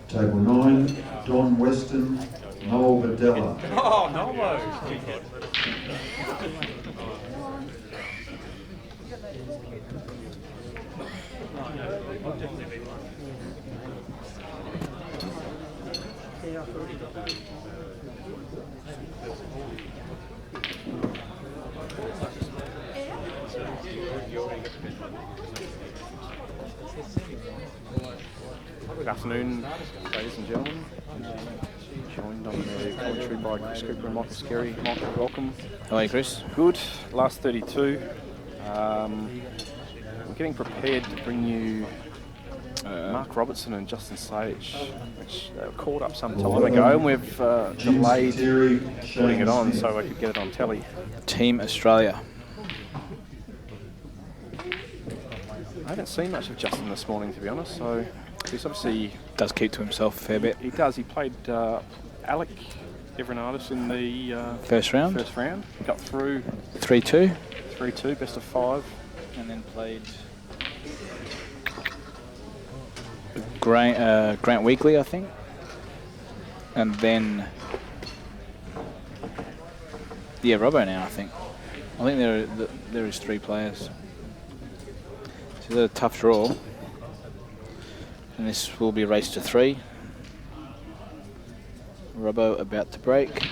Table 9, Don Weston, Noel Videla. Oh, Noel! Good afternoon, ladies and gentlemen. Joined on the commentary by Chris Cooper and Michael Skerry. Michael, welcome. How are you, Chris? Good. Last 32. We're getting prepared to bring you Mark Robertson and Justin Sage, which they were called up some time ago, and we've delayed putting it on so we could get it on telly. Team Australia. I haven't seen much of Justin this morning, to be honest, so he's obviously... Does keep to himself a fair bit. He does. He played Alec Everardis in the first round. He got through 3-2. 3-2, best of 5. And then played Grant Weekly, I think. And then, yeah, Robbo now, I think. I think there is 3 players. So it's a tough draw. And this will be a race to 3. Robbo about to break.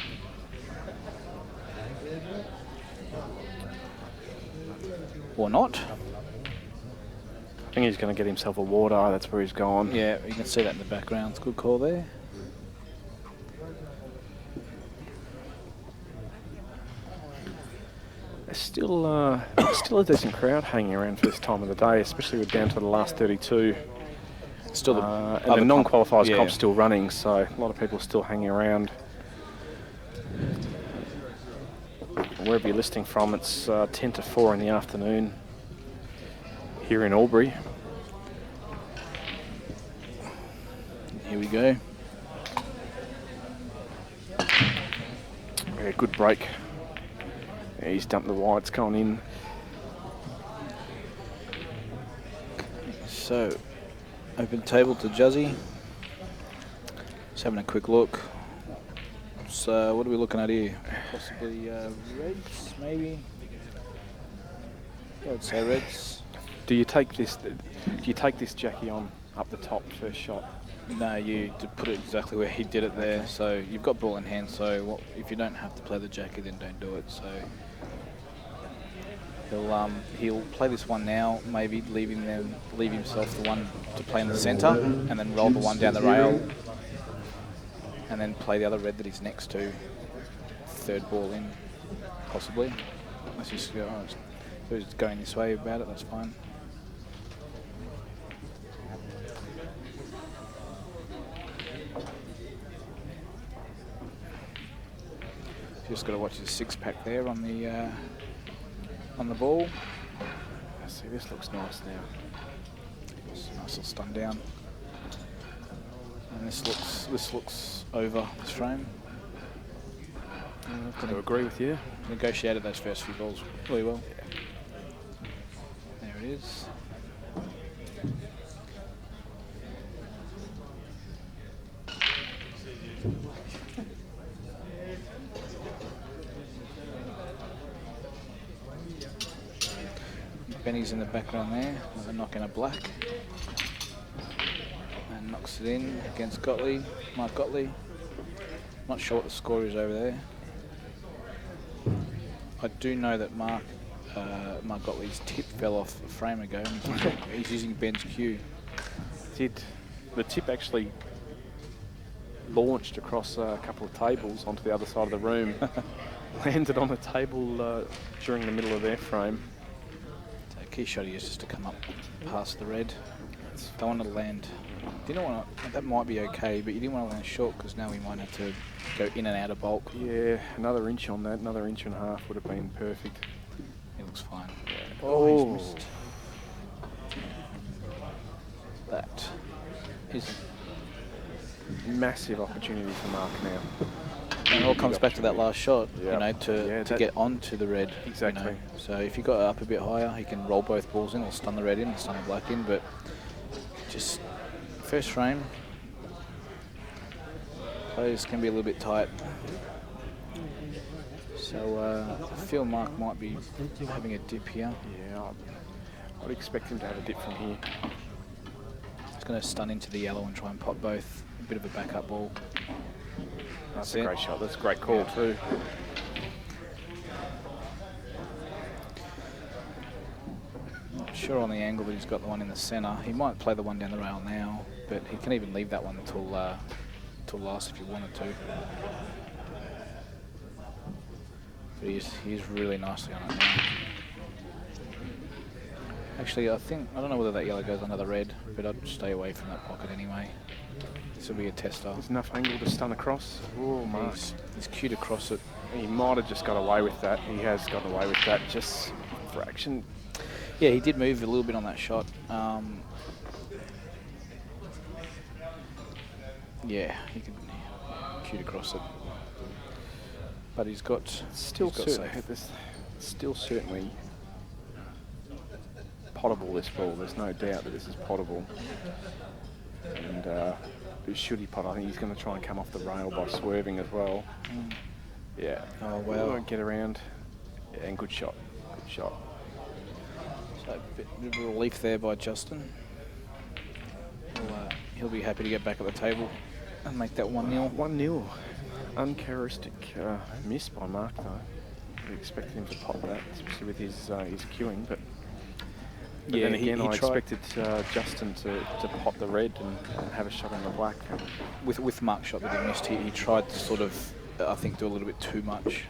Or not. I think he's going to get himself a water. That's where he's gone. Yeah, you can see that in the background. It's a good call there. There's still a decent crowd hanging around for this time of the day, especially with down to the last 32. Still and the non-qualifiers comp's still running, so a lot of people still hanging around. Wherever you're listening from, it's 10 to 4 in the afternoon here in Albury. Here we go. Yeah, good break. Yeah, he's dumped the wide, it's going in. So, open table to Juzzy. Just having a quick look. So, what are we looking at here? Possibly reds, maybe? I would say reds. Do you take this Jackie on up the top first shot? No, you put it exactly where he did it there. So you've got ball in hand. So if you don't have to play the Jackie, then don't do it. So he'll play this one now, maybe leave himself the one to play in the centre, and then roll the one down the rail, and then play the other red that he's next to. Third ball in, possibly. Let's just go. So he's going this way about it. That's fine. Just got to watch the 6-pack there on the ball. See, this looks nice now. It's a nice little stun down. And this looks over this frame. I've got to agree with you. Negotiated those first few balls really well. There it is. Benny's in the background there with a knock in a black. And knocks it in against Gottlieb, Mark Gottlieb. Not sure what the score is over there. I do know that Mark Gottlieb's tip fell off a frame ago and he's using Ben's cue. The tip actually launched across a couple of tables onto the other side of the room. Landed on a table during the middle of their frame. Key shot is just to come up past the red. Don't want to land. That might be okay, but you didn't want to land short because now we might have to go in and out of bulk. Yeah, another inch on that, another inch and a half would have been perfect. It looks fine. Yeah. Oh, he's missed. That is massive opportunity for Mark now. And it all comes back to that last shot, Yeah. you know, to get onto the red. Exactly. You know. So if you got up a bit higher, he can roll both balls in or stun the red in and stun the black in. But just first frame, those can be a little bit tight. So I feel Mark might be having a dip here. Yeah, I'd expect him to have a dip from here. He's going to stun into the yellow and try and pot both. A bit of a backup ball. That's a great shot. That's a great call too. Not sure on the angle that he's got the one in the centre. He might play the one down the rail now, but he can even leave that one till last if he wanted to. But he's really nicely on it now. Actually, I don't know whether that yellow goes under the red, but I'd stay away from that pocket anyway. This will be a tester. There's enough angle to stun across. Oh, Mark. He's cute across it. He might have just got away with that. He has got away with that, just fraction. Yeah, he did move a little bit on that shot. Yeah, he could cute across it. But he's got Still safe. certainly potable, this ball. There's no doubt that this is potable. And should he pot, I think he's going to try and come off the rail by swerving as well. Yeah. Oh, well. Won't get around. Yeah, and good shot. Good shot. So a bit of relief there by Justin. He'll be happy to get back at the table and make that 1-0. 1-0. Uncharacteristic miss by Mark, though. We expected him to pop that, especially with his queuing, but Yeah, then again, he I tried expected Justin to pop the red and have a shot on the black. with Mark's shot that he missed. He tried to sort of, I think, do a little bit too much.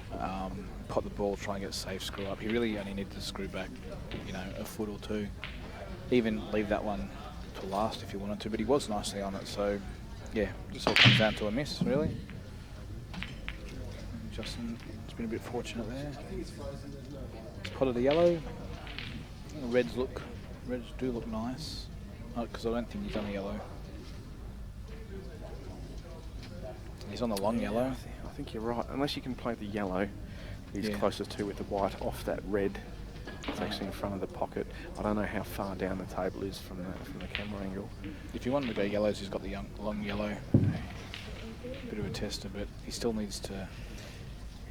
Pot the ball, try and get safe, screw up. He really only needed to screw back, you know, a foot or two. Even leave that one to last if he wanted to, but he was nicely on it. So, yeah, just all comes down to a miss, really. Justin has been a bit fortunate there. He's potted the yellow. The reds do look nice, because I don't think he's on the yellow. He's on the long yellow. I think you're right. Unless you can play the yellow, he's closest to with the white off that red. It's actually in front of the pocket. I don't know how far down the table is from the camera angle. If you wanted to go yellows, he's got the long yellow. Bit of a tester, but he still needs to.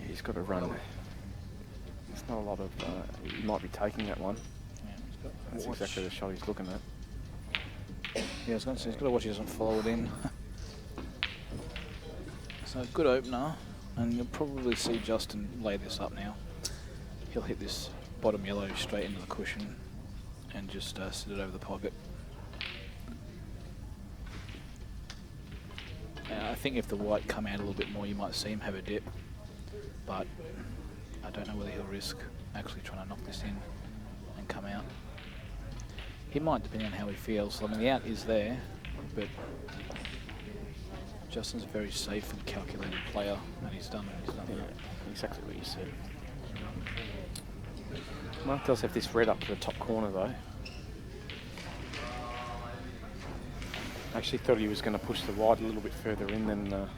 He's got to run. There's not a lot of. He might be taking that one. That's exactly the shot he's looking at. Yeah, I was going to say, he's got to watch he doesn't follow it in. So, good opener, and you'll probably see Justin lay this up now. He'll hit this bottom yellow straight into the cushion and just sit it over the pocket. I think if the white come out a little bit more, you might see him have a dip, but I don't know whether he'll risk actually trying to knock this in and come out. He might, depending on how he feels. I mean, the out is there, but Justin's a very safe and calculated player, and he's done that. Exactly what you said. Mark does have this red up to the top corner, though. I actually thought he was going to push the white a little bit further in than.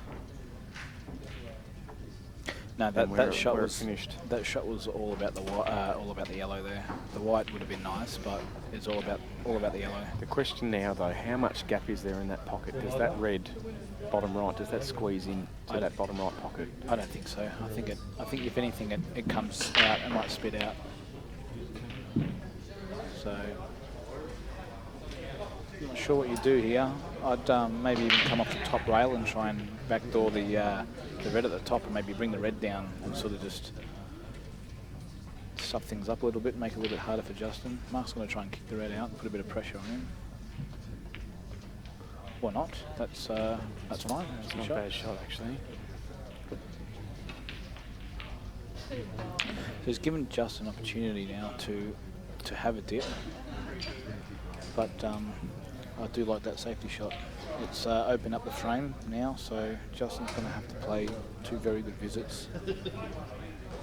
No, that shot was finished. That shot was all about the all about the yellow there. The white would have been nice, but it's all about the yellow. The question now, though, how much gap is there in that pocket? Does that red bottom right, does that squeeze in to that bottom right pocket? I don't think so. I think if anything, it comes out. It might spit out. So, not sure what you do here. I'd maybe even come off the top rail and try and backdoor the red at the top, and maybe bring the red down and sort of just stuff things up a little bit, make it a little bit harder for Justin. Mark's going to try and kick the red out and put a bit of pressure on him. Or not? That's fine. It's not a bad shot, actually. So he's given Justin an opportunity now to have a dip, but I do like that safety shot. It's opened up the frame now, so Justin's going to have to play two very good visits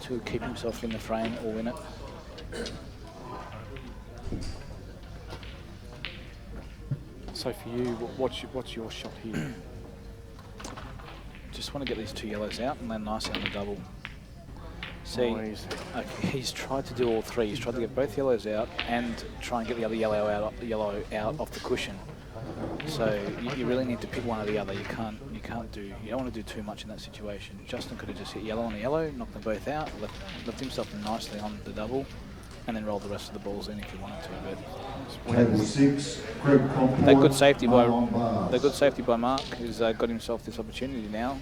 to keep himself in the frame or win it. So for you, what's your shot here? just want to get these 2 yellows out and land nicely on the double. See, okay, he's tried to do all 3. He's tried to get both yellows out and try and get the other yellow out off the cushion. So you really need to pick one or the other. You don't want to do too much in that situation. Justin could have just hit yellow on a yellow, knocked them both out, left himself nicely on the double, and then rolled the rest of the balls in if he wanted to. But Table 6, Craig Comport. that good safety by Bars. Mark, who's got himself this opportunity now.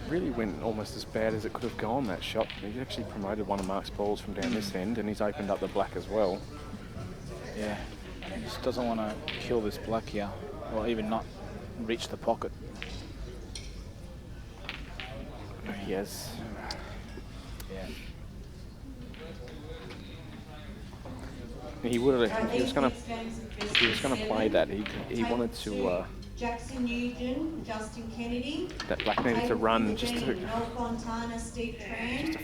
Really went almost as bad as it could have gone, that shot. He actually promoted one of Mark's balls from down this end, and he's opened up the black as well. Yeah, he just doesn't want to kill this black here, or even not reach the pocket. Yes. Yeah. He would have. He was going to play that. He wanted to. Jackson Nugent, Justin Kennedy. That black needed to run just a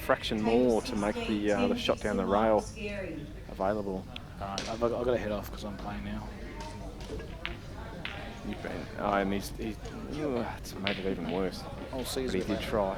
fraction more to make the shot down the rail available. Alright, I've got to head off because I'm playing now. You've been, and he's it's made it even worse. I'll see you But he did try.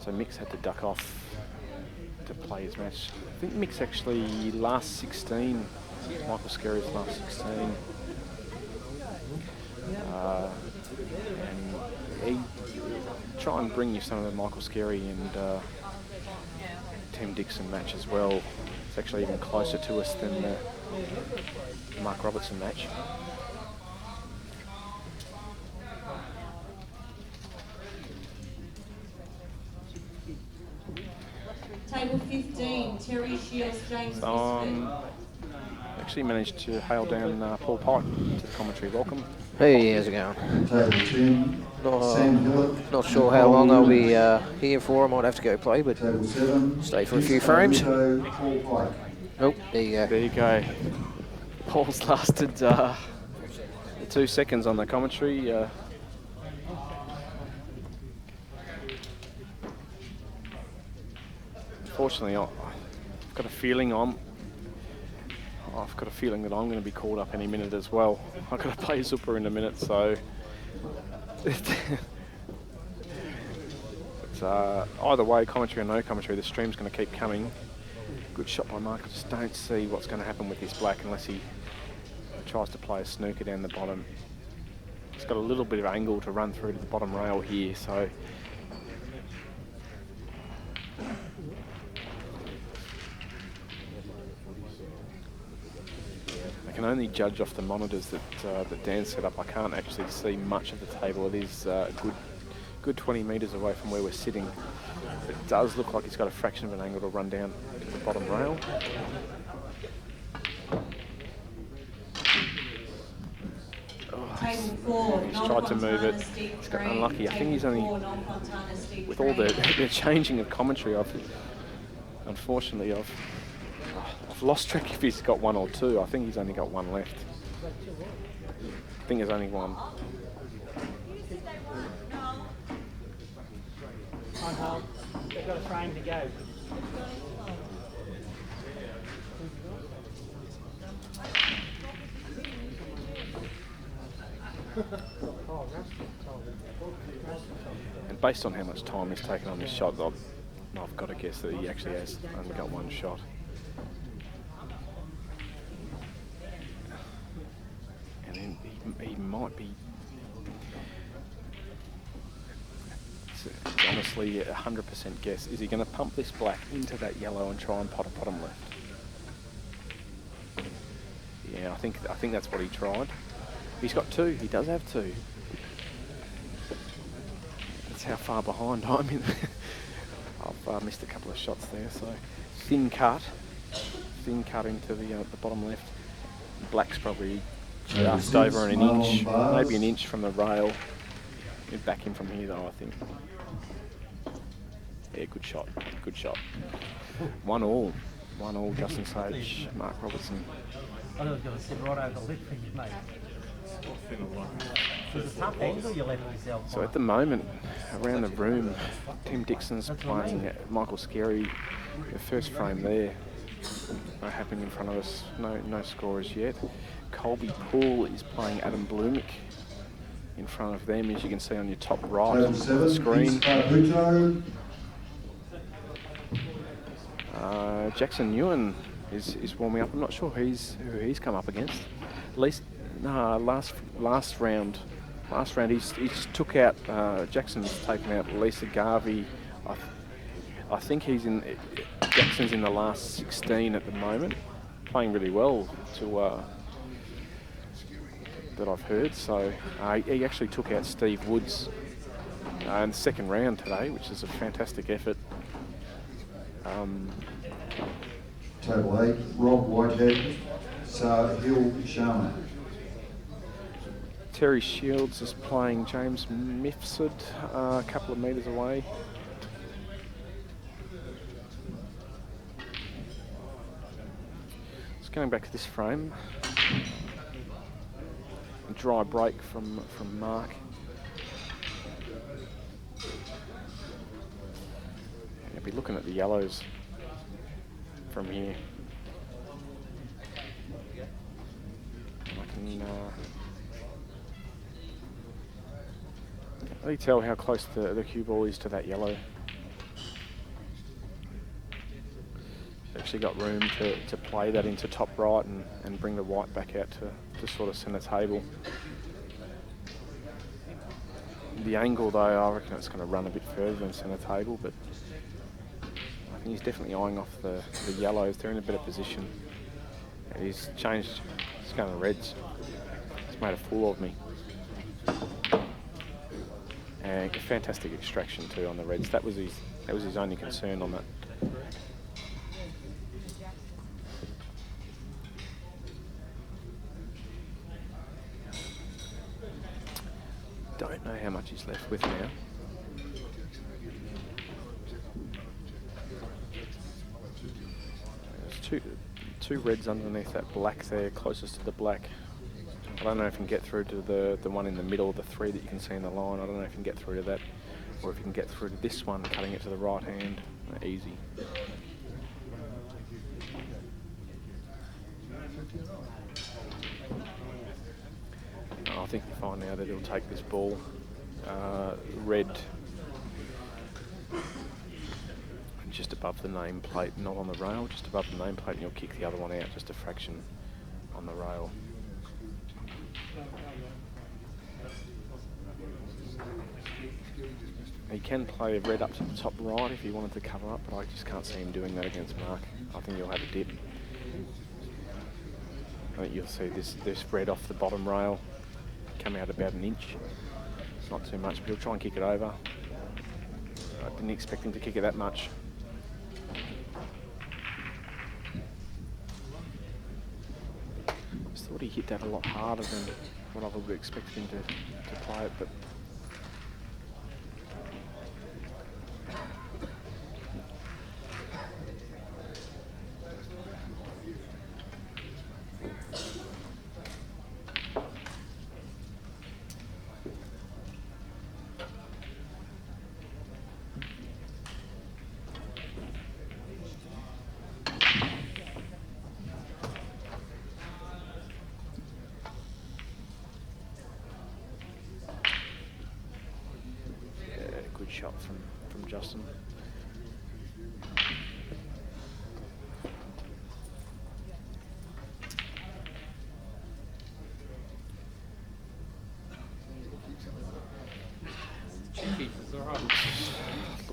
So Mick's had to duck off to play his match. I think Mick's actually last 16, Michael Scarry's last 16. And he try and bring you some of the Michael Scarry and Tim Dixon match as well. It's actually even closer to us than the Mark Robertson match. Table 15, Terry Shields, James Actually managed to hail down Paul Pike to the commentary. Welcome. Hey, how's it going? Table 10, Sam Hillett. Not sure how long I'll be here for. I might have to go play, but Table 7, stay for a few frames. Paul Pike. Oh, there you go. There you go. Paul's lasted 2 seconds on the commentary. Unfortunately, I've got a feeling that I'm going to be called up any minute as well. I've got to play Zupper in a minute, so it's either way, commentary or no commentary, the stream's going to keep coming. Good shot by Mark. I just don't see what's going to happen with this black unless he tries to play a snooker down the bottom. He's got a little bit of angle to run through to the bottom rail here, so I can only judge off the monitors that Dan set up. I can't actually see much of the table. It is good 20 metres away from where we're sitting. It does look like he's got a fraction of an angle to run down to the bottom rail. Table 4, He's tried to move it. He's got unlucky. I think he's only, with all the changing of commentary, unfortunately I've lost track if he's got 1 or 2. I think he's only got 1 left. I think there's only 1. On hold. They've got a frame to go. And based on how much time he's taken on this shot, I've got to guess that he actually has only got 1 shot. And then he might be... It's honestly a 100% guess. Is he going to pump this black into that yellow and try and pot a bottom left? Yeah, I think that's what he tried. He's got 2. He does have 2. That's how far behind I'm in. I've missed a couple of shots there. So thin cut into the bottom left. Black's probably just over an inch, maybe an inch from the rail. He'd back in from here though, I think. Yeah, good shot. Good shot. 1-1, Justin Sage, Mark Robertson. I was going to sit right over the lip for you, mate. There's a tough angle you left yourself. So at the moment, around the room, Tim Dixon's playing Michael Scarry. The first frame there, happening in front of us. No scorers yet. Colby Poole is playing Adam Blumick in front of them, as you can see on your top right of the screen. Jackson Ewan is warming up. I'm not sure who he's come up against. At least last round he just took out Jackson's taken out Lisa Garvey. I think Jackson's in the last 16 at the moment, playing really well that I've heard. So he actually took out Steve Woods in the second round today, which is a fantastic effort. Table 8, Rob Whitehead, Hill Sharma. Terry Shields is playing James Mifsud a couple of metres away. Just going back to this frame. A dry break from Mark. I'll be looking at the yellows from here. I can really tell how close the cue ball is to that yellow. She's actually got room to play that into top right and bring the white back out to sort of centre table. The angle though, I reckon it's going to run a bit further than centre table, but I think he's definitely eyeing off the yellows. They're in a better position. He's changed. He's going to reds. He's made a fool of me. And a fantastic extraction too on the reds. That was his only concern on that. Don't know how much he's left with now. There's two reds underneath that black there, closest to the black. I don't know if you can get through to the one in the middle, the three that you can see in the line. I don't know if you can get through to that, or if you can get through to this one, cutting it to the right hand. Easy. I think you find now that he'll take this ball red just above the nameplate, not on the rail, just above the nameplate, and you'll kick the other one out just a fraction on the rail. He can play red up to the top right if he wanted to cover up, but I just can't see him doing that against Mark. I think he'll have a dip. I think you'll see this red off the bottom rail come out about an inch. Not too much, but he'll try and kick it over. I didn't expect him to kick it that much. Just thought he hit that a lot harder than what I would have expected him to play it, but shot from Justin.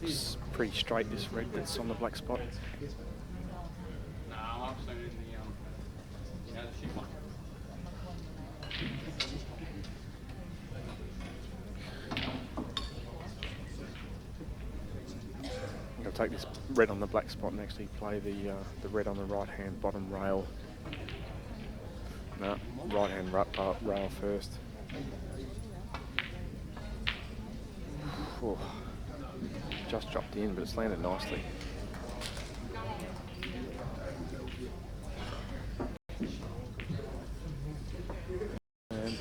Looks pretty straight, this red that's on the black spot. Take this red on the black spot and actually play the red on the right hand bottom rail. No, right hand rail first. Oh, just dropped in, but it's landed nicely.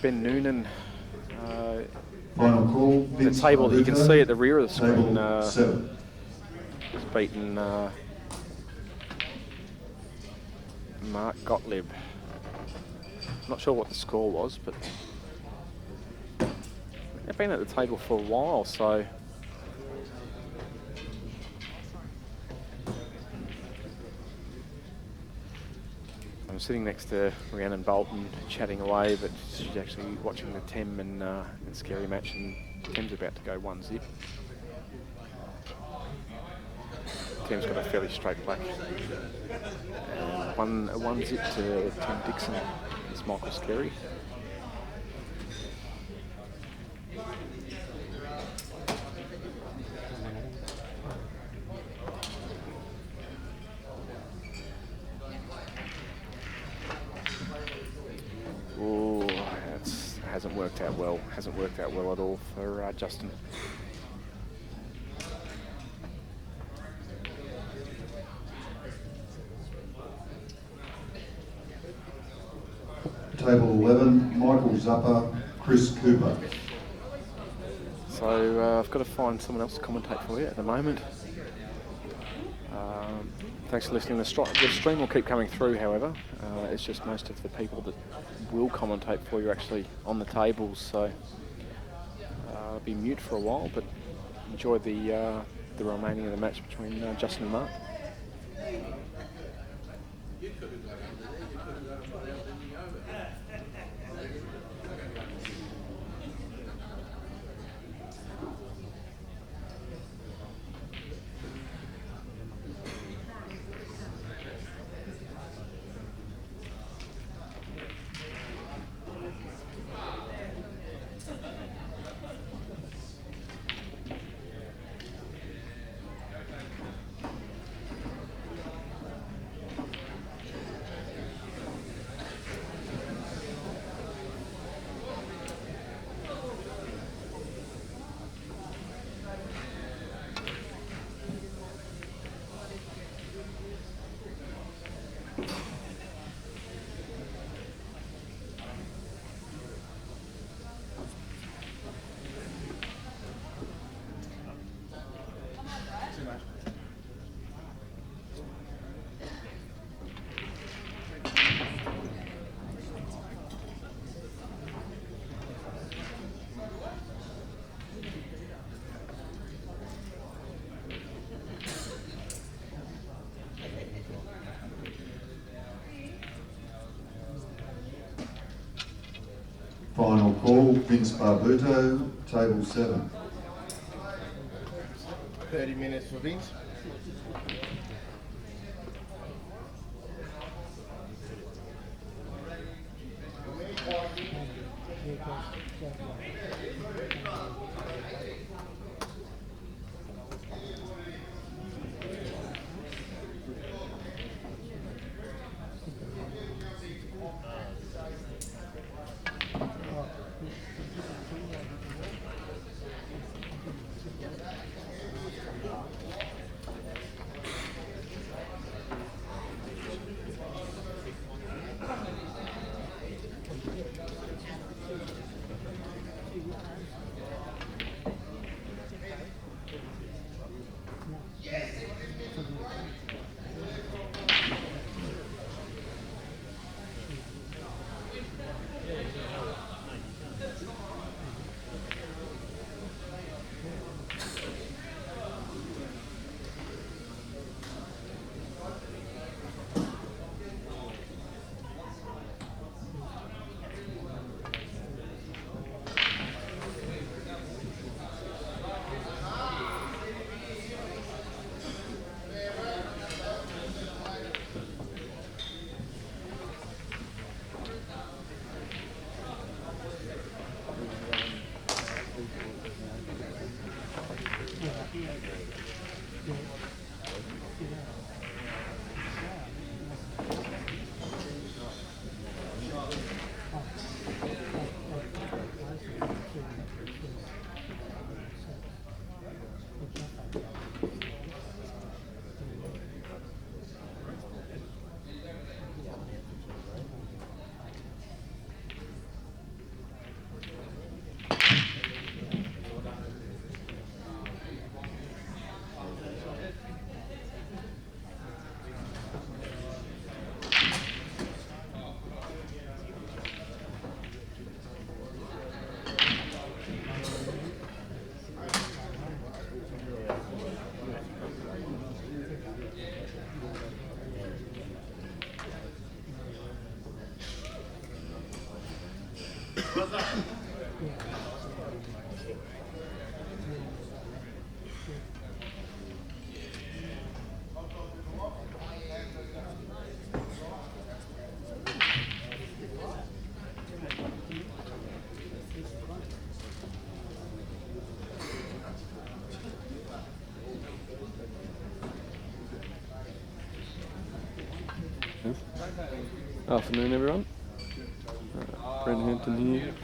Ben Noonan. Final call. The Vince table that you can Barbuto, see at the rear of the screen Table 7. has beaten Mark Gottlieb. Not sure what the score was, but they've been at the table for a while, so I'm sitting next to Rhiannon Bolton chatting away, but she's actually watching the Tem and Scary match, and Tem's about to go 1-0. Tem's got a fairly straight black. And 1-0 to Tim Dixon. It's Michael Scary. Oh, that hasn't worked out well. Hasn't worked out well at all for Justin. Table 11, Michael Zappa, Chris Cooper. So I've got to find someone else to commentate for you at the moment. Thanks for listening. The stream will keep coming through, however. It's just most of the people that will commentate for you actually on the tables, so I'll be mute for a while, but enjoy the remaining of the match between Justin and Mark. Final call, Vince Barbuto, Table 7. 30 minutes for Vince. Afternoon, everyone. Brent Hampton here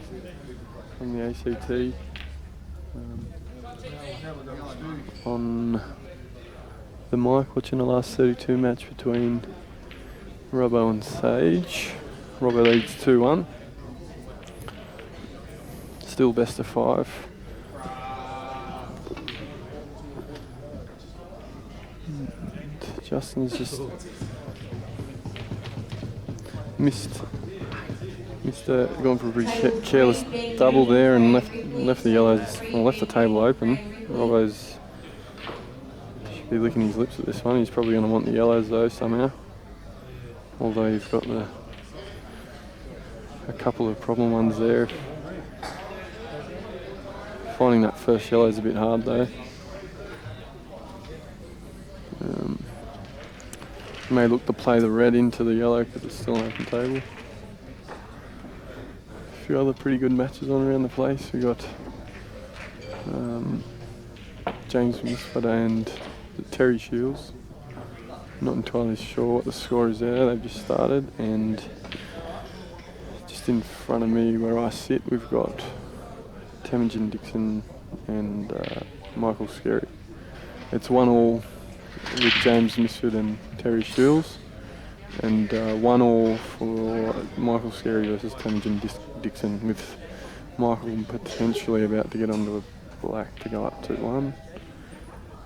from the ACT. On the mic, watching the last 32 match between Robbo and Sage. Robbo leads 2-1. Still best of 5. Justin's just missed gone for a pretty careless double there and left the yellows, well, left the table open. Robbo's should be licking his lips at this one. He's probably going to want the yellows though somehow. Although he's got a couple of problem ones there. Finding that first yellow is a bit hard though. May look to play the red into the yellow because it's still an open table. A few other pretty good matches on around the place. We got James Misford and Terry Shields. Not entirely sure what the score is there. They've just started, and just in front of me where I sit, we've got Temujin Dixon and Michael Skerry. It's 1-1 with James Misford and Terry Shields, and 1-1 for Michael Skerry versus Temujin Dixon, with Michael potentially about to get onto a black to go up 2-1,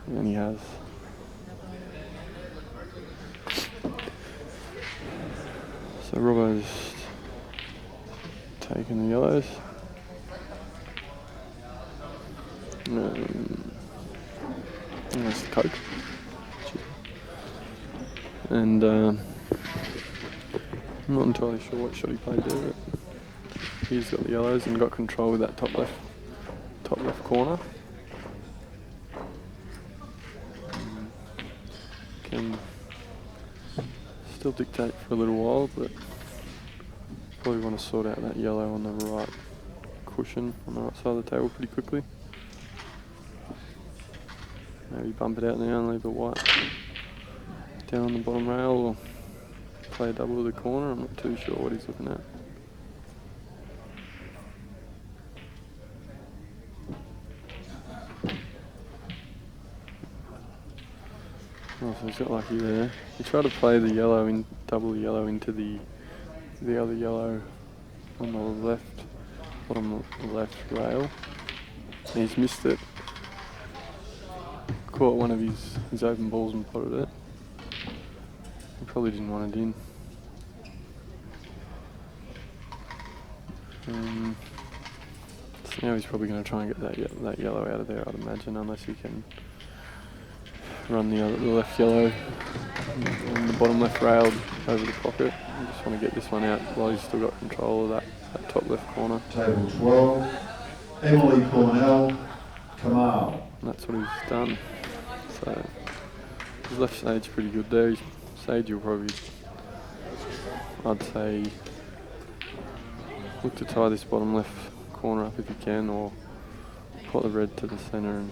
and he has. So Robbo's taking the yellows. That's the Coke. And I'm not entirely sure what shot he played there, but he's got the yellows and got control with that top left corner. Can still dictate for a little while, but probably want to sort out that yellow on the right cushion on the right side of the table pretty quickly. Maybe bump it out now and leave the white down on the bottom rail, or play a double with the corner. I'm not too sure what he's looking at. Oh, so he's got lucky there. He tried to play the yellow in, double the yellow into the other yellow on the left, bottom left rail. And he's missed it. Caught one of his open balls and potted it. He probably didn't want it in. So now he's probably going to try and get that yellow out of there, I'd imagine, unless he can run the left yellow on the bottom left rail over the pocket. I just want to get this one out while he's still got control of that top left corner. Table 12, Emily Cornell, Kamal. And that's what he's done. So his left Sage pretty good there. Sage will probably, I'd say, look to tie this bottom left corner up if you can, or put the red to the centre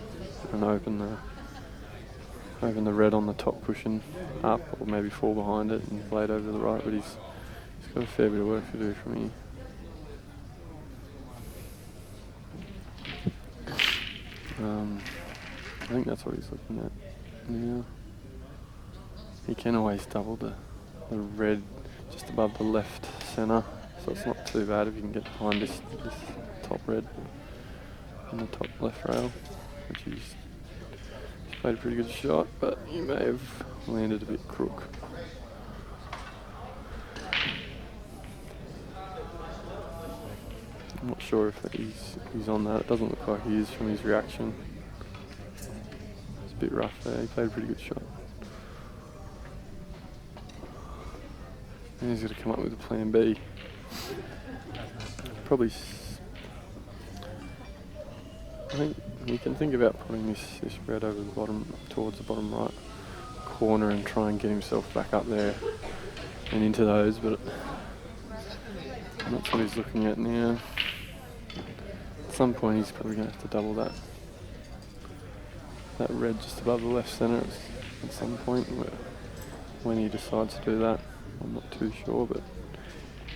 and open the red on the top cushion up, or maybe fall behind it and play it over to the right. But he's got a fair bit of work to do from here. I think that's what he's looking at now. He can always double the red just above the left centre, so it's not too bad if you can get behind this top red on the top left rail, which he's played a pretty good shot, but he may have landed a bit crook. I'm not sure if he's on that. It doesn't look like he is from his reaction. It's a bit rough there. He played a pretty good shot. And he's got to come up with a plan B. Probably, I think you can think about putting this red over the bottom, towards the bottom right corner, and try and get himself back up there and into those, but that's what he's looking at now. At some point he's probably going to have to double that red just above the left centre at some point. When he decides to do that, I'm not too sure, but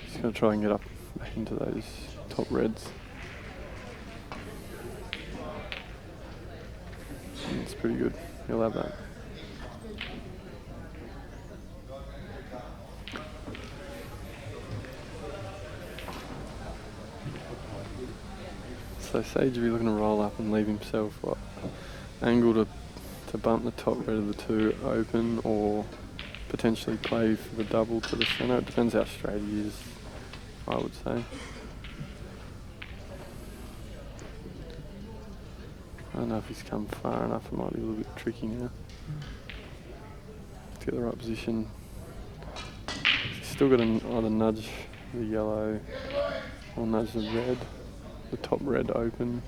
he's going to try and get up back into those top reds. And it's pretty good. He'll have that. So Sage will be looking to roll up and leave himself angle to bump the top red of the two open, or potentially play for the double to the centre. It depends how straight he is, I would say. I don't know if he's come far enough. It might be a little bit tricky now to get the right position. He's still got to either nudge the yellow or nudge the red, the top red open.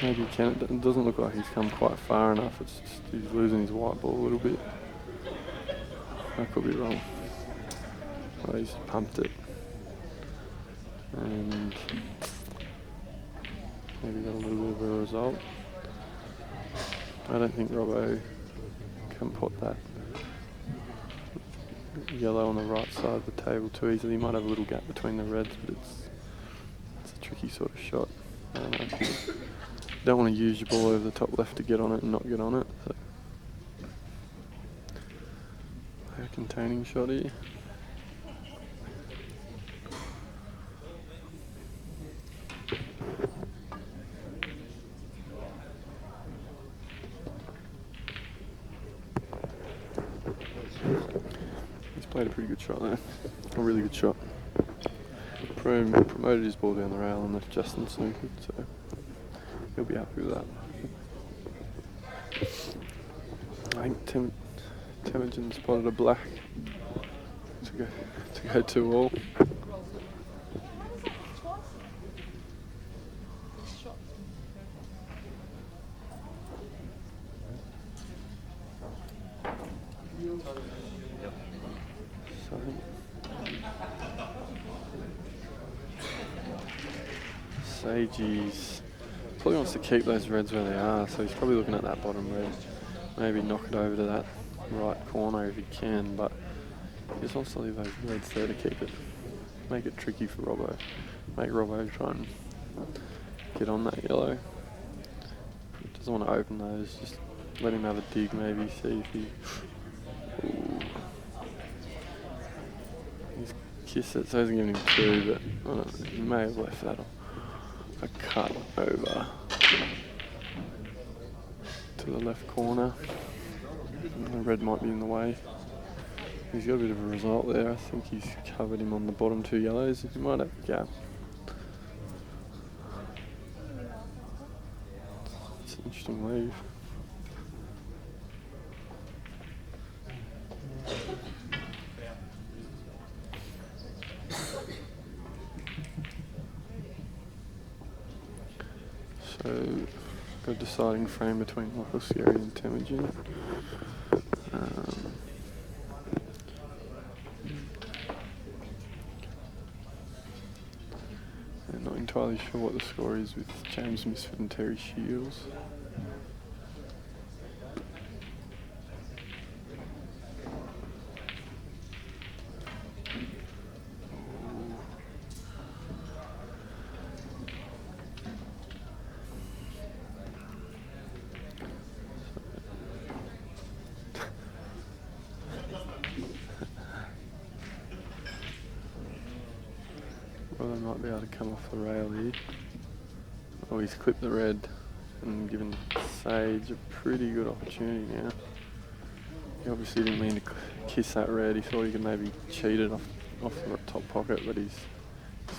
Maybe he can. It doesn't look like he's come quite far enough. It's just he's losing his white ball a little bit. I could be wrong. Oh, he's pumped it. And maybe got a little bit of a result. I don't think Robbo can put that yellow on the right side of the table too easily. He might have a little gap between the reds, but it's a tricky sort of shot. I don't know. You don't want to use your ball over the top left to get on it and not get on it. So a containing shot here. He's played a pretty good shot there. A really good shot. Promoted his ball down the rail and left Justin snookered, so he'll be happy with that. I think Temujin spotted a black to go 2-all. So Sagey's probably wants to keep those reds where they are, so he's probably looking at that bottom red. Maybe knock it over to that right corner if he can, but he just wants to leave those reds there to keep it, make it tricky for Robbo. Make Robbo try and get on that yellow. Doesn't want to open those, just let him have a dig, maybe see if he... Ooh. He's kissed it, so he's giving him 2, but I don't know, he may have left that a cut over to the left corner. The red might be in the way. He's got a bit of a result there. I think he's covered him on the bottom 2 yellows. He might have a gap. It's an interesting leave. So, got a deciding frame between Michael Sierra and Temujin. I'm not entirely sure what the score is with James Misfit and Terry Shields. Well, they might be able to come off the rail here. Oh, he's clipped the red and given Sage a pretty good opportunity now. He obviously didn't mean to kiss that red. He thought he could maybe cheat it off the top pocket, but he's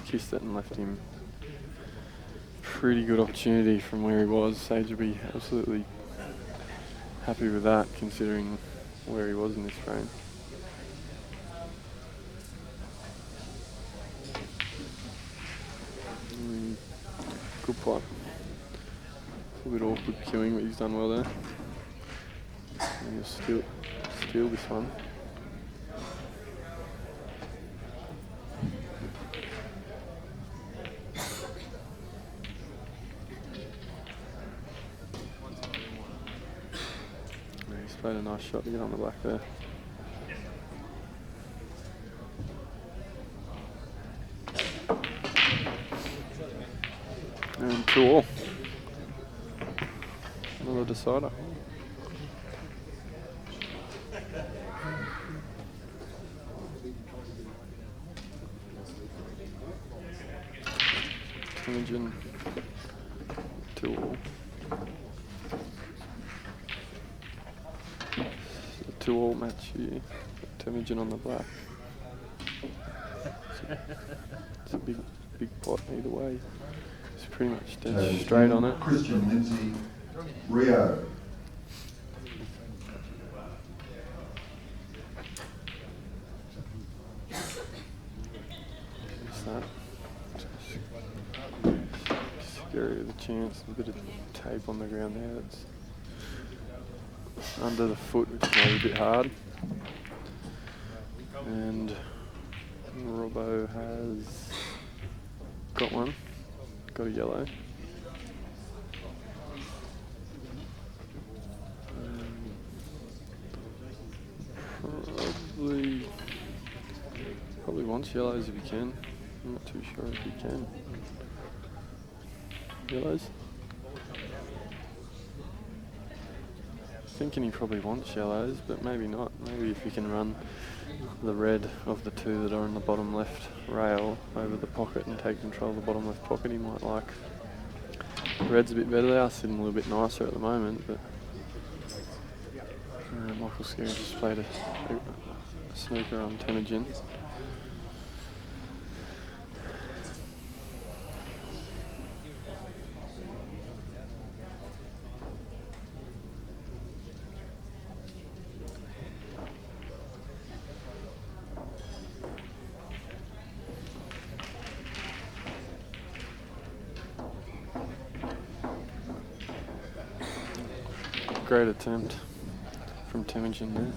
kissed it and left him pretty good opportunity from where he was. Sage will be absolutely happy with that, considering where he was in this frame. Good pot. A little bit awkward queuing, but he's done well there. And he'll steal this one. He's played a nice shot to get on the black there. And 2-all. Another decider. Imogen, 2-all. 2-all match here. Temujin on the black. It's a big pot either way. It's pretty much dead straight on it. Christian Lindsay, Rio. What's that? Scary with a chance. A bit of tape on the ground there. It's under the foot, which is maybe a bit hard. And Robbo has got one. Got a yellow. Probably wants yellows if he can. I'm not too sure if he can. Yellows? Thinking he probably wants yellows, but maybe not. Maybe if he can run the red of the two that are on the bottom left rail over the pocket and take control of the bottom left pocket, he might like. Red's a bit better. They are sitting a little bit nicer at the moment, but Michael Scarry just played a snooker on Temujin. Great attempt from Temujin there.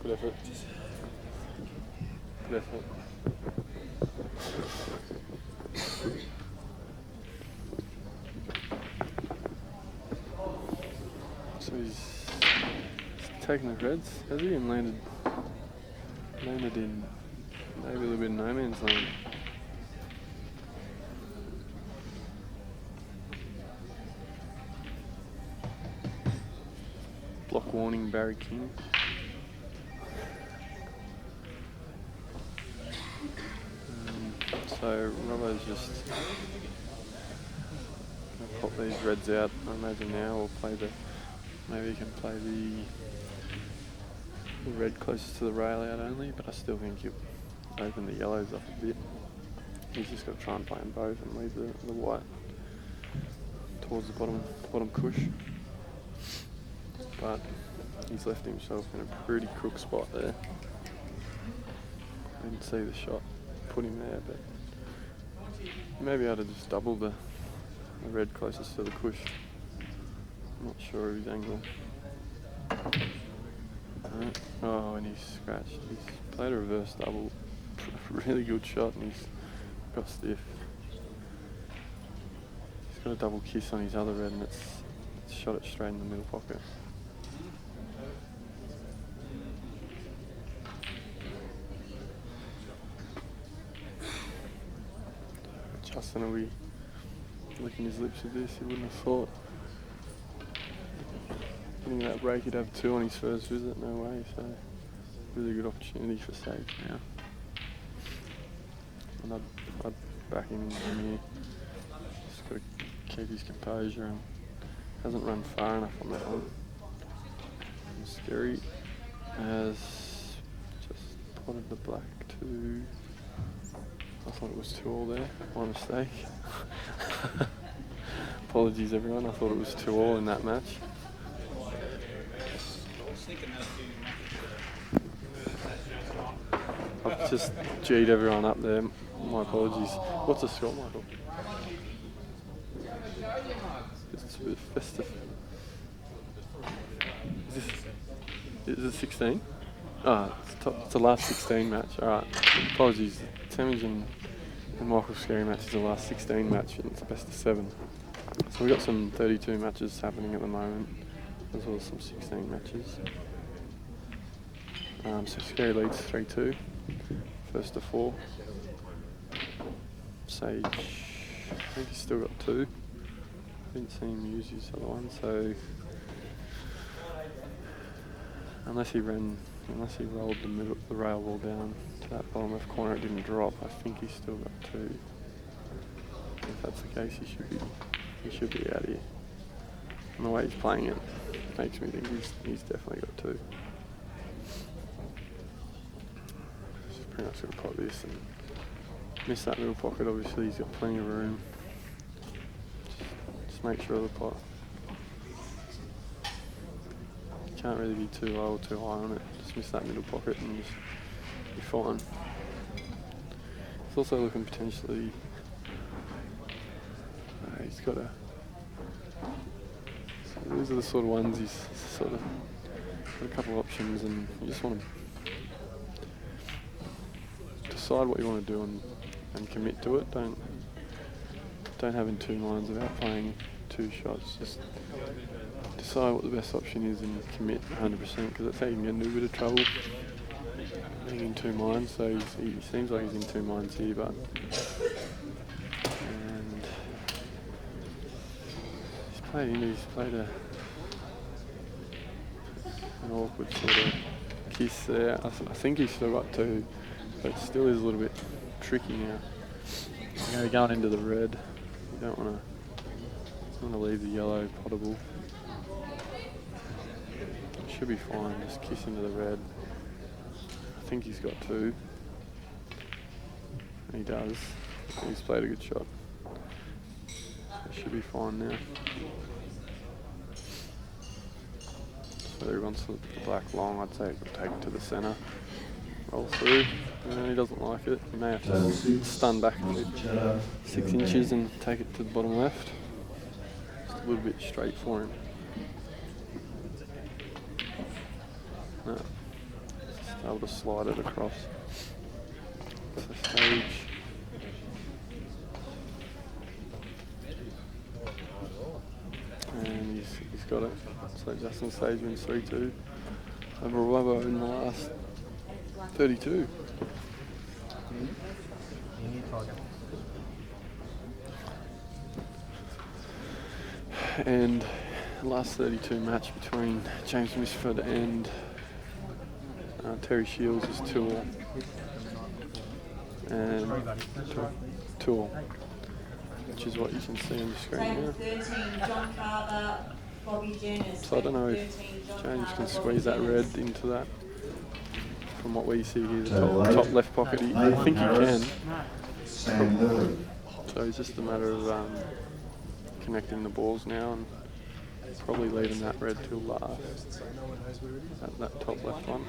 Good effort. Good effort. So he's taken the reds, has he, and landed in maybe a little bit of no man's land. Block warning, Barry King. So Robbo's just gonna pop these reds out, I imagine now, or play maybe he can play the red closest to the rail out only, but I still think he'll open the yellows up a bit. He's just got to try and play them both and leave the white towards the bottom cush. But he's left himself in a pretty crook spot there. Didn't see the shot put him there, but maybe I'd have just doubled the red closest to the cush. I'm not sure of his angle. Oh, and he's scratched. He's played a reverse double. Really good shot, and he's got stiff. He's got a double kiss on his other red, and it's shot it straight in the middle pocket. Justin will be licking his lips with this, he wouldn't have thought. Getting that break, he'd have 2 on his first visit, no way, so really good opportunity for Sage now. And I'd back him in from here. Just got to keep his composure, and hasn't run far enough on that one. And Scary has just spotted the black two. I thought it was 2-all there, my mistake. Apologies everyone, I thought it was 2-all in that match. I've just G'd everyone up there, my apologies. What's the score, Michael? It's a bit festive. Is it 16? It's the last 16 match. Alright, apologies. Sammy's and Michael's scary match is the last 16 match and it's best of 7. So we've got some 32 matches happening at the moment, as well as some 16 matches. So Scary leads 3-2, first to 4. Sage, I think he's still got 2. Didn't see him use his other one, so unless he rolled the rail ball down to that bottom left corner, it didn't drop. I think he's still got 2. If that's the case, he should be out here. And the way he's playing it makes me think he's definitely got 2. Just pretty much gonna pot this and miss that middle pocket. Obviously, he's got plenty of room. Just make sure of the pot. Can't really be too low or too high on it. Just miss that middle pocket and just be fine. He's also looking potentially. He's got a. So these are the sort of ones he's sort of got a couple of options, and you just want to decide what you want to do and commit to it. Don't have in 2 minds about playing 2 shots. Just decide what the best option is and commit 100%, because that's how you can get into a bit of trouble being in 2 minds. So he seems like he's in 2 minds here, but and he's played an awkward sort of kiss there. I think he's still got 2, but it still is a little bit tricky now. You're going into the red. You don't want to leave the yellow potable. Should be fine, just kiss into the red. I think he's got 2. And he does. He's played a good shot. So should be fine now. So he wants the black long, I'd say he'll take it to the centre. Roll through. He doesn't like it. He may have to stun back a bit. 6 inches and take it to the bottom left. Just a little bit straight for him. No. Just able to slide it across. So Sage. And he's got it. So Justin Sage wins 3-2 over Wodonga in the last 32. And the last 32 match between James Misford and Terry Shields is 2-all. And 2-all, which is what you can see on the screen Table now. 13, John Carver, Bobby Dennis. So I don't know if James can squeeze that red into that. From what we see here, the top left pocket, I think he can. So it's just a matter of connecting the balls now and probably leaving that red till last. That top left one.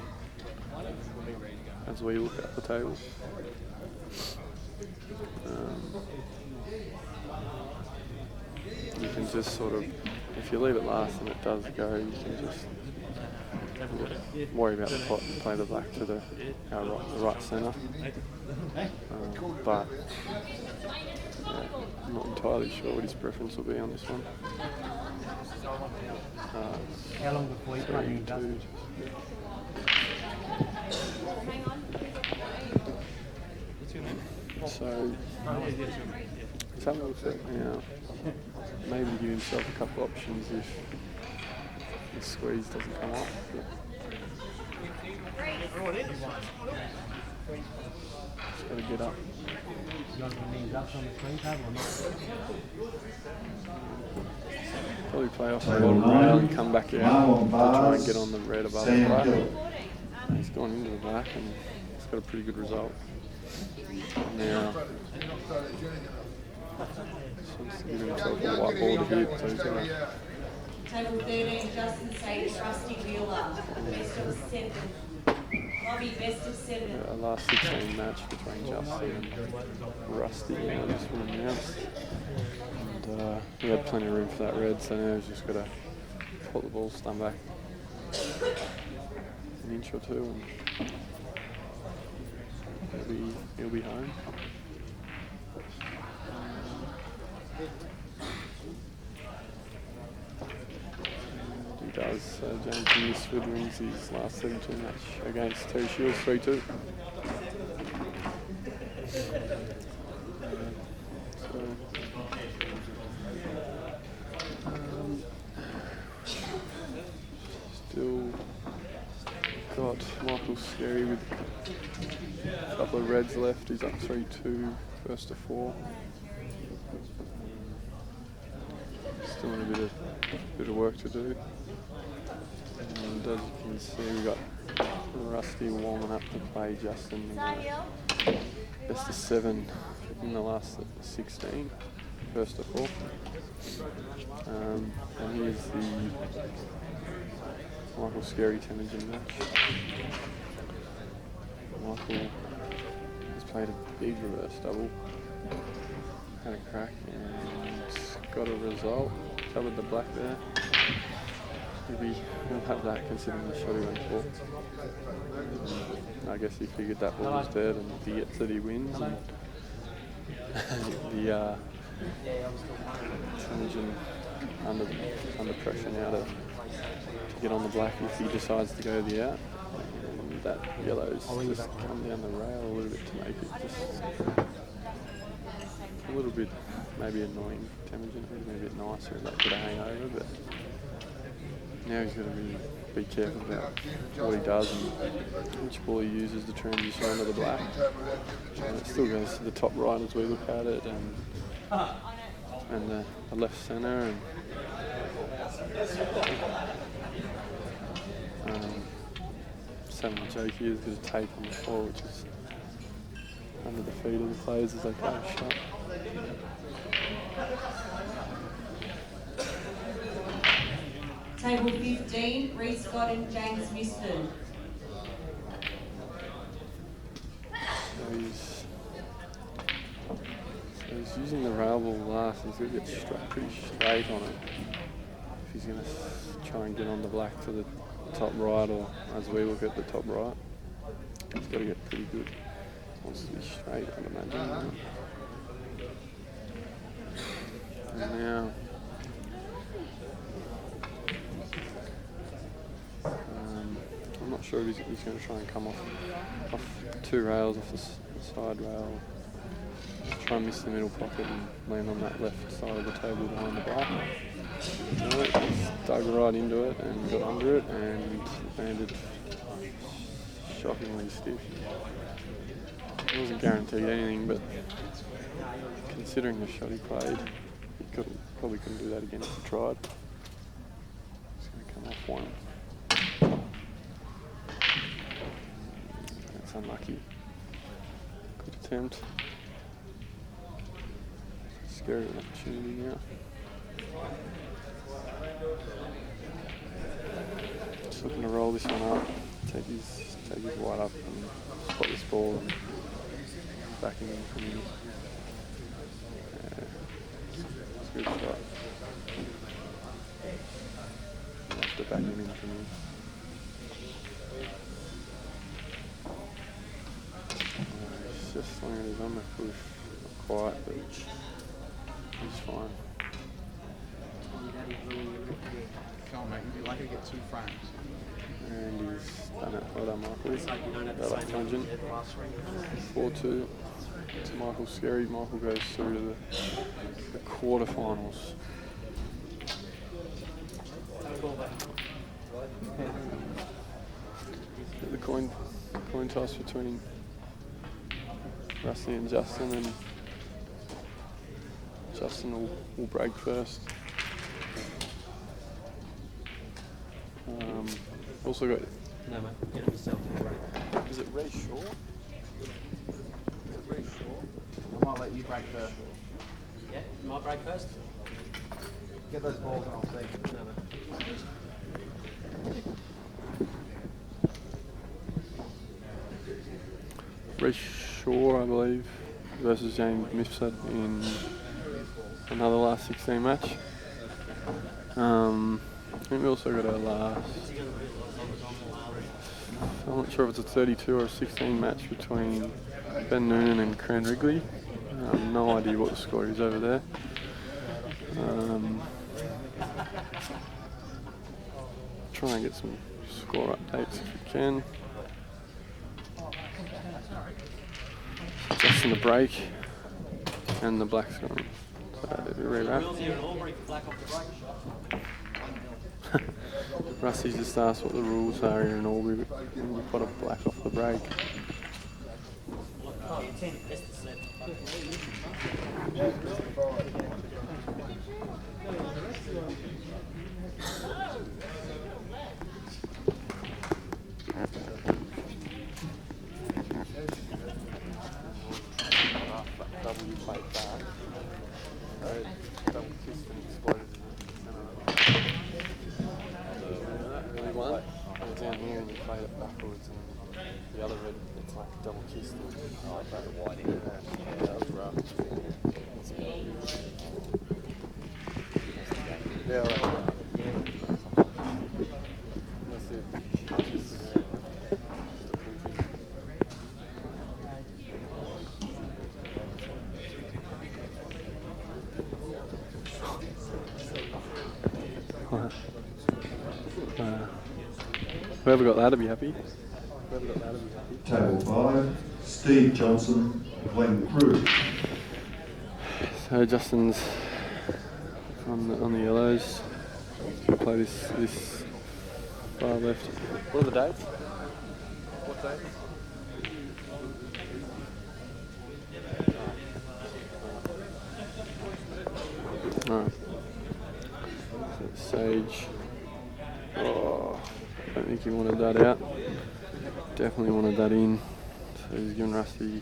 As we look at the table. You can just sort of, if you leave it last and it does go, you can just worry about the pot and play the black to the right centre. But yeah, I'm not entirely sure what his preference will be on this one. How long before you play in dust? So he's having a look at now. Maybe give himself a couple of options if the squeeze doesn't come off. Just got to get up. You want to put these up on the screen table or not? Probably play off the bottom rail and come back out to try and get on the red above the black. He's gone into the black and got a pretty good result. Now, he's giving himself a white ball to hit, so he's going to Table 13, Justin Sage, Rusty Wheeler, best of 7. Bobby, best of 7. a last 16 match between Justin and Rusty. Now this one announced. And we had plenty of room for that red, so now he's just got to put the ball stun back an inch or two, and he'll be home. He does. James Misford wins his last 17 match against Terry Shields 3-2. Still got Michael Scary with a couple of reds left. He's up 3-2, first to 4. Still in a bit of work to do. And as you can see, we've got Rusty warming up to play Justin in the best of 7 in the last 16, first to 4. And here's the Michael Scary Temujin match. Michael has played a big reverse double, had a crack and got a result, covered the black there. Maybe he'll have that considering the shot he went for. I guess he figured that ball was dead, and if he gets it, he wins. And the Temujin under pressure now to get on the black if he decides to go the out. And that yellow's just come down the rail a little bit to make it just a little bit maybe annoying. Temujin would have been a bit nicer and that could have hang over, but now he's got to really be careful about what he does and which ball he uses to transition onto the black. And it still goes to the top right as we look at it, and the left centre, and just having a joke here, there's a bit of tape on the floor which is under the feet of the players as they play a shot. Table 15, Reece Scott and James Misford. So he's using the rail ball last. He's going to get pretty straight on it if he's going to try and get on the black to the top right, or as we look at the top right. He's got to get pretty good. Wants to be straight, I'd imagine. And now I'm not sure if he's going to try and come off 2 rails off the side rail. Just try and miss the middle pocket and land on that left side of the table behind the bar. No, he's dug right into it and got under it and landed shockingly stiff. It wasn't guaranteed anything, but considering the shot he played, he probably couldn't do that again if he tried. He's going to come off 1. That's unlucky. Good attempt. Scary opportunity now. Just looking to roll this one up, take his white up and spot this ball and back him in from him. It's a good shot. Have to back him in from him. He's just slinging his on the push. Not quite, but he's fine. Come on, mate. You'd be lucky to get 2 frames. And he's done it. Well done, Michael. That left tangent. 4-2 to Michael Scary. Michael goes through to the quarterfinals. The coin toss between Rusty and Justin, and Justin will break first. Also got. No, mate. Get it yourself. Is it Ray Shaw? I might let you break the. Yeah, you might break first. Get those balls and I'll see. Reece Shaw, I believe, versus James Mifsud in another last 16 match. I think we also got our last, I'm not sure if it's a 32 or a 16 match between Ben Noonan and Cran Wrigley. No idea what the score is over there. Try and get some score updates if we can. Just in the break, and the Blacks gone. So re-wrap. Rusty just asked what the rules are here in Albury. We've got a black off the break. Down here and you played it backwards, and the other red, it's like double kissed. Oh, I played it wide in. Yeah, that was rough. Yeah, that's it. Whoever got that will be happy. Table 5, Steve Johnson, Glenn Crew. So Justin's on the yellows. We'll play this far left. What are the dates? What dates? Alright. So Sage. Oh, I don't think he wanted that out. Definitely wanted that in. So he's given Rusty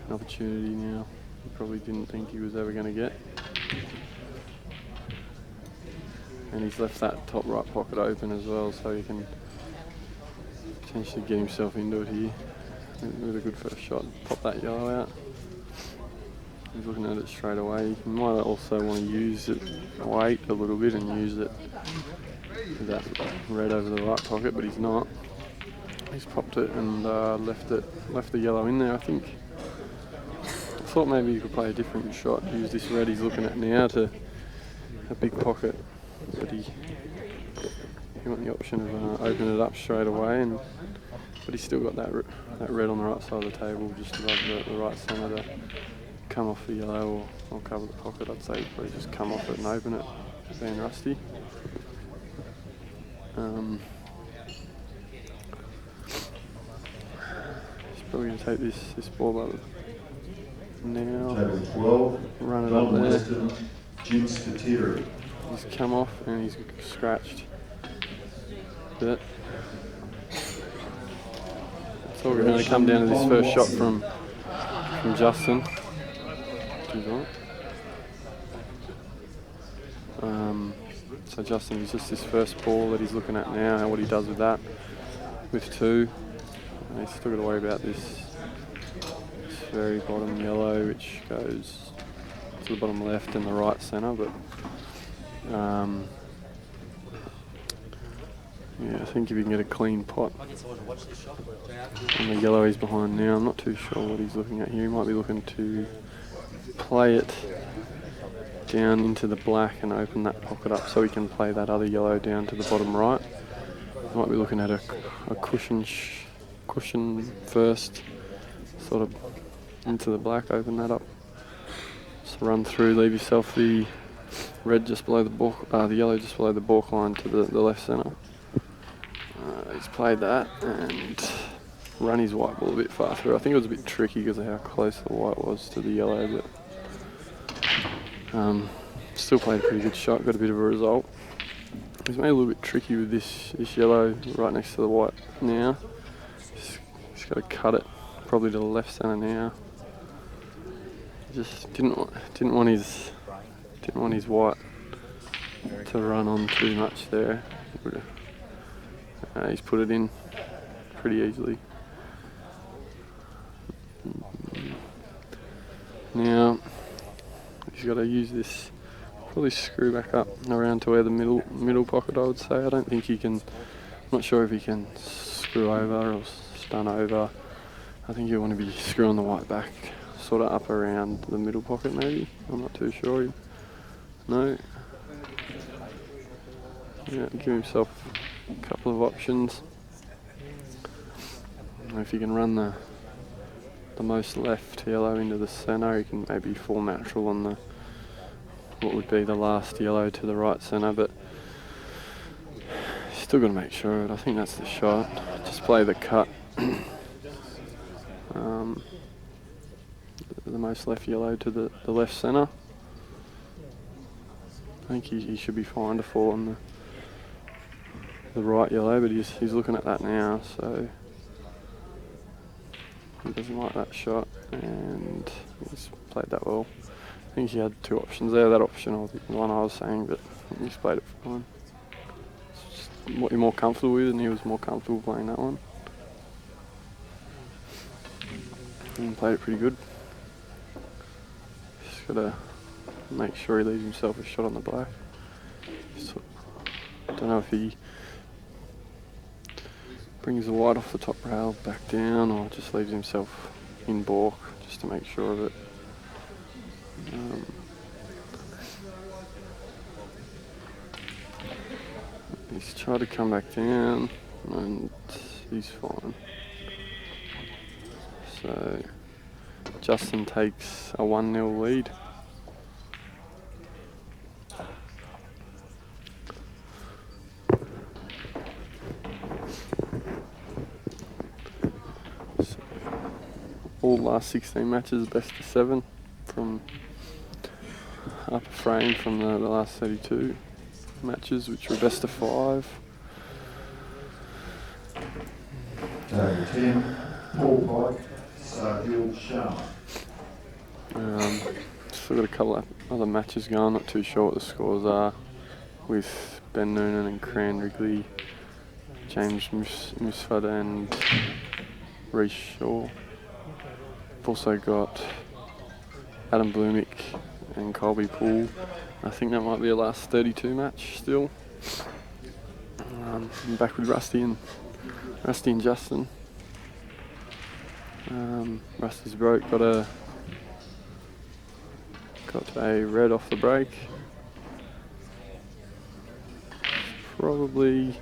an opportunity now. He probably didn't think he was ever going to get. And he's left that top right pocket open as well, so he can potentially get himself into it here with a good first shot. Pop that yellow out. He's looking at it straight away. He might also want to use it, wait a little bit and use it with that red over the right pocket, but he's not. He's popped it and left the yellow in there, I think. I thought maybe he could play a different shot, use this red he's looking at now to a big pocket, but he went the option of opening it up straight away, but he's still got that red on the right side of the table, just above the right centre to come off the yellow or cover the pocket. I'd say probably just come off it and open it, being Rusty. He's probably going to take this ball up now. Table 12, Run it Don up there. Weston, Jim Spiteri. He's come off and he's scratched a bit. It's all going to come down to this first shot from Justin. So Justin, it's just his first ball that he's looking at now, and what he does with that, with two. And he's still got to worry about this very bottom yellow, which goes to the bottom left and the right centre, but yeah, I think if he can get a clean pot and the yellow he's behind now, I'm not too sure what he's looking at here. He might be looking to play it down into the black and open that pocket up so he can play that other yellow down to the bottom right. He might be looking at a cushion first, sort of into the black, open that up. So run through, leave yourself the red just below the balk, the yellow just below the balk line to the left centre. He's played that and run his white ball a bit far through. I think it was a bit tricky because of how close the white was to the yellow, but still played a pretty good shot, got a bit of a result. He's made a little bit tricky with this yellow right next to the white now. Just got to cut it probably to the left centre now. Just didn't want his white to run on too much there. He's put it in pretty easily. Now he's got to use this, probably screw back up around to where the middle pocket, I would say. I don't think he can, I'm not sure if he can screw over or stun over. I think you want to be screwing the white back sort of up around the middle pocket maybe. I'm not too sure. No. Yeah, give himself a couple of options. And if you can run the most left yellow into the centre, you can maybe fall natural on the what would be the last yellow to the right centre, but still got to make sure of it. I think that's the shot. Just play the cut. The most left yellow to the left centre. I think he should be fine to fall on the right yellow, but he's looking at that now, so he doesn't like that shot, and he's played that well. I think he had two options there. That option was the one I was saying, but he's played it fine. It's just what you're more comfortable with, and he was more comfortable playing that one. And played it pretty good. Just gotta make sure he leaves himself a shot on the black. So, don't know if he brings the white off the top rail back down or just leaves himself in balk just to make sure of it. He's tried to come back down and he's fine. So Justin takes a 1-0 lead. So, all last 16 matches best of 7 from upper frame from the last 32 matches, which were best of 5. Table 10, Paul Pike, Sahil Shah. Still got a couple of other matches going, not too sure what the scores are, with Ben Noonan and Cran Wrigley, James Musford and Reece Shaw. I've also got Adam Blumick and Colby Poole. I think that might be a last 32 match still. I'm back with Rusty and Justin. Rusty's broke, got a red off the break. Probably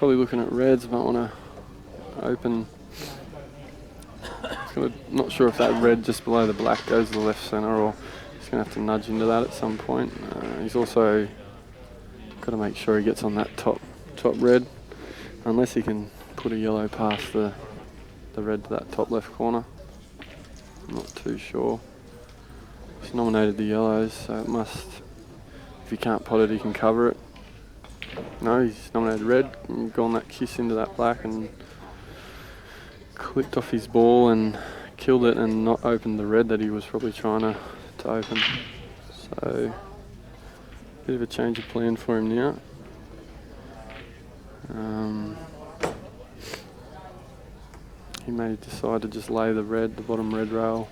looking at reds. Might want to open. Not sure if that red just below the black goes to the left centre, or he's going to have to nudge into that at some point. He's also got to make sure he gets on that top red, unless he can put a yellow past the red to that top left corner. I'm not too sure. He's nominated the yellows, so it must, if he can't pot it, he can cover it. No, he's nominated red, and gone that kiss into that black and clipped off his ball and killed it and not opened the red that he was probably trying to open. So, bit of a change of plan for him now. He may decide to just lay the bottom red rail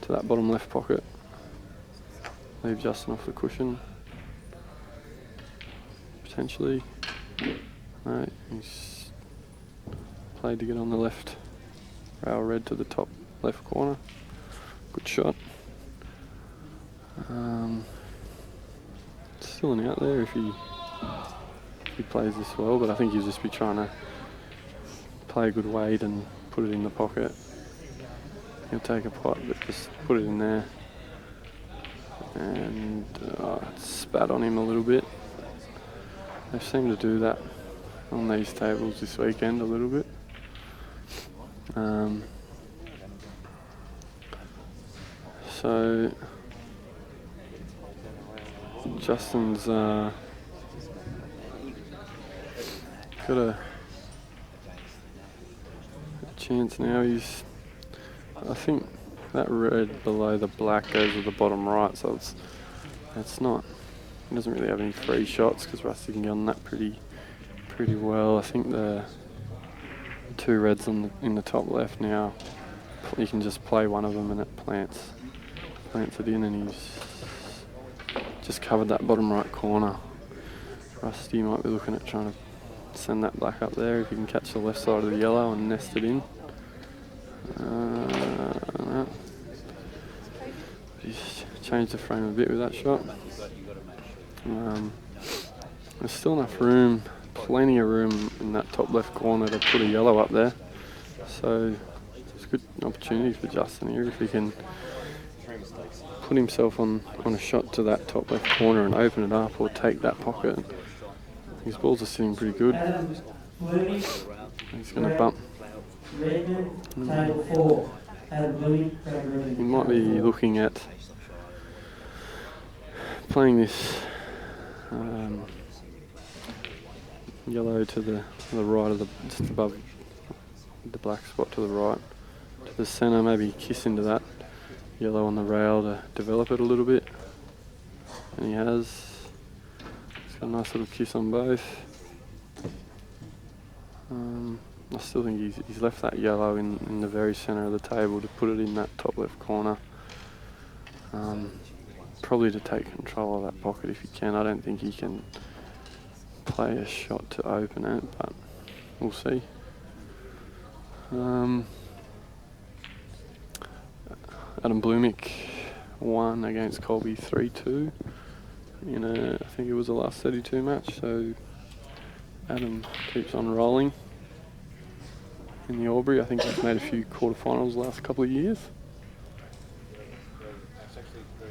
to that bottom left pocket. Leave Justin off the cushion. Potentially. No, he's played to get on the left rail red to the top left corner. Good shot. Still an out there if he plays this well, but I think he'll just be trying to play a good weight and put it in the pocket. He'll take a pot, but just put it in there. And it spat on him a little bit. They seem to do that on these tables this weekend a little bit. So Justin's got a chance now. I think that red below the black goes with the bottom right, so it's not. He doesn't really have any free shots because Rusty can get on that pretty well. I think the two reds in the top left now, you can just play one of them and it plants it in, and he's just covered that bottom right corner. Rusty might be looking at trying to send that black up there if he can catch the left side of the yellow and nest it in. No. He's changed the frame a bit with that shot. There's still enough room, plenty of room in that top left corner to put a yellow up there. So it's a good opportunity for Justin here if he can put himself on a shot to that top left corner and open it up or take that pocket. His balls are sitting pretty good. He's going to bump. He might be looking at playing this yellow to the right of just above the black spot to the right, to the centre, maybe kiss into that yellow on the rail to develop it a little bit. And he has. He's got a nice little kiss on both. I still think he's left that yellow in the very centre of the table to put it in that top left corner. Probably to take control of that pocket if he can. I don't think he can play a shot to open it, but we'll see. Adam Blumick won against Colby 3-2 in I think it was the last 32 match, so Adam keeps on rolling in the Albury. I think he's made a few quarterfinals the last couple of years.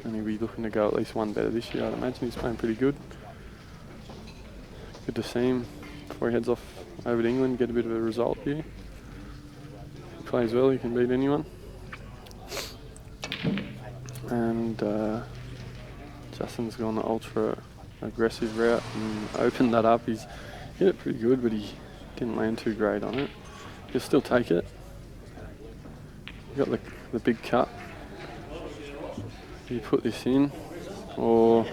And he'll be looking to go at least one better this year, I'd imagine. He's playing pretty good. Good to see him before he heads off over to England, get a bit of a result here. If he plays well, he can beat anyone. And Justin's gone the ultra aggressive route and opened that up. He's hit it pretty good, but he didn't land too great on it. He'll still take it. You got the big cut. Do you put this in, or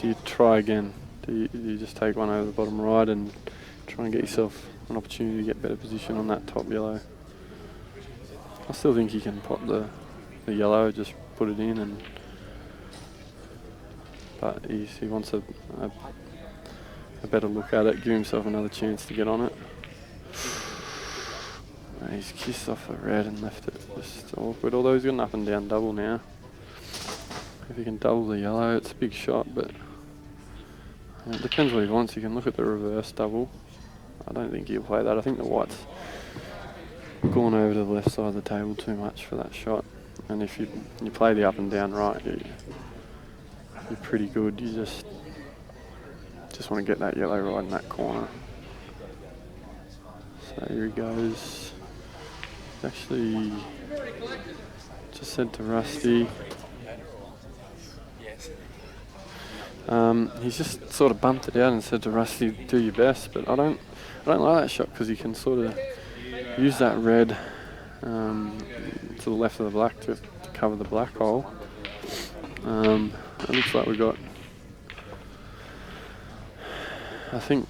do you try again? Do you just take one over the bottom right and try and get yourself an opportunity to get better position on that top yellow? I still think he can pop the yellow, just put it in, but he wants a better look at it, give himself another chance to get on it. He's kissed off the red and left it just awkward, although he's got an up and down double now. If he can double the yellow, it's a big shot, but it depends what he wants. You can look at the reverse double. I don't think he'll play that. I think the white's gone over to the left side of the table too much for that shot. And if you play the up and down right, you're pretty good. You just want to get that yellow right in that corner. So here he goes. Actually, just said to Rusty. He's just sort of bumped it out and said to Rusty, "Do your best." But I don't like that shot because you can sort of use that red to the left of the black to cover the black hole. It looks like we got. I think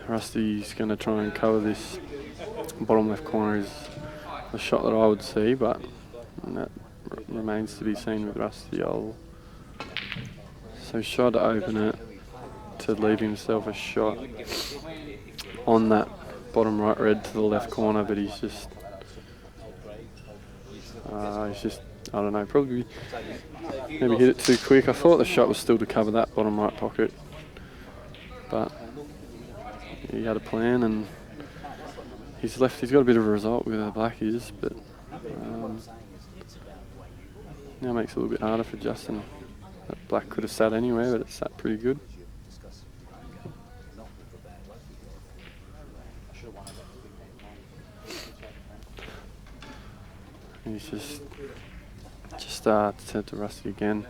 Rusty's going to try and cover this bottom left corner is the shot that I would see, but that remains to be seen with Rusty. So shot to open it, to leave himself a shot on that bottom right red to the left corner, but he's just I don't know, probably maybe hit it too quick. I thought the shot was still to cover that bottom right pocket, but he had a plan and he's got a bit of a result with where the black is, but now makes it a little bit harder for Justin. That black could have sat anywhere, but it sat pretty good. He's just said to Rusty again,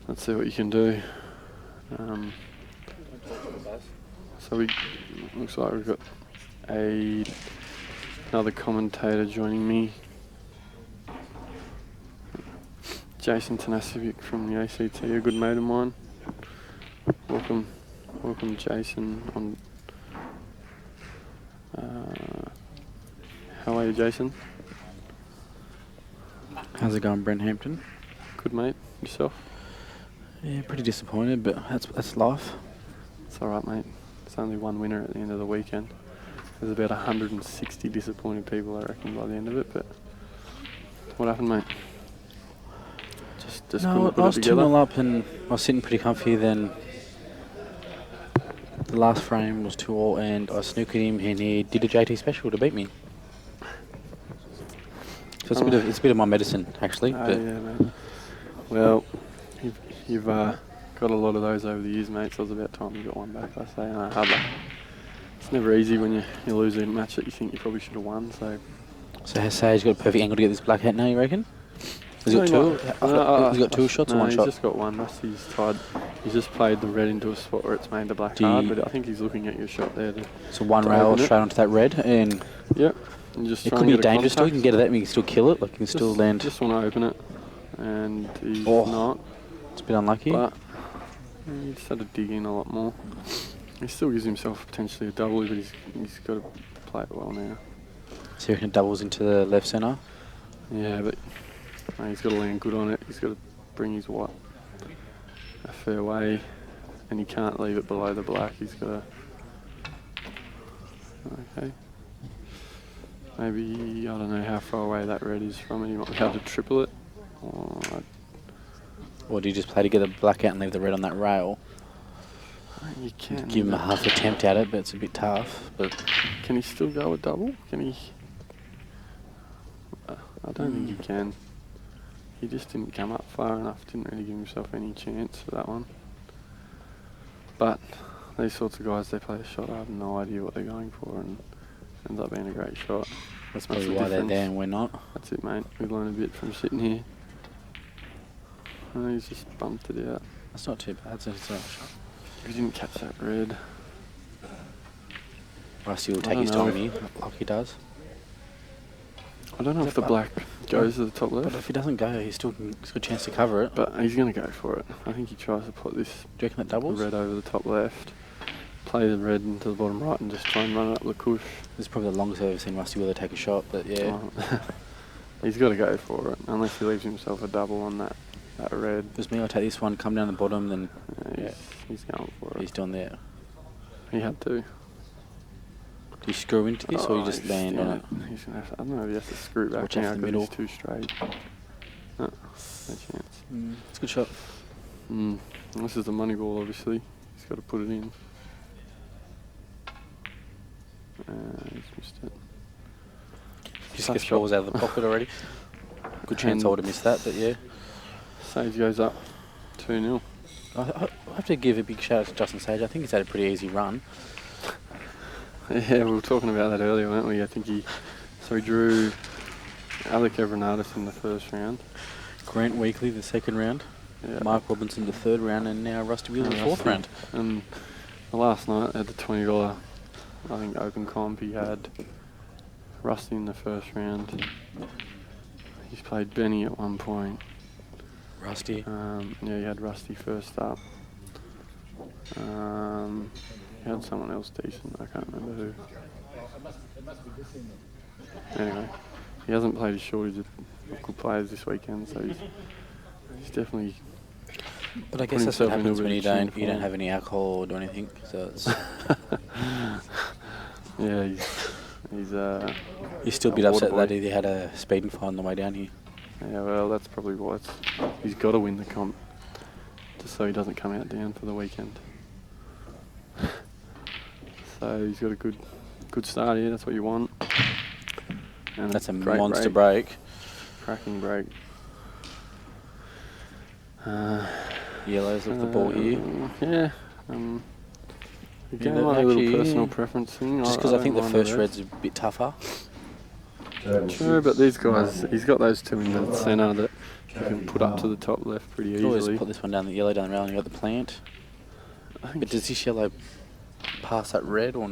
let's see what you can do. So looks like we've got another commentator joining me. Jason Tanasivic from the ACT, a good mate of mine. Welcome, Jason. On how are you, Jason? How's it going, Brent Hampton? Good, mate. Yourself? Yeah, pretty disappointed, but that's life. It's all right, mate. It's only one winner at the end of the weekend. There's about 160 disappointed people, I reckon, by the end of it. But what happened, mate? Just No, couldn't I put was it together. 2-0 up and I was sitting pretty comfy. Then the last frame was 2-all, and I snooked him, and he did a JT special to beat me. So it's a bit of my medicine, actually. Oh, but yeah, mate. Well, you've got a lot of those over the years, mate, so it's about time you got one back, I say. Hard luck. It's never easy when you lose a match that you think you probably should have won, so... So Hasay's got a perfect angle to get this black hat now, you reckon? Has he got two? Has he got two shots or one he's shot? just got one. Rusty's tied. He's just played the red into a spot where it's made the black hard, but I think he's looking at your shot there. So one rail straight onto that red, and... Yep. And just it could be dangerous still. You can get at that and you can still kill it. Like, you can still land... Just want to open it, and he's not. It's a bit unlucky. But he just had to dig in a lot more. He still gives himself potentially a double, but he's got to play it well now. So you reckon it doubles into the left centre? Yeah, but he's got to land good on it. He's got to bring his white a fair way, and he can't leave it below the black. He's got to... Okay. Maybe, I don't know how far away that red is from it. He might be able to triple it. Or do you just play to get the black out and leave the red on that rail? You can. Give him a half attempt at it, but it's a bit tough. But can he still go a double? Can he? I don't think he can. He just didn't come up far enough. Didn't really give himself any chance for that one. But these sorts of guys, they play a shot. I have no idea what they're going for, and ends up being a great shot. That's probably why they're there and we're not. That's it, mate. We've learned a bit from sitting here. He's just bumped it out. That's not too bad. It's a shot. He didn't catch that red. Rusty will take his time here, like he does. I don't know if the black goes to the top left. But if he doesn't go, he's got a chance to cover it. But he's going to go for it. I think he tries to put this Do you reckon that doubles? red over the top left, play the red into the bottom right, and just try and run it up the cush. This is probably the longest I've ever seen Rusty Wheeler take a shot, but yeah. He's got to go for it, unless he leaves himself a double on that red. Just me, I'll take this one, come down the bottom, then He's going for it. he's doing that. He had to. Do you screw into this, or you just land on it? He's gonna have to, I don't know if he has to screw back Watch now out for the because middle. he's too straight. No chance. It's a good shot. This is the money ball, obviously. He's got to put it in. He's missed it. Just gets balls out of the pocket already. Good chance I would have missed that, but yeah. Sage goes up 2-0. I have to give a big shout out to Justin Sage. I think he's had a pretty easy run. Yeah, we were talking about that earlier, weren't we? I think he drew Alec Evernatus in the first round. Grant Weekly the second round. Yeah. Mark Robinson the third round, and now Rusty Wheeler the fourth round. And last night at the $20, I think open comp, he had Rusty in the first round. He's played Benny at one point. Rusty. Yeah, he had Rusty first up. He had someone else decent, I can't remember who. Anyway, he hasn't played his shortage of good players this weekend, so he's definitely... But I guess that's what happens when you don't have any alcohol or do anything. So it's yeah, he's still a bit upset that he had a speeding fine on the way down here. Yeah, well, that's probably why he's got to win the comp, just so he doesn't come out down for the weekend. So he's got a good start here. That's what you want. And that's a monster break. Cracking break. Yellows off the ball here. Yeah. Again, a little personal preference thing. Just because I think the first red's a bit tougher. True, but these guys, he's got those two in the centre that you can put up to the top left pretty easily. Always put this one down the yellow down the rail and you got the plant. But does this yellow pass that red or?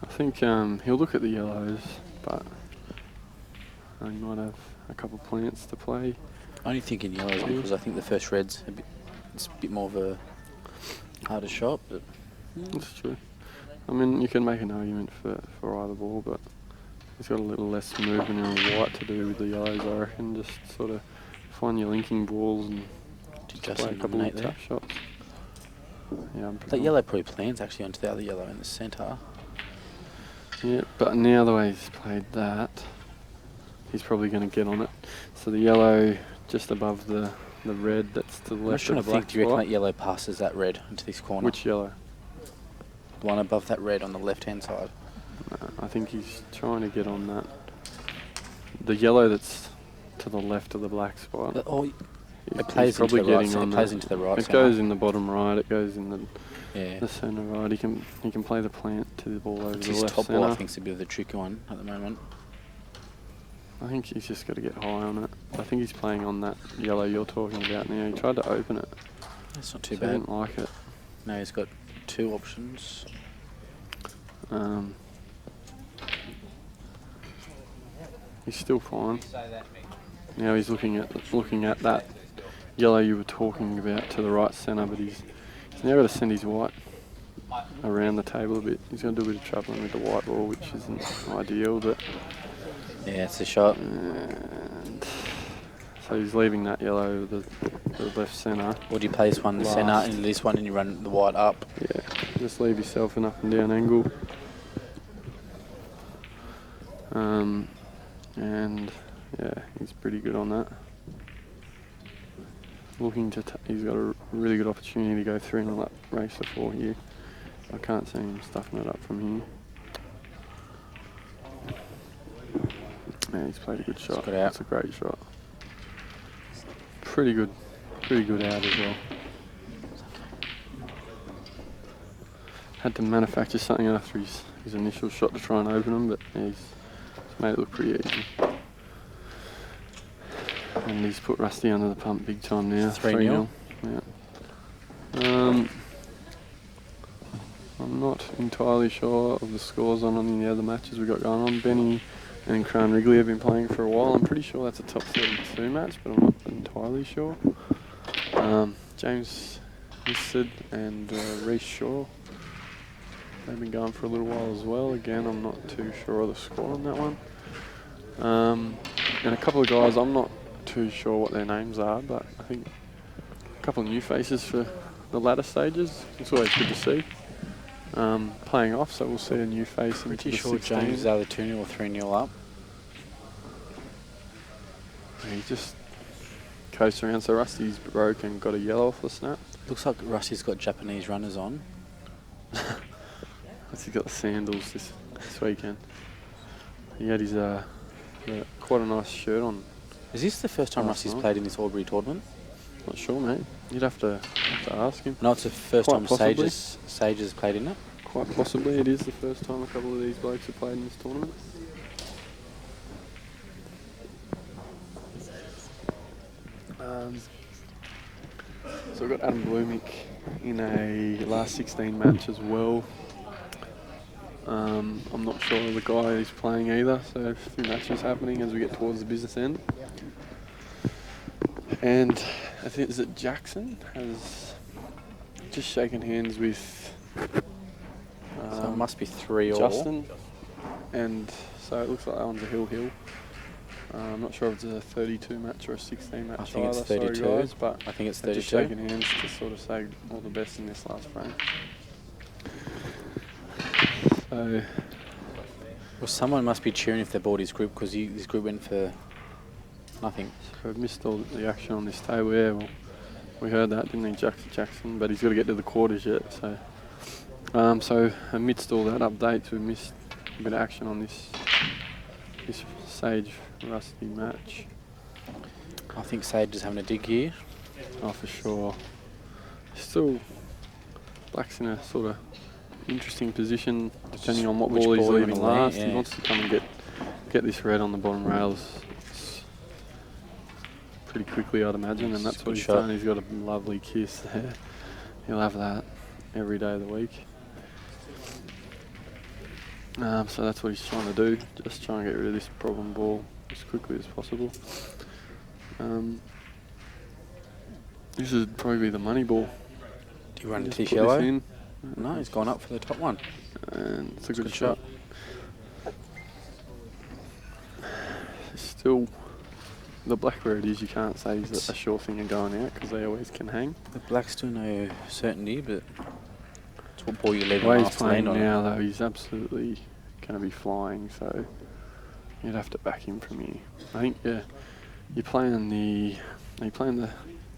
I think he'll look at the yellows, but he might have a couple plants to play. Only thinking yellows because I think the first red's it's a bit more of a harder shot, but That's true. I mean, you can make an argument for either ball, but he's got a little less movement on the white to do with the yellows, I reckon. Just sort of find your linking balls and did play a Justin couple of nominate tap there? shots. Yeah, I'm That pretty yellow probably plans actually onto the other yellow in the centre. Yeah, but now the way he's played that, he's probably going to get on it. So the yellow just above the red that's to the I'm just left trying of to the think, black do you reckon spot. that yellow passes that red into this corner? Which yellow? The one above that red on the left-hand side. No, I think he's trying to get on that. The yellow that's to the left of the black spot. Oh, He's it plays into probably the right. getting on It plays that. into the right. It centre. goes in the bottom right. It goes in Yeah. the centre right. He can play the plant to the ball over It's the his left top ball, I centre. think, is a bit of the tricky one at the moment. I think he's just got to get high on it. I think he's playing on that yellow you're talking about now. He tried to open it. That's not too So I bad. didn't like it. No, he's got two options. He's still fine. Now he's looking at that yellow you were talking about to the right centre, but he's now got to send his white around the table a bit. He's going to do a bit of travelling with the white ball, which isn't ideal, but Yeah, it's a shot. and so he's leaving that yellow the left centre. Or do you play this one in the centre Last. and this one and you run the white up? Yeah, just leave yourself an up and down angle. And yeah, he's pretty good on that. Looking to, he's got a really good opportunity to go 3-0 up race to 4 here. I can't see him stuffing it up from here. Yeah, he's played a good shot. got out. It's a great shot. Pretty good out as well. Had to manufacture something after his initial shot to try and open him, but he's made it look pretty easy. And he's put Rusty under the pump big time now. 3-0. Yeah. I'm not entirely sure of the scores on any of the other matches we got going on. Benny and Crown Wrigley have been playing for a while. I'm pretty sure that's a top 32 match, but I'm not entirely sure. James Misted and Reece Shaw, they've been going for a little while as well. Again, I'm not too sure of the score on that one. And a couple of guys, I'm not too sure what their names are, but I think a couple of new faces for the latter stages. It's always good to see. Playing off, so we'll see a new face into Pretty the sure 16. James is either 2-0 or 3-0 up. He just coast around, so Rusty's broke and got a yellow off the snap. Looks like Rusty's got Japanese runners on. He's got the sandals this weekend. He had his quite a nice shirt on. Is this the first time Last Rusty's night. played in this Albury tournament? Not sure, mate. You'd have to ask him. No, it's the first Quite time possibly. Sage has played in it. Quite possibly, it is the first time a couple of these blokes have played in this tournament. So we've got Adam Blumick in a last 16 match as well. I'm not sure of the guy he's playing either, so a few matches happening as we get towards the business end. And I think, is it Jackson has just shaken hands with So it must be 3-all. Justin, and so it looks like that one's a hill. I'm not sure if it's a 32 match or a 16 match. I think it's either, 32. Sorry guys, but I think it's they're just 32. shaking hands to sort of say all the best in this last frame. So Well, someone must be cheering if they bought his group because his group went for nothing. So I've missed all the action on this table. Yeah, well, we heard that, didn't we, Jackson? But he's got to get to the quarters yet. So, so amidst all that updates, we've missed a bit of action on this Sage Rusty match. I think Sage is having a dig here. Oh, for sure. Still, Black's in a sort of interesting position depending on what Which ball he's ball you leaving wanna lead, last. yeah. He wants to come and get this red on the bottom rails pretty quickly, I'd imagine, and that's Good what he's shot. done. He's got a lovely kiss there. He'll have that every day of the week. So that's what he's trying to do, just try and get rid of this problem ball as quickly as possible. This would probably be the money ball. Do you run Just into this put yellow? in, No, he's gone up for the top one. and it's a It's a good good shot. Still, the black where it is, you can't say is a sure thing of going out because they always can hang. The black's still no certainty, but it's what ball you leave The way him he's last to land playing on. now, though, he's absolutely going to be flying, so you'd have to back him from here. I think you're playing the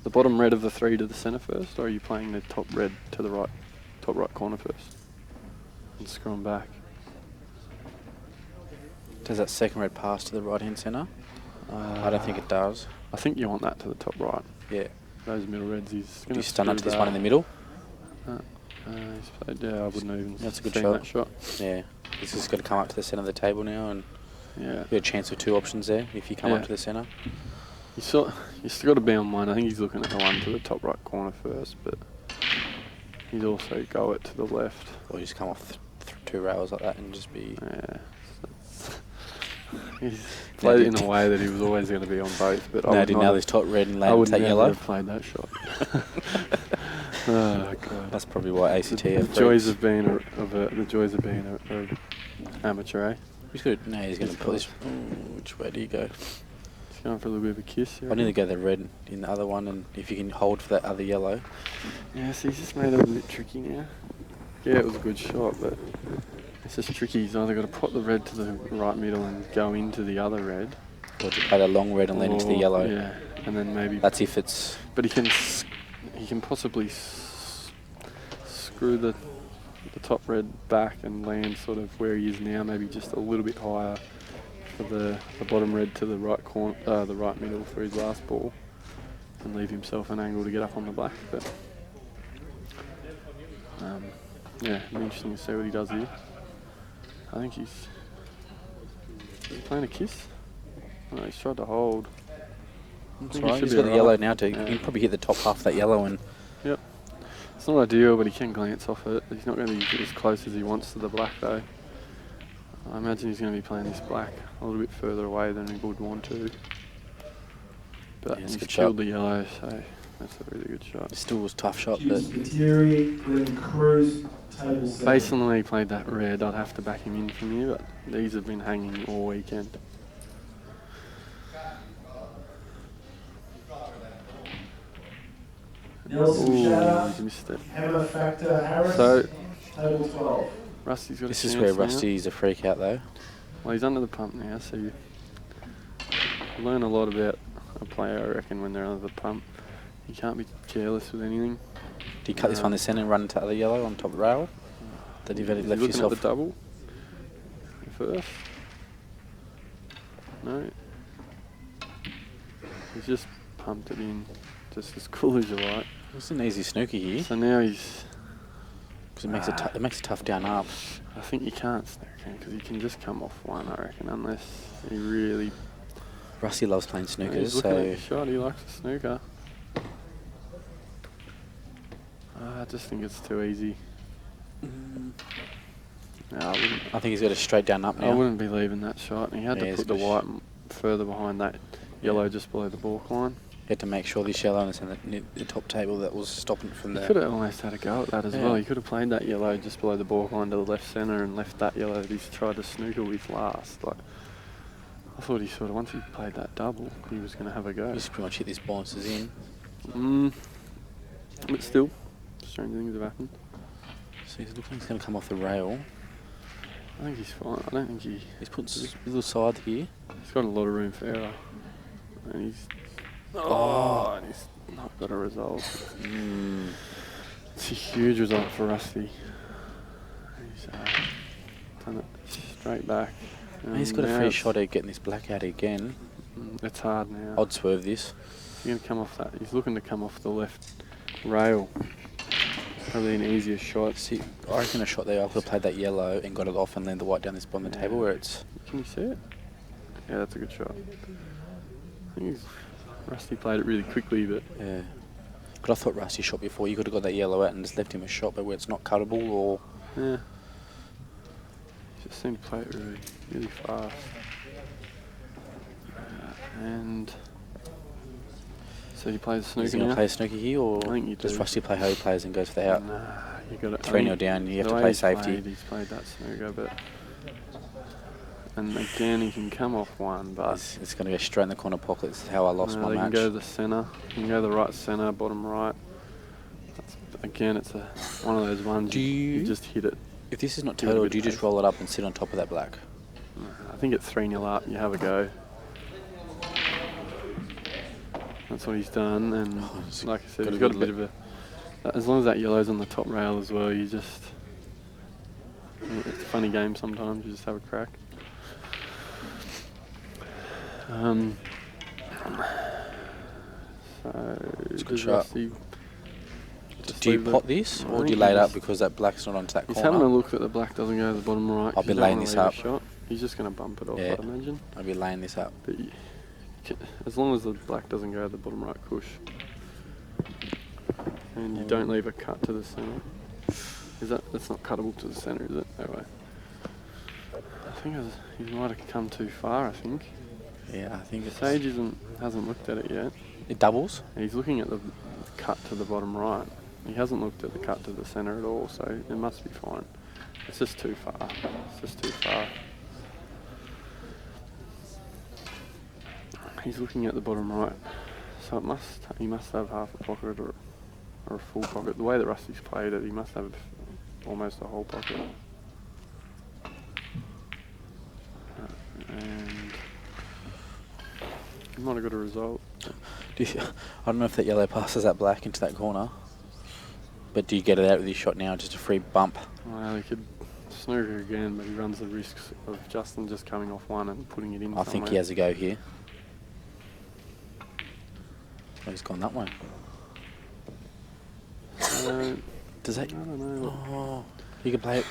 bottom red of the three to the centre first, or are you playing the top red to the right, top right corner first, and screw him back? Does that second red pass to the right-hand centre? I don't think it does. I think you want that to the top right. Yeah. Those middle reds, he's Do going you to stun up to this one in the middle? He's played, yeah, I wouldn't even That's a good seen shot. that shot. Yeah. He's just got to come up to the centre of the table now, and Yeah. you get a chance of 2 options there if you come up to the centre. You still got to be on one. I think he's looking at the one to the top right corner first, but he'd also go it to the left. Or you just come off 2 rails like that and just be... Yeah. He's played it in a way that he was always going to be on both, but I would now not this top red and I land would take never yellow. have played that shot. Oh god. That's probably why ACT The have joys freaks. of being an amateur, eh? He's going to put this... which way do you go? He's going for a little bit of a kiss. I nearly go the red in the other one, and if you can hold for that other yellow. Yeah, so he's just made it a little bit tricky now. Yeah, it was a good shot, but it's just tricky. He's either got to put the red to the right middle and go into the other red. Or to play the long red and land into the yellow. Yeah, and then maybe... That's if it's... But he can possibly screw the top red back and land sort of where he is now, maybe just a little bit higher for the bottom red to the right corner, the right middle for his last ball, and leave himself an angle to get up on the black. But yeah, it'll be interesting to see what he does here. I think he's playing a kiss. Oh, he's tried to hold. That's right, he's got the yellow now too. You can probably hit the top half of that yellow and... Yep. It's not ideal, but he can glance off it. He's not going to be as close as he wants to the black though. I imagine he's going to be playing this black a little bit further away than he would want to. But it's a he's good killed shot. the yellow, so that's a really good shot. It still was a tough shot, but... Based on the way he played that red, I'd have to back him in from here, but these have been hanging all weekend. Ooh, he's missed it. So, Rusty's got a This chance is where now. Rusty's a freak out though. Well, he's under the pump now, so you learn a lot about a player, I reckon, when they're under the pump. You can't be careless with anything. Do you cut this one to centre and run into the other yellow on top of the rail? That you've Is he left looking yourself... at the double first? No. He's just pumped it in, just as cool as you like. It's an easy snooker here. So now he's... Because it makes it tough down up. I think you can't snooker him because he can just come off one, I reckon, unless he really... Rusty loves playing He's snookers, looking at so... the shot, he likes the snooker. I just think it's too easy. No, I I think he's got a straight down up now. wouldn't be leaving that shot. He had Yeah, to he's put the got white further behind that yellow just below the balk line. He had to make sure this yellow is in the top table that was stopping from He there. could have almost had a go at that as Yeah. well. He could have played that yellow just below the balk line to the left centre and left that yellow that he's tried to snooker with last. Like, I thought he sort of, once he played that double, he was going to have a go. He's pretty much hit these balances in. But still, strange things have happened. So he's looking like he's going to come off the rail. I think he's fine. I don't think He's putting his little side here. he's got a lot of room for error. And he's... and he's not got a result. It's a huge result for Rusty. He's done it straight back. He's got a now free it's- shot at getting this black out again. It's hard now. I'd swerve this. He's going to come off that. He's looking to come off the left rail. Probably an easier shot. See, I reckon a shot there, I could have played that yellow and got it off and landed the white down this bottom of the table where it's... Can you see it? Yeah, that's a good shot. I think Rusty played it really quickly, but... Yeah. But I thought Rusty shot before. You could have got that yellow out and just left him a shot, but where it's not cuttable or... Yeah. He just seemed to play it really, really fast. And so he plays snooker Is he going now. to play snooker here, or I think you does do. Rusty play how he plays and goes for the out? Nah, you got it. 3-0 down, you have to play safety. He's played that snooker, but and again he can come off one, but It's going to go straight in the corner pocket. This is how I lost my they match. can go to the centre. You can go to the right centre, bottom right. Again, it's one of those ones you just hit it. If this is not Give it a total, bit do you of just pace. roll it up and sit on top of that black? I think it's 3-0 up. You have a go. That's what he's done, and like I said, got he's a got a bit bit of a. As long as that yellow's on the top rail as well, you just. It's a funny game sometimes. You just have a crack. So It's a good does shot. Rusty just Do you leave pot it? this, I or do think you he lay it up just- because that black's not onto that He's corner? having a look that the black doesn't go to the bottom right. I'll 'cause be you don't laying wanna this leave a up. Shot. He's just going to bump it off, Yeah. I'd imagine. I'll be laying this up. But as long as the black doesn't go to the bottom right cush, and you don't leave a cut to the centre. That's not cuttable to the centre, is it? No way. I think he might have come too far. I think Yeah, I think it's... Sage hasn't looked at it yet. It doubles? He's looking at the cut to the bottom right. He hasn't looked at the cut to the centre at all, so it must be fine. It's just too far. It's just too far. He's looking at the bottom right, so he must have half a pocket or a full pocket. The way that Rusty's played it, he must have almost a whole pocket. And he might have got a result. I don't know if that yellow passes that black into that corner, but do you get it out with your shot now, just a free bump? Well, he could snooker again, but he runs the risks of Justin just coming off one and putting it in I think he has a go here. Oh, he's gone that way. Does that... I don't know. Oh, you can play it.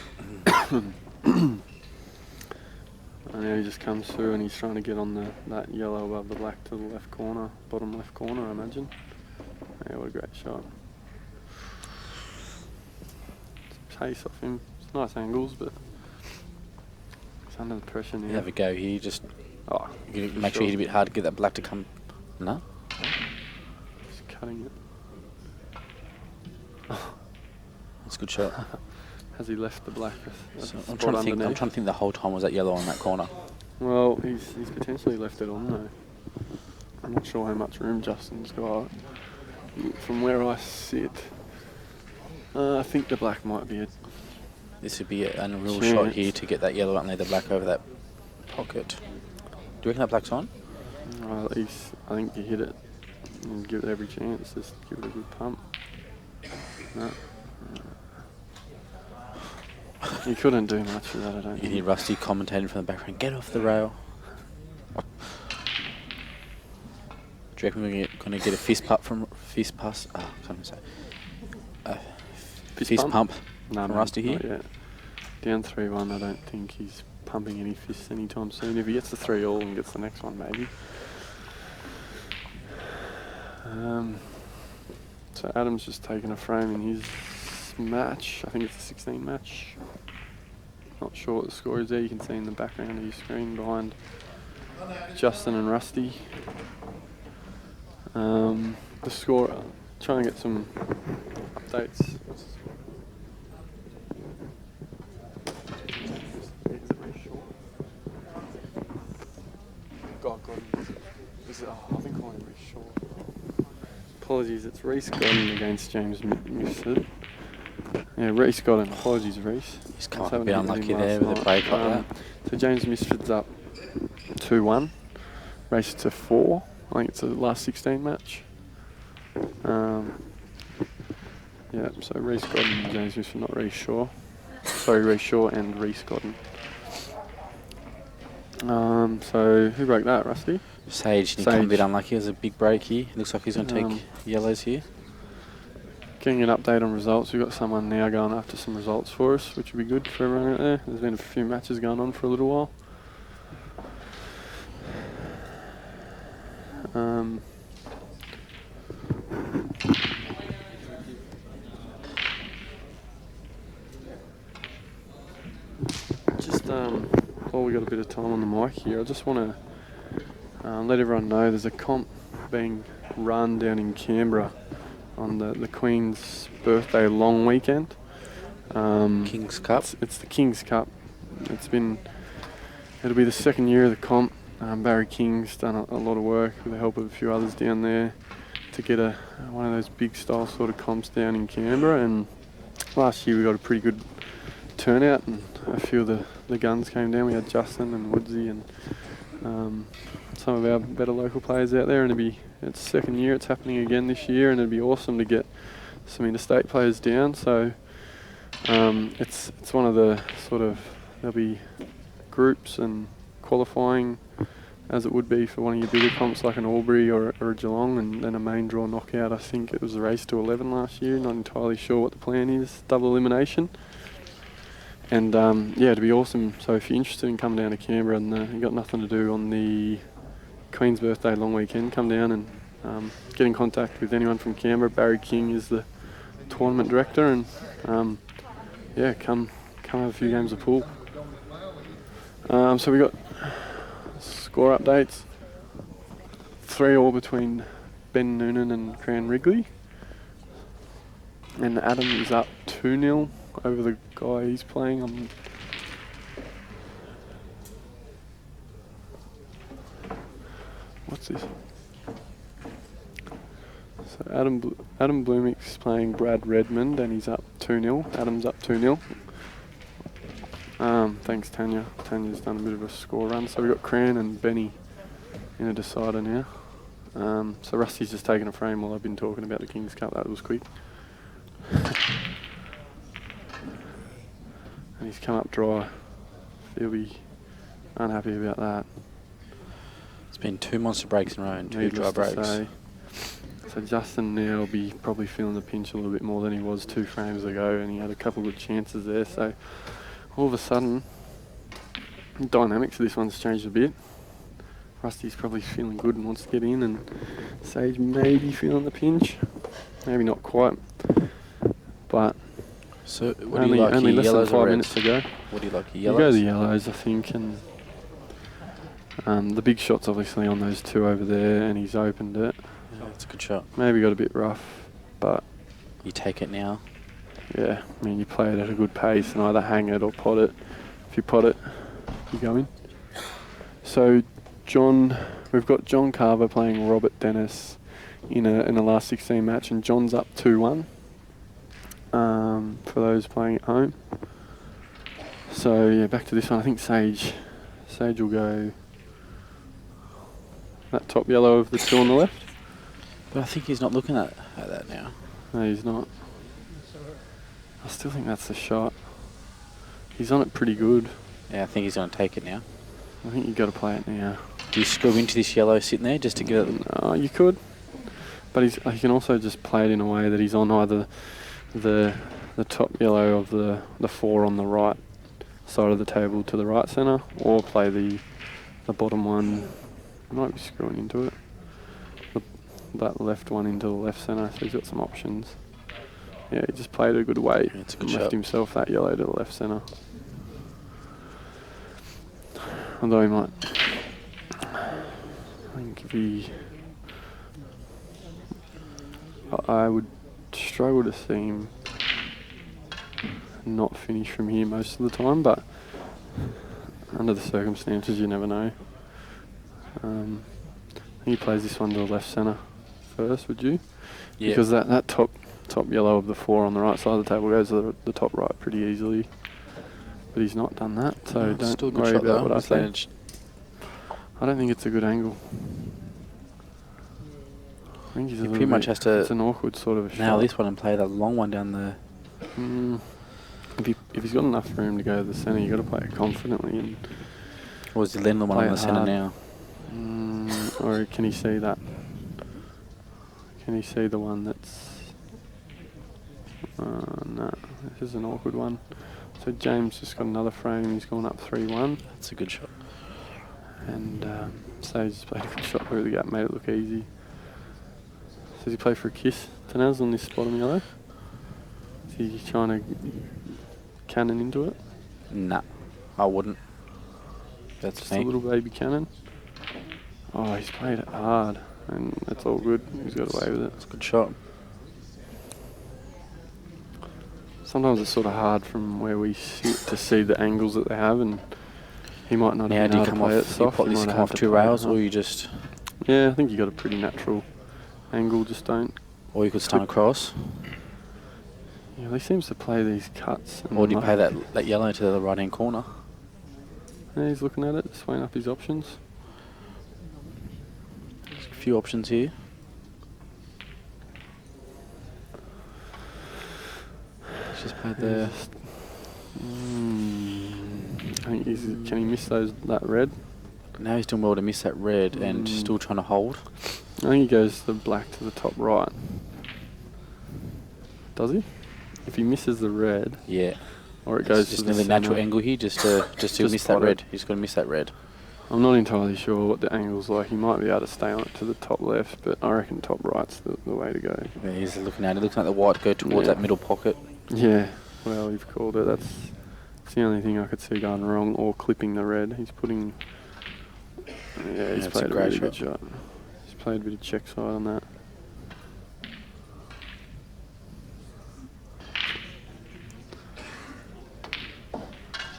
And now he just comes through and he's trying to get on that yellow above the black to the left corner, bottom left corner, I imagine. Yeah, what a great shot. It's pace off him. It's nice angles, but he's under the pressure now. You have a go here, just you for make sure you hit a bit hard to get that black to come. No? Just cutting it. That's a good shot. Has he left the black? So I'm trying to think the whole time was that yellow on that corner. Well, he's potentially left it on though. I'm not sure how much room Justin's got. From where I sit, I think the black might be it. This would be a real Chance. shot here to get that yellow and lay the black over that pocket. Do you reckon that black's on? At least I think you hit it and give it every chance. Just give it a good pump. No. You couldn't do much with that, I don't You think. hear Rusty commentating from the background, get off the rail. Do you reckon we're going to get a fist pass? Fist pump No, from Rusty here? not yet. Down 3-1, I don't think he's pumping any fists anytime soon. If he gets the 3-all and gets the next one, maybe. So Adam's just taken a frame in his match. I think it's a 16 match. Not sure what the score is there. You can see in the background of your screen behind Justin and Rusty. The score, trying to get some updates. I've been calling him Reece Shaw. Apologies, it's Reece Godden against James Mifsud. Yeah, Reece Godden. Apologies, Reece. He's come up a bit unlucky there with a break like that. So James Misford's up 2-1. Race to 4. I think it's the last 16 match. Yeah, so Reece Godden and James Misford, not Reece Shaw. Sorry, Reece Shaw and Reece Godden. So who broke that, Rusty? Sage, he come a bit unlucky. There's a big break here. Looks like he's going to take yellows here. Getting an update on results. We've got someone now going after some results for us, which would be good for everyone out there. There's been a few matches going on for a little while. Just while we got a bit of time on the mic here, I just want to let everyone know there's a comp being run down in Canberra on the Queen's birthday long weekend. King's Cup. It's the King's Cup. It'll be the second year of the comp. Barry King's done a lot of work with the help of a few others down there to get one of those big style sort of comps down in Canberra. And last year we got a pretty good turnout, and a few of the guns came down. We had Justin and Woodsy and some of our better local players out there. And it's second year. It's happening again this year, and it'd be awesome to get some interstate players down. So it's one of the sort of, there'll be groups and qualifying as it would be for one of your bigger comps like an Albury or a Geelong, and then a main draw knockout. I think it was a race to 11 last year. Not entirely sure what the plan is. Double elimination. And yeah, it'd be awesome. So if you're interested in coming down to Canberra and you've got nothing to do on the Queen's birthday long weekend, come down and get in contact with anyone from Canberra. Barry King is the tournament director, and yeah, come have a few games of pool. So we got score updates. 3-3 between Ben Noonan and Cran Wrigley. And Adam is up 2-0 over the guy he's playing on. What's this? So Adam Blooming's playing Brad Redmond, and he's up 2-0. Adam's up 2-0. Thanks, Tanya. Tanya's done a bit of a score run. So we've got Cran and Benny in a decider now. So Rusty's just taken a frame while I've been talking about the King's Cup. That was quick. And he's come up dry. He'll be unhappy about that. It's been 2 monster breaks in a row and 2 dry breaks. So Justin now will be probably feeling the pinch a little bit more than he was 2 frames ago, and he had a couple of good chances there. So all of a sudden, the dynamics of this one's changed a bit. Rusty's probably feeling good and wants to get in, and Sage maybe feeling the pinch. Maybe not quite, but so what do you like, only your less than yellows 5 or minutes to go. What do you like, your You yellows? go the yellows, I think, and the big shot's obviously on those 2 over there, and he's opened it. Yeah, it's a good shot. Maybe got a bit rough, but You take it now. yeah, I mean, you play it at a good pace and either hang it or pot it. If you pot it, you go in. So we've got John Carver playing Robert Dennis in a last 16 match, and John's up 2-1 for those playing at home. So yeah, back to this one. I think Sage will go that top yellow of the 2 on the left. But I think he's not looking at that now. No, he's not. I still think that's the shot. He's on it pretty good. Yeah, I think he's going to take it now. I think you've got to play it now. Do you scrub into this yellow sitting there just to give it... No, you could. But he can also just play it in a way that he's on either the top yellow of the 4 on the right side of the table to the right centre, or play the bottom one. I might be screwing into it. That left one into the left centre, so he's got some options. Yeah, he just played a good weight. Yeah, it's a good and left shot. himself that yellow to the left centre. Although he might... I think if he... I would struggle to see him not finish from here most of the time, but under the circumstances you never know. I think he plays this one to the left centre first, would you? Yeah. Because that top yellow of the 4 on the right side of the table goes to the top right pretty easily. But he's not done that, so It's still a don't good worry shot about though. what I He's say. landed- I don't think it's a good angle. I think he's He pretty much has to It's an awkward sort of a Now shot. this one and play the long one down the... If he's got enough room to go to the centre, you've got to play it confidently. And Or is the Lennon one play on it the centre hard. now? Or can he see that? Can he see the one that's... no, this is an awkward one. So James just got another frame, he's gone up 3-1. That's a good shot. And Sage just played a good shot through the gap, made it look easy. So does he play for a kiss, Tanaz, on this bottom yellow? Is he trying to cannon into it? Nah, I wouldn't. That's Just me. a little baby cannon. Oh, he's played it hard, and that's all good. He's got away with it. It's a good shot. Sometimes it's sort of hard from where we sit to see the angles that they have, and he might not Now, have do been you able come to play it off? You soft. put He this might come have off to two play it rails, hard. or you just, Yeah, I think you got a pretty natural angle. Just don't. or you could stun across, Yeah, he seems to play these cuts. And or do you like- pay that yellow to the right hand corner? Yeah, he's looking at it, just weighing up his options. There's a few options here. He's just played the. I think can he miss that red? Now he's doing well to miss that red and still trying to hold. I think he goes the black to the top right. Does he? If he misses the red, Yeah. or it It's goes just to the another natural centre. angle here, just to miss that spot it. red. He's got to miss that red. I'm not entirely sure what the angle's like. He might be able to stay on it to the top left, but I reckon top right's the way to go. Yeah, he's looking at it. Looking at the white go towards Yeah. that middle pocket. Yeah, well, you've called it. That's the only thing I could see going wrong, or clipping the red. He's putting. Yeah, he's That's a played a great really good shot. shot. He's played a bit of check side on that.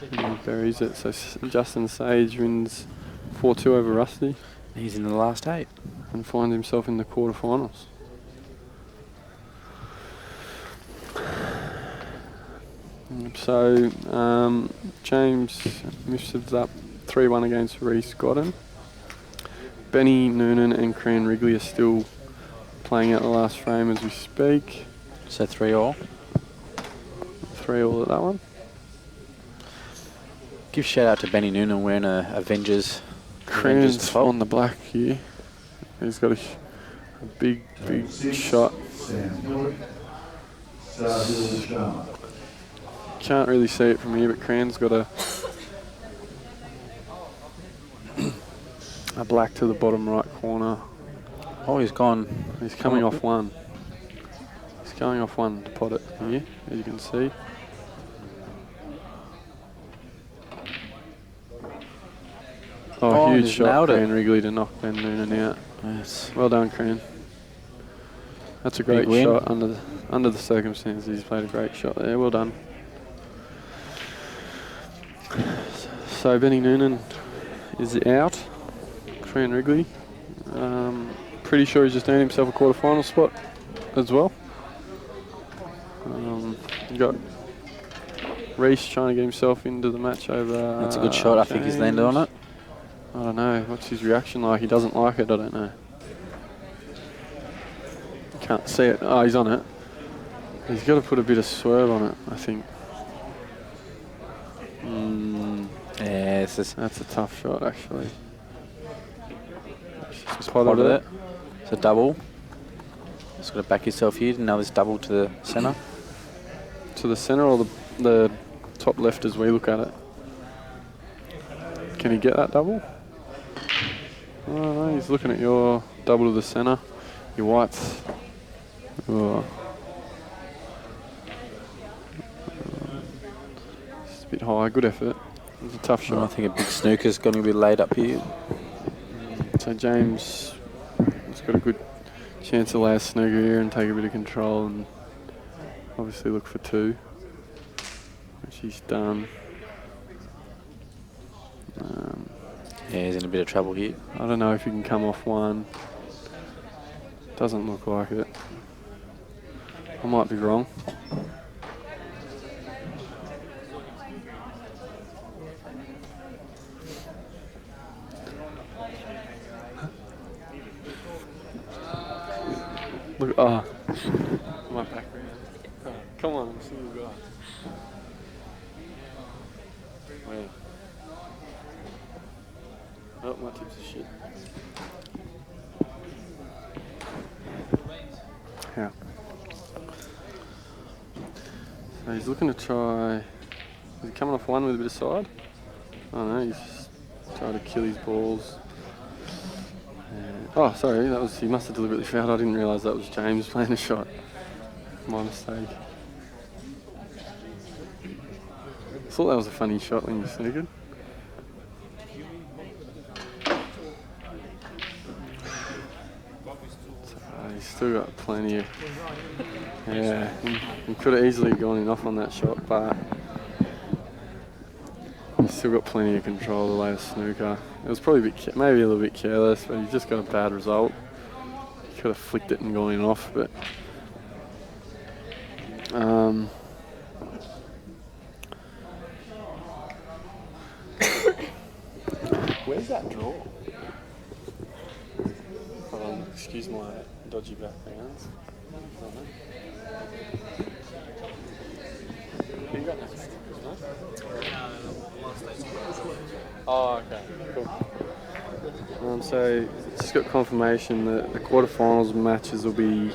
And he buries it. So Justin Sage wins 4-2 over Rusty He's in the last 8. and finds himself in the quarterfinals. So James misses up 3-1 against Reese Godden. Benny Noonan and Cran Wrigley are still playing out the last frame as we speak. So 3-all. 3-all at that one. Give shout out to Benny Noonan wearing a Avengers. Cran's top. on the black here. He's got a big shot. Can't really see it from here, but Cran's got a black to the bottom right corner. Oh, he's gone. He's coming off one. He's going off one to pot it here, as you can see. Oh, huge he's shot, nailed it. Cran Wrigley to knock Ben Noonan out. Yes. Well done, Cran. That's a Big great win. shot under the circumstances. He's played a great shot there. Well done. So Benny Noonan is out. Cran Wrigley. Pretty sure he's just earned himself a quarterfinal spot as well. You got Reese trying to get himself into the match over. That's a good shot. I think he's landed on it. I don't know. What's his reaction like? He doesn't like it. I don't know. Can't see it. Oh, he's on it. He's got to put a bit of swerve on it, I think. Yeah, That's a tough shot, actually. just potted it. It's a double. Just got to back yourself here. Now there's double to the centre. To the centre or the top left as we look at it? Can he get that double? Oh, no, he's looking at your double to the centre. Your whites. Oh. It's a bit high. Good effort. It's a tough shot. I think a big snooker's going to be laid up here. So James has got a good chance to lay a snooker here and take a bit of control and obviously look for 2, which he's done. Yeah, he's in a bit of trouble here. I don't know if he can come off 1. Doesn't look like it. I might be wrong. Look, my background. Oh, come on, I'm still a guy. Wow. Oh, my tips are shit. Yeah. So he's looking to try. Is he coming off 1 with a bit of side? Oh no, he's trying to kill his balls. Oh, sorry, he must have deliberately fouled. I didn't realise that was James playing a shot. My mistake. I thought that was a funny shot when you snookered. still got plenty of... Yeah, he could have easily gone enough on that shot, but he's still got plenty of control the latest snooker. It was probably maybe a little bit careless, but he just got a bad result. He could have flicked it and gone in off, but where's that draw? Excuse my dodgy backgrounds. Who you got next? Oh, okay, cool. So just got confirmation that the quarterfinals matches will be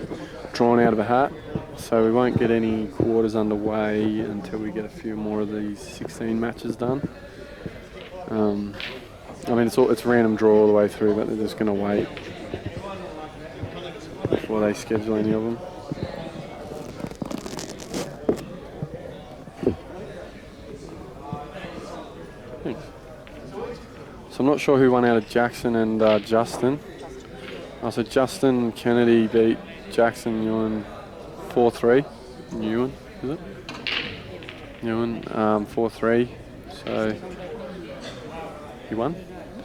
drawn out of a hat. So we won't get any quarters underway until we get a few more of these 16 matches done. I mean, it's random draw all the way through, but they're just going to wait before they schedule any of them. Thanks. So I'm not sure who won out of Jackson and Justin. So Justin Kennedy beat Jackson Ewan 4-3. Ewan, is it? Ewan 4-3. So he won.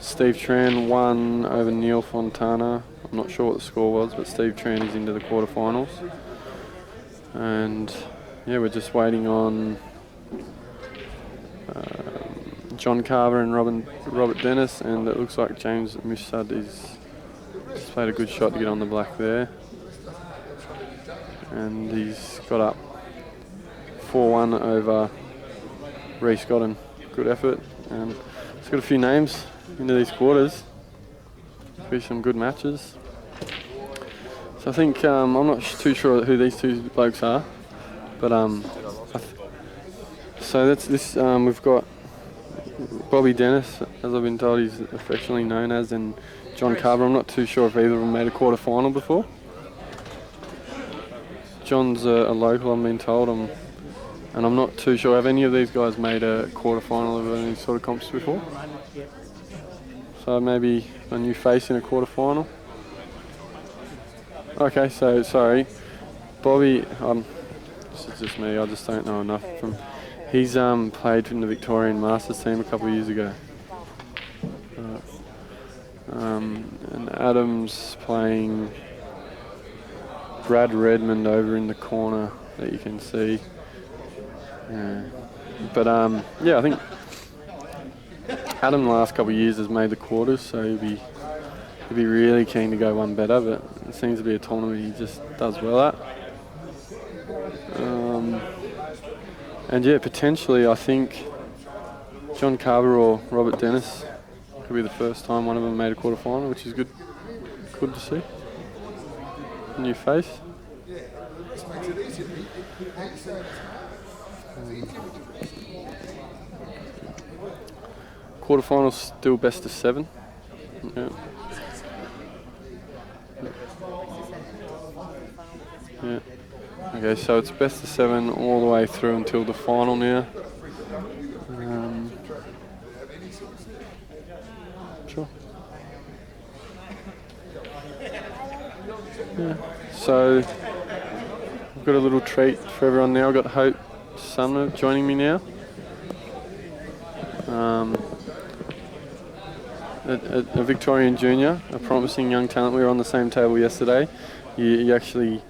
Steve Tran won over Neil Fontana. I'm not sure what the score was, but Steve Tran is into the quarterfinals. And yeah, we're just waiting on John Carver and Robert Dennis, and it looks like James Mishsud is just played a good shot to get on the black there. And he's got up 4-1 over Reece Godden. Good effort. And it's got a few names into these quarters. Be some good matches. So I think I'm not too sure who these two blokes are, but so that's this. We've got Bobby Dennis, as I've been told he's affectionately known as, and John Carver. I'm not too sure if either of them made a quarter final before. John's a local, I've been told, and I'm not too sure. Have any of these guys made a quarter final of any sort of comps before? So maybe a new face in a quarter final. Okay, so sorry, Bobby. This is just me. I just don't know enough from. He's played in the Victorian Masters team a couple of years ago. And Adam's playing Brad Redmond over in the corner that you can see. But yeah, I think Adam the last couple of years has made the quarters, so he'll be really keen to go one better, but it seems to be a tournament he just does well at. And yeah, potentially I think John Carver or Robert Dennis could be the first time one of them made a quarter final, which is good to see. New face. Quarterfinals still best of 7. Yeah. Yeah. Okay, so it's best of 7 all the way through until the final now. Sure. Yeah. So I've got a little treat for everyone now. I've got Hope Sumner joining me now. A Victorian junior, a promising young talent. We were on the same table yesterday. You actually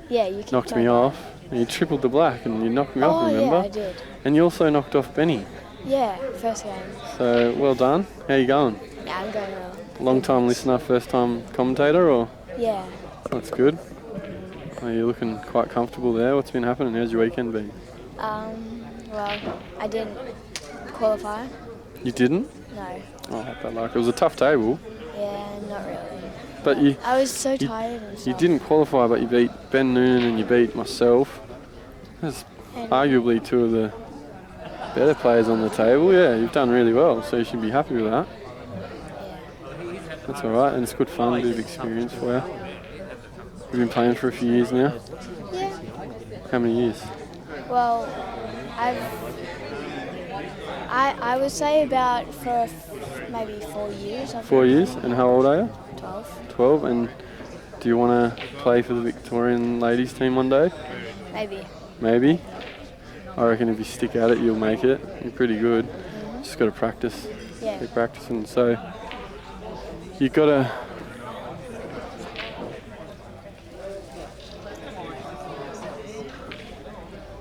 knocked me off. You tripled the black and you knocked me off, remember? Yeah, I did. And you also knocked off Benny. Yeah, first game. So, well done. How you going? Yeah, I'm going well. Long time listener, first time commentator, or? Yeah. That's good. Well, you're looking quite comfortable there. What's been happening? How's your weekend been? Well, I didn't qualify. You didn't? No. Oh, bad luck. It was a tough table. Yeah, not really. But I was so tired and stuff. You didn't qualify, but you beat Ben Noonan and you beat myself. That's arguably two of the better players on the table. Yeah, you've done really well, so you should be happy with that. Yeah. That's all right, and it's good fun, a bit of experience for you. You've been playing for a few years now? Yeah. How many years? Well, I would say about for maybe 4 years. 4 years, and how old are you? 12. 12, and Do you want to play for the Victorian ladies team one day? Maybe. Maybe. I reckon if you stick at it, you'll make it. You're pretty good. Just got to practice. Yeah. Keep practicing. So you got to.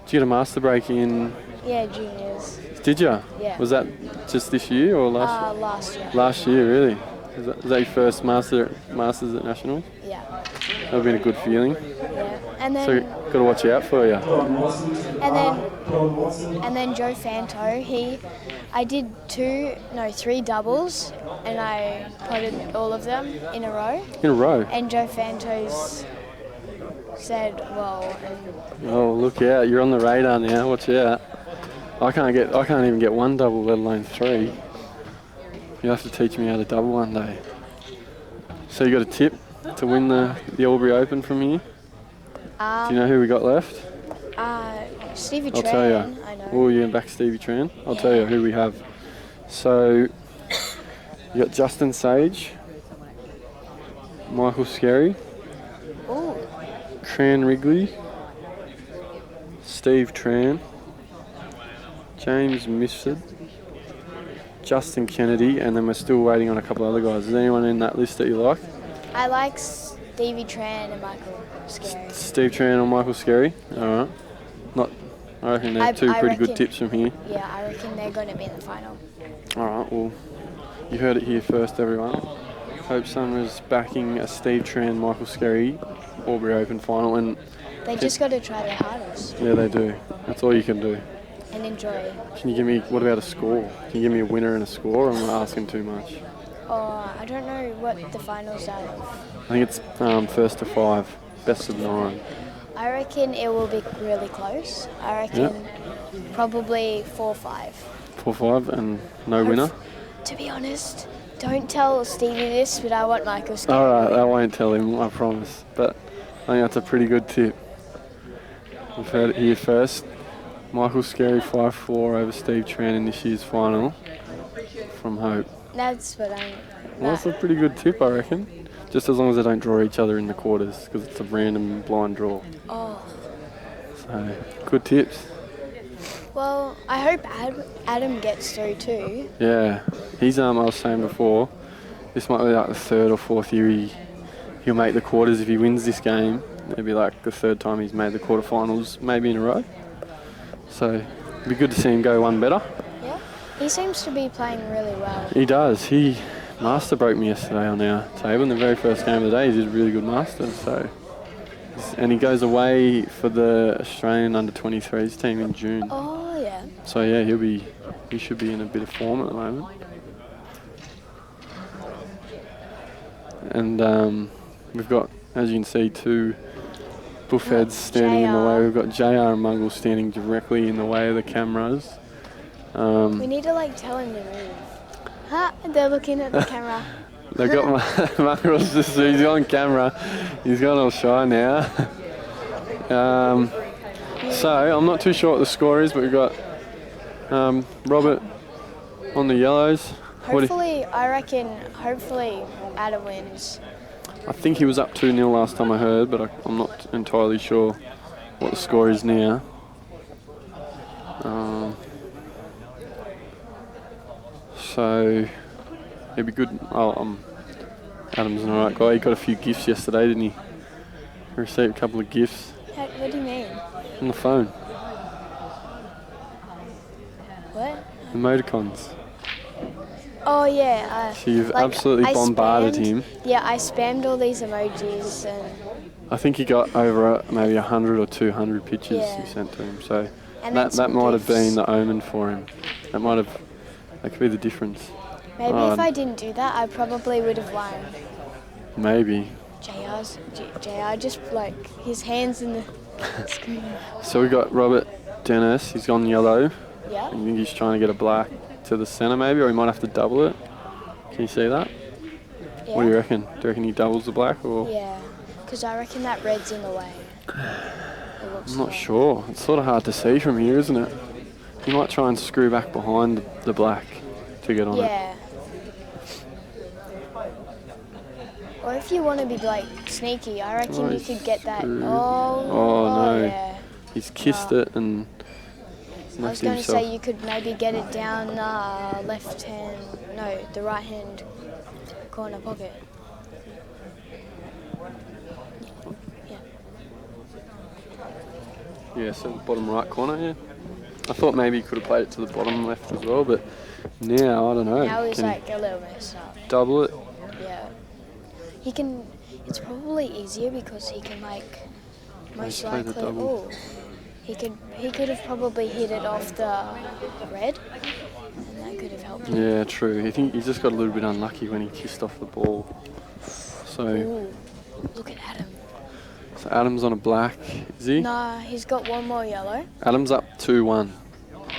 Did you get a master break in? Yeah, juniors. Did you? Yeah. Was that just this year or last year? Last year. Last year, really? Is that your first masters at nationals? Yeah. That would have been a good feeling. Yeah. And then So got to watch out for you. and then Joe Fanto, I did 3 doubles, and I potted all of them in a row. In a row. And Joe Fanto's said, "Well," and Oh, look out! You're on the radar now. Watch out! I can't even get one double, let alone 3. You have to teach me how to double one day. So you got a tip to win the Albury Open from here? Do you know who we got left? Stevie I'll Tran. tell you. I know. Oh, you're back Stevie Tran. I'll tell you who we have. So you got Justin Sage, Michael Scarry, Ooh. Tran Wrigley, Steve Tran, James Mifsud, Justin Kennedy, and then we're still waiting on a couple of other guys. Is there anyone in that list that you like? I like Stevie Tran and Michael Scary. Steve Tran or Michael Scarry? All right. I reckon they're two pretty good reckon- tips from here. Yeah, I reckon they're going to be in the final. All right, well, you heard it here first, everyone. Hope Summer's backing a Steve Tran, Michael Scarry Albury Open final, and They just got to try their hardest yeah, they do. That's all you can do. and enjoy. Can you give me, what about a score? Can you give me a winner and a score? I'm not asking too much. Oh, I don't know what the finals are of. I think it's first to 5, best of 9. I reckon it will be really close. I reckon probably 4-5. 4-5 and no winner? To be honest, don't tell Stevie this, but I want Michael Scary. All right, I won't tell him, I promise. But I think that's a pretty good tip. We've heard it here first. Michael Scarry 5-4 over Steve Tran in this year's final from Hope. That's what I'm... Well, that's a pretty good tip, I reckon. Just as long as they don't draw each other in the quarters, because it's a random blind draw. Oh. So, good tips. Well, I hope Adam gets through too. Yeah, he's I was saying before, this might be like the 3rd or 4th year he'll make the quarters if he wins this game. It'll be like the 3rd time he's made the quarterfinals, maybe in a row. So, it'd be good to see him go one better. Yeah. He seems to be playing really well. He does. He master broke me yesterday on our table in the very first game of the day. He did a really good master. So, and he goes away for the Australian under-23s team in June. Oh yeah. So yeah, he should be in a bit of form at the moment. And we've got, as you can see, 2 buffheads standing in the way. We've got JR and Muggle standing directly in the way of the cameras. We need to tell him to move. Huh? They're looking at the camera. They've got Muggles just, he's on camera. He's gone all shy now. So I'm not too sure what the score is, but we've got Robert on the yellows. Hopefully Adam wins. I think he was up 2-0 last time I heard, but I'm not entirely sure what the score is now. So it'd be good. Adam's an alright guy. He got a few gifts yesterday, didn't he? He received a couple of gifts What do you mean? on the phone. What? The emoticons. Oh yeah. So you've absolutely bombarded him. Yeah, I spammed all these emojis and. I think he got over maybe 100 or 200 pictures Yeah. you sent to him. So And then that some might have gifts. been the omen for him. That could be the difference. Maybe Oh, if I didn't do that, I probably would have won. Maybe. JR just his hands in the screen. So we got Robert Dennis. He's gone yellow. Yeah. I think he's trying to get a black to the centre maybe, or he might have to double it. Can you see that? Yeah. What do you reckon? Do you reckon he doubles the black or? Yeah, because I reckon that red's in the way. I'm not sure. It's sort of hard to see from here, isn't it? He might try and screw back behind the black to get on it. Yeah. Or if you want to be like sneaky, I reckon you Nice could get that. screw. Oh no. yeah. He's kissed it and I was left going to himself. say you could maybe get it down left hand, no, the right hand corner pocket. Yeah. Yeah, so the bottom right corner, yeah. I thought maybe he could have played it to the bottom left as well, but now, I don't know. Now he's Can like a little messed up. he double it? Yeah. He can, it's probably easier because he can like, most play the likely, double. he could have probably hit it off the red, and that could have helped him. Yeah, true. I think he just got a little bit unlucky when he kissed off the ball. So, Ooh, look at Adam. so Adam's on a black, is he? Nah, he's got one more yellow. Adam's up 2-1.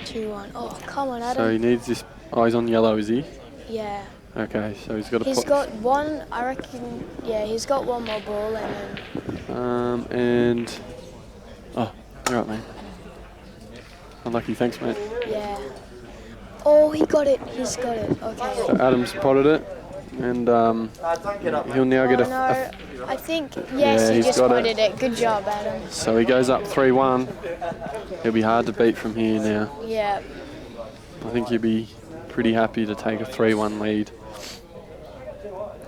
2-1. Oh, come on, So Adam. he needs this. Oh, he's on yellow, is he? Yeah. Okay, so he's got to He's got one, I reckon, yeah, he's got one more ball and then... and... Oh, you're right, mate. Unlucky, thanks, mate. Yeah. Oh, he got it. He's got it. Okay. So Adam's potted it, and he'll now get Oh, no. I think, yes, he he's just got potted it. Good job, Adam. So he goes up 3-1. He'll be hard to beat from here now. Yeah. I think he'll be pretty happy to take a 3-1 lead.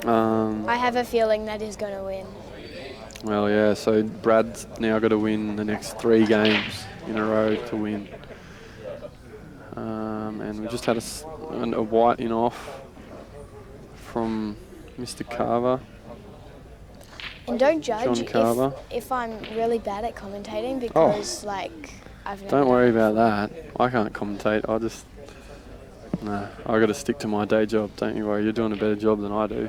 I have a feeling that he's going to win. Well, yeah, so Brad's now got to win the next 3 games in a row to win. And we just had a white in off from Mr. Carver. And don't judge John Carver. if I'm really bad at commentating because, like, I've never Don't done worry it. about that. I can't commentate. I got to stick to my day job. Don't you worry. You're doing a better job than I do.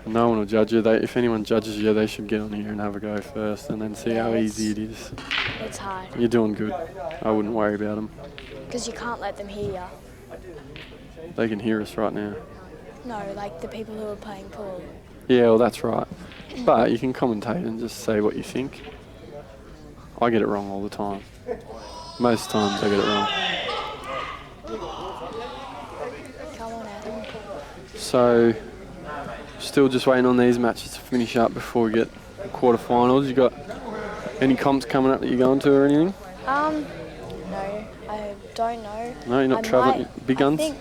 No one will judge you. If anyone judges you, they should get on here and have a go first and then see how easy it is. It's hard. You're doing good. I wouldn't worry about them. Because you can't let them hear you. They can hear us right now. No, like the people who are playing pool. Yeah, well, that's right. But you can commentate and just say what you think. I get it wrong all the time. Most times I get it wrong. Come on, Adam. So, still just waiting on these matches to finish up before we get the quarterfinals. You got any comps coming up that you're going to or anything? No, I don't know. No, you're not I travelling? might- Big guns? I think,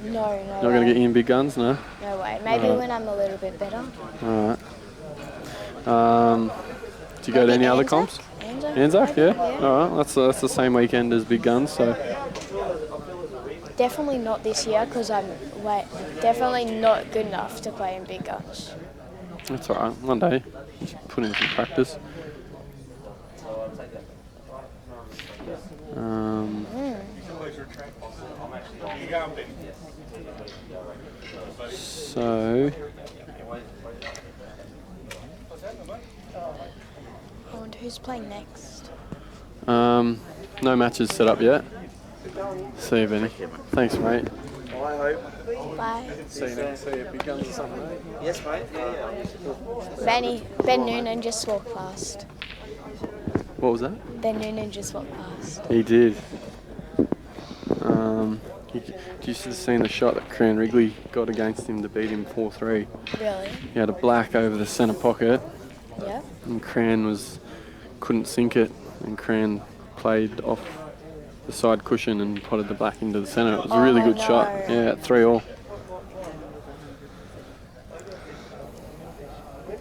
no Not going to get you in big guns, no? No way. Maybe Alright. when I'm a little bit better. Alright. Do you go to Maybe any other Anzac? comps? Anzac, Anzac, maybe, yeah? Alright, that's the same weekend as big guns, so Definitely not this year because I'm definitely not good enough to play in big guns. that's alright. One day, just put in some practice. So, I wonder who's playing next. no matches set up yet. See you, Benny. Thanks, mate. Bye. See you next. See you at big guns or something, mate. Yes, mate. Yeah. Ben Noonan just walked past. What was that? Ben Noonan just walked past. He did. You should have seen the shot that Cran Wrigley got against him to beat him 4-3. Really? He had a black over the centre pocket, Yeah. and Cran couldn't sink it, and Cran played off the side cushion and potted the black into the centre. It was a really good shot. Yeah, 3-all.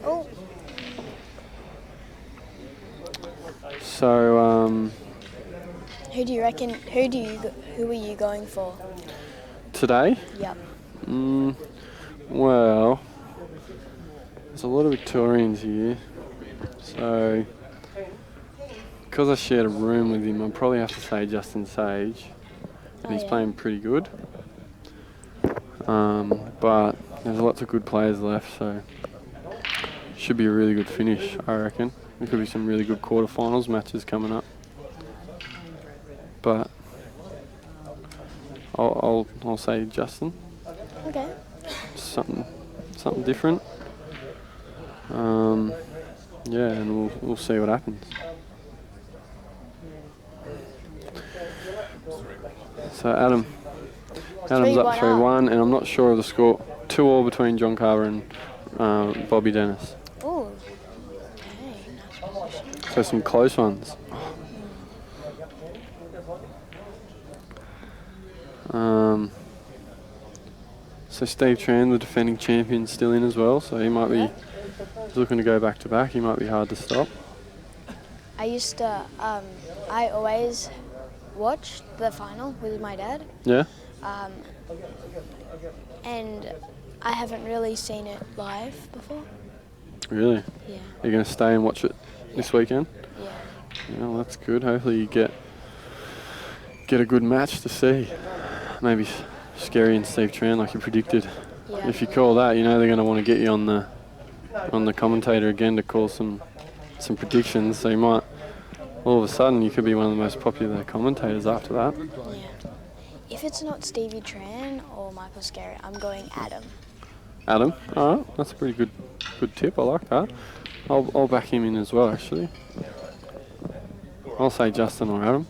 Oh. So Who do you reckon? Who are you going for? today, Yep. well, there's a lot of Victorians here, so because I shared a room with him, I'd probably have to say Justin Sage, and he's yeah. playing pretty good. But there's lots of good players left, so should be a really good finish, I reckon. There could be some really good quarterfinals matches coming up. But I'll say Justin. Okay. Something different. Yeah, and we'll see what happens. So Adam's up 3-1, and I'm not sure of the score. 2-2 between John Carver and Bobby Dennis. Oh. Okay, nice position. So some close ones. So Steve Tran, the defending champion, still in as well. So he might be he's looking to go back to back. He might be hard to stop. I used to, I always watched the final with my dad. Yeah. And I haven't really seen it live before. Really? Yeah. Are you going to stay and watch it this weekend? Yeah. Yeah, well, that's good. Hopefully you get a good match to see. Maybe Scary and Steve Tran like you predicted. Yeah. If you call that, you know they're going to want to get you on the commentator again to call some predictions. So you might all of a sudden you could be one of the most popular commentators after that. Yeah. If it's not Stevie Tran or Michael Scary, I'm going Adam. Adam, all right, that's a pretty good tip. I like that. I'll back him in as well. Actually, I'll say Justin or Adam.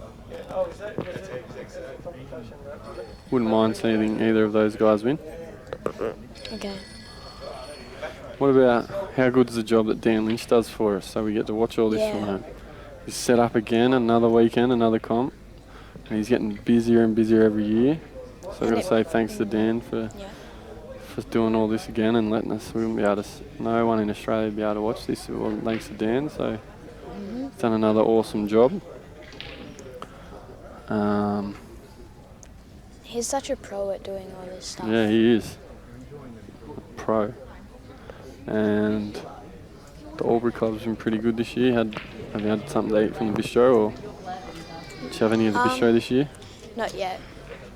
Wouldn't mind seeing either of those guys win. Okay. What about how good is the job that Dan Lynch does for us? So we get to watch all this from home. He's set up again, another weekend, another comp, and he's getting busier and busier every year. So I've got to say thanks to Dan for doing all this again and letting us. We wouldn't be able to. No one in Australia would be able to watch this. It wasn't thanks to Dan. So he's done another awesome job. He's such a pro at doing all this stuff. Yeah, he is. Pro. And the Albury club's been pretty good this year. Have you had something to eat from the bistro, or did you have any of the bistro this year? Not yet.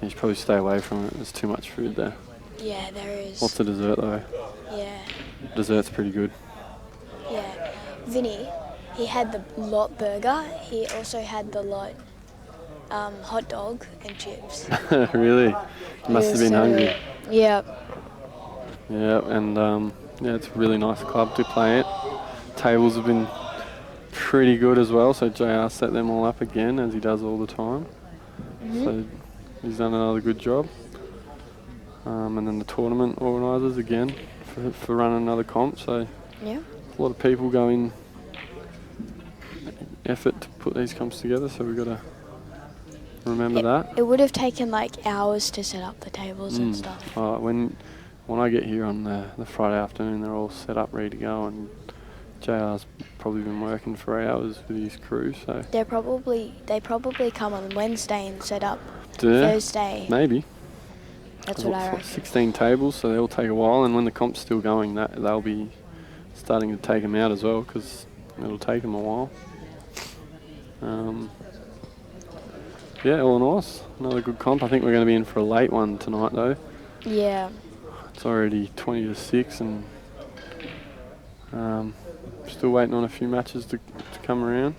You should probably stay away from it. There's too much food there. Yeah, there is. What's the dessert though? Yeah. Dessert's pretty good. Yeah. Vinny, he had the lot burger. He also had the lot hot dog and chips. Really? You must have been hungry. Yeah. Yeah, and yeah, it's a really nice club to play at. Tables have been pretty good as well, so JR set them all up again, as he does all the time. So he's done another good job. And then the tournament organisers again for running another comp. So yeah, a lot of people go in effort to put these comps together. So we've got to remember that. It would have taken like hours to set up the tables and stuff. When I get here on the Friday afternoon, they're all set up, ready to go, and JR's probably been working for hours with his crew. So they probably come on Wednesday and set up yeah, Thursday. Maybe. That's what I reckon. 16 tables, so they'll take a while, and when the comp's still going, they'll be starting to take them out as well, because it'll take them a while. Yeah, all nice. Another good comp. I think we're going to be in for a late one tonight, though. Yeah. It's already 20 to 6, and still waiting on a few matches to come around.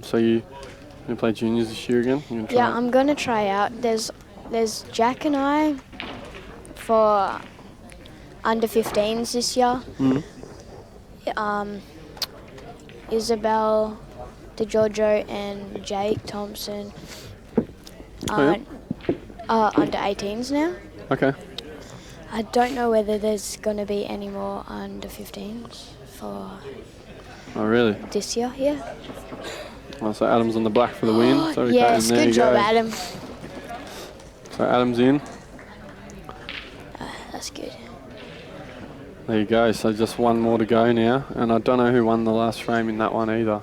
So you gonna play juniors this year again? Yeah, I'm gonna try out. There's Jack and I for under 15s this year. Isabel, DeGiorgio, and Jake Thompson are under 18s now. Okay. I don't know whether there's gonna be any more under 15s for this year. Yeah. Well, so Adam's on the black for the win. So yes, good job, Adam. So Adam's in. That's good. There you go. So just one more to go now, and I don't know who won the last frame in that one either.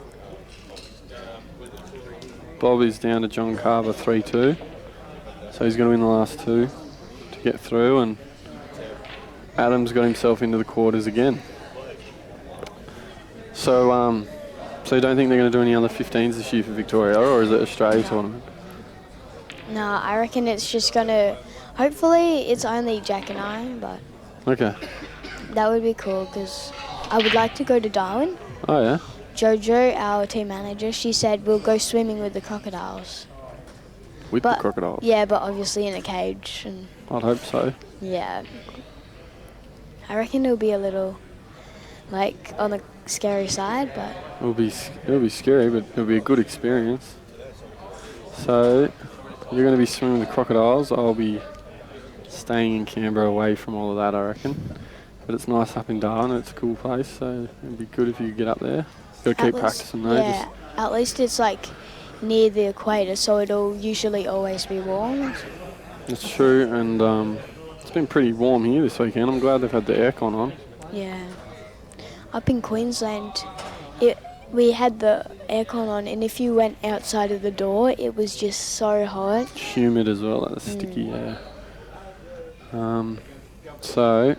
Bobby's down to John Carver 3-2, so he's going to win the last two to get through, and Adam's got himself into the quarters again. So, so you don't think they're going to do any other 15s this year for Victoria, or is it Australia tournament? No, I reckon it's just gonna. Hopefully, it's only Jack and I, but. Okay. That would be cool because I would like to go to Darwin. Oh yeah. Jojo, our team manager, she said we'll go swimming with the crocodiles. With the crocodiles? Yeah, but obviously in a cage. And I'd hope so. yeah. I reckon it'll be a little like on the scary side, but It'll be scary, but it'll be a good experience. So you're going to be swimming with the crocodiles. I'll be staying in Canberra away from all of that, I reckon. But it's nice up in Darwin. It's a cool place, so it'd be good if you could get up there. Got to keep practicing though. Yeah, at least it's like near the equator, so it'll usually always be warm. It's true, and it's been pretty warm here this weekend. I'm glad they've had the aircon on. Yeah. Up in Queensland, we had the aircon on, and if you went outside of the door, it was just so hot. Humid as well, like the sticky air. So,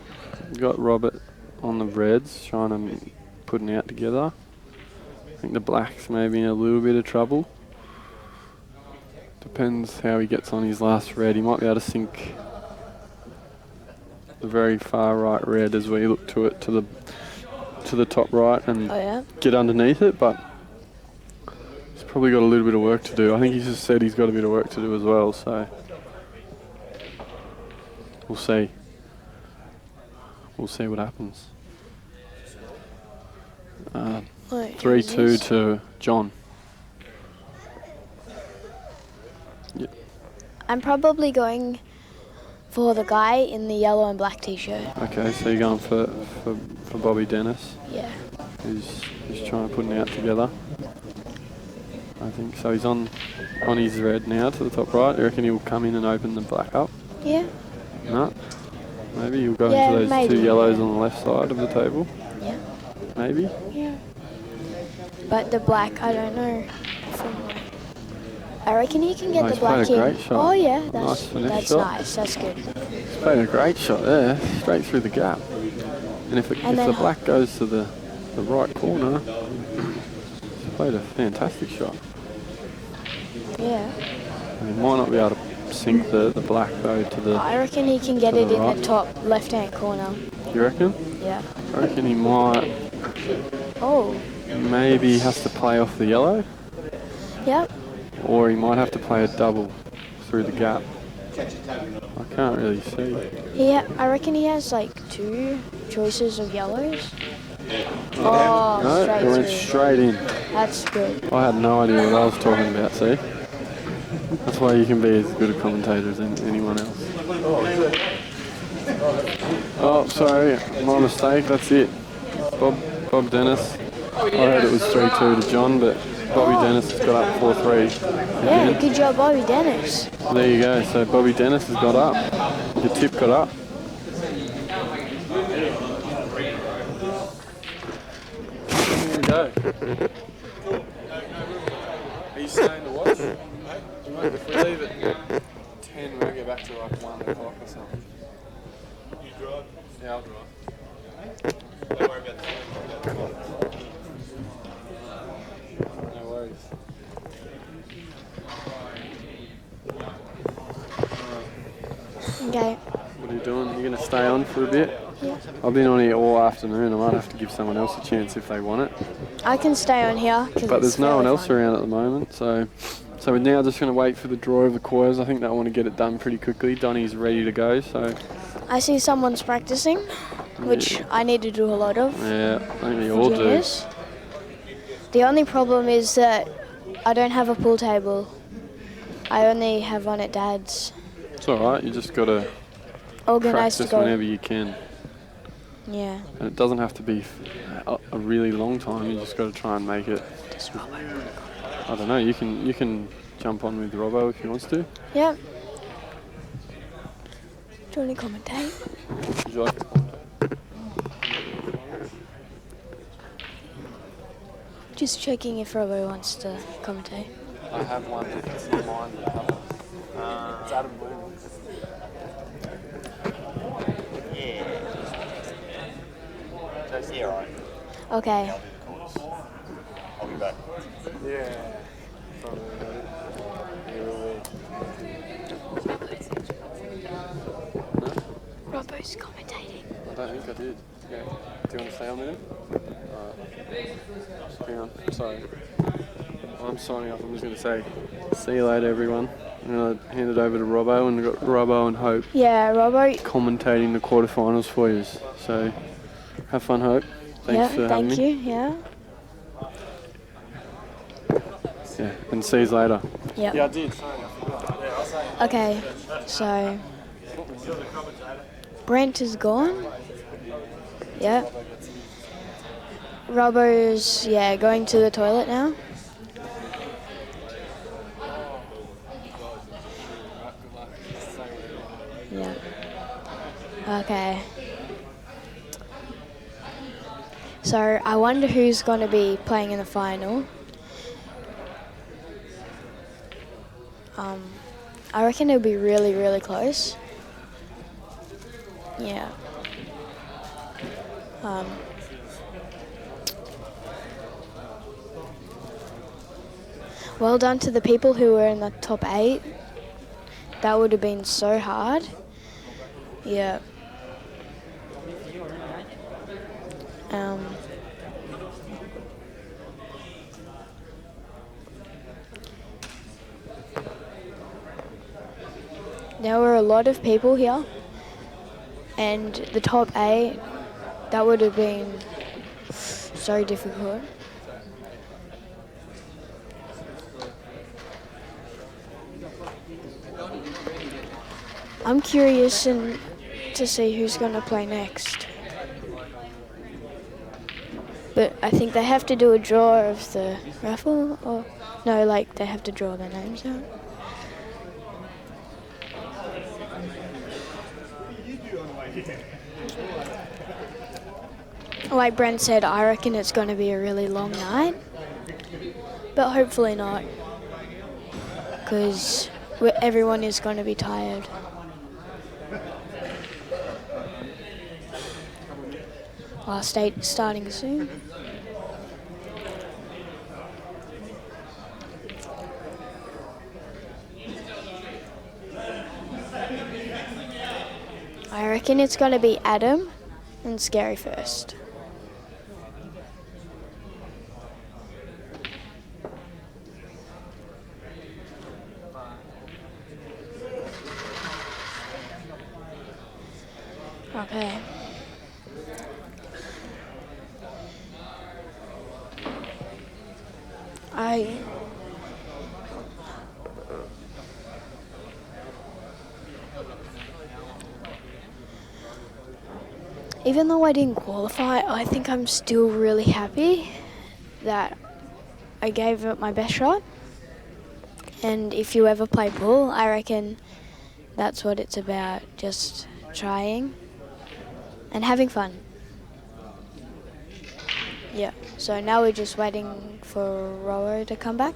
got Robert on the reds, trying to put an out together. I think the blacks may be in a little bit of trouble. Depends how he gets on his last red. He might be able to sink the very far right red as we look to it to the top right and get underneath it, but he's probably got a little bit of work to do. I think he just said he's got a bit of work to do as well, so we'll see. We'll see what happens. 3-2 to John. Yep. I'm probably going for the guy in the yellow and black t-shirt. Okay, so you're going for Bobby Dennis. Yeah. Who's trying to put an out together. I think so. He's on his red now to the top right. I reckon he'll come in and open the black up. Yeah. No. Maybe he'll go into those two yellows on the left side of the table. Yeah. Maybe. Yeah. But the black, I don't know. I reckon he can get the black in. Great shot. Oh yeah, that's nice. That's good. He's played a great shot there, straight through the gap. And if the black goes to the right corner, he's played a fantastic shot. Yeah. He might not be able to sink the black though to the. I reckon he can get it in the top left-hand corner. You reckon? Yeah. I reckon he might. Oh. Maybe he has to play off the yellow. Yep. Or he might have to play a double through the gap. I can't really see. Yeah, I reckon he has like 2 choices of yellows. Oh, no, it went straight in. That's good. I had no idea what I was talking about, see? That's why you can be as good a commentator as anyone else. Oh, sorry, my mistake, that's it. Bob Dennis. I heard it was 3-2 to John, but Bobby Dennis has got up 4-3. Yeah, good job, Bobby Dennis. There you go. So Bobby Dennis has got up. Your tip got up. Here we go. Are you staying to watch? If we leave at 10, we'll get back to like 1 o'clock or something. You drive? Yeah, I'll drive. Don't worry about the phone. No worries. Okay. What are you doing? You're going to stay on for a bit? Yeah. I've been on here all afternoon. I might have to give someone else a chance if they want it. I can stay on here. But there's no one else around at the moment, so we're now just going to wait for the draw of the quarters. I think they want to get it done pretty quickly. Donnie's ready to go, so... I see someone's practicing, which I need to do a lot of. Yeah, I think we all do. The only problem is that I don't have a pool table. I only have one at Dad's. It's alright, you just got to practice whenever you can. Yeah. And it doesn't have to be a really long time, you just got to try and make it. I don't know, you can jump on with Robbo if he wants to. Yep. Do you want to commentate? Would you like to? Just checking if Robbo wants to commentate. I have one that's in mind. It's Adam Bloom. Yeah, right. Okay. I'll be back. Yeah. Robbo's commentating. I don't think I did. Yeah. Do you want to stay on there? Alright. Hang on. Sorry. I'm signing off. I'm just going to say, see you later, everyone. I'm going to hand it over to Robbo, and we've got Robbo and Hope. Yeah, Robbo. Commentating the quarterfinals for you. So, have fun, Hope. Thanks for having thank me. you. Yeah. Yeah, and see you later. Yep. Yeah, I did. Sorry, I forgot. Okay, so Brent is gone. Yeah. Robbo's, going to the toilet now. Yeah. Okay. So I wonder who's going to be playing in the final. I reckon it'll be really, really close. Yeah. Well done to the people who were in the top 8. That would have been so hard. Yeah. There were a lot of people here, and the top 8, that would have been so difficult. I'm curious to see who's going to play next. But I think they have to do a draw of the raffle, or no, like they have to draw their names out. Like Brent said, I reckon it's going to be a really long night, but hopefully not, because everyone is going to be tired. Last 8 starting soon. I reckon it's going to be Adam and Scary first. Okay. Even though I didn't qualify, I think I'm still really happy that I gave it my best shot. And if you ever play pool, I reckon that's what it's about, just trying and having fun. Yeah, so now we're just waiting for Roro to come back.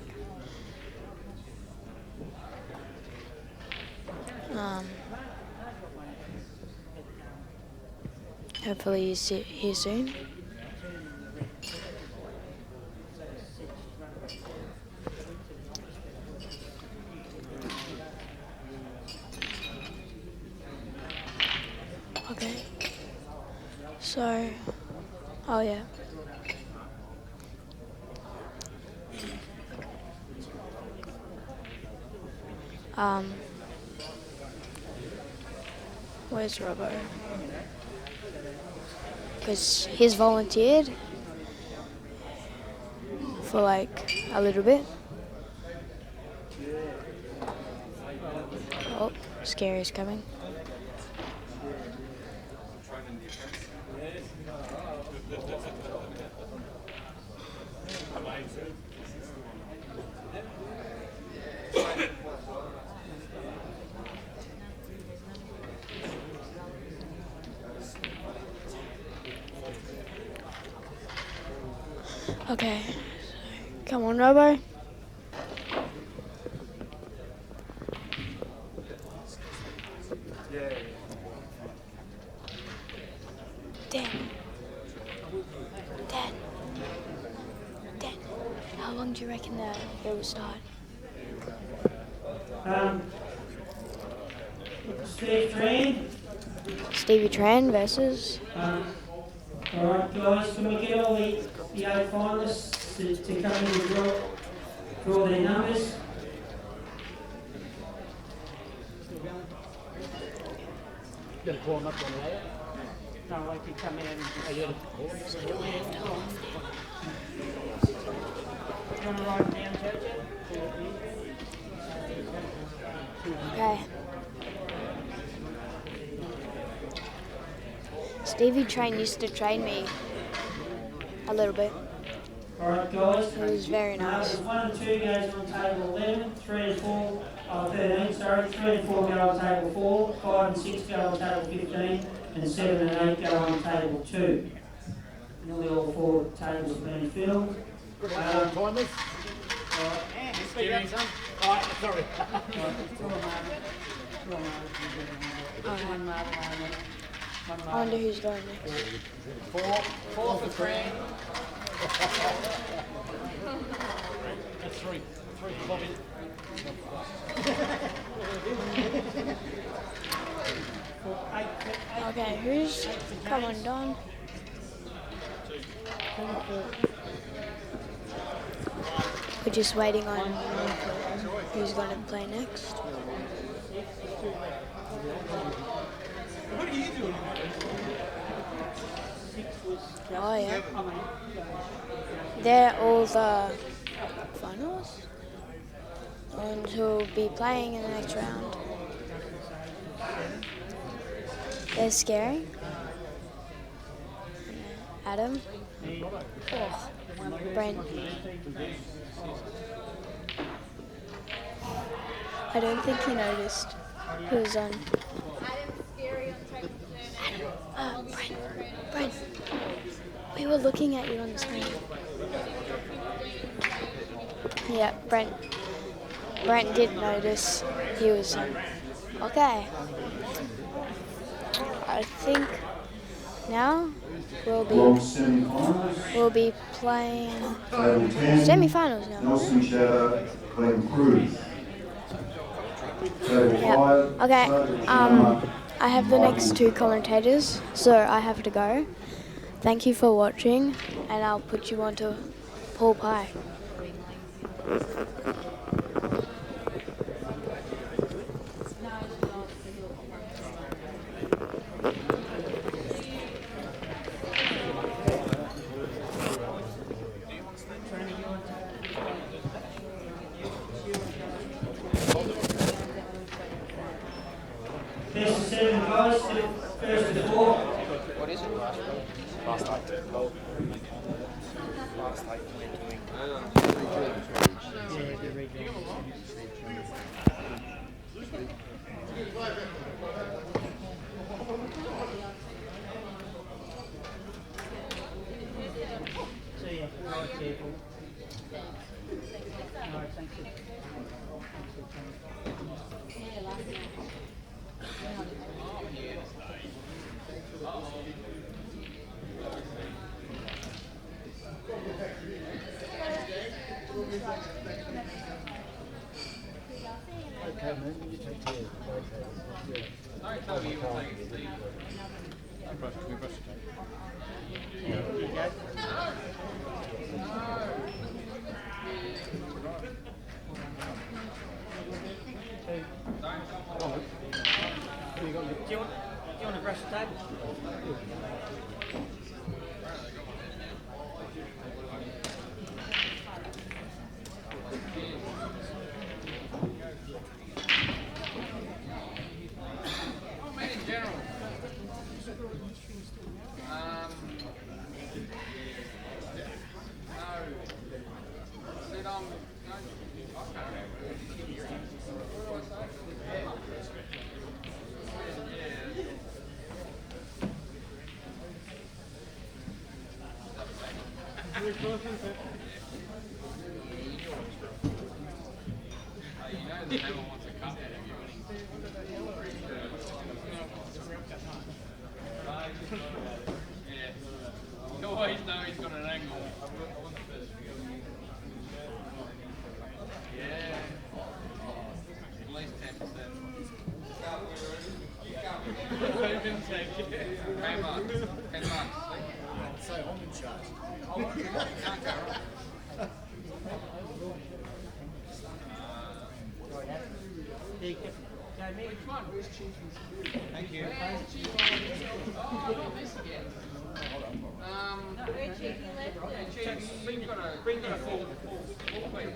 Hopefully he's here soon. Okay. So, oh yeah. Where's Robbo? Because he's volunteered for like a little bit. Oh, Scary's coming. Okay, come on, Robo. Dan. How long do you reckon that it will start? Stevie Tran versus. Alright guys, can we get all the 8 finalists to come in and draw their numbers? No, like you come in. You want to write it down, Jojo? Okay. Stevie used to train me a little bit. Alright guys. It was very Now, nice. 1 and 2 goes on table 11, 3 and 4, 13, sorry, 3 and 4 go on table 4, 5 and 6 go on table 15, and 7 and 8 go on table 2. Nearly all 4 tables have been filled. Timers? Speak up, son. Alright, sorry. I wonder who's going next. 4 for 3. That's 3. 3 for Bobby. Okay, who's coming on? We're just waiting on who's going to play next. What are you doing? Oh yeah. They're all the finals. And who'll be playing in the next round. They're scary. Adam. Oh, Brent. I don't think he noticed who was on. Brent. We were looking at you on the screen. Yeah, Brent did notice he was on. Okay. I think now we'll be playing Table 10. semi-finals now. Nelson Shadow, Glenn Cruz. Table Yeah. 5. Okay. Sergeant Sharma, I have the next 2 commentators, so I have to go. Thank you for watching, and I'll put you on to Paul Pye. Best of 7 guys, first to 4. What is it? Last night. So yeah, right careful. Alright, thank you. Okay, man, you take care. Do you want to brush the table? You always know he's got an angle. Yeah. At least 10%. Hey, Mark. 10 months. So I'm in charge. Can't go wrong. Go Thank you. Bring got a full plate.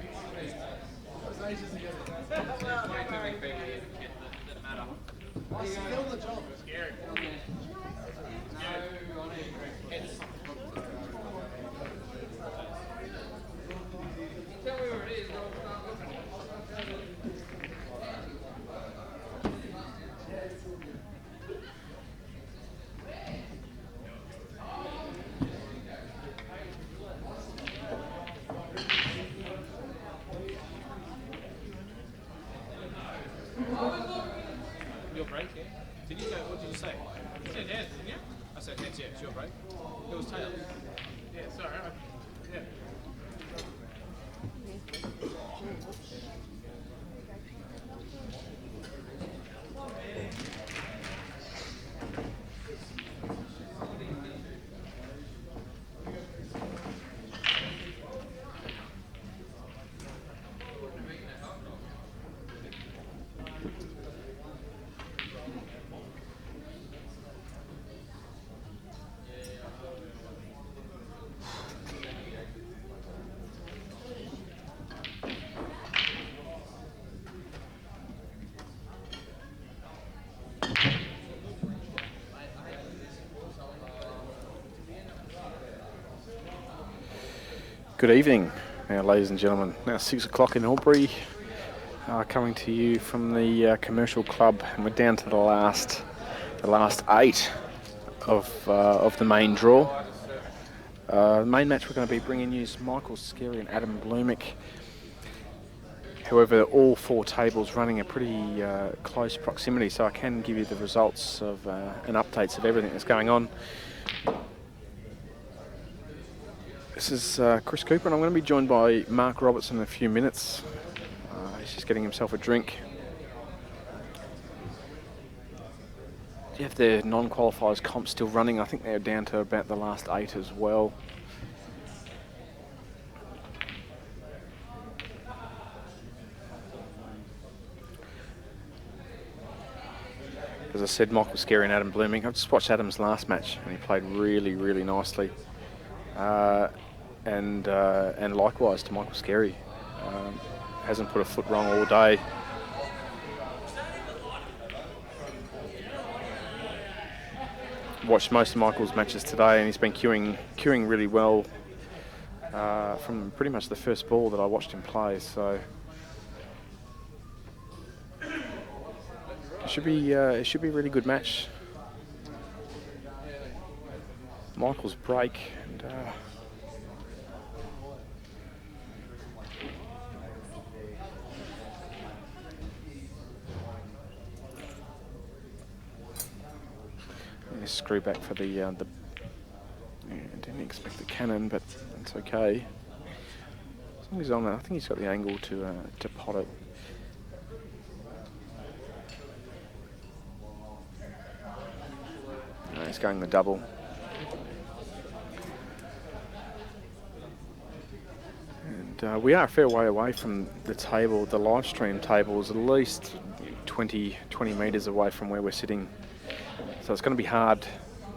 It's still the job. Scary. Tell me where it is. Your break, yeah? Did you go, what did you say? You said heads, didn't you? I said heads, yeah, it's your break. It was tails. Yeah, sorry. Yeah. Good evening, now, ladies and gentlemen. Now 6 o'clock in Albury, coming to you from the commercial club, and we're down to the last 8 of the main draw. The main match we're going to be bringing you is Michael Scarry and Adam Blumick. However, all 4 tables running a pretty close proximity, so I can give you the results of and updates of everything that's going on. This is Chris Cooper, and I'm going to be joined by Mark Robertson in a few minutes. He's just getting himself a drink. Do you have their non-qualifiers comp still running? I think they're down to about the last 8 as well. As I said, Michael Scarry and Adam Blooming. I've just watched Adam's last match, and he played really, really nicely. And likewise to Michael Scarry. Hasn't put a foot wrong all day. Watched most of Michael's matches today, and he's been queuing really well from pretty much the first ball that I watched him play. So it should be a really good match. Michael's break and. Screw back for the yeah, didn't expect the cannon, but that's okay. As long as he's on that, I think he's got the angle to pot it. No, he's going the double. And we are a fair way away from the table. The live stream table is at least 20 metres away from where we're sitting. So it's going to be hard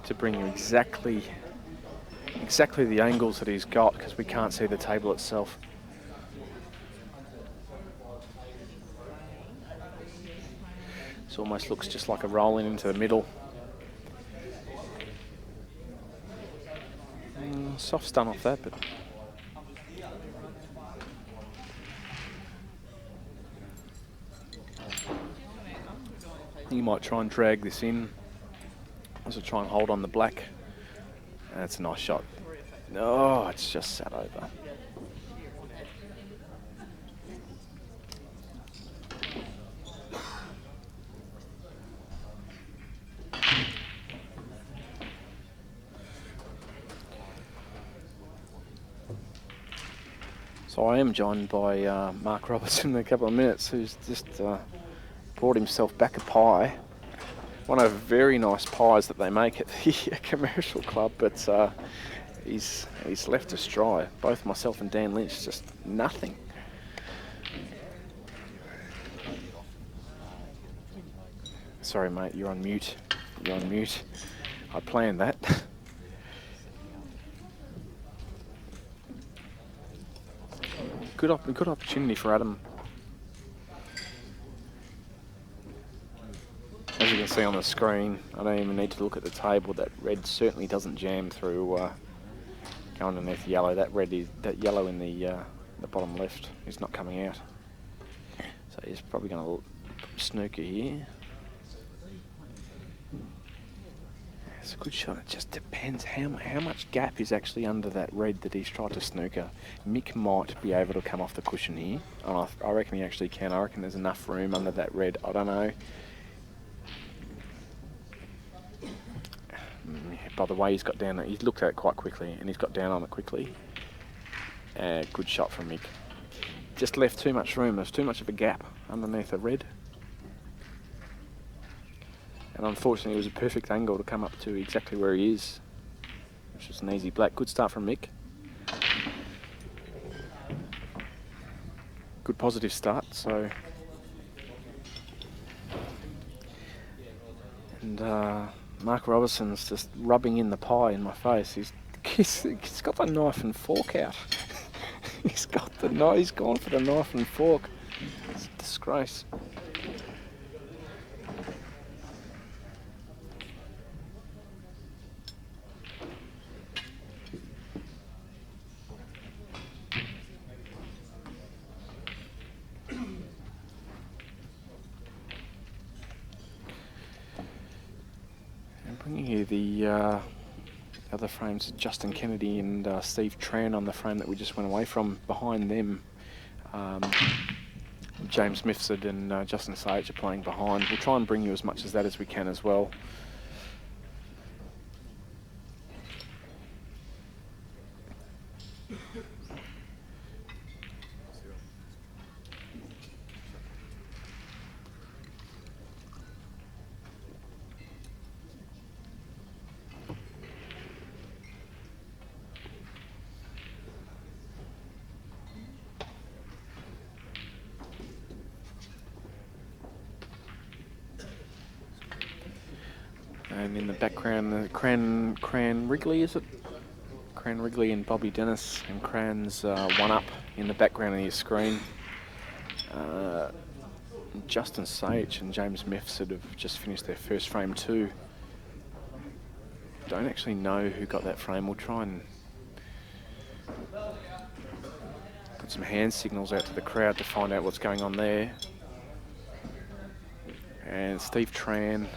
to bring you exactly the angles that he's got, because we can't see the table itself. This almost looks just like a rolling into the middle. Soft stun off that, but you might try and drag this in. Also try and hold on the black. That's a nice shot. No, it's just sat over. So I am joined by Mark Robertson in a couple of minutes, who's just brought himself back a pie. One of very nice pies that they make at the commercial club, but he's left us dry. Both myself and Dan Lynch, just nothing. Sorry, mate, you're on mute. You're on mute. I planned that. Good opportunity for Adam. As you can see on the screen, I don't even need to look at the table. That red certainly doesn't jam through going underneath yellow. That yellow in the bottom left is not coming out. So he's probably going to snooker here. It's a good shot. It just depends how much gap is actually under that red that he's tried to snooker. Mick might be able to come off the cushion here. And I reckon he actually can. I reckon there's enough room under that red. I don't know. By the way, he's got down. He's looked at it quite quickly, and he's got down on it quickly. Good shot from Mick. Just left too much room. There's too much of a gap underneath the red. And unfortunately, it was a perfect angle to come up to exactly where he is, which was an easy black. Good start from Mick. Good positive start. So, and Mark Robertson's just rubbing in the pie in my face. He's got the knife and fork out. He's gone for the knife and fork. It's a disgrace. Bringing you the other frames, Justin Kennedy and Steve Tran on the frame that we just went away from. Behind them, James Mifsud and Justin Sage are playing behind. We'll try and bring you as much as that as we can as well. And in the background, Cran Wrigley, is it? Cran Wrigley and Bobby Dennis, and Cran's one up in the background of your screen. Justin Sage and James Mifsud have just finished their first frame too. Don't actually know who got that frame. We'll try and put some hand signals out to the crowd to find out what's going on there. And Steve Tran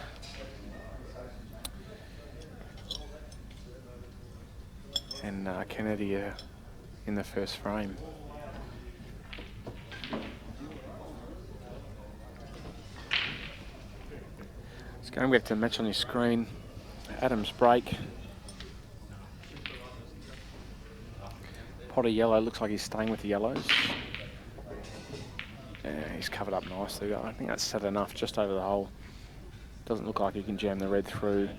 and Kennedy are in the first frame. It's going back to the match on your screen. Adam's break. Pot of yellow, looks like he's staying with the yellows. Yeah, he's covered up nicely. I think that's set enough just over the hole. Doesn't look like he can jam the red through.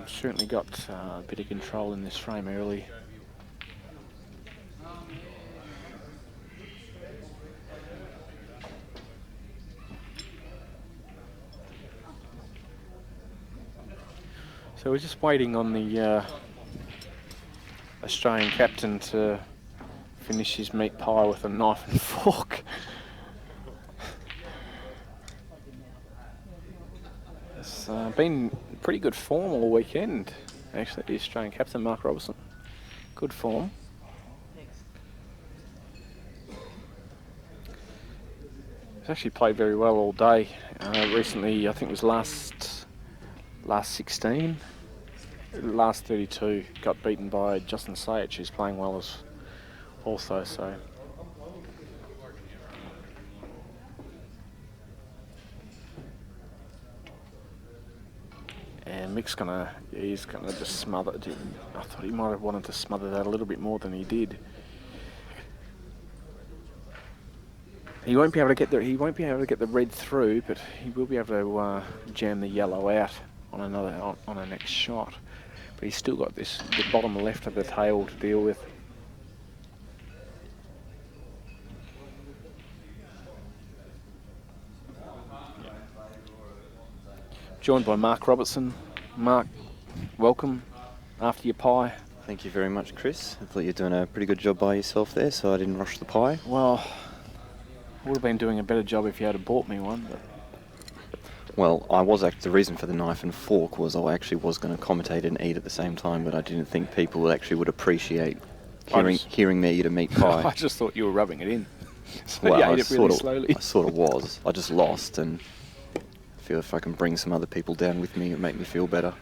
Certainly got a bit of control in this frame early. So we're just waiting on the Australian captain to finish his meat pie with a knife and fork. It's been pretty good form all weekend, actually, the Australian captain, Mark Robertson. Good form. He's actually played very well all day. Recently, I think it was last 16, last 32, got beaten by Justin Sage, who's playing well as also, so. And Mick's he's gonna just smother it. I thought he might have wanted to smother that a little bit more than he did. He won't be able to get the red through, but he will be able to jam the yellow out on a next shot. But he's still got the bottom left of the tail to deal with. joined by Mark Robertson. Mark, welcome after your pie. Thank you very much, Chris. I thought you were doing a pretty good job by yourself there, so I didn't rush the pie. Well, I would have been doing a better job if you had bought me one. But Well, I was actually, the reason for the knife and fork was I actually was going to commentate and eat at the same time, but I didn't think people actually would appreciate hearing me eat a meat pie. I just thought you were rubbing it in. So Well, you ate it really slowly. I sort of was. I just lost, and I feel if I can bring some other people down with me, it'll make me feel better.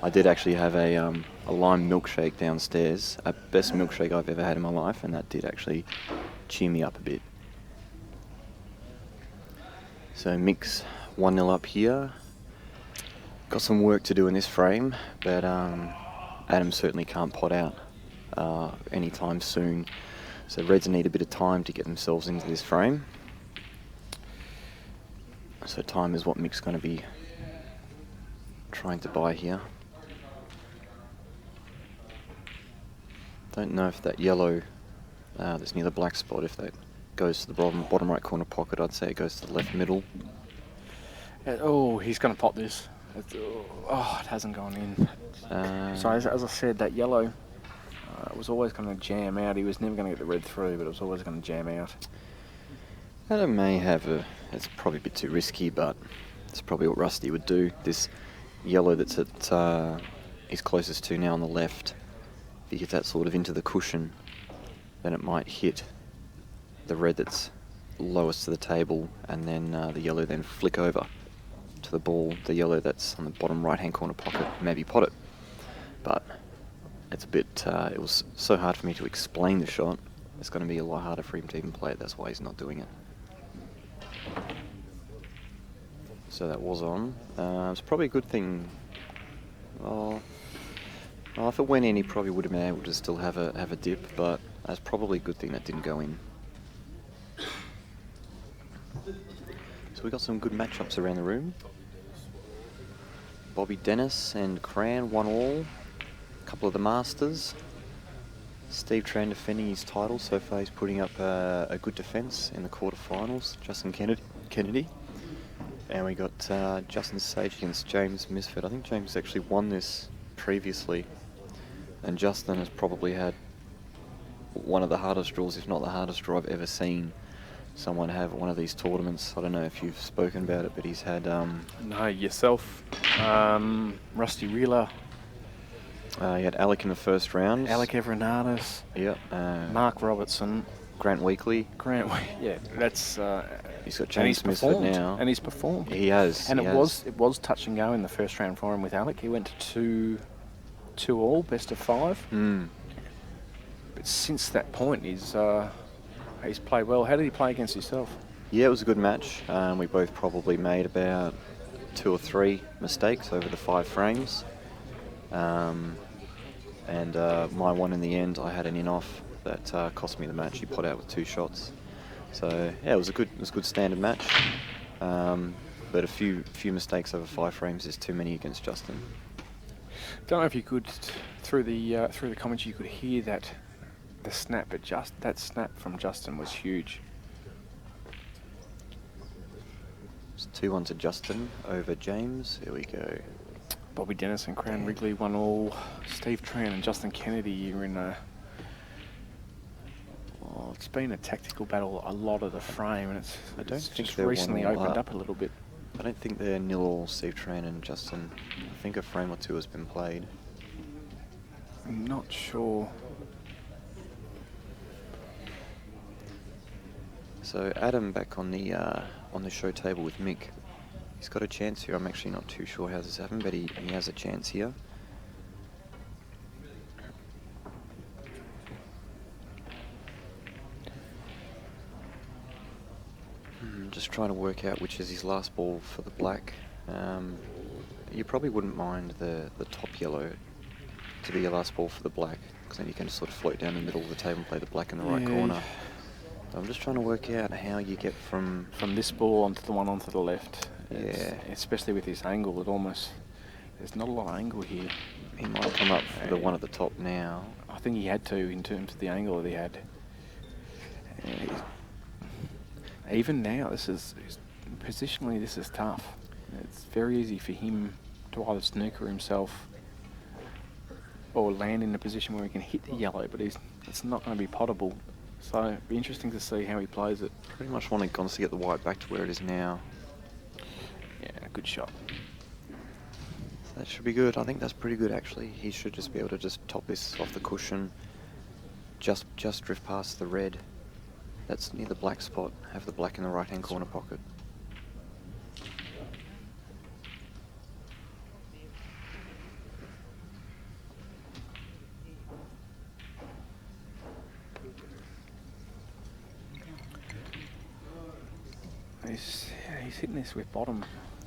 I did actually have a lime milkshake downstairs, a best milkshake I've ever had in my life, and that did actually cheer me up a bit. So Mick's 1-0 up here. Got some work to do in this frame, but Adam certainly can't pot out anytime soon. So Reds need a bit of time to get themselves into this frame. So time is what Mick's going to be trying to buy here. Don't know if that yellow that's near the black spot, if that goes to the bottom right corner pocket. I'd say it goes to the left middle. Oh, he's going to pop this. Oh, it hasn't gone in. So as I said, that yellow was always going to jam out. He was never going to get the red through, but it was always going to jam out. Adam may have it's probably a bit too risky, but it's probably what Rusty would do. This yellow that's at he's closest to now on the left, if he gets that sort of into the cushion, then it might hit the red that's lowest to the table, and then the yellow then flick over to the ball. The yellow that's on the bottom right-hand corner pocket, maybe pot it. But it's a bit, it was so hard for me to explain the shot. It's going to be a lot harder for him to even play it. That's why he's not doing it. So that was on. It's probably a good thing. Well, if it went in, he probably would have been able to still have a dip, but that's probably a good thing that didn't go in. So we got some good matchups around the room. Bobby Dennis and Cran 1-all. A couple of the Masters. Steve Tran defending his title. So far he's putting up a good defence in the quarterfinals. Justin Kennedy. And we got Justin Sage against James Misfit. I think James actually won this previously. And Justin has probably had one of the hardest draws, if not the hardest draw I've ever seen someone have at one of these tournaments. I don't know if you've spoken about it, but he's had... No, yourself, Rusty Wheeler. He had Alec in the first round. Alec Everinatis. Yep. Mark Robertson. Grant Weekly. Yeah, that's... he's got James Misfit now. And he's performed. He has. And it was touch and go in the first round for him with Alec. He went to 2-all, best of 5. But since that point, he's played well. How did he play against himself? Yeah, it was a good match. We both probably made about 2 or 3 mistakes over the 5 frames. And my one in the end, I had an in-off that cost me the match. He pot out with 2 shots. So yeah, it was a good standard match. But a few mistakes over 5 frames is too many against Justin. Don't know if you could, through the comments, you could hear that the snap, but that snap from Justin was huge. It's 2-1 to Justin over James. Here we go. Bobby Dennis and Cran Wrigley 1-all. Steve Tran and Justin Kennedy, you're in a... Well, it's been a tactical battle a lot of the frame, and it's just recently opened up a little bit. I don't think they're 0-all, Steve Tran and Justin. I think a frame or 2 has been played. I'm not sure. So Adam back on the show table with Mick. He's got a chance here. I'm actually not too sure how this happened, but he has a chance here. Just trying to work out which is his last ball for the black. You probably wouldn't mind the top yellow to be your last ball for the black, because then you can just sort of float down the middle of the table and play the black in the right corner. I'm just trying to work out how you get from this ball onto the one onto the left. Yeah. Especially with this angle, there's not a lot of angle here. He might come up for the one at the top now. I think he had to in terms of the angle that he had. Even now, positionally, this is tough. It's very easy for him to either snooker himself or land in a position where he can hit the yellow, but it's not going to be potable. So it'd be interesting to see how he plays it. Pretty much wants to get the white back to where it is now. Yeah, good shot. That should be good. I think that's pretty good, actually. He should just be able to just top this off the cushion, just drift past the red. That's near the black spot. Have the black in the right-hand corner pocket. He's hitting this with bottom.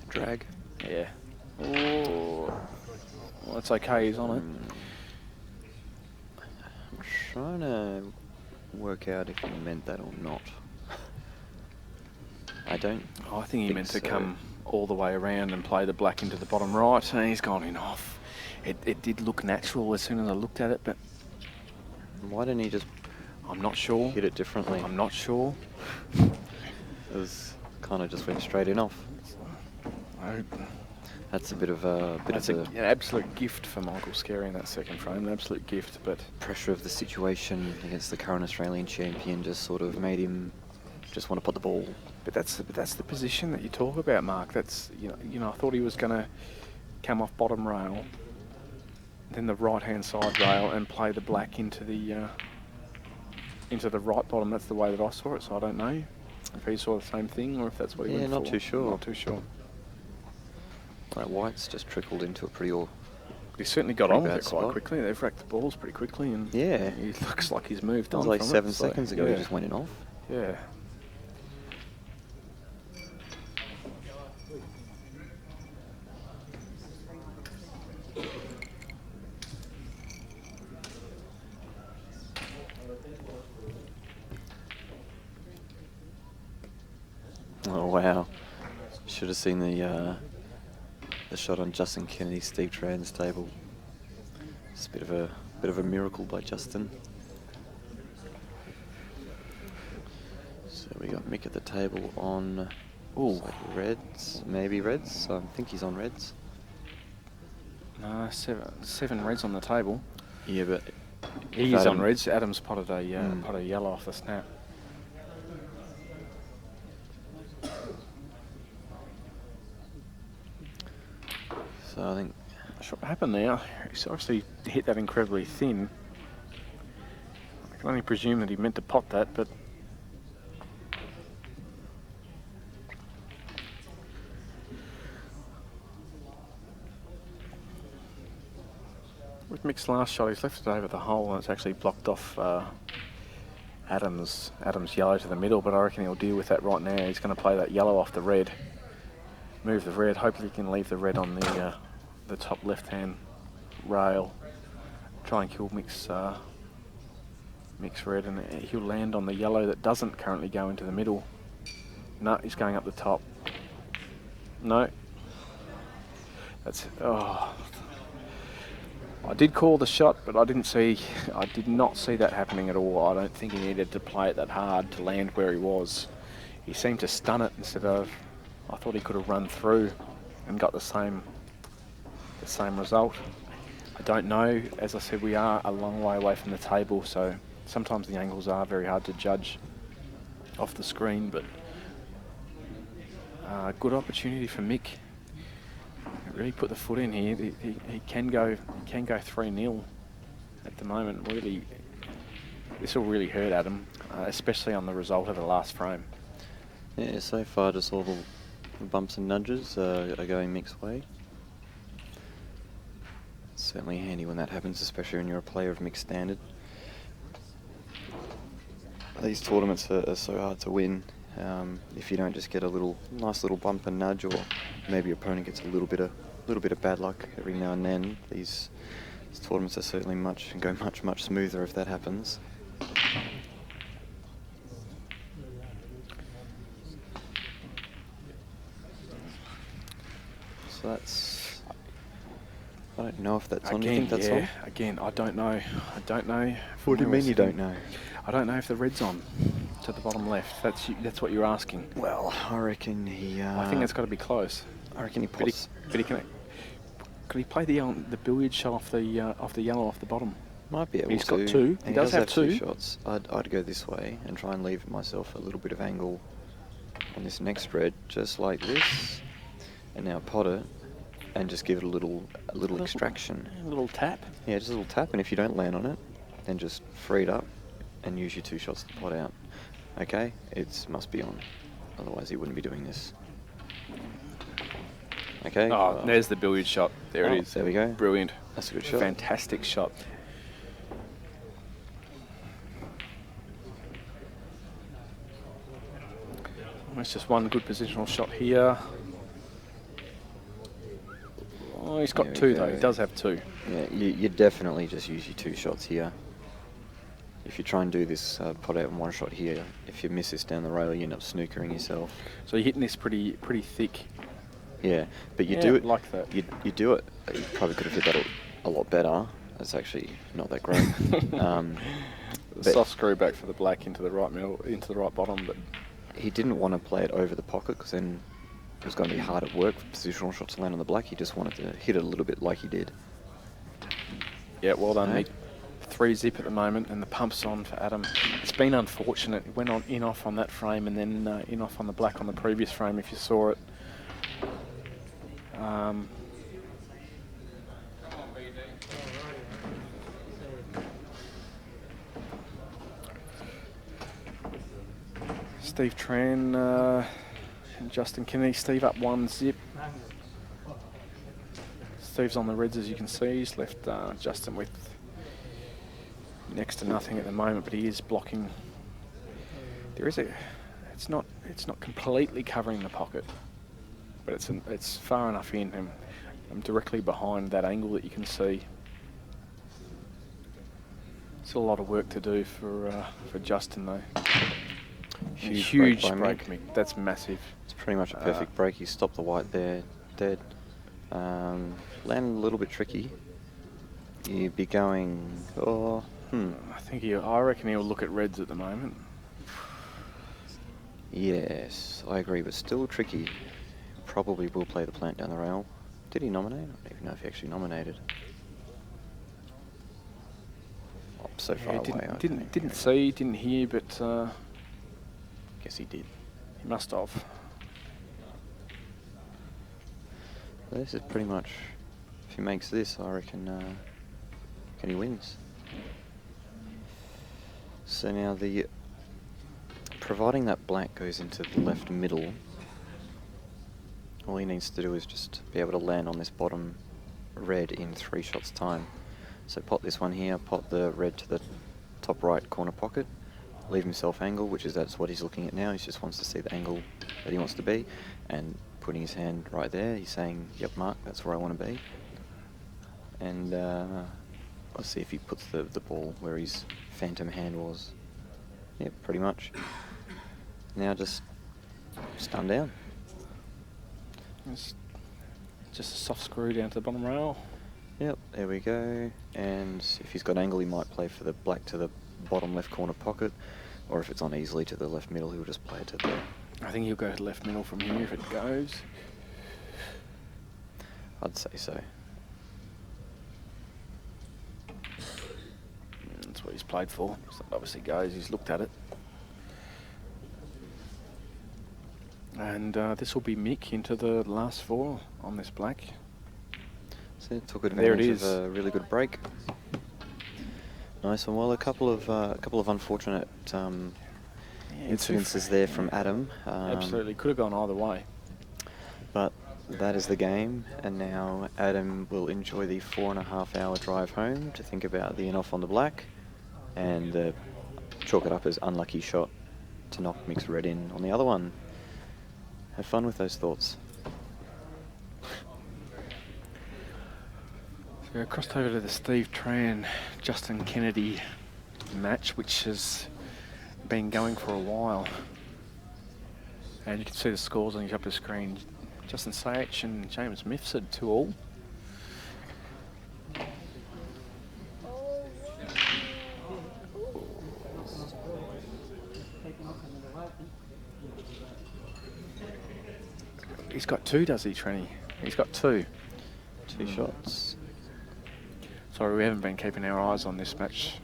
Drag. Yeah. Oh, well, it's okay. He's on it. I'm trying to work out if he meant that or not. I think he meant to come all the way around and play the black into the bottom right, and he's gone in off. It did look natural as soon as I looked at it, but why didn't he just? I'm not sure. Hit it differently. I'm not sure. It was kind of just went straight in off. That's a bit of a an absolute gift for Michael Scarry in that second frame. An absolute gift, but pressure of the situation against the current Australian champion just sort of made him just want to put the ball. But that's the position that you talk about, Mark. That's you know I thought he was going to come off bottom rail, then the right hand side rail, and play the black into the right bottom. That's the way that I saw it. So I don't know if he saw the same thing or if that's what he went for. Not too sure. Not too sure. Right, white's just trickled into a pretty he certainly got on with it quite quickly. They've racked the balls pretty quickly, and yeah, he looks like he's moved on. Like from 7 it, seconds ago, he just went in off. Yeah. Oh wow! Should have seen the shot on Justin Kennedy's Steve Tran's table. It's a bit of a miracle by Justin. So we got Mick at the table on reds, maybe reds. I think he's on reds. No, seven reds on the table. Yeah, but he's on reds. Adam's potted a yellow off the snap. So I think what happened there, he's obviously hit that incredibly thin. I can only presume that he meant to pot that, but with Mick's last shot, he's left it over the hole and it's actually blocked off Adam's yellow to the middle, but I reckon he'll deal with that right now. He's going to play that yellow off the red, move the red, hopefully he can leave the red on the top left-hand rail, try and kill Mick's red, and he'll land on the yellow that doesn't currently go into the middle. No, he's going up the top. No. That's I did call the shot, but I did not see that happening at all. I don't think he needed to play it that hard to land where he was. He seemed to stun it instead of, I thought he could have run through and got the same result. I don't know. As I said, we are a long way away from the table, so sometimes the angles are very hard to judge off the screen, but good opportunity for Mick. Really put the foot in here. He can go 3-0 at the moment. Really, this will really hurt Adam, especially on the result of the last frame. Yeah, so far just all the bumps and nudges are going Mick's way. It's certainly handy when that happens, especially when you're a player of Mick's standard. These tournaments are so hard to win. If you don't just get a nice little bump and nudge, or maybe your opponent gets a little bit of bad luck every now and then, these tournaments are certainly go much smoother if that happens. So that's, I don't know if that's on. You think that's on? Again, I don't know. What do you mean you don't know? I don't know if the red's on to the bottom left. That's what you're asking. Well, I reckon I think it's got to be close. I reckon he But he, pots. but he can. Could he play the billiard shot off the yellow off the bottom? Might be able He's to. got two. He does have two. shots. I'd go this way and try and leave myself a little bit of angle on this next red, just like this. And now pot it and just give it a little extraction. A little tap. Yeah, just a little tap. And if you don't land on it, then just free it up and use your 2 shots to pot out. Okay, it must be on. Otherwise, he wouldn't be doing this. Okay. Oh, there's the billiard shot. There it is. There we go. Brilliant. That's a good shot. Fantastic shot. That's just one good positional shot here. Oh, he's got There we 2 go. though. He does have 2. Yeah, you definitely just use your 2 shots here. If you try and do this pot out in 1 shot here, if you miss this down the rail, you end up snookering yourself. So you're hitting this pretty thick. Yeah, but you Yeah, do it like that. You do it. You probably could have hit that a lot better. That's actually not that great. The soft screw back for the black into the right middle, into the right bottom, but he didn't want to play it over the pocket because then it was going to be hard at work for positional shots to land on the black. He just wanted to hit it a little bit like he did. yeah, well done, No. mate. 3-zip at the moment, and the pump's on for Adam. It's been unfortunate. It went on in off on that frame, and then in off on the black on the previous frame. If you saw it. Steve Tran and Justin Kennedy. Steve up 1-zip. Steve's on the reds, as you can see. He's left Justin with next to nothing at the moment, but he is blocking. There is it's not completely covering the pocket, but it's far enough in, and I'm directly behind that angle that you can see. It's a lot of work to do for Justin though. Huge break, Mick. That's massive. It's pretty much a perfect break. He stopped the white there, dead. Landed a little bit tricky. You'd be going, I reckon he'll look at reds at the moment. Yes, I agree, but still tricky. Probably will play the plant down the rail. Did he nominate? I don't even know if he actually nominated. Oh, so far away. Didn't see, didn't hear, but guess he did. He must have. This is pretty much, if he makes this, I reckon he wins. So now providing that black goes into the left middle, all he needs to do is just be able to land on this bottom red in 3 shots time. So pot this one here, pot the red to the top right corner pocket, leave himself angle, that's what he's looking at now. He just wants to see the angle that he wants to be, and putting his hand right there, he's saying, yep, Mark, that's where I want to be. And let's see if he puts the ball where his phantom hand was. Yep, pretty much. Now just stun down. It's just a soft screw down to the bottom rail. Yep, there we go. And if he's got angle, he might play for the black to the bottom left corner pocket, or if it's on easily to the left middle, he'll just play it to the... I think he'll go to left middle from here if it goes. I'd say so. That's what he's played for. So it obviously goes, he's looked at it. And this will be Mick into the last 4 on this black. So it took advantage of a really good break. Nice one. Well, a couple of unfortunate incidences there from Adam. Absolutely, could have gone either way. But that is the game, and now Adam will enjoy the 4.5-hour drive home to think about the in-off on the black, and chalk it up as unlucky shot to knock Mick's red in on the other one. Have fun with those thoughts. So we crossed over to the Steve Tran, Justin Kennedy match, which has been going for a while. And you can see the scores on your upper screen. Justin Sayach and James Mifsud 2-all. He's got two, does he, Trenny? He's got two. Two shots. Sorry, we haven't been keeping our eyes on this match.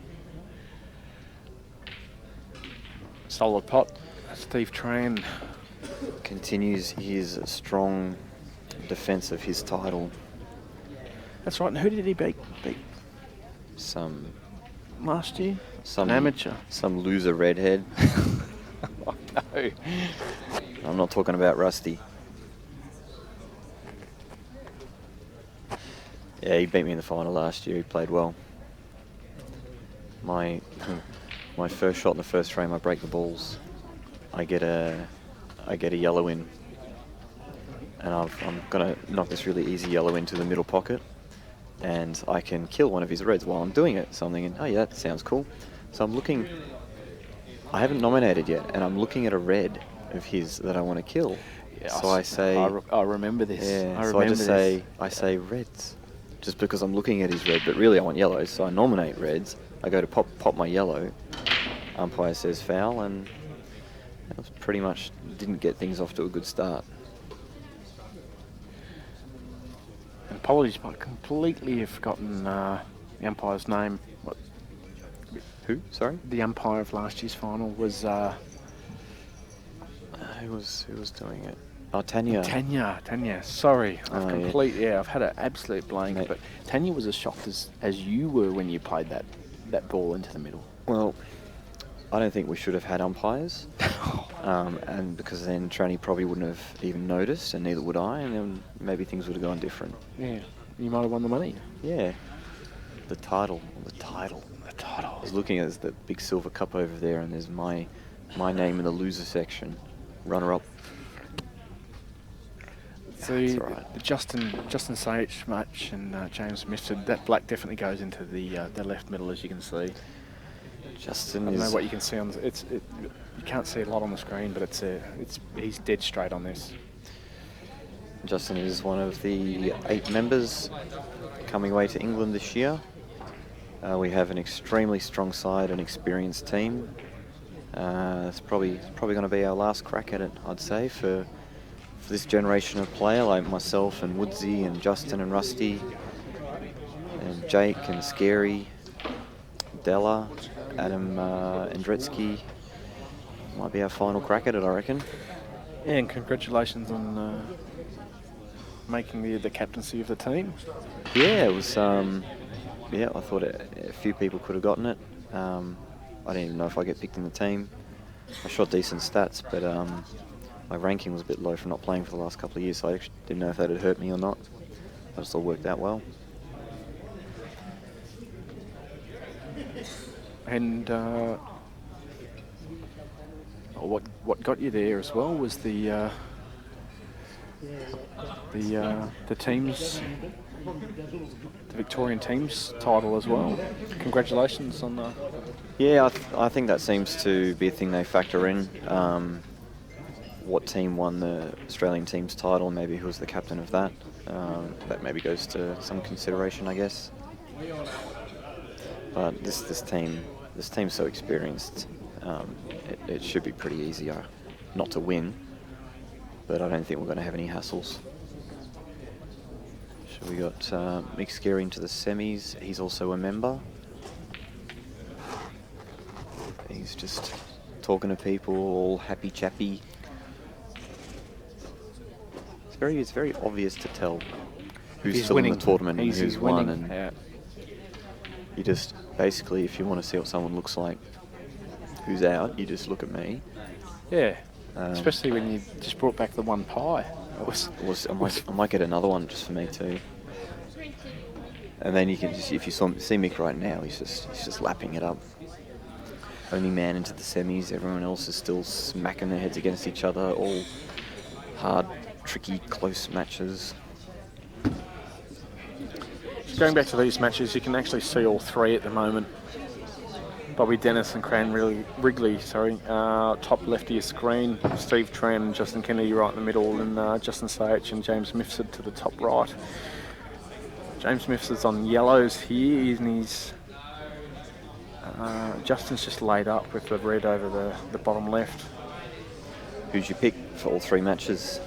Solid pot. Steve Tran continues his strong defence of his title. That's right. And who did he beat? Some last year. Some an amateur. Some loser redhead. Oh, no. I'm not talking about Rusty. Yeah, he beat me in the final last year. He played well. My first shot in the first frame, I break the balls. I get a yellow in, and I'm gonna knock this really easy yellow into the middle pocket, and I can kill one of his reds while I'm doing it. So I'm thinking, oh yeah, that sounds cool. So I'm looking. I haven't nominated yet, and I'm looking at a red of his that I want to kill. Yeah, so I say, I remember this. Yeah, I so I just say, I say reds, just because I'm looking at his red, but really I want yellows. So I nominate reds. I go to pop my yellow. Umpire says foul, and that was pretty much didn't get things off to a good start. And apologies, but I completely have forgotten the umpire's name. What? Who? Sorry? The umpire of last year's final was. Who was doing it? Oh, Tanya. Tanya. Sorry, I've completely. Yeah. I've had an absolute blank. But Tanya was as shocked as you were when you played that ball into the middle. Well, I don't think we should have had umpires, and because then Tranny probably wouldn't have even noticed, and neither would I, and then maybe things would have gone different. Yeah, you might have won the money. Yeah, the title. I was looking at the big silver cup over there, and there's my name in the loser section, runner-up. The Justin Sage match and James Mifsud, that black definitely goes into the left middle, as you can see. Justin I don't know what you can see on you can't see a lot on the screen, but he's dead straight on this. Justin is one of the 8 members coming away to England this year. We have an extremely strong side, an experienced team. It's probably going to be our last crack at it, I'd say, for this generation of player, like myself and Woodsy and Justin and Rusty and Jake and Scary, Della, Adam Andretsky. Might be our final crack at it, I reckon. Yeah, and congratulations on making the captaincy of the team. Yeah, it was. Yeah, I thought a few people could have gotten it. I didn't even know if I get picked in the team. I shot decent stats, but my ranking was a bit low from not playing for the last couple of years, so I actually didn't know if that had hurt me or not. But it all worked out well. And what got you there as well was the teams, the Victorian teams title as well. Congratulations on the. Yeah, I think that seems to be a thing they factor in. What team won the Australian teams title, and maybe who was the captain of that. That maybe goes to some consideration, I guess. But this team's so experienced. It should be pretty easy not to win, but I don't think we're going to have any hassles. So we got Mick Scary into the semis. He's also a member. He's just talking to people, all happy chappy. It's very obvious to tell who's still in the tournament and who's won. And yeah. You just basically, if you want to see what someone looks like who's out, you just look at me. Yeah, especially when you just brought back the one pie. I might get another one just for me too. And then you can just, if you see Mick right now, he's just lapping it up. Only man into the semis. Everyone else is still smacking their heads against each other. All hard, tricky, close matches. Going back to these matches, you can actually see all three at the moment. Bobby Dennis and Cran Wrigley, top left of your screen. Steve Tran and Justin Kennedy right in the middle, and Justin Sage and James Mifsud to the top right. James Mifsud's on yellows here, and he's Justin's just laid up with the red over the bottom left. Who's your pick for all 3 matches?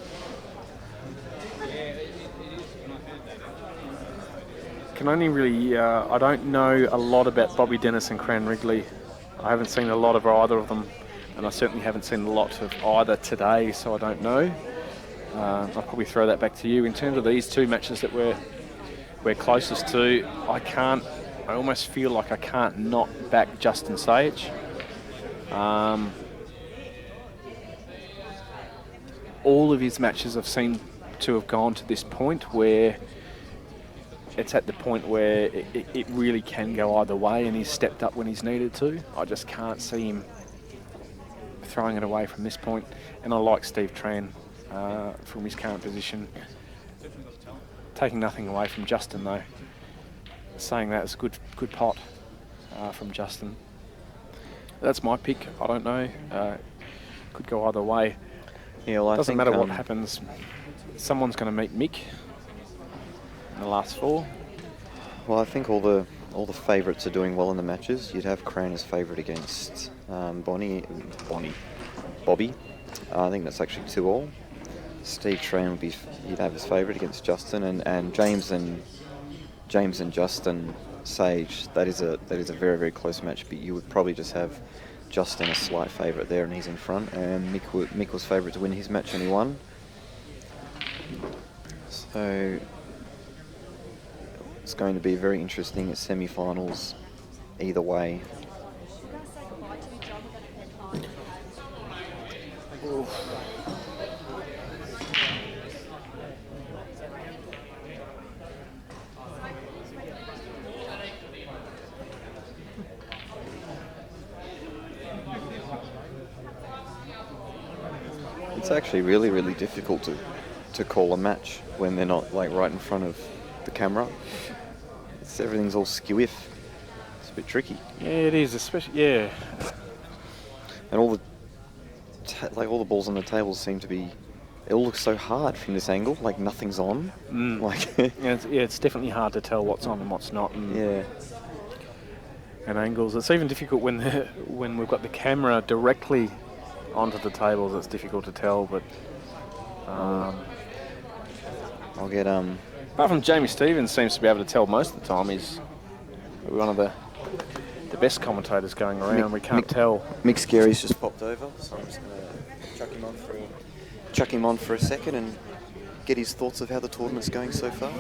can only really, I don't know a lot about Bobby Dennis and Cran Wrigley. I haven't seen a lot of either of them, and I certainly haven't seen a lot of either today, so I don't know. I'll probably throw that back to you. In terms of these two matches that we're closest to, I almost feel like I can't not back Justin Sage. All of his matches I've seen to have gone to this point where it's at the point where it really can go either way, and he's stepped up when he's needed to. I just can't see him throwing it away from this point. And I like Steve Tran from his current position. Taking nothing away from Justin though. Saying that is good pot from Justin. That's my pick. I don't know. Could go either way. Yeah, well, Doesn't matter what happens. Someone's going to meet Mick in the last 4. Well, I think all the favourites are doing well in the matches. You'd have Cran as favourite against Bobby. I think that's actually 2-all. Steve Tran would be, you'd have his favourite against Justin, and James and Justin Sage. That is a very, very close match. But you would probably just have Justin a slight favourite there, and he's in front. And Mick was favourite to win his match, and he won. So it's going to be very interesting at semi-finals either way. It's actually really, really difficult to call a match when they're not like right in front of the camera. Everything's all skew-if. It's a bit tricky. Yeah, it is, especially, yeah. And all the balls on the table seem to be, it all looks so hard from this angle, like nothing's on. Like it's definitely hard to tell what's on and what's not. And angles. It's even difficult when we've got the camera directly onto the tables. It's difficult to tell, but I'll get apart from Jamie Stevens seems to be able to tell most of the time. He's one of the best commentators going around. We can't tell. Mick Scary's just popped over, so I'm just going to chuck him on for a second and get his thoughts of how the tournament's going so far.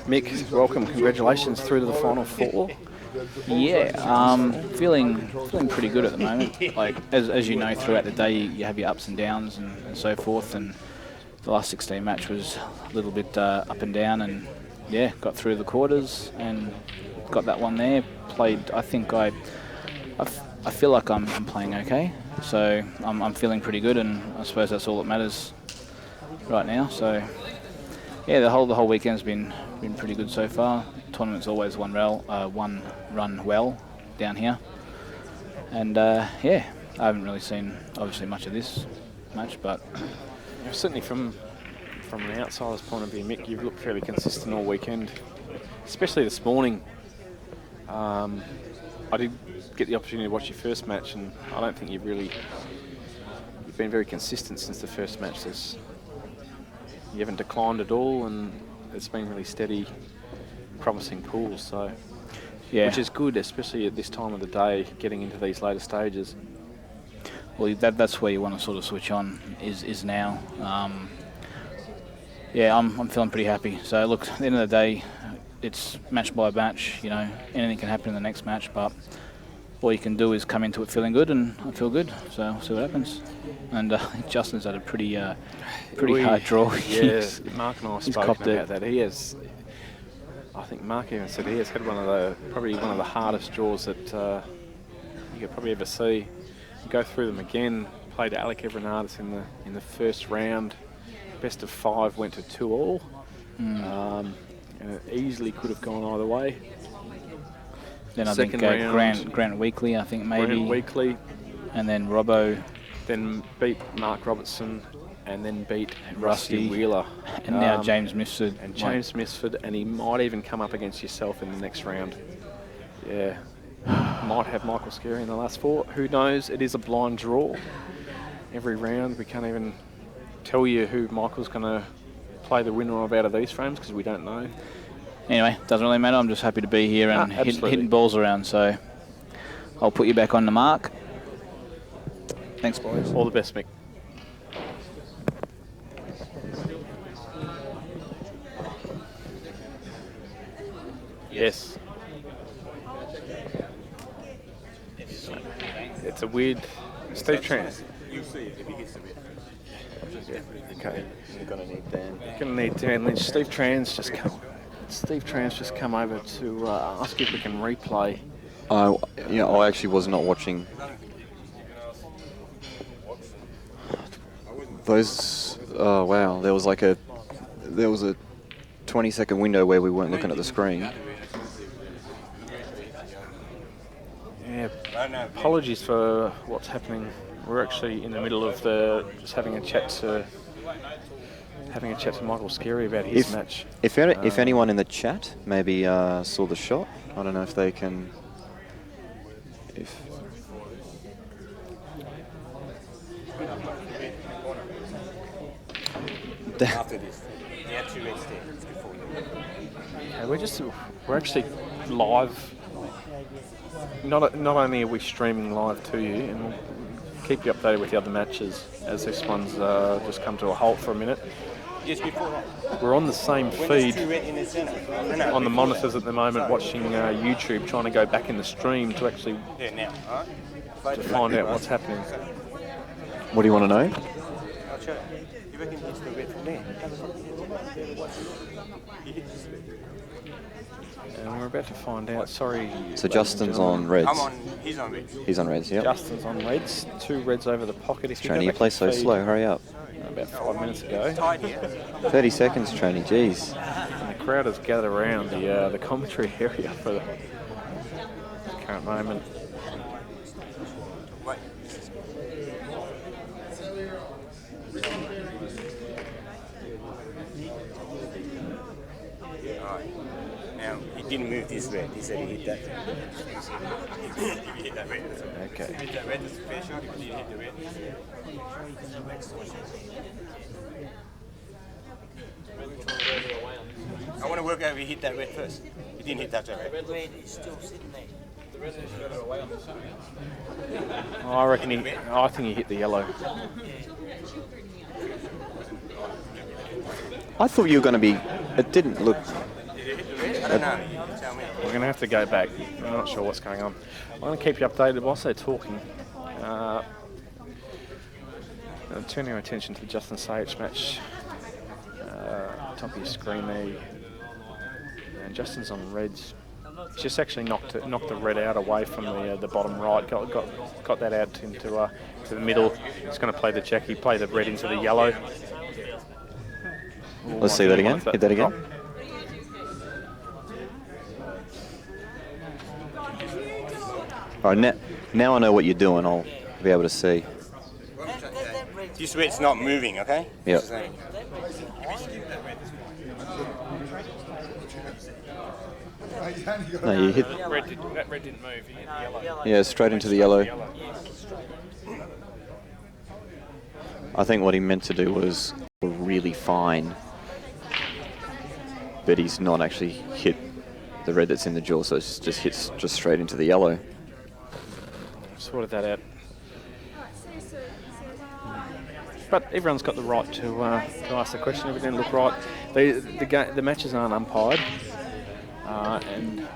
Mick, welcome, congratulations through to the final 4. Yeah, feeling pretty good at the moment. Like as you know, throughout the day you have your ups and downs and so forth. And the last 16 match was a little bit up and down, and yeah, got through the quarters and got that one there. Played. I think I feel like I'm playing okay. So I'm feeling pretty good, and I suppose that's all that matters right now. So yeah, the whole weekend's been pretty good so far. Tournament's always one run well down here, and yeah, I haven't really seen obviously much of this match, but certainly from an outsider's point of view, Mick, you've looked fairly consistent all weekend, especially this morning. I did get the opportunity to watch your first match, and I don't think you've been very consistent since the first match. You haven't declined at all, and it's been really steady, promising pools, so yeah, which is good, especially at this time of the day, getting into these later stages. Well, that's where you want to sort of switch on is now. Yeah, I'm feeling pretty happy. So look, at the end of the day, it's match by match. You know, anything can happen in the next match, but all you can do is come into it feeling good, and I feel good. So we'll see what happens. And Justin's had a pretty hard draw. Yeah, Mark and I spoke about that. He has. I think Mark even said he has had probably one of the hardest draws that you could probably ever see. Go through them again. Played Alec Everardis in the first round. Best of 5 went to 2-all. And it easily could have gone either way. Then I think Grant Weekly, I think maybe. Grant Weekly. And then Robbo. Then beat Mark Robertson, and then beat Rusty Wheeler. And now James Misford. And James Misford, and he might even come up against yourself in the next round. Yeah. Might have Michael Scarry in the last 4. Who knows? It is a blind draw. Every round, we can't even tell you who Michael's going to play the winner of out of these frames because we don't know. Anyway, doesn't really matter. I'm just happy to be here and absolutely. hitting balls around. So I'll put you back on the mark. Thanks, boys. All the best, Mick. Yes. It's a weird... Steve Trent. You see it if he hits the bit. Okay. You're going to need Dan. Going to need Dan Lynch. Steve Tran's just come over to ask if we can replay. I actually was not watching those. Oh wow, there was a 20-second window where we weren't looking at the screen. Yeah. Apologies for what's happening. We're actually in the middle of just having a chat to Michael Scarry about his match. If anyone in the chat maybe saw the shot, I don't know if they can. After this, the actual red step is good for you. We're actually live. Not only are we streaming live to you, and we'll keep you updated with the other matches as this one's just come to a halt for a minute. Yes, before that. We're on the same When feed there's two red in the center. on the monitors at the moment, watching YouTube, trying to go back in the stream to actually to find out what's happening. What do you want to know? I'll show you. You reckon it's the red from there? And we're about to find out. Sorry. So Justin's on reds. He's on reds. He's on reds, yep. Justin's on reds. 2 reds over the pocket. If Trainee, you play so slow. Hurry up. About 5 minutes ago. 30 seconds, Trainee. Jeez. And the crowd has gathered around the commentary area for the current moment. Now, he didn't move this red. He said he hit that. If he hit that red, that's okay. Okay. If he hit that red, that's a fair shot. If he didn't hit the red. I want to work out if he hit that red first. He didn't hit that red. Red is still sitting there. The red is further away on the side. I think he hit the yellow. I thought you were going to be. It didn't look. I don't know. You tell me. We're going to have to go back. I'm not sure what's going on. I'm going to keep you updated whilst they're talking. Turning our attention to the Justin Sage match. Top of your screen there. And Justin's on reds. Just actually knocked the red out away from the bottom right. Got that out into to the middle. He's going to play the check. He played the red into the yellow. Let's see that again. Hit that again. All right, now I know what you're doing. I'll be able to see. This red's not moving, okay? Yep. No, you hit. That red didn't move. He hit the yellow. Yeah, straight into the yellow. I think what he meant to do was really fine, but he's not actually hit the red that's in the jaw, so it just hits just straight into the yellow. Sorted that out. But everyone's got the right to ask the question. Everything look right. The matches aren't umpired, and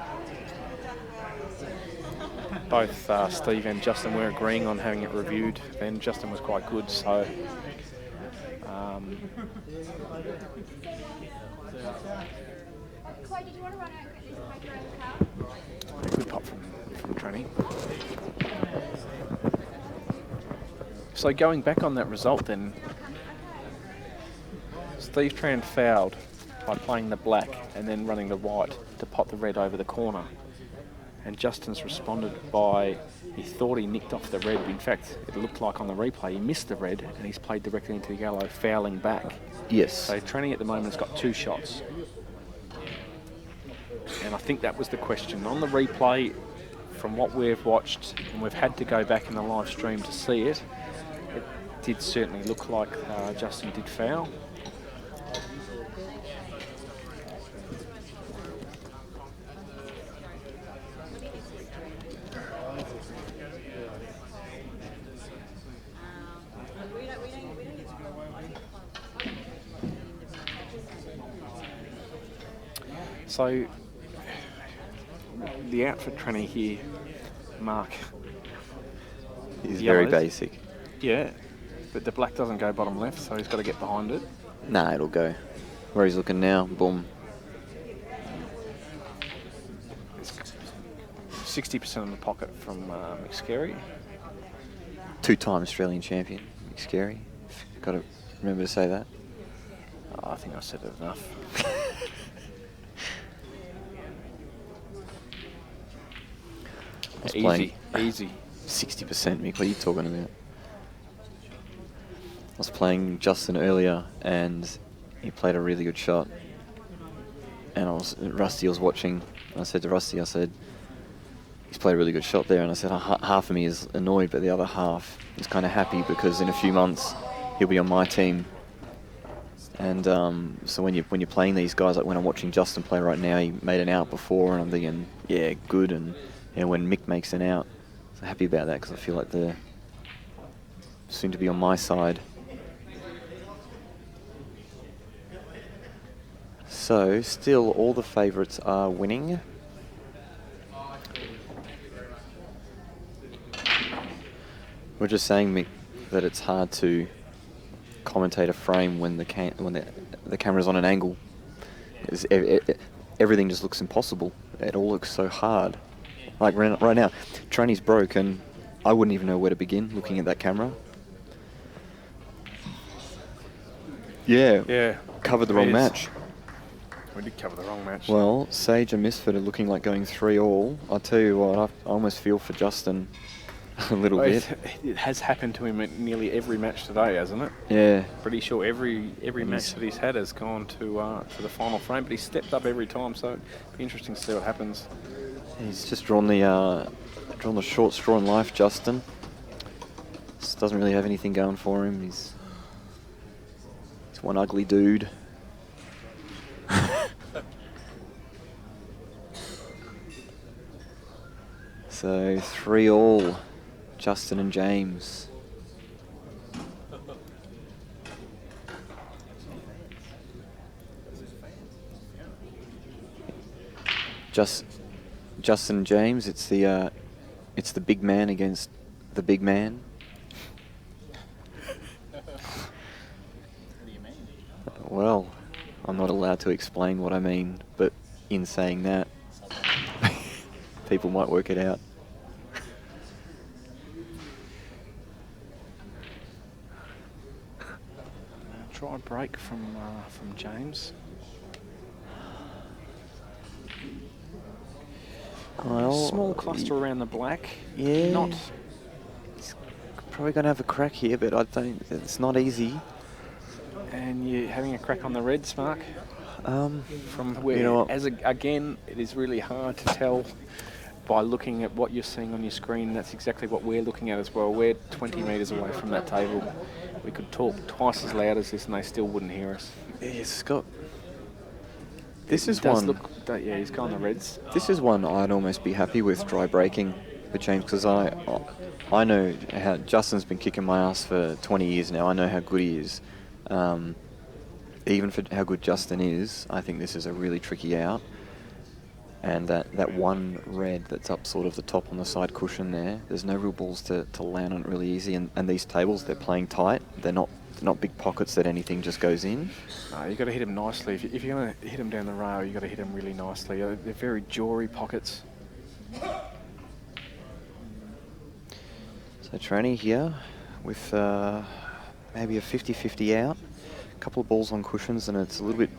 both Steve and Justin were agreeing on having it reviewed. Then Justin was quite good, so. Good pop from training. So going back on that result then, Steve Tran fouled by playing the black and then running the white to pop the red over the corner. And Justin's responded by, he thought he nicked off the red. In fact, it looked like on the replay he missed the red and he's played directly into the yellow, fouling back. Yes. So Tranny at the moment has got 2 shots. And I think that was the question. On the replay, from what we've watched, and we've had to go back in the live stream to see it, it did certainly look like Justin did foul. So, the outfit tranny here, Mark. He's very yellows. basic. Yeah, but the black doesn't go bottom left, so he's got to get behind it. Nah, it'll go. Where he's looking now, boom. 60% in the pocket from McScarey. 2-time Australian champion, Scary. Got to remember to say that. Oh, I think I said it enough. Easy. 60%, Mick. What are you talking about? I was playing Justin earlier, and he played a really good shot. And Rusty was watching. I said to Rusty, I said, he's played a really good shot there. And I said, half of me is annoyed, but the other half is kind of happy because in a few months he'll be on my team. And so when you're playing these guys, like when I'm watching Justin play right now, he made an out before, and I'm thinking, yeah, good. And when Mick makes an out, I'm happy about that because I feel like they're soon to be on my side. So still all the favourites are winning. We're just saying, Mick, that it's hard to commentate a frame when the camera's on an angle. Everything just looks impossible. It all looks so hard. Like right now, tranny's broke and I wouldn't even know where to begin looking at that camera. Yeah. Covered the wrong match. We did cover the wrong match. Well, Sage and Misfit are looking like going 3-all. I'll tell you what, I almost feel for Justin a little bit. It has happened to him at nearly every match today, hasn't it? Yeah. Pretty sure every match that he's had has gone to the final frame, but he's stepped up every time, so it'll be interesting to see what happens. He's just drawn the short straw in life, Justin. Just doesn't really have anything going for him. He's one ugly dude. So 3-all, Justin and James. Justin and James, it's the big man against the big man. Well, I'm not allowed to explain what I mean, but in saying that, people might work it out. Try a break from James. Well, small cluster around the black. Yeah. Not. He's probably going to have a crack here, but I don't. It's not easy. And you're having a crack on the reds, Mark. From where, you know, again, it is really hard to tell by looking at what you're seeing on your screen. That's exactly what we're looking at as well. We're 20 metres away from that table. We could talk twice as loud as this and they still wouldn't hear us. Yeah, Scott. This is does one. Yeah, he's gone the reds. This is one I'd almost be happy with dry breaking for James, because I know how Justin's been kicking my ass for 20 years now. I know how good he is. Even for how good Justin is, I think this is a really tricky out. And that one red that's up sort of the top on the side cushion there, there's no real balls to land on it really easy. And these tables, they're playing tight. They're not big pockets that anything just goes in. No, you've got to hit him nicely. If you're going to hit him down the rail, you've got to hit him really nicely. They're very jawry pockets. So tranny here with maybe a 50-50 out. A couple of balls on cushions, and it's a little bit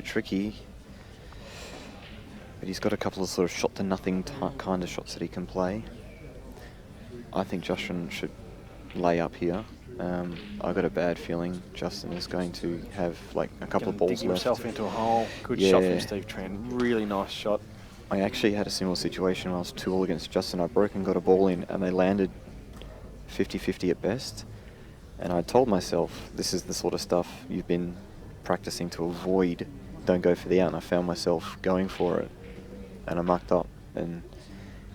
tricky. But he's got a couple of sort of shot to nothing kind of shots that he can play. I think Justin should lay up here. I got a bad feeling Justin is going to have like a couple of balls dig left. himself into a hole. Good shot from Steve Tran. Really nice shot. I actually had a similar situation when I was 2-all against Justin. I broke and got a ball in, and they landed 50-50 at best. And I told myself, this is the sort of stuff you've been practicing to avoid. Don't go for the out. And I found myself going for it. And I mucked up. And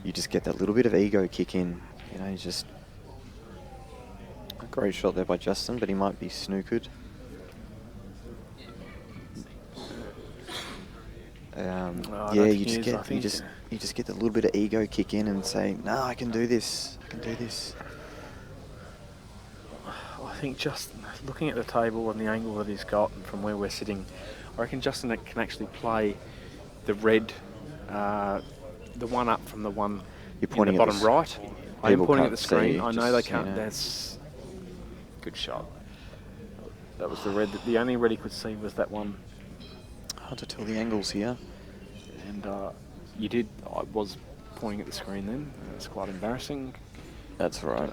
you just get that little bit of ego kick in. You know, you just... A great shot there by Justin, but he might be snookered. Yeah, you just get that little bit of ego kick in and say, no, I can do this. I can do this. I think just looking at the table and the angle that he's got and from where we're sitting, I reckon Justin can actually play the red, the one up from the one You're pointing in the bottom right. I am pointing at the screen. See, I know they can't. That's good shot. That was the red. The only red he could see was that one. Hard to tell the angles here. And you did. I was pointing at the screen then. It's quite embarrassing. That's right.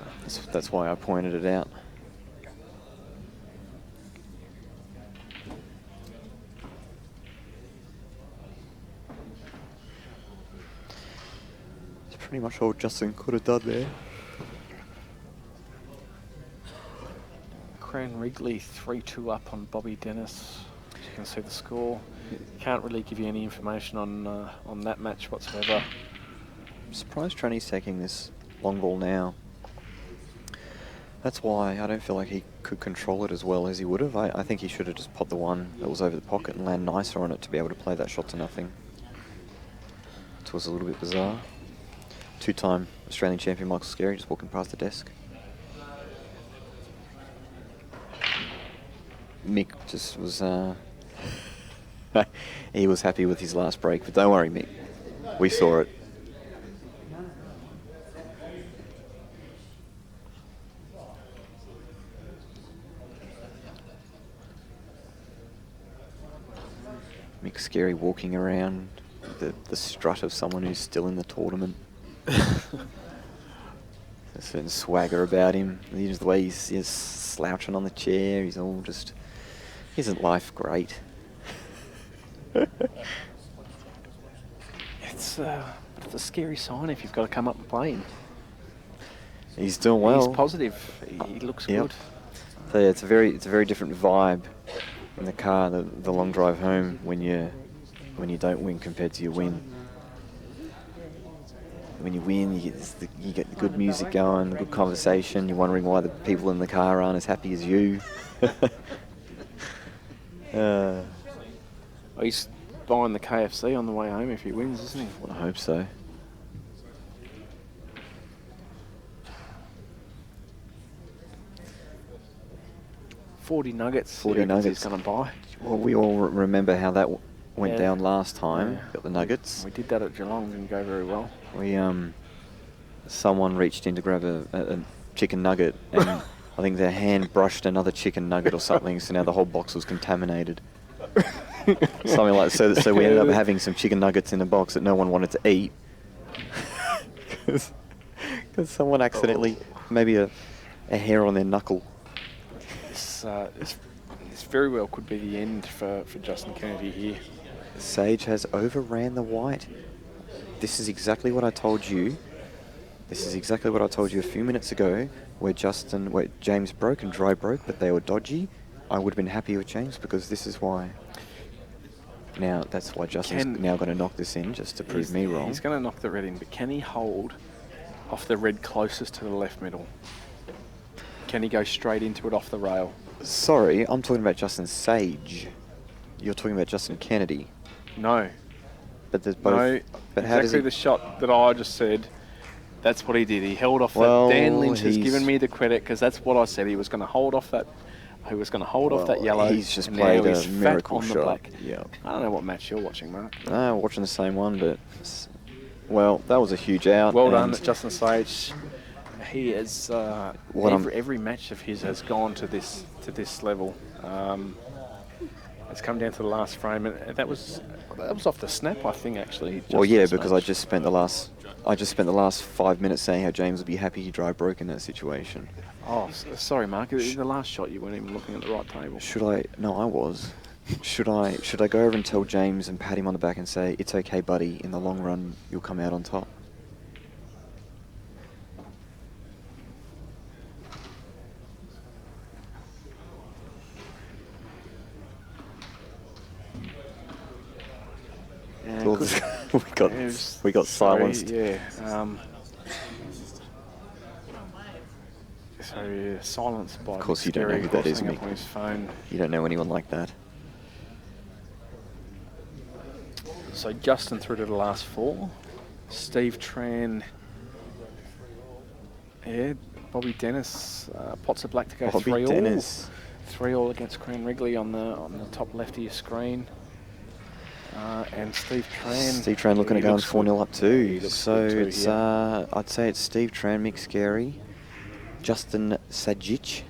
That's why I pointed it out. It's pretty much all Justin could have done there. Cran Wrigley 3-2 up on Bobby Dennis. As you can see the score. Can't really give you any information on that match whatsoever. I'm surprised Trani's taking this long ball now. That's why I don't feel like he could control it as well as he would have. I think he should have just popped the one that was over the pocket and land nicer on it to be able to play that shot to nothing. It was a little bit bizarre. Two-time Australian champion Michael Scarry just walking past the desk. Mick just was... he was happy with his last break, but don't worry, Mick. We saw it. Mick Scary walking around, the strut of someone who's still in the tournament. A certain swagger about him. Just the way he's slouching on the chair. He's all just... Isn't life great? It's a scary sign if you've got to come up and play him. He's doing well. He's positive. He looks good. So yeah, it's a very different vibe in the car, the long drive home when you don't win compared to your win. When you win, you get the good music going, the good conversation. You're wondering why the people in the car aren't as happy as you. He's buying the KFC on the way home if he wins, isn't he? I hope so. $40 nuggets. 40 nuggets. He's going to buy. Well, we all remember how that went down last time. Yeah. Got the nuggets. We did that at Geelong. Didn't go very well. Someone reached in to grab a chicken nugget, and I think their hand brushed another chicken nugget or something. So now the whole box was contaminated. Something like so we ended up having some chicken nuggets in a box that no one wanted to eat because someone accidentally, maybe a hair on their knuckle. This very well could be the end for Justin Kennedy here. Sage has overran the white. This is exactly what I told you. This is exactly what I told you a few minutes ago, where James broke and Dry broke, but they were dodgy. I would have been happy with James because this is why. Now, that's why Justin's now going to knock this in just to prove me wrong. He's going to knock the red in, but can he hold off the red closest to the left middle? Can he go straight into it off the rail? Sorry, I'm talking about Justin Sage. You're talking about Justin Kennedy. No. But there's both. No, but how does exactly he... the shot that I just said. That's what he did. He held off well, that. Dan Lynch has given me the credit because that's what I said. He was going to hold off that. He was going to hold off that yellow. He's just played a miracle shot. The black. Yeah. I don't know what match you're watching, Mark. No, watching the same one, but well, that was a huge out. Well done, Justin Sage. He is every match of his has gone to this level. It's come down to the last frame, and that was off the snap, I think, actually. Well, yeah, because I just spent the last 5 minutes saying how James would be happy he dry broke in that situation. Oh, sorry, Mark. The last shot, you weren't even looking at the right table. Should I? No, I was. Should I go over and tell James and pat him on the back and say, "It's okay, buddy. In the long run, you'll come out on top." we got silenced. Yeah. So yeah, silenced by. Of course, you don't know who that is, Mick. On his phone. You don't know anyone like that. So Justin through to the last 4. Steve Tran. Yeah, Bobby Dennis. Pots of black to go Bobby 3-all. Dennis. 3-all against Cran Wrigley on the top left of your screen. And Steve Tran. Steve Tran looking to go 4-0 up too. So it's I'd say it's Steve Tran, Mick Scary, Justin Sage,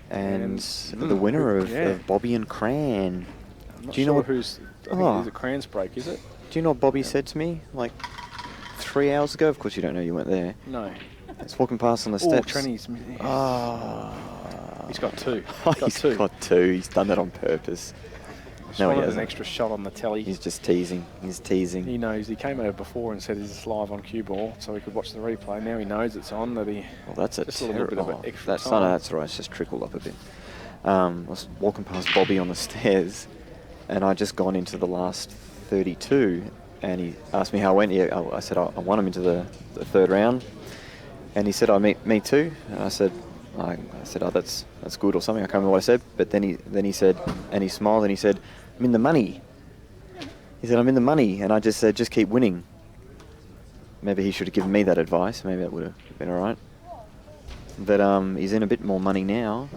and the winner of Bobby and Cran. I'm not Do you know sure what? who's? I think it's a Cran's break, is it? Do you know what Bobby said to me like 3 hours ago? Of course you don't know, you weren't there. No. It's walking past on the Oh, steps. Tranny's. He's got 2. He's got 2. He's done that on purpose. Just wanted an extra shot on the telly. He's just teasing. He's teasing. He knows. He came over before and said it's live on cue ball, so we could watch the replay. Now he knows it's on. That he. Well, that's just a little bit of an extra that's time. that's all right. It's just trickled up a bit. I was walking past Bobby on the stairs, and I just gone into the last 32, and he asked me how it went. Yeah, I said I won him into the 3rd round, and he said, me too." And I said, oh, that's good or something. I can't remember what I said, but then he said, and he smiled and he said, "I'm in the money." He said, "I'm in the money," and I just said, "Just keep winning." Maybe he should have given me that advice. Maybe that would have been all right. But he's in a bit more money now,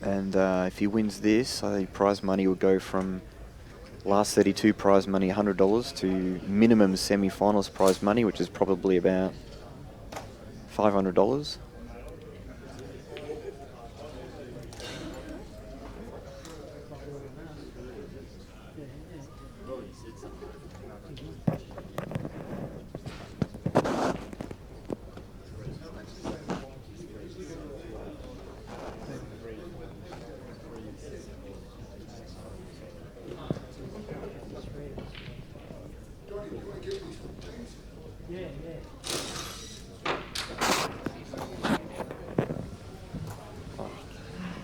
and if he wins this, I think prize money would go from last 32 prize money $100 to minimum semi-finals prize money, which is probably about $500.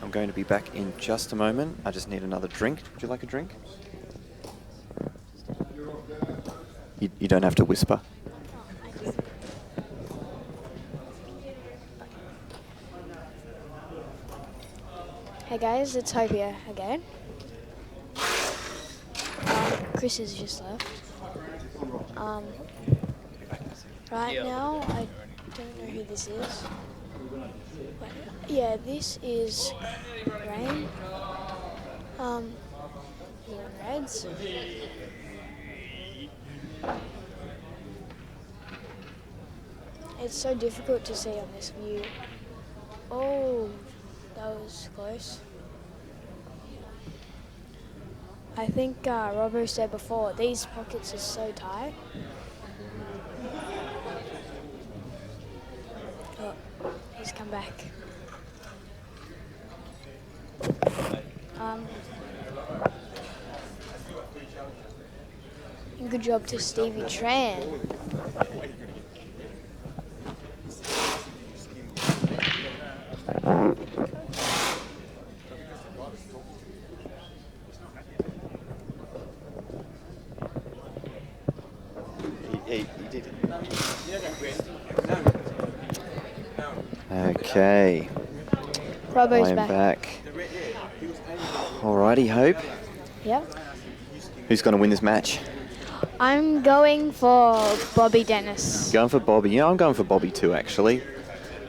I'm going to be back in just a moment. I just need another drink. Would you like a drink? You don't have to whisper. Hey guys, it's Hobia again. Chris has just left. Right now, I don't know who this is. But yeah, this is Rain. Blue and Reds. It's so difficult to see on this view. Oh, that was close. I think Robbo said before, these pockets are so tight. Oh, he's come back. Good job to Stevie Tran. He did it. Okay. Robbo's I am back. Alrighty, Hope. Yep. Who's going to win this match? I'm going for Bobby Dennis. Going for Bobby. Yeah, I'm going for Bobby too, actually.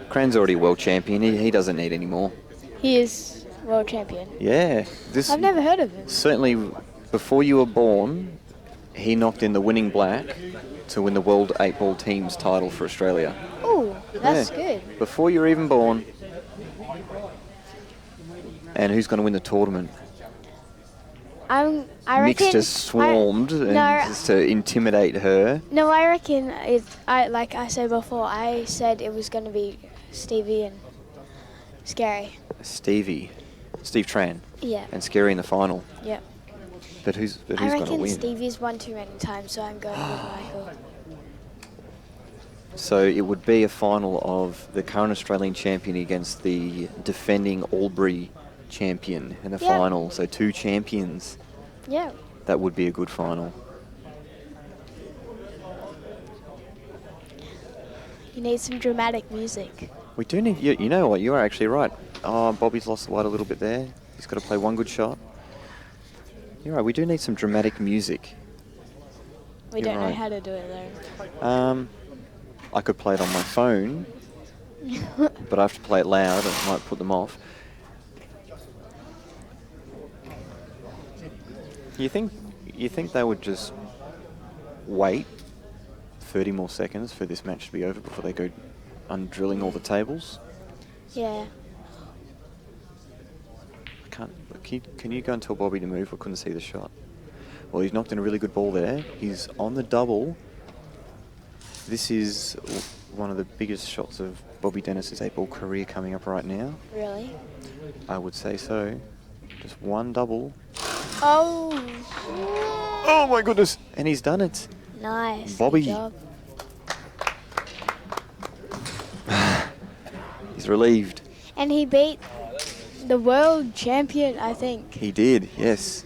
Cran's already world champion. He doesn't need any more. He is world champion. Yeah. I've never heard of him. Certainly, before you were born, he knocked in the winning black to win the World 8-Ball Teams title for Australia. Oh, that's good. Before you were even born. And who's going to win the tournament? I Mick's reckon just swarmed just to intimidate her. No, I reckon like I said before, I said it was going to be Stevie and Scary. Steve Tran. Yeah. And Scary in the final. Yep. But who's I going to reckon win? Stevie's won too many times, so I'm going with Michael. So it would be a final of the current Australian champion against the defending Albury champion in the final. So 2 champions. Yeah. that would be a good final. You need some dramatic music. We do need, you know what, you are actually right. Oh, Bobby's lost the light a little bit there. He's got to play one good shot. You're right, we do need some dramatic music. We You're don't know right. how to do it though. I could play it on my phone, but I have to play it loud. It might put them off. You think they would just wait 30 more seconds for this match to be over before they go undrilling all the tables? Yeah. Can you go and tell Bobby to move? I couldn't see the shot. Well, he's knocked in a really good ball there. He's on the double. This is one of the biggest shots of Bobby Dennis's 8-ball career coming up right now. Really? I would say so. Just one double. Oh. Oh my goodness! And he's done it. Nice. Bobby. Good job. He's relieved. And he beat the world champion, I think. He did, yes.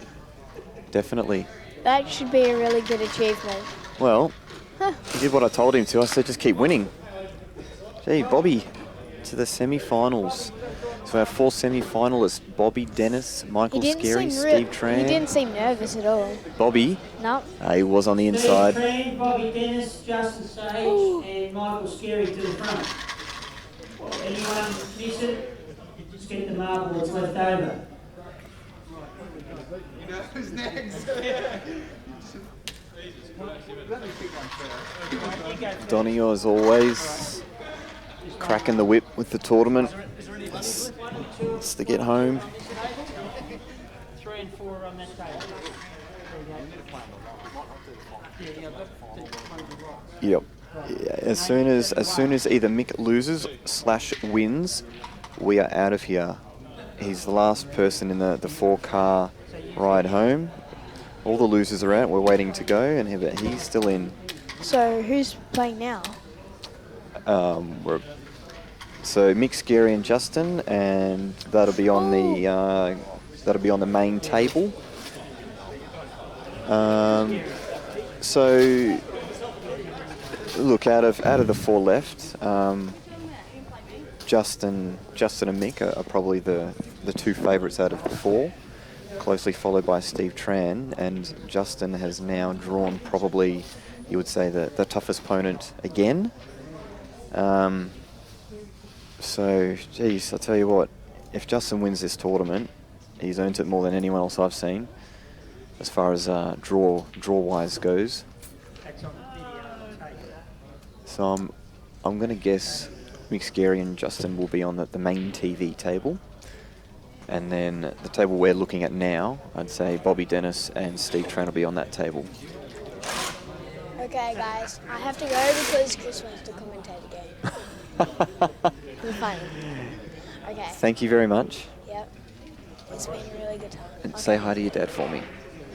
Definitely. That should be a really good achievement. Well, he did what I told him to. I said just keep winning. Gee, Bobby to the semi-finals. So our 4 semi-finalists, Bobby Dennis, Michael Scary, Steve Tran. He didn't seem nervous at all. Bobby? No. He was on the inside. Steve Tran, Bobby Dennis, Justin Sage, and Michael Scary to the front. Anyone miss it? Just get the marble that's left over. You know who's next? Donnie, as always, cracking the whip with the tournament. It's to get home. 3 and 4 on that table. Yep. Yeah, as soon as either Mick loses / wins, we are out of here. He's the last person in the 4-car ride home. All the losers are out. We're waiting to go, and he's still in. So who's playing now? So Mick, Scary, and Justin, and that'll be on the main table. So look, out of the 4 left, Justin and Mick are probably the 2 favourites out of the 4, closely followed by Steve Tran, and Justin has now drawn probably, you would say, the toughest opponent again. So, geez, I'll tell you what, if Justin wins this tournament, he's earned it more than anyone else I've seen, as far as draw-wise goes. So I'm going to guess Mick, Scary, and Justin will be on the main TV table. And then the table we're looking at now, I'd say Bobby Dennis and Steve Tran will be on that table. Okay, guys, I have to go because Chris wants to commentate again. The final. Okay. Thank you very much. Yep. It's been a really good time. And say hi to your dad for me.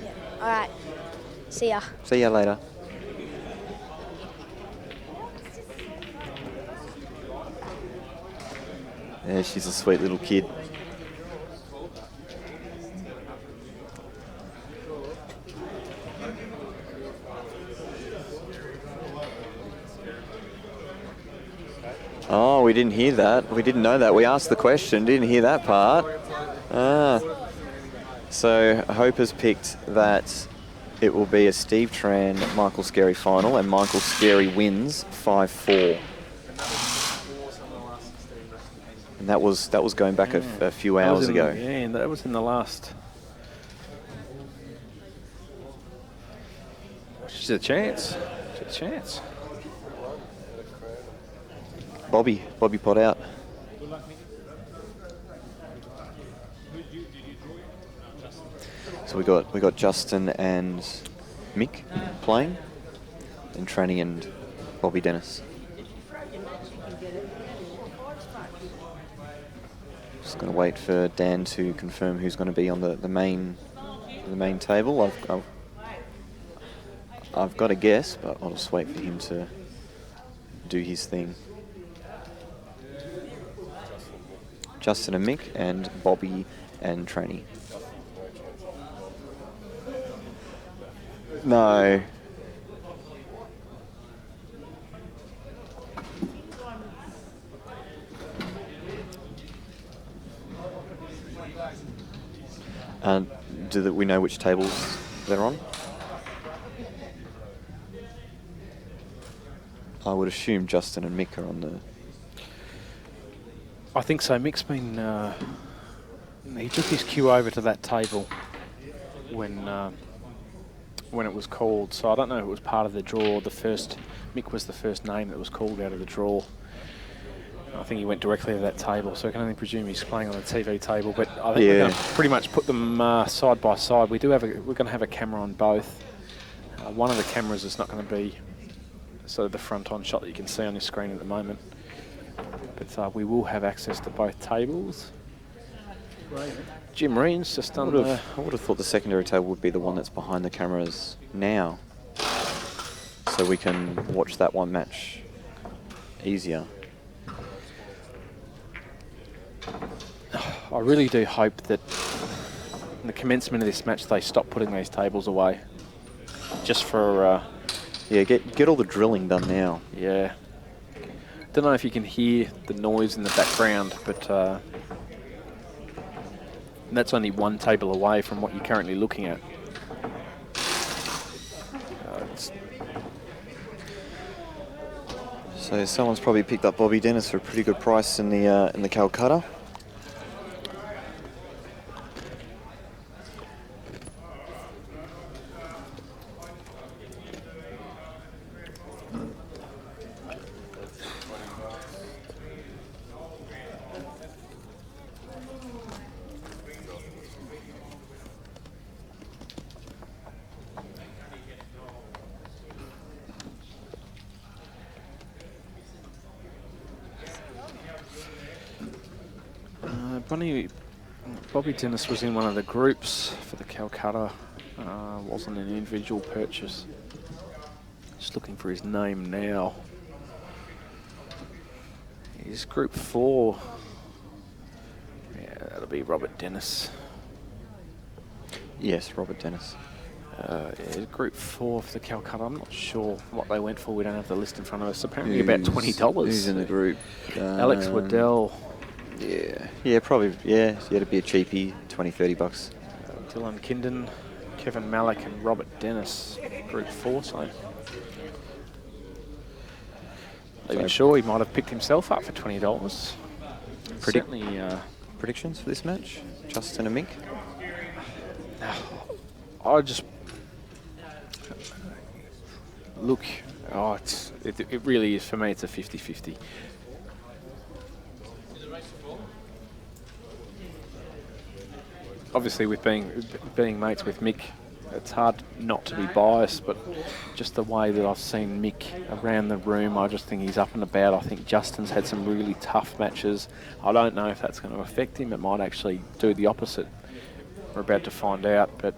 Yeah. All right. See ya. See ya later. Yeah, she's a sweet little kid. Oh, we didn't hear that. We didn't know that. We asked the question, didn't hear that part. So Hope has picked that it will be a Steve Tran, Michael Scary final, and Michael Scary wins 5-4. And that was going back a few hours ago. Yeah, and that was in the last. She's a chance. She's a chance. Bobby pot out. So we got Justin and Mick playing, and Tranny and Bobby Dennis. Just going to wait for Dan to confirm who's going to be on the main table. I've got a guess, but I'll just wait for him to do his thing. Justin and Mick, and Bobby and Tranny. No. Do we know which tables they're on? I would assume Justin and Mick are on the... I think so. Mick's been... he took his cue over to that table when it was called. So I don't know if it was part of the draw. Mick was the first name that was called out of the draw. I think he went directly to that table, so I can only presume he's playing on the TV table. But I think we're going to pretty much put them side by side. We're going to have a camera on both. One of the cameras is not going to be sort of the front-on shot that you can see on your screen at the moment. But we will have access to both tables. Jim Reen's just done I would have thought the secondary table would be the one that's behind the cameras now, so we can watch that one match easier. I really do hope that in the commencement of this match they stop putting these tables away. Just for... yeah, get all the drilling done now. Yeah. Don't know if you can hear the noise in the background, but that's only one table away from what you're currently looking at. So someone's probably picked up Bobby Dennis for a pretty good price in the Calcutta. Bobby Dennis was in one of the groups for the Calcutta. Wasn't an individual purchase. Just looking for his name now. He's group 4. Yeah, that'll be Robert Dennis. Yes, Robert Dennis. Yeah, group 4 for the Calcutta. I'm not sure what they went for. We don't have the list in front of us. Apparently about $20. Who's in the group? Alex Waddell. Yeah, probably. Yeah, it'd be a cheapie, $20-30. Dylan Kinden, Kevin Malik, and Robert Dennis, group 4. So even sure he might have picked himself up for $20. Certainly. Predictions for this match, Justin and Mick. I just look. Oh, it really is for me. It's a 50-50. Obviously, with being mates with Mick, it's hard not to be biased, but just the way that I've seen Mick around the room, I just think he's up and about. I think Justin's had some really tough matches. I don't know if that's going to affect him. It might actually do the opposite. We're about to find out, but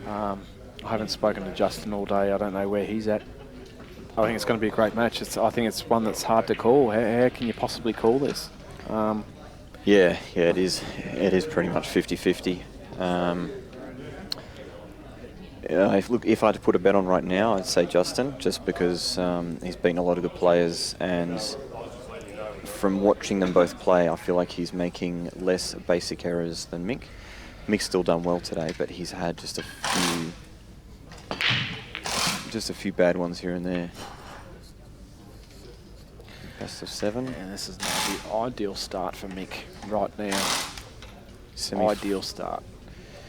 I haven't spoken to Justin all day. I don't know where he's at. I think it's going to be a great match. I think it's one that's hard to call. How can you possibly call this? Yeah, it is. It is pretty much 50-50. If I had to put a bet on right now, I'd say Justin, just because he's beaten a lot of good players, and from watching them both play, I feel like he's making less basic errors than Mick. Mick's still done well today, but he's had just a few bad ones here and there. Best of 7. And this is now the ideal start for Mick right now. Ideal start.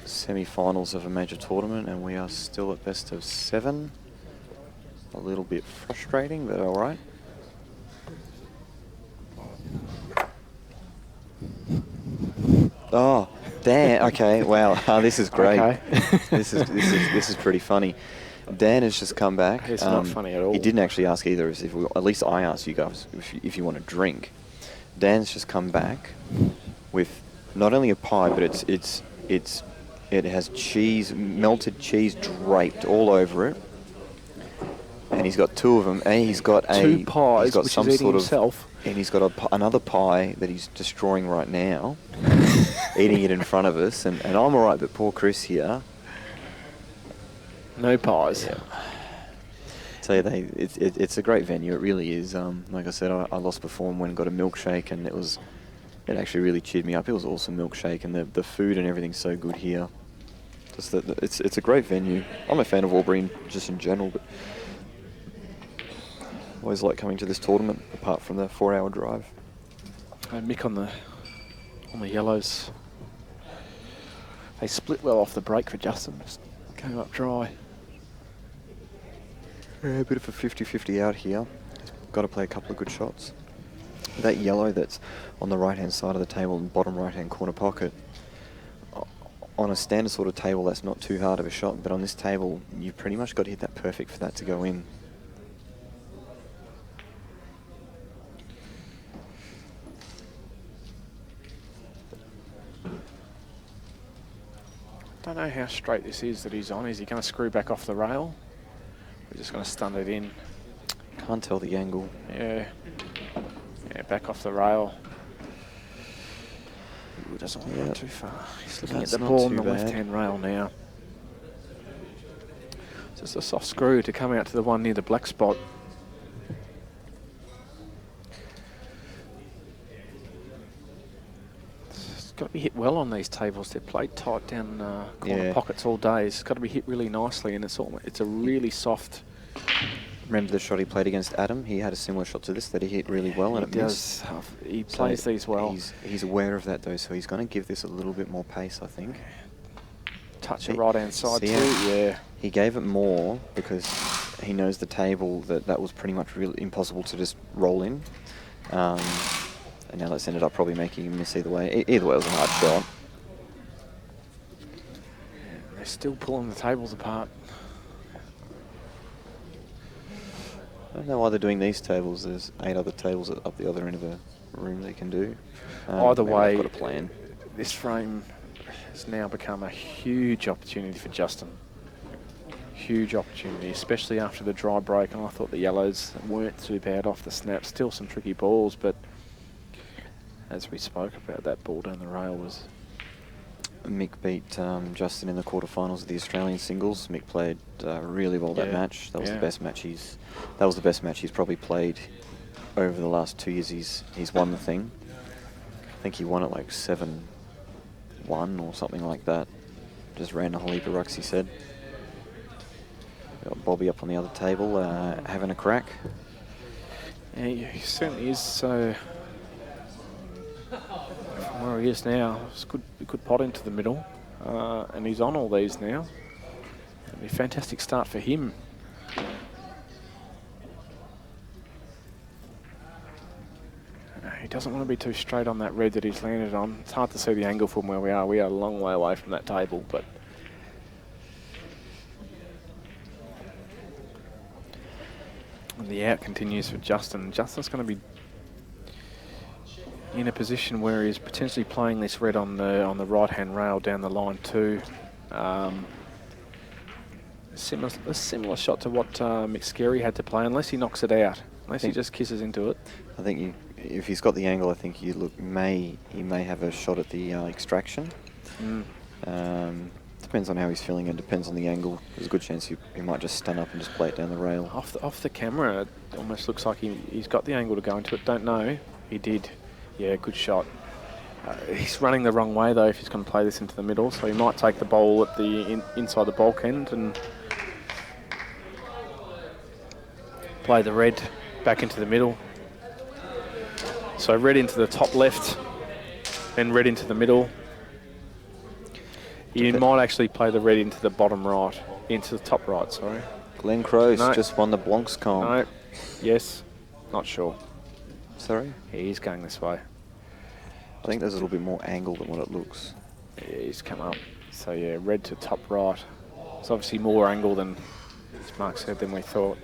Semi-finals of a major tournament, and we are still at best of 7. A little bit frustrating, but all right. Oh, Dan. Okay, wow. This is great. Okay. This is pretty funny. Dan has just come back. It's not funny at all. He didn't actually ask either. At least I asked you guys if you want to drink. Dan's just come back with not only a pie, but it has cheese, melted cheese draped all over it, and he's got 2 of them. And he's got two pies, he's got which some he's eating sort of, himself. and he's got another pie that he's destroying right now, eating it in front of us. And I'm all right, but poor Chris here. No pies. Yeah. So yeah, it's a great venue. It really is. Like I said, I lost before and went and got a milkshake, and it actually really cheered me up. It was an awesome milkshake, and the food and everything's so good here. Just that it's a great venue. I'm a fan of Albury just in general, but always like coming to this tournament. Apart from the 4-hour drive. Mick on the yellows. They split well off the break for Justin. Just came up dry. Yeah, a bit of a 50-50 out here. He's got to play a couple of good shots. That yellow that's on the right-hand side of the table in the bottom right-hand corner pocket, on a standard sort of table, that's not too hard of a shot, but on this table, you've pretty much got to hit that perfect for that to go in. Don't know how straight this is that he's on. Is he going to screw back off the rail? We're just going to stun it in. Can't tell the angle. Yeah. Yeah, back off the rail. Ooh, doesn't want to go too far. He's looking at the ball on the left-hand rail now. Just a soft screw to come out to the one near the black spot. It's got to be hit well on these tables. They're played tight down corner pockets all day. It's got to be hit really nicely, and it's a really soft. Remember the shot he played against Adam? He had a similar shot to this that he hit really well, and it missed. He plays these well. He's aware of that though, so he's going to give this a little bit more pace, I think. Touch of right-hand side too, yeah. He gave it more because he knows the table that was pretty much really impossible to just roll in. And now that's ended up probably making him miss either way. Either way, it was a hard shot. They're still pulling the tables apart. I don't know why they're doing these tables. There's 8 other tables up the other end of the room they can do. Either way, got a plan. This frame has now become a huge opportunity for Justin. Huge opportunity, especially after the dry break. And I thought the yellows weren't too bad off the snap. Still some tricky balls, but as we spoke about, that ball down the rail was... Mick beat Justin in the quarterfinals of the Australian singles. Mick played really well that match. That was the best match That was the best match he's probably played over the last 2 years. He's won the thing. I think he won it like 7-1 or something like that. Just ran a whole heap of rucks, he said. Got Bobby up on the other table, having a crack. Yeah, he certainly is. So from where he is now, it's a good pot into the middle, and he's on all these now. It'll be a fantastic start for him. He doesn't want to be too straight on that red that he's landed on. It's hard to see the angle from where we are. We are a long way away from that table, but the out continues for Justin. Justin's going to be in a position where he's potentially playing this red on the right-hand rail down the line too. A similar shot to what McScarey had to play, unless he knocks it out. Unless he just kisses into it. I think if he's got the angle, I think he may have a shot at the extraction. Depends on how he's feeling and depends on the angle. There's a good chance he might just stand up and just play it down the rail. Off the camera, it almost looks like he's got the angle to go into it. Don't know. He did. Yeah, good shot. He's running the wrong way though if he's going to play this into the middle, so he might take the bowl at the inside the bulk end and play the red back into the middle. So red into the top left, then red into the middle. You might actually play the red into the bottom right, into the top right, sorry. Glenn Crow's just won the Blancs comp. No, yes, not sure. Sorry? He's going this way. I think there's a little bit more angle than what it looks. Yeah, he's come up. So yeah, red to top right. It's obviously more angle than, as Mark said, than we thought.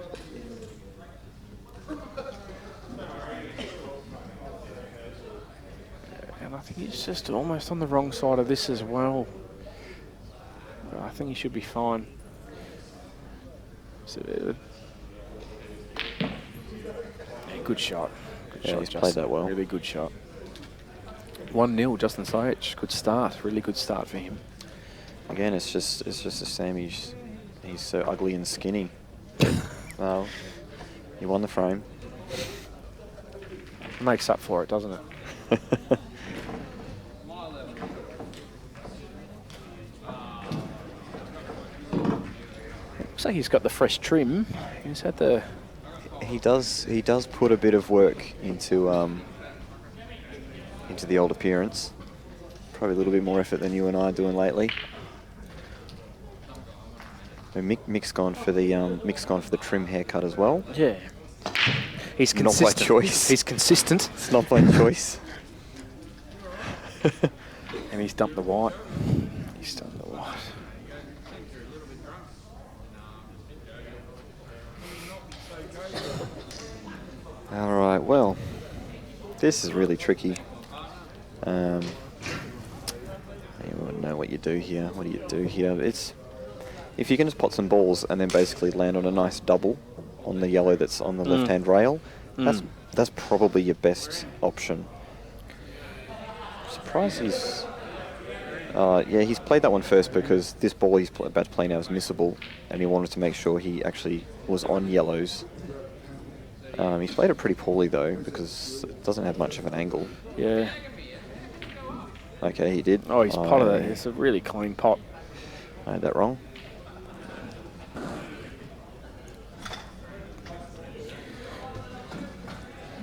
And I think he's just almost on the wrong side of this as well. But I think he should be fine. So, yeah, good shot. Good shot, he's Justin. played that well. Really good shot. 1-0, Justin Sayich. Good start. Really good start for him. Again, it's just the same. He's He's so ugly and skinny. Well, he won the frame. It makes up for it, doesn't it? Looks like he's got the fresh trim. He's had the... He does put a bit of work into the old appearance. Probably a little bit more effort than you and I are doing lately. And Mick's gone for the trim haircut as well. Yeah. He's consistent. Not by choice. He's consistent. It's not by choice. And he's dumped the white. He's dumped the white. All right, well, this is really tricky. You wouldn't know what you do here. What do you do here? It's if you can just pot some balls and then basically land on a nice double on the yellow that's on the left-hand rail, that's probably your best option. Surprised he's... yeah, he's played that one first because this ball he's about to play now is missable, and he wanted to make sure he actually was on yellows. He's played it pretty poorly though because it doesn't have much of an angle. Yeah. Okay, he did. Oh, he's potted it. It's a really clean pot. I had that wrong.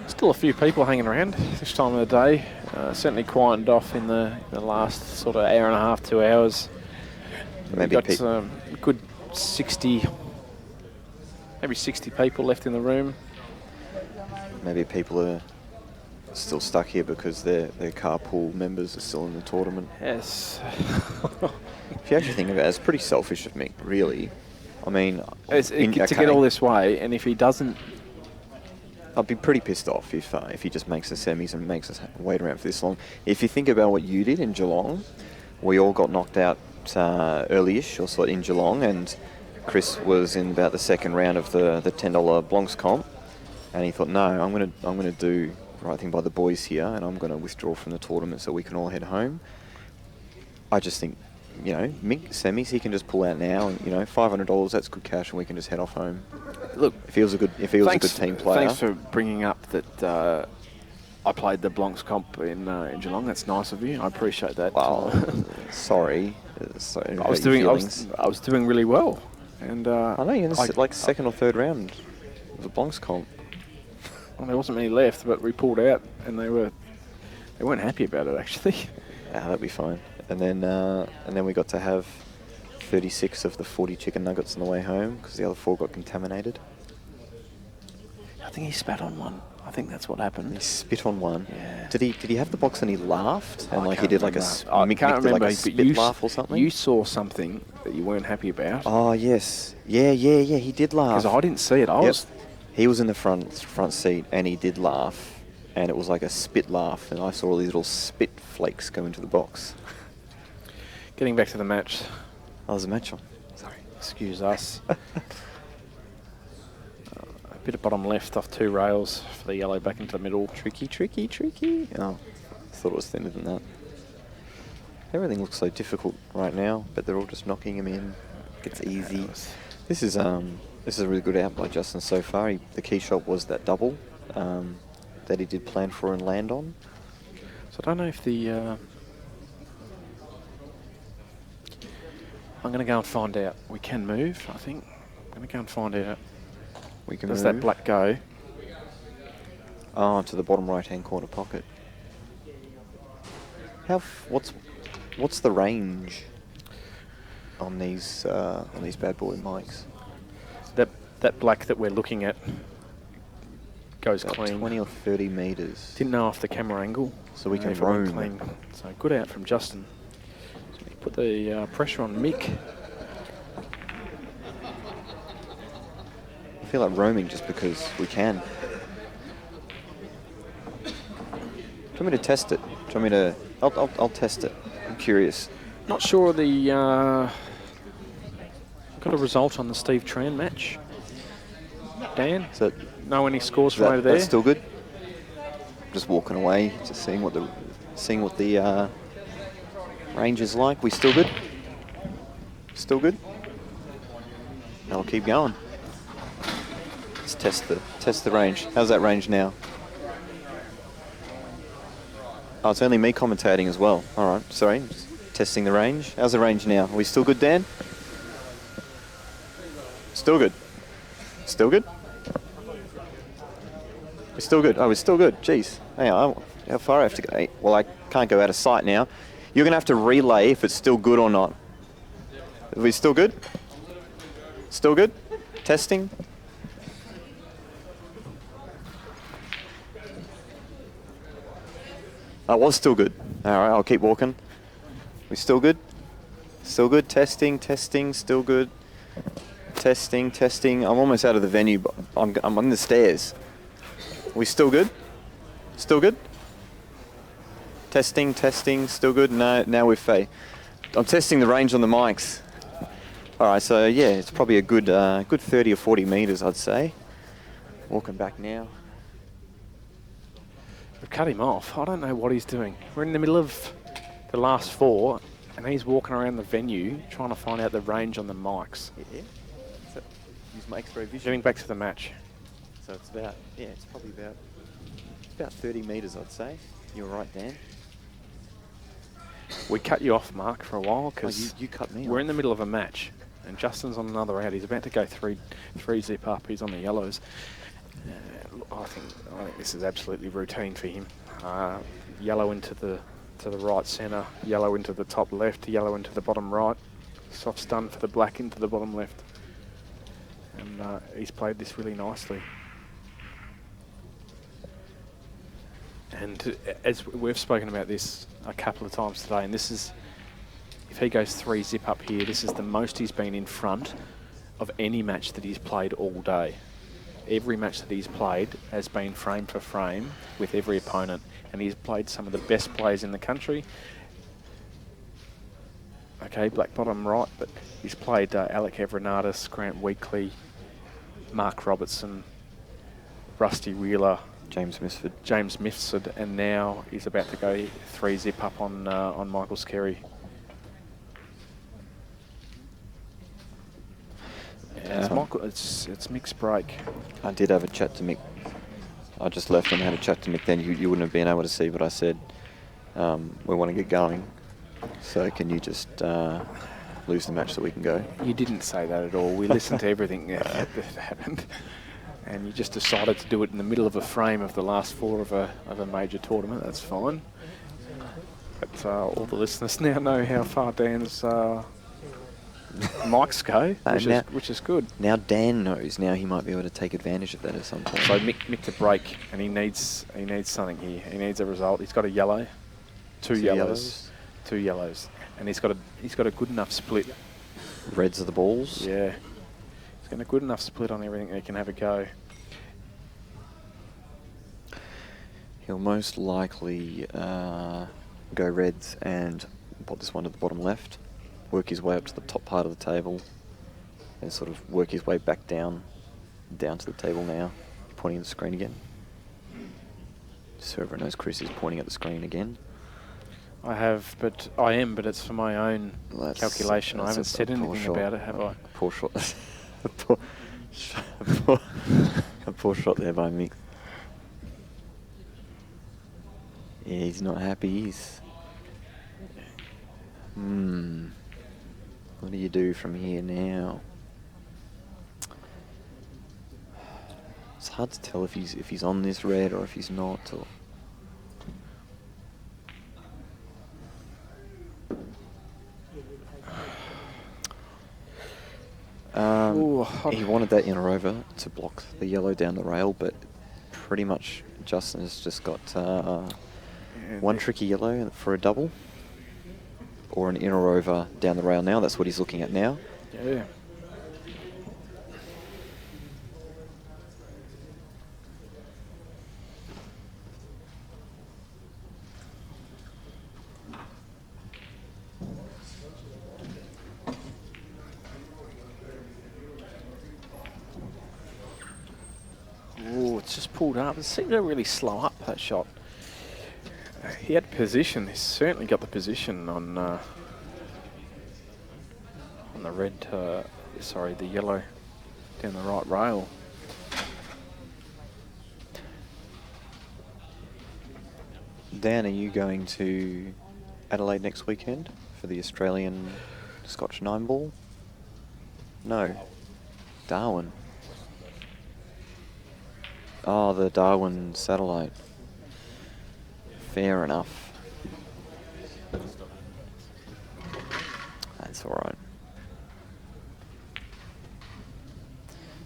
Still a few people hanging around this time of the day. Certainly quietened off in the last sort of hour and a half, 2 hours. Maybe we've got a good 60, maybe 60 people left in the room. Maybe people are still stuck here because their carpool members are still in the tournament. Yes. If you actually think of it, it's pretty selfish of me, really. I mean, to get all this way, and if he doesn't... I'd be pretty pissed off if he just makes the semis and makes us wait around for this long. If you think about what you did in Geelong, we all got knocked out early-ish, or sort of in Geelong, and Chris was in about the second round of the $10 Blancs comp, and he thought, no, I'm gonna do the right thing by the boys here, and I'm gonna withdraw from the tournament so we can all head home. I just think, you know, Mick semis, he can just pull out now, and you know, $500, that's good cash, and we can just head off home. Look, if he was a good team player. Thanks for bringing up that I played the Blancs comp in Geelong. That's nice of you. I appreciate that. Well, sorry. I was doing really well, and I know you're in like second or third round of the Blancs comp. Well, there wasn't many left, but we pulled out, and they weren't happy about it actually. Yeah, that'd be fine. And then we got to have 36 of the 40 chicken nuggets on the way home because the other 4 got contaminated. I think he spat on one. I think that's what happened. He spit on one. Yeah. Did he have the box and he laughed and like he did like a I can't remember, like a spit laugh or something? You saw something that you weren't happy about. Oh yes, yeah. He did laugh. Because I didn't see it. He was in the front seat and he did laugh, and it was like a spit laugh, and I saw all these little spit flakes go into the box. Getting back to the match. Oh, there's a match on. Sorry. Excuse us. A bit of bottom left off 2 rails for the yellow back into the middle. Tricky. Oh, I thought it was thinner than that. Everything looks so difficult right now, but they're all just knocking him in. It's easy. This is a really good out by Justin so far. The key shot was that double that he did plan for and land on. So I don't know if the... I'm going to go and find out. We can move, I think. I'm going to go and find out. We can Does move. that black go? Oh, to the bottom right-hand corner pocket. What's the range on these bad boy mics? That black that we're looking at goes About clean. 20 or 30 metres. Didn't know off the camera angle. So we can if it went roam. clean. So good out from Justin. So we put the pressure on Mick. I feel like roaming just because we can. Do you want me to test it? Do you want me to... I'll test it. I'm curious. Not sure the... got a result on the Steve Tran match. Dan? So know any scores from over there? That's still good? Just walking away, just seeing what the range is like. We still good? Still good? I'll keep going. Let's test the range. How's that range now? Oh, it's only me commentating as well. All right, sorry. Just testing the range. How's the range now? Are we still good, Dan? Still good. Still good? We're still good. Oh, we're still good. Jeez. Hang on. How far I have to go? Well, I can't go out of sight now. You're going to have to relay if it's still good or not. Are we still good? Still good? Testing? I was still good. All right, I'll keep walking. We still good? Still good? Testing, testing, still good. Testing, testing. I'm almost out of the venue, but I'm on the stairs. We still good? Still good? Testing, testing, still good? No, now we're fake. I'm testing the range on the mics. All right, so yeah, it's probably a good 30 or 40 metres, I'd say. Walking back now. We've cut him off. I don't know what he's doing. We're in the middle of the last 4, and he's walking around the venue trying to find out the range on the mics. Yeah. So use my X-ray vision. Getting back to the match. So it's about, yeah, it's probably about 30 metres, I'd say. You're right, Dan. We cut you off, Mark, for a while because you cut me we're off. in the middle of a match, and Justin's on another out. He's about to go three zip up. He's on the yellows. I think this is absolutely routine for him. Yellow into the right centre, yellow into the top left, yellow into the bottom right. Soft stun for the black into the bottom left. And he's played this really nicely. And as we've spoken about this a couple of times today, and this is, if he goes 3 zip up here, this is the most he's been in front of any match that he's played all day. Every match that he's played has been frame for frame with every opponent, and he's played some of the best players in the country. Okay, black bottom right, but he's played Alec Evernatus, Grant Weekly, Mark Robertson, Rusty Wheeler, James Mifsud, and now he's about to go 3 zip up on Michael Skerry. It's Mick's break. I did have a chat to Mick. I just left and had a chat to Mick then. You wouldn't have been able to see, but I said, we want to get going. So can you just lose the match so we can go? You didn't say that at all. We listened to everything that happened. And you just decided to do it in the middle of a frame of the last 4 of a major tournament. That's fine. But all the listeners now know how far Dan's mics go, which is good. Now Dan knows. Now he might be able to take advantage of that at some point. So Mick to break, and he needs something here. He needs a result. He's got a yellow, two yellows, and he's got a good enough split. Reds are the balls. Yeah, he's got a good enough split on everything that he can have a go. He'll most likely go reds and put this one to the bottom left. Work his way up to the top part of the table and sort of work his way back down to the table now, pointing at the screen again. So everyone knows Chris is pointing at the screen again. I am, but it's for my own calculation. I haven't said anything about it, have I? Poor shot. a poor shot there by Mick. Yeah, he's not happy. What do you do from here now? It's hard to tell if he's on this red or if he's not. He wanted that inner over to block the yellow down the rail, but pretty much Justin has just got one tricky yellow for a double. Or an inner over down the rail now. That's what he's looking at now. Yeah. Oh, it's just pulled up. It seemed to really slow up, that shot. He had position. He's certainly got the position on the red. The yellow. down the right rail. Dan, are you going to Adelaide next weekend for the Australian Scotch 9 ball? No. Darwin. Oh, the Darwin satellite. Fair enough. That's alright.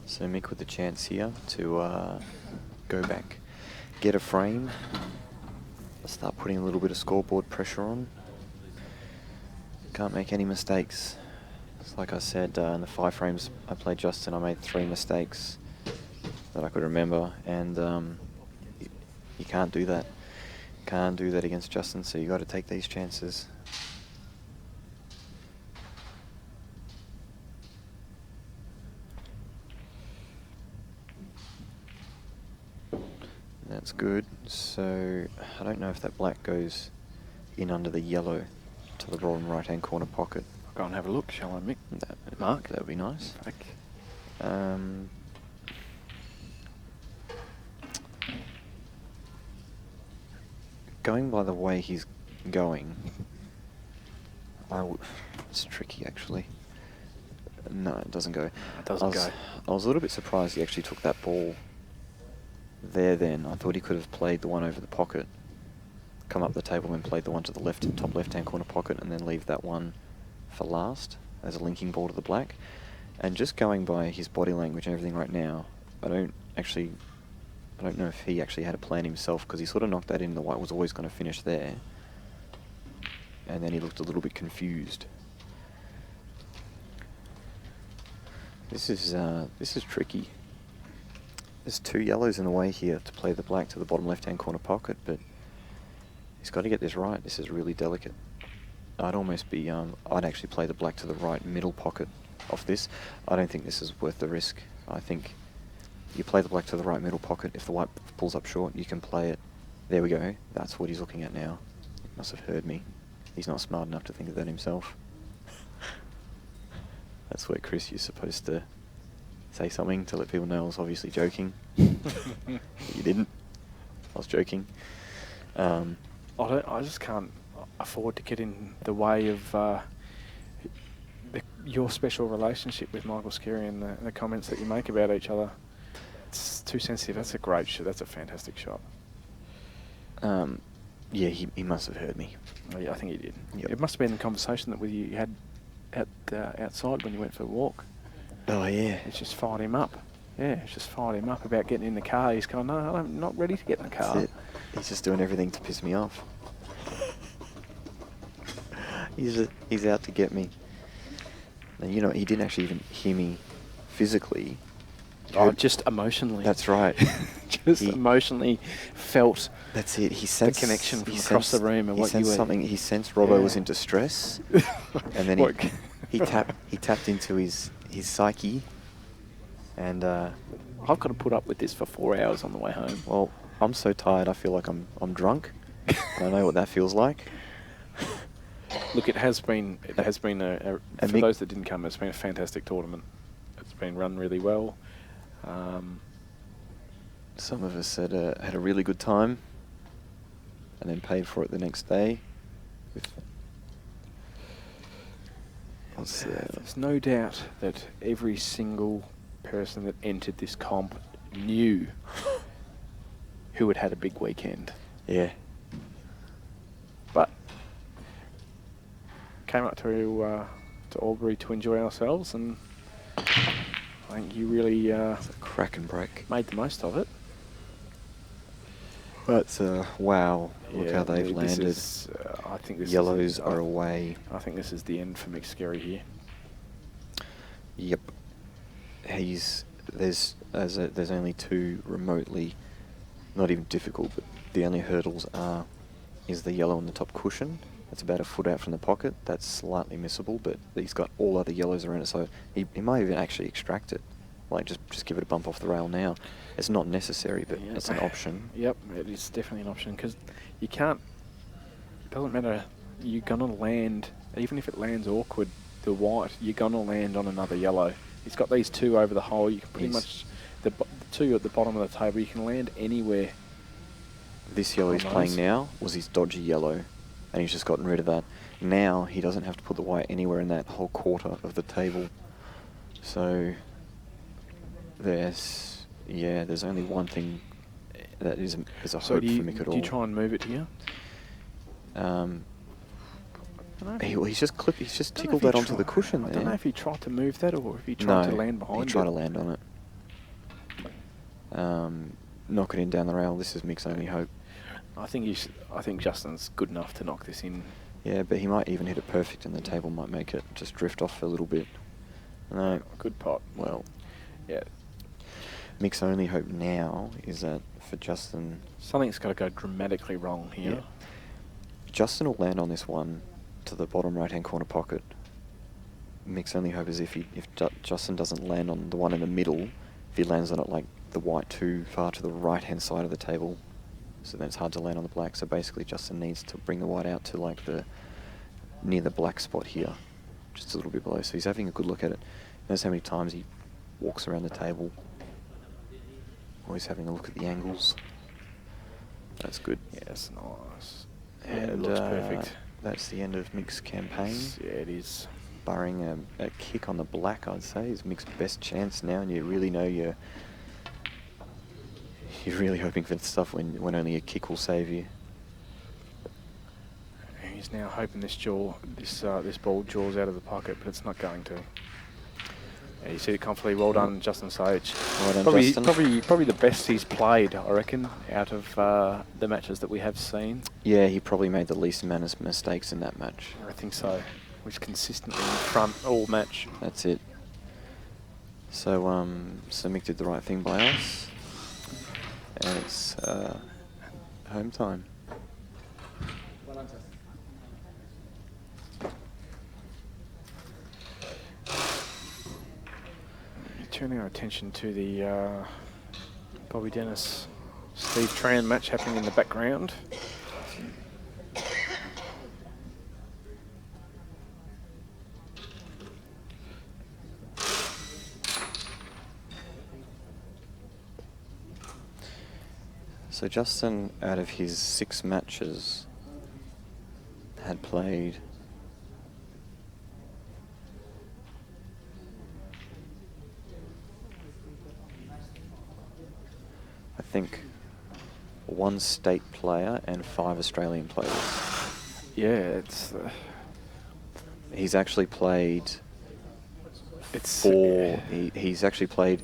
So Mick with the chance here to go back, get a frame, start putting a little bit of scoreboard pressure on. Can't make any mistakes. It's like I said, in the 5 frames I played Justin, I made 3 mistakes that I could remember, and you can't do that. Can't do that against Justin, so you got to take these chances. That's good. So I don't know if that black goes in under the yellow to the bottom right-hand corner pocket. I'll go and have a look, shall I, Mick? Mark, that would be nice. Going by the way he's going, it's tricky actually. No, it doesn't go. It doesn't go. I was a little bit surprised he actually took that ball there then. I thought he could have played the one over the pocket, come up the table and played the one to the top left-hand corner pocket, and then leave that one for last as a linking ball to the black. And just going by his body language and everything right now, I don't know if he actually had a plan himself, because he sort of knocked that in. The white was always going to finish there, and then he looked a little bit confused. This is tricky. There's 2 yellows in the way here to play the black to the bottom left-hand corner pocket, but he's got to get this right. This is really delicate. I'd almost be, I'd actually play the black to the right middle pocket off this. I don't think this is worth the risk. I think you play the black to the right middle pocket. If the white pulls up short, you can play it. There we go. That's what he's looking at now. He must have heard me. He's not smart enough to think of that himself. That's where, Chris, you're supposed to say something to let people know I was obviously joking. You didn't. I was joking. I just can't afford to get in the way of your special relationship with Michael Skerry and the comments that you make about each other. It's too sensitive. That's a great shot. That's a fantastic shot. Yeah, he must have heard me. Oh, yeah, I think he did. Yep. It must have been the conversation that you had outside when you went for a walk. Oh, yeah. It's just fired him up. Yeah, it's just fired him up about getting in the car. He's going, no, I'm not ready to get in the car. That's it. He's just doing everything to piss me off. He's out to get me. And you know, he didn't actually even hear me physically. Oh, just emotionally. That's right. Just emotionally felt. That's it. He sensed the connection from across the room and what you were. Something. He sensed Robbo was in distress, and then he tapped into his psyche, and I've got to put up with this for 4 hours on the way home. Well, I'm so tired. I feel like I'm drunk. I know what that feels like. Look, it has been for those that didn't come, it's been a fantastic tournament. It's been run really well. Some of us had a really good time, and then paid for it the next day. There's no doubt that every single person that entered this comp knew who had had a big weekend. Yeah. But came up to Albury to enjoy ourselves, and I think you really it's a crack and break. Made the most of it. That's wow! Look how they've landed. I think this yellows are away. I think this is the end for Mick Skerry here. Yep. There's only 2 remotely, not even difficult, but the only hurdles is the yellow on the top cushion. It's about a foot out from the pocket. That's slightly missable, but he's got all other yellows around it, so he might even actually extract it. Like, just give it a bump off the rail now. It's not necessary, but it's an option. Yep, it is definitely an option, because you can't... It doesn't matter. You're going to land, even if it lands awkward, the white, you're going to land on another yellow. He's got these two over the hole. You can pretty Yes. much, the two at the bottom of the table, you can land anywhere. This yellow he's on playing those. now was his dodgy yellow, and he's just gotten rid of that. Now he doesn't have to put the white anywhere in that whole quarter of the table. So there's only one thing that is a So hope do you, for Mick at do all. you try and move it here? He's just clipped. He's just Don't know tickled if he that onto tried- the cushion I there. don't know if he tried to move that or if he tried No, to land behind he tried it. to land on it. Knock it in down the rail. This is Mick's only hope. I think Justin's good enough to knock this in. Yeah, but he might even hit it perfect, and the table might make it just drift off a little bit. No, Good pot. well, Yeah. Mick's only hope now is that for Justin, Something's got to go dramatically wrong here. Yeah. Justin will land on this one to the bottom right-hand corner pocket. Mick's only hope is if Justin doesn't land on the one in the middle, if he lands on it like the white too far to the right-hand side of the table, so then it's hard to land on the black. So basically, Justin needs to bring the white out to like near the black spot here, just a little bit below. So he's having a good look at it. Notice how many times he walks around the table. Always having a look at the angles. That's good. Yeah, that's nice. And Yeah, it looks perfect. That's the end of Mick's campaign. Yeah, it is. Barring a kick on the black, I'd say, is Mick's best chance now, and you really know you're really hoping for stuff when only a kick will save you. He's now hoping this ball jaws out of the pocket, but it's not going to. Yeah, you see it comfortably. Well done, Justin Sage. Well done, probably, Justin. probably the best he's played, I reckon, out of the matches that we have seen. Yeah, he probably made the least amount of mistakes in that match. I think so. Was consistently in front all match. That's it. So Mick did the right thing by us, and it's home time. Turning our attention to the Bobby Dennis, Steve Tran match happening in the background. So Justin, out of his 6 matches, had played I think 1 state player and 5 Australian players. Yeah, it's. He's actually played. It's 4. He's actually played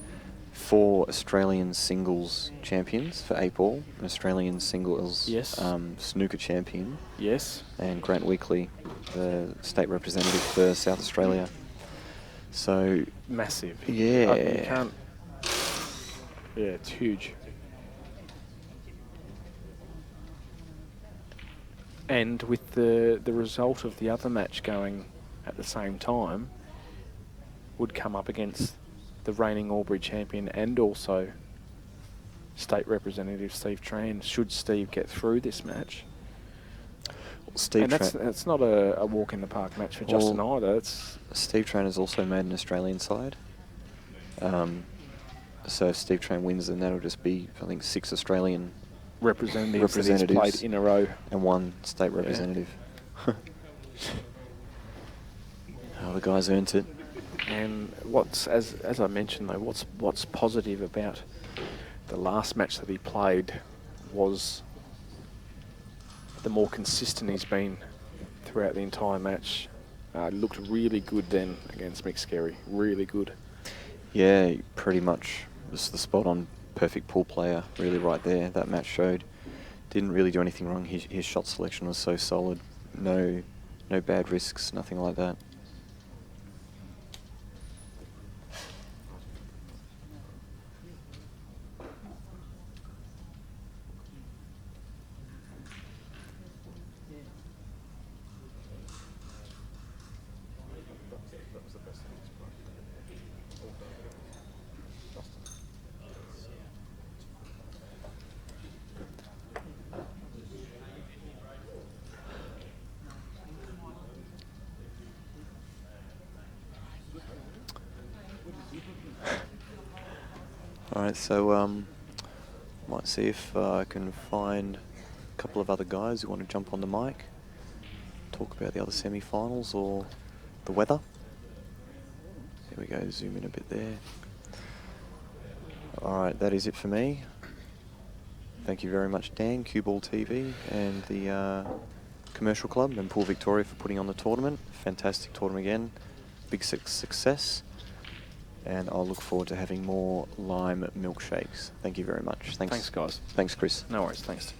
4 Australian singles champions for 8-ball, an Australian singles snooker champion. Yes. And Grant Weekly, the state representative for South Australia. So massive. Yeah. You can't. Yeah, it's huge. And with the result of the other match going at the same time, would come up against the reigning Albury champion and also state representative Steve Tran, should Steve get through this match. Steve and that's not a walk in the park match for Justin either. It's Steve Tran has also made an Australian side. So if Steve Tran wins, then that'll just be, I think, 6 Australian representatives that he's played in a row. And 1 state representative. Oh, the guy's earned it. And what's, as I mentioned though, what's positive about the last match that he played was the more consistent he's been throughout the entire match. Looked really good then against Mick Skerry, really good. Yeah, pretty much was the spot on perfect pool player, really right there. That match showed. Didn't really do anything wrong. His shot selection was so solid. No bad risks, nothing like that. Alright, so might see if I can find a couple of other guys who want to jump on the mic, talk about the other semi-finals or the weather. There we go, zoom in a bit there. Alright, that is it for me. Thank you very much, Dan, Cue Ball TV, and the Commercial Club and Pool Victoria for putting on the tournament. Fantastic tournament again. Big success. And I'll look forward to having more lime milkshakes. Thank you very much. Thanks, guys. Thanks, Chris. No worries, thanks.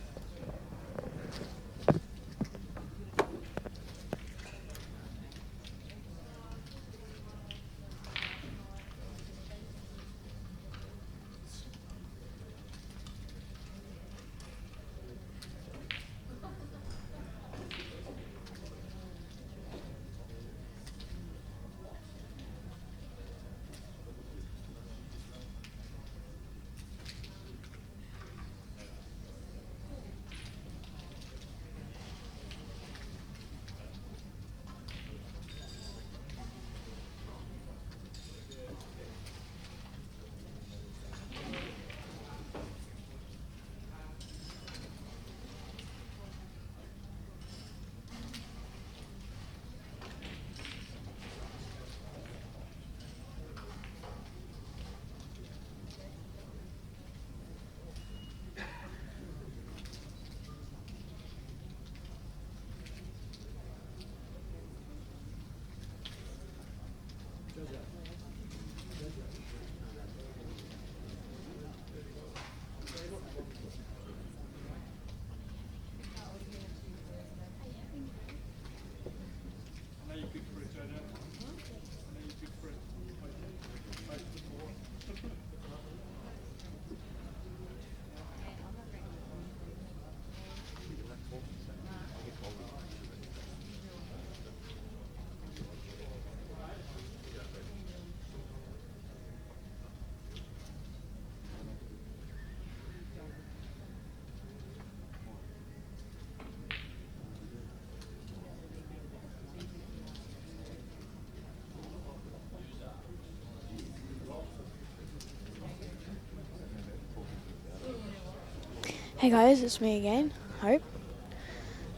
Hey guys, it's me again, Hope.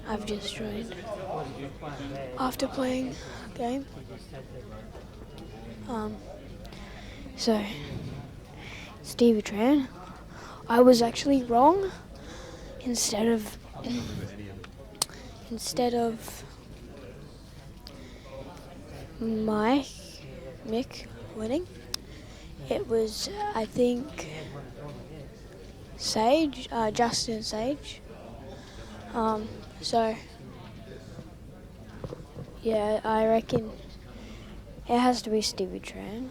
I've just joined after playing a game. So, Stevie Tran, I was actually wrong. Instead of Mick winning, it was, I think, Sage, Justin Sage. So, yeah, I reckon it has to be Stevie Tran.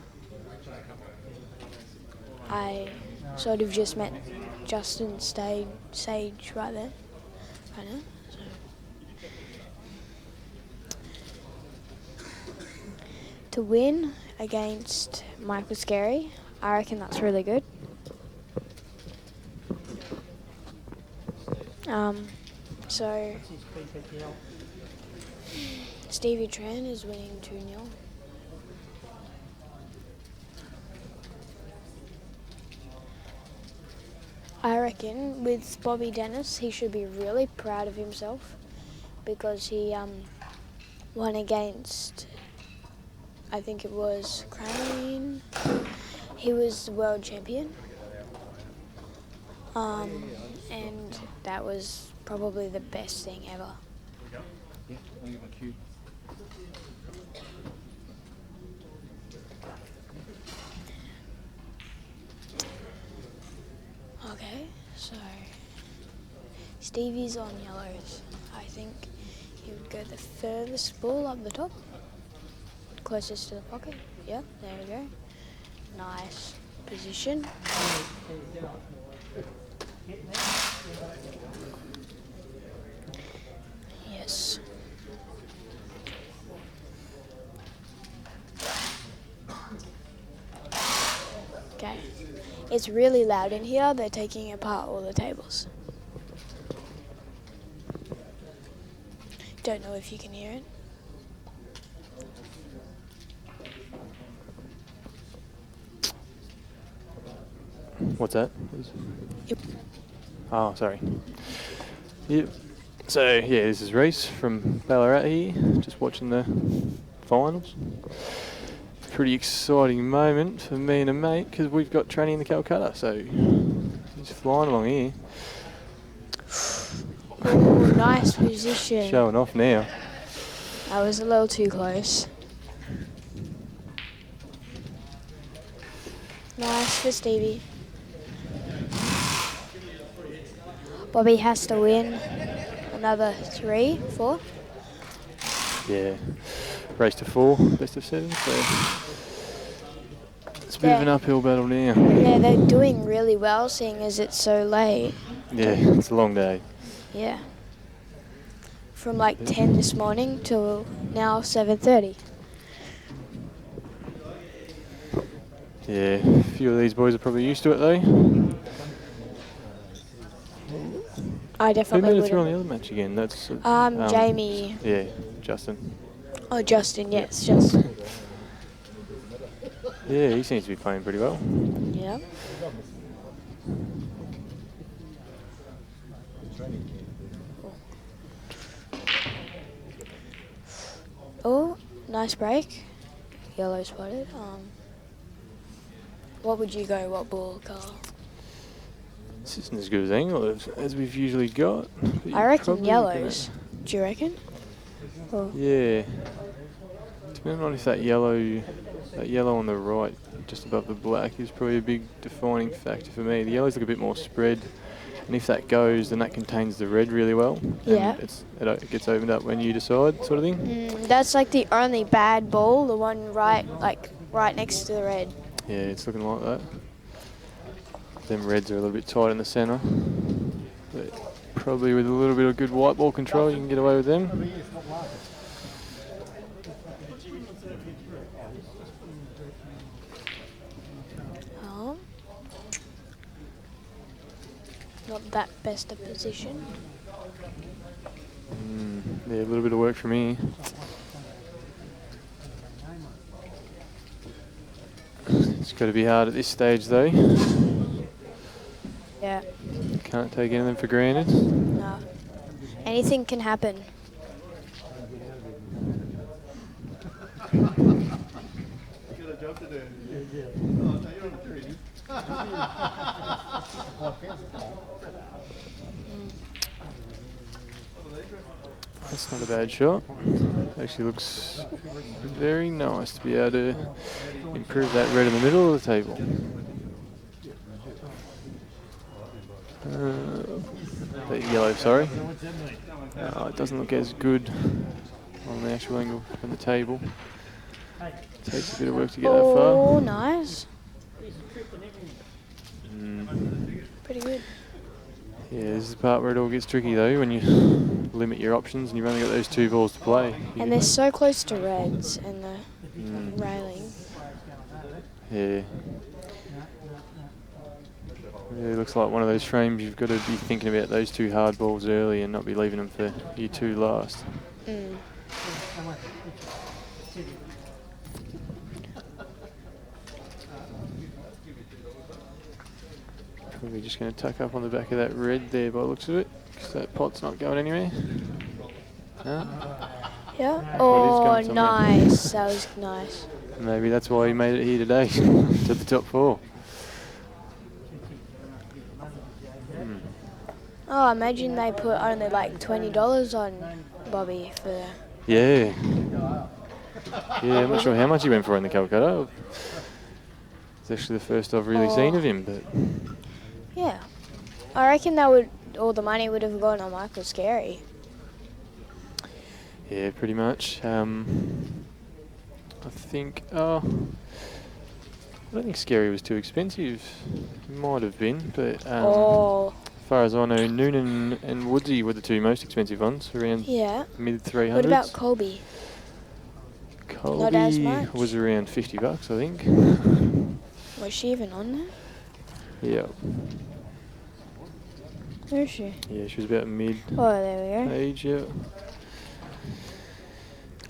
I sort of just met Justin Sage right now. So. To win against Michael Scary, I reckon that's really good. So Stevie Tran is winning 2-0. I reckon with Bobby Dennis, he should be really proud of himself because he won against, I think it was Crane. He was the world champion. And that was probably the best thing ever. Okay, so Stevie's on yellows. I think he would go the furthest ball up the top, closest to the pocket. Yeah, there we go. Nice position. Yes. Okay. It's really loud in here. They're taking apart all the tables. Don't know if you can hear it. What's that? Yep. Oh, sorry. Yep. So, yeah, this is Reese from Ballarat here, just watching the finals. Pretty exciting moment for me and a mate because we've got training in the Calcutta, so he's flying along here. Oh, nice position. Showing off now. That was a little too close. Nice for Stevie. Bobby has to win another 3, 4. Yeah, race to 4, best of 7, so it's a bit of an uphill battle now. Yeah, they're doing really well seeing as it's so late. Yeah, it's a long day. Yeah. From like 10 this morning till now 7:30. Yeah, a few of these boys are probably used to it though. I definitely Who made it would. through on the other match again? That's Jamie. Yeah, Justin. Oh, Justin, yes, Justin. Yeah, he seems to be playing pretty well. Yeah. Oh, nice break. Yellow spotted. What would you go? What ball, Carl? This isn't as good as angle as we've usually got. I reckon yellows. Do you reckon? Or Yeah. Depending on if that yellow on the right, just above the black, is probably a big defining factor for me. The yellows look a bit more spread, and if that goes, then that contains the red really well. Yeah. And it gets opened up when you decide, sort of thing. that's like the only bad ball, the one right next to the red. Yeah, it's looking like that. Them reds are a little bit tight in the centre, but probably with a little bit of good white ball control, you can get away with them. Not that best of position. Yeah, a little bit of work for me. It's got to be hard at this stage though. Yeah. Can't take anything for granted. No. Anything can happen. That's not a bad shot. Actually looks very nice to be able to improve that red in the middle of the table. The yellow, sorry. It doesn't look as good on the actual angle from the table. Takes a bit of work to get that far. Oh, nice. Pretty good. Yeah, this is the part where it all gets tricky though, when you limit your options and you've only got those 2 balls to play. And they're so close to reds and the railing. Yeah. Yeah, it looks like one of those frames you've got to be thinking about those 2 hard balls early and not be leaving them for your 2 last. Probably just going to tuck up on the back of that red there by the looks of it, because that pot's not going anywhere. No? Yeah. Oh, nice. That was nice. Maybe that's why he made it here today, to the top 4. Oh, imagine they put only like $20 on Bobby for. Yeah. Yeah, I'm not sure how much he went for in the Calcutta. It's actually the first I've really seen of him, but. Yeah. I reckon all the money would have gone on Michael Scary. Yeah, pretty much. I think. I don't think Scary was too expensive. It might have been, but. As far as I know, Noonan and Woodsy were the 2 most expensive ones, around mid 300s. What about Colby? Not as much? Was around $50, I think. Was she even on there? Yeah. Where is she? Yeah, she was about mid there we go. age, yeah.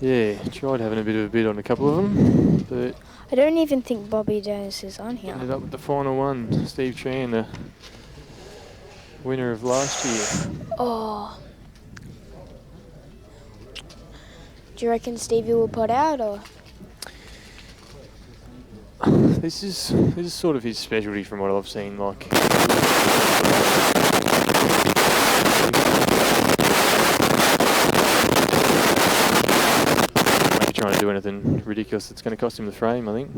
Yeah, tried having a bit of a bid on a couple of them, but I don't even think Bobby Dennis is on here. ended up with the final one. Steve Tran, the winner of last year. Oh. Do you reckon Stevie will put out, or? This is sort of his specialty from what I've seen. Like, maybe trying to do anything ridiculous that's going to cost him the frame, I think.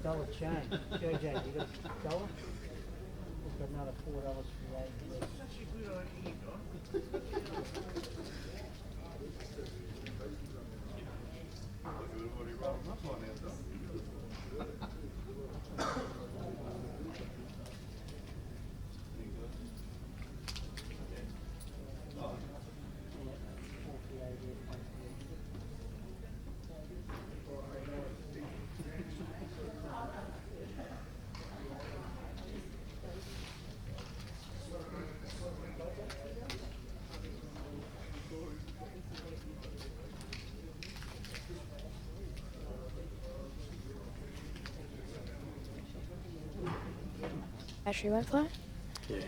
Dollar change. JJ, you got a dollar? We've got another $4 for the Battery went flat? Yeah.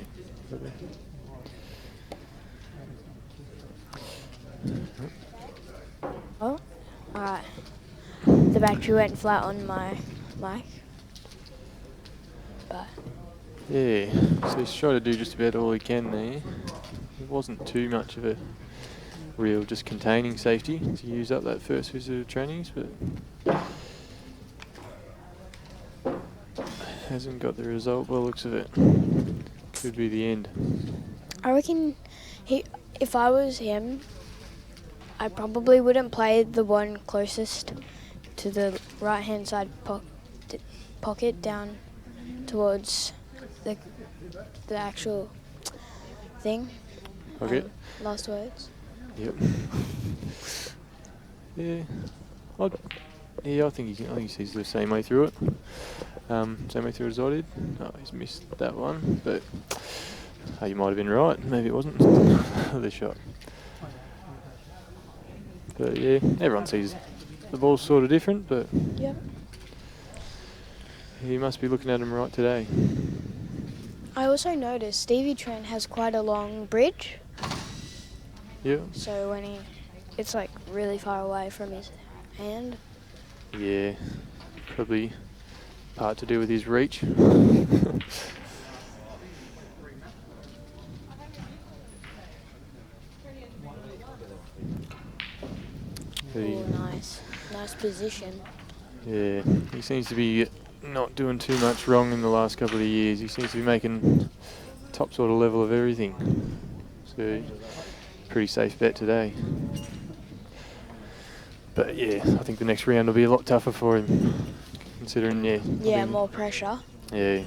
Oh, alright. The battery went flat on my mic. But Yeah, so he's trying to do just about all he can there. It wasn't too much of a real just containing safety to use up that first visit of trainings, but hasn't got the result by the looks of it. Could be the end. I reckon if I was him, I probably wouldn't play the one closest to the right-hand side pocket down towards the actual thing. Okay. Last words. Yep. Yeah. I think he sees the same way through it. Same way through it as I did. Oh, he's missed that one, but you might have been right. Maybe it wasn't the shot. But yeah, everyone sees the ball's sort of different, but yep. He must be looking at him right today. I also noticed Stevie Trent has quite a long bridge. Yeah. So when it's like really far away from his hand. Yeah, probably part to do with his reach. Oh, nice. Nice position. Yeah, he seems to be not doing too much wrong in the last couple of years. He seems to be making top sort of level of everything. So, pretty safe bet today. But yeah, I think the next round will be a lot tougher for him, considering, Yeah, more pressure. Yeah.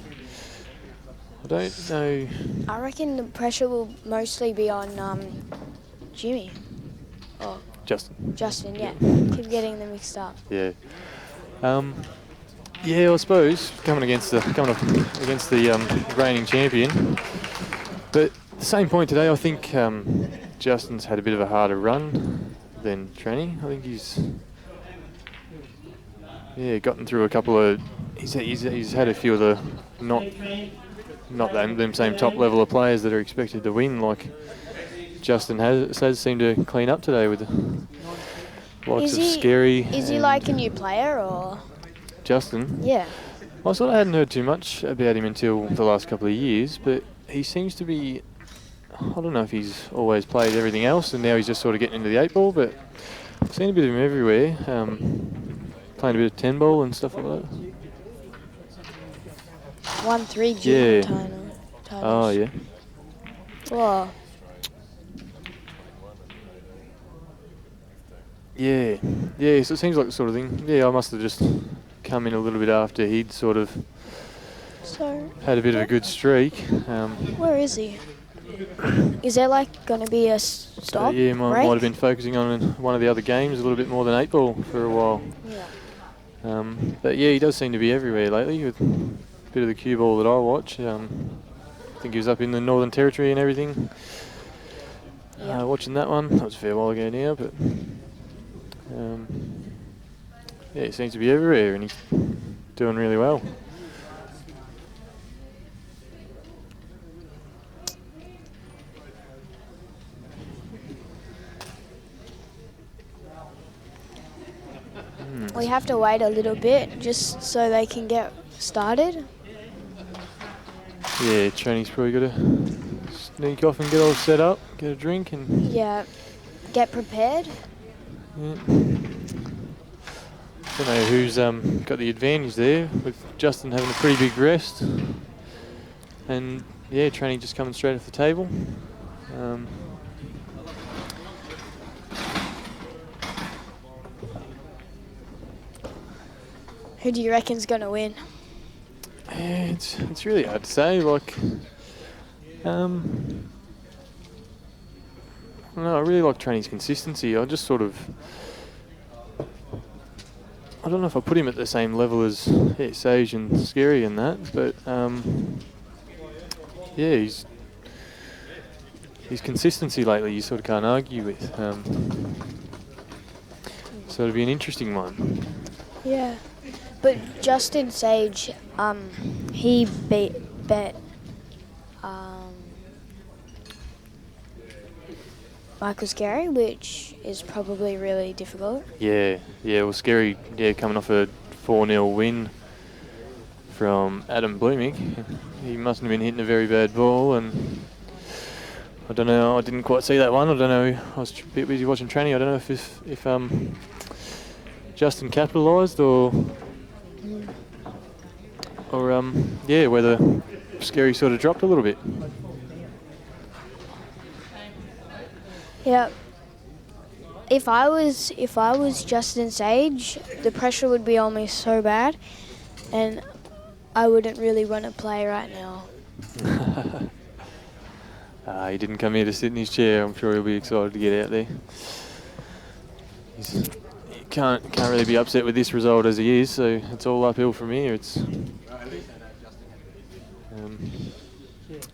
I don't know. I reckon the pressure will mostly be on Jimmy. Or Justin, yeah. Keep getting them mixed up. Yeah. Yeah, I suppose coming against the reigning champion. But at the same point today, I think Justin's had a bit of a harder run than Trenny. I think he's gotten through a couple of. He's had a few of the not them same top level of players that are expected to win. Like Justin has seemed to clean up today with the likes of Scary. Is he like a new player or? Justin? Yeah. I sort of hadn't heard too much about him until the last couple of years, but he seems to be, I don't know if he's always played everything else and now he's just sort of getting into the 8-ball, but I've seen a bit of him everywhere, playing a bit of 10-ball and stuff like that. Won 3 junior titles. Oh, yeah. Whoa. Yeah, yeah. So it seems like the sort of thing. Yeah, I must have just come in a little bit after he'd sort of So, had a bit of a good streak. where is he? Is there like going to be a So stop? yeah, might break? have been focusing on one of the other games a little bit more than 8-ball for a while. Yeah. But yeah, he does seem to be everywhere lately with a bit of the cue ball that I watch. I think he was up in the Northern Territory and everything. Watching that one, that was a fair while ago now, but yeah, he seems to be everywhere and he's doing really well. We have to wait a little bit just so they can get started. Yeah, Trainy's probably got to sneak off and get all set up, get a drink and... Yeah, get prepared. Yeah. Don't know who's got the advantage there, with Justin having a pretty big rest. And yeah, Trainee just coming straight off the table. Who do you reckon's going to win? Yeah, it's really hard to say. Like, I don't know, I really like Trainee's consistency. I just sort of, I don't know if I put him at the same level as Sage and Scary and that, but yeah, his consistency lately you sort of can't argue with. So it'll be an interesting one. Yeah. But Justin Sage, he bet Michael Scary, which is probably really difficult. Yeah, well, Scary, coming off a 4-0 win from Adam Blooming. He mustn't have been hitting a very bad ball, and I don't know, I didn't quite see that one. I don't know, I was a bit busy watching training. I don't know if Justin capitalised or whether Scary sort of dropped a little bit. Yeah. If I was Justin Sage, the pressure would be on me so bad, and I wouldn't really want to play right now. He didn't come here to sit in his chair. I'm sure he'll be excited to get out there. He can't really be upset with this result as he is, so it's all uphill from here. It's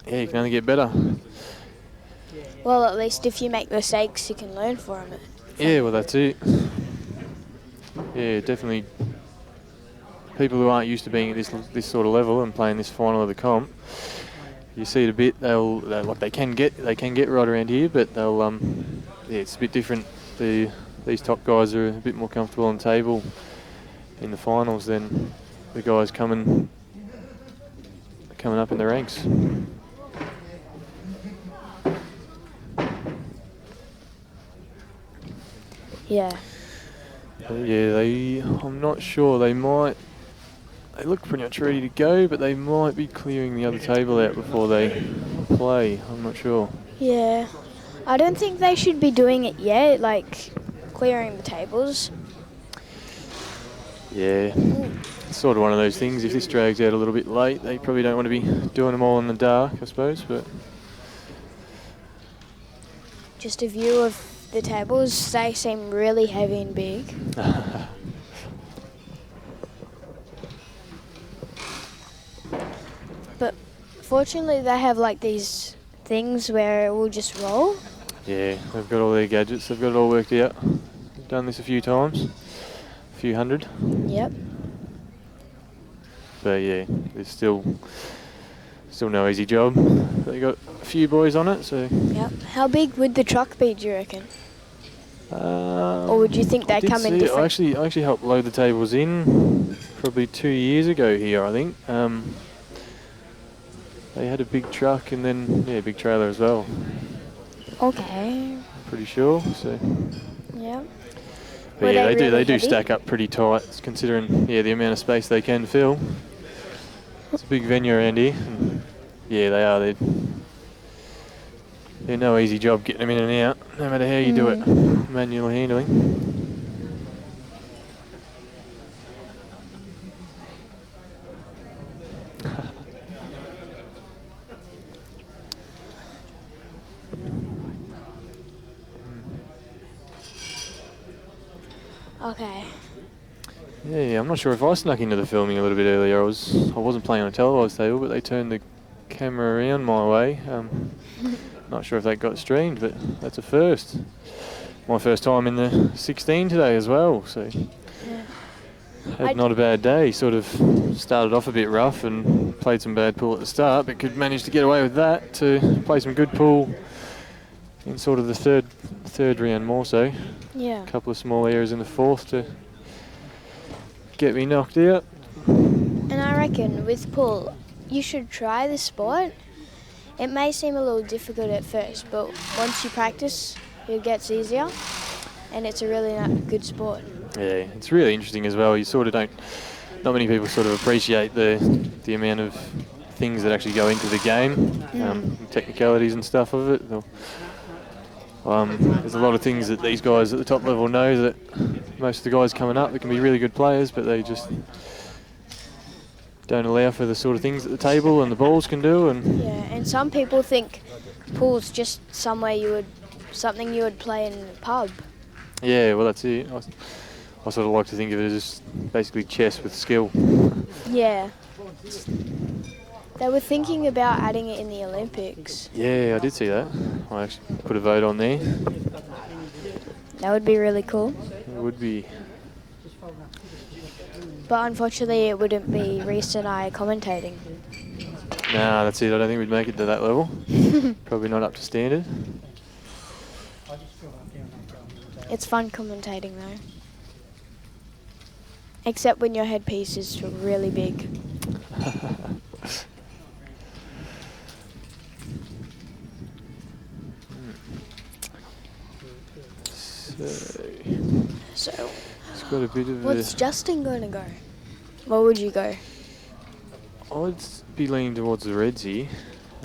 you can only get better. Well, at least if you make mistakes, you can learn from it. Yeah, well, that's it. Yeah, definitely. People who aren't used to being at this sort of level and playing this final of the comp, you see it a bit. They can get right around here, but they'll it's a bit different. These top guys are a bit more comfortable on table in the finals than the guys coming up in the ranks. Yeah. I'm not sure. They look pretty much ready to go, but they might be clearing the other table out before they play. I'm not sure. Yeah. I don't think they should be doing it yet, like clearing the tables. Yeah. It's sort of one of those things. If this drags out a little bit late, they probably don't want to be doing them all in the dark, I suppose. But Just a view of the tables. They seem really heavy and big. But fortunately, they have like these things where it will just roll. yeah, they've got all their gadgets. They've got it all worked out. They've done this a few times, a few hundred. Yep. But yeah, there's still no easy job. They got a few boys on it, so. Yep. How big would the truck be, do you reckon? Or would you think they come in different? I actually helped load the tables in probably 2 years ago here, I think. They had a big truck and then a big trailer as well. Okay. Pretty sure. So. Yeah. But yeah, they do stack up pretty tight, considering the amount of space they can fill. It's a big venue around here. And yeah, they are. They're no easy job getting them in and out, no matter how you do it. Manual handling. Okay. Yeah, I'm not sure if I snuck into the filming a little bit earlier. I wasn't playing on a televised table, but they turned the camera around my way. Not sure if that got streamed, but that's a first. My first time in the 16 today as well, so had not a bad day. Sort of started off a bit rough and played some bad pool at the start, but could manage to get away with that to play some good pool in sort of the third round more so. Yeah. A couple of small errors in the fourth to get me knocked out. And I reckon with pool, you should try the sport. It may seem a little difficult at first, but once you practice, it gets easier, and it's a really good sport. Yeah, it's really interesting as well. You sort of not many people sort of appreciate the amount of things that actually go into the game, technicalities and stuff of it. There's a lot of things that these guys at the top level know that most of the guys coming up that can be really good players, but they just don't allow for the sort of things that the table and the balls can do. And yeah, and some people think pool's just something you would play in a pub. Yeah, well that's it. I sort of like to think of it as just basically chess with skill. Yeah. They were thinking about adding it in the Olympics. Yeah, I did see that. I actually put a vote on there. That would be really cool. It would be. But unfortunately, it wouldn't be Reese and I commentating. Nah, that's it. I don't think we'd make it to that level. Probably not up to standard. It's fun commentating though. Except when your headpiece is really big. So it's got a bit of what's Justin going to go? What would you go? I'd be leaning towards the Reds here.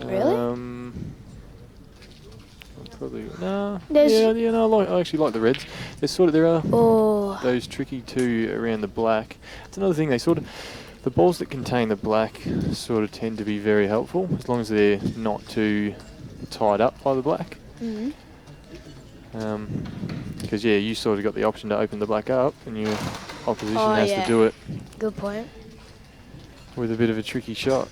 Really? Probably no. No. I actually like the Reds. There are those tricky two around the black. It's another thing. The balls that contain the black sort of tend to be very helpful as long as they're not too tied up by the black. Mm-hmm. Because you sort of got the option to open the black up, and your opposition has to do it. Good point. With a bit of a tricky shot.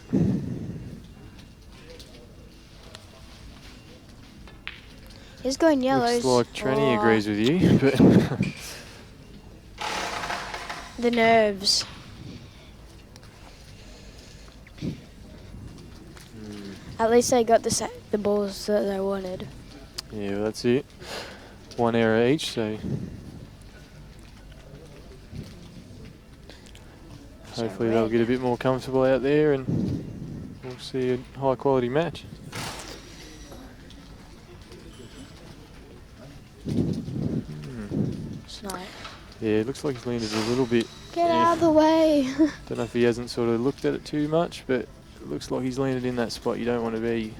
He's going yellows. Looks like Tranny agrees with you, but the nerves. At least they got the balls that they wanted. Yeah, well, that's it. One error each, so hopefully they'll get a bit more comfortable out there and we'll see a high quality match. Yeah, it looks like he's landed a little bit. Get out of the way. Don't know if he hasn't sort of looked at it too much, but it looks like he's landed in that spot you don't want to be.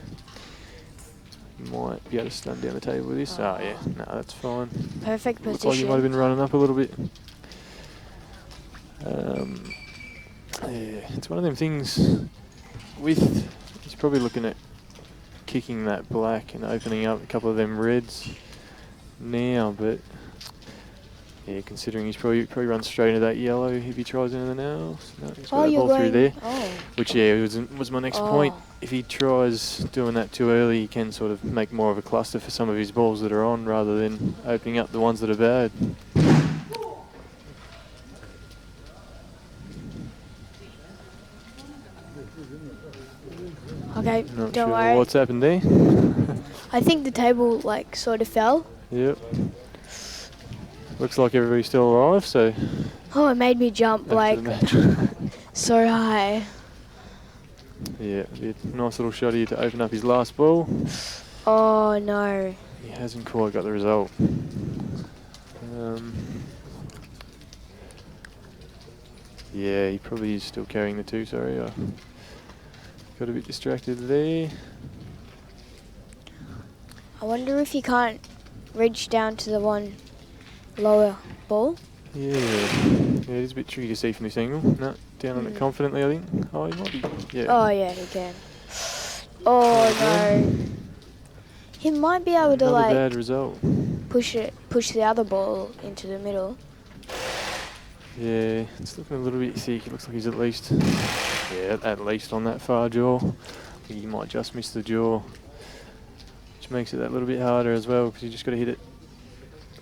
You might be able to stun down the table with this. Oh, yeah, no, that's fine. Perfect position. Looks like he might have been running up a little bit. Yeah, it's one of them things he's probably looking at kicking that black and opening up a couple of them reds now, but yeah, considering he's probably runs straight into that yellow if he tries anything else. No, he's got that ball through there. Which was my next point. If he tries doing that too early, he can sort of make more of a cluster for some of his balls that are on rather than opening up the ones that are bad. Okay, Not don't sure worry. what's happened there. I think the table sort of fell. Yep. Looks like everybody's still alive, so. Oh, it made me jump so high. Yeah, nice little shot here to open up his last ball. Oh no. He hasn't quite got the result. Yeah, he probably is still carrying the two, sorry. I got a bit distracted there. I wonder if he can't reach down to the one lower ball. Yeah, it is a bit tricky to see from this angle. No, down on it confidently, I think. Oh, he might be. Yeah. Oh yeah, he can. Oh no. He might be able to Another bad result. push the other ball into the middle. Yeah, it's looking a little bit thick. It looks like he's at least on that far jaw. I think he might just miss the jaw, which makes it that little bit harder as well because you just got to hit it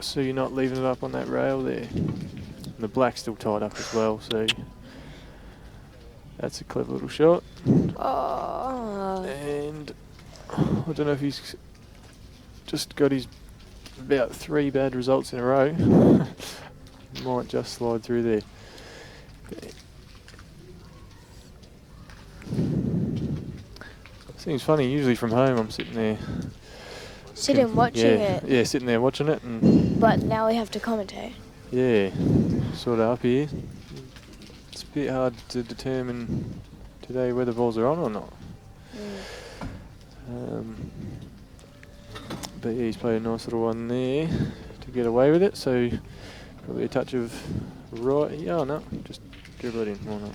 so you're not leaving it up on that rail there. And the black's still tied up as well, so that's a clever little shot. Oh. And I don't know if he's just got his about 3 bad results in a row. Might just slide through there. Seems funny, usually from home I'm sitting there. Watching it. Yeah, sitting there watching it. And but now we have to commentate. yeah, sort of up here. It's a bit hard to determine today whether balls are on or not. But yeah, he's played a nice little one there to get away with it, so probably a touch of right. Yeah, no, just dribble it in. Why not?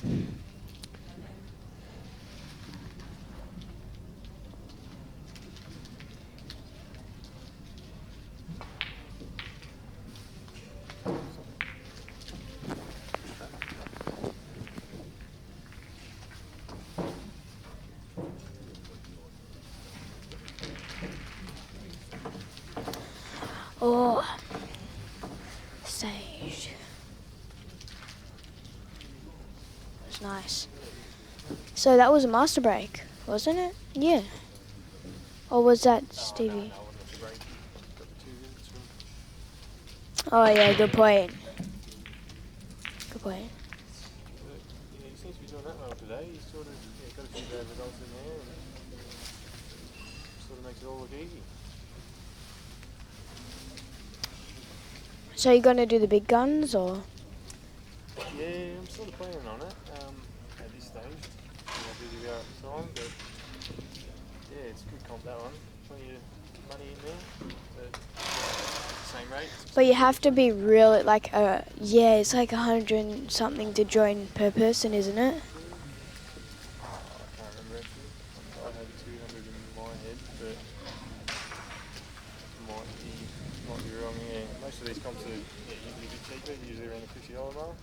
Oh, sage. It was nice. So that was a master break, wasn't it? Yeah. Or was that Stevie? Oh yeah, good point. Good point. Yeah, he seems to be doing that well today. He's sort of got a few bad results in there and sort of makes it all look easy. So you're gonna do the big guns or? Yeah, I'm sort of planning on it at this stage. How busy we are at the time, but yeah, it's a good comp that one. Plenty of money in there. But same rate. But you have to be really like yeah, it's like 100 and something to join per person, isn't it? I can't remember actually. I had 200 in my head, but might be wrong. Yeah, most of these comps are usually a bit cheaper, usually around the $50 mark.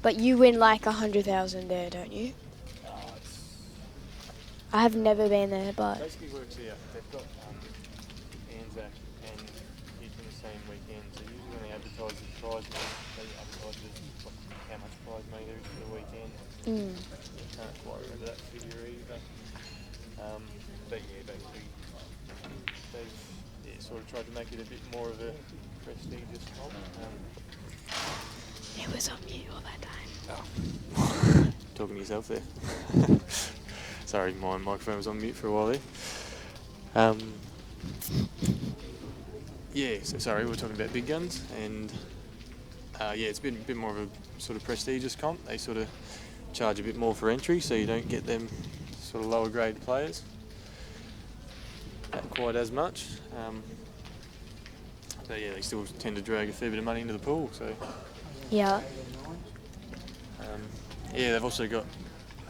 But you win like 100,000 there, don't you? I have never been there, but Basically works out. They've got Anzac and Hit in the same weekend, so usually when they advertise the prize money, they advertise how much prize money there is for the weekend. I can't quite remember that figure either. But yeah, basically they've sort of tried to make it a bit more of a prestigious comp. it was on mute all that time. Oh. Talking to yourself there. Sorry, my microphone was on mute for a while there. Yeah, so sorry, we were talking about big guns, and yeah, it's been a bit more of a sort of prestigious comp. They sort of charge a bit more for entry, so you don't get them sort of lower grade players quite as much. But yeah, they still tend to drag a fair bit of money into the pool. So yeah. Yeah, they've also got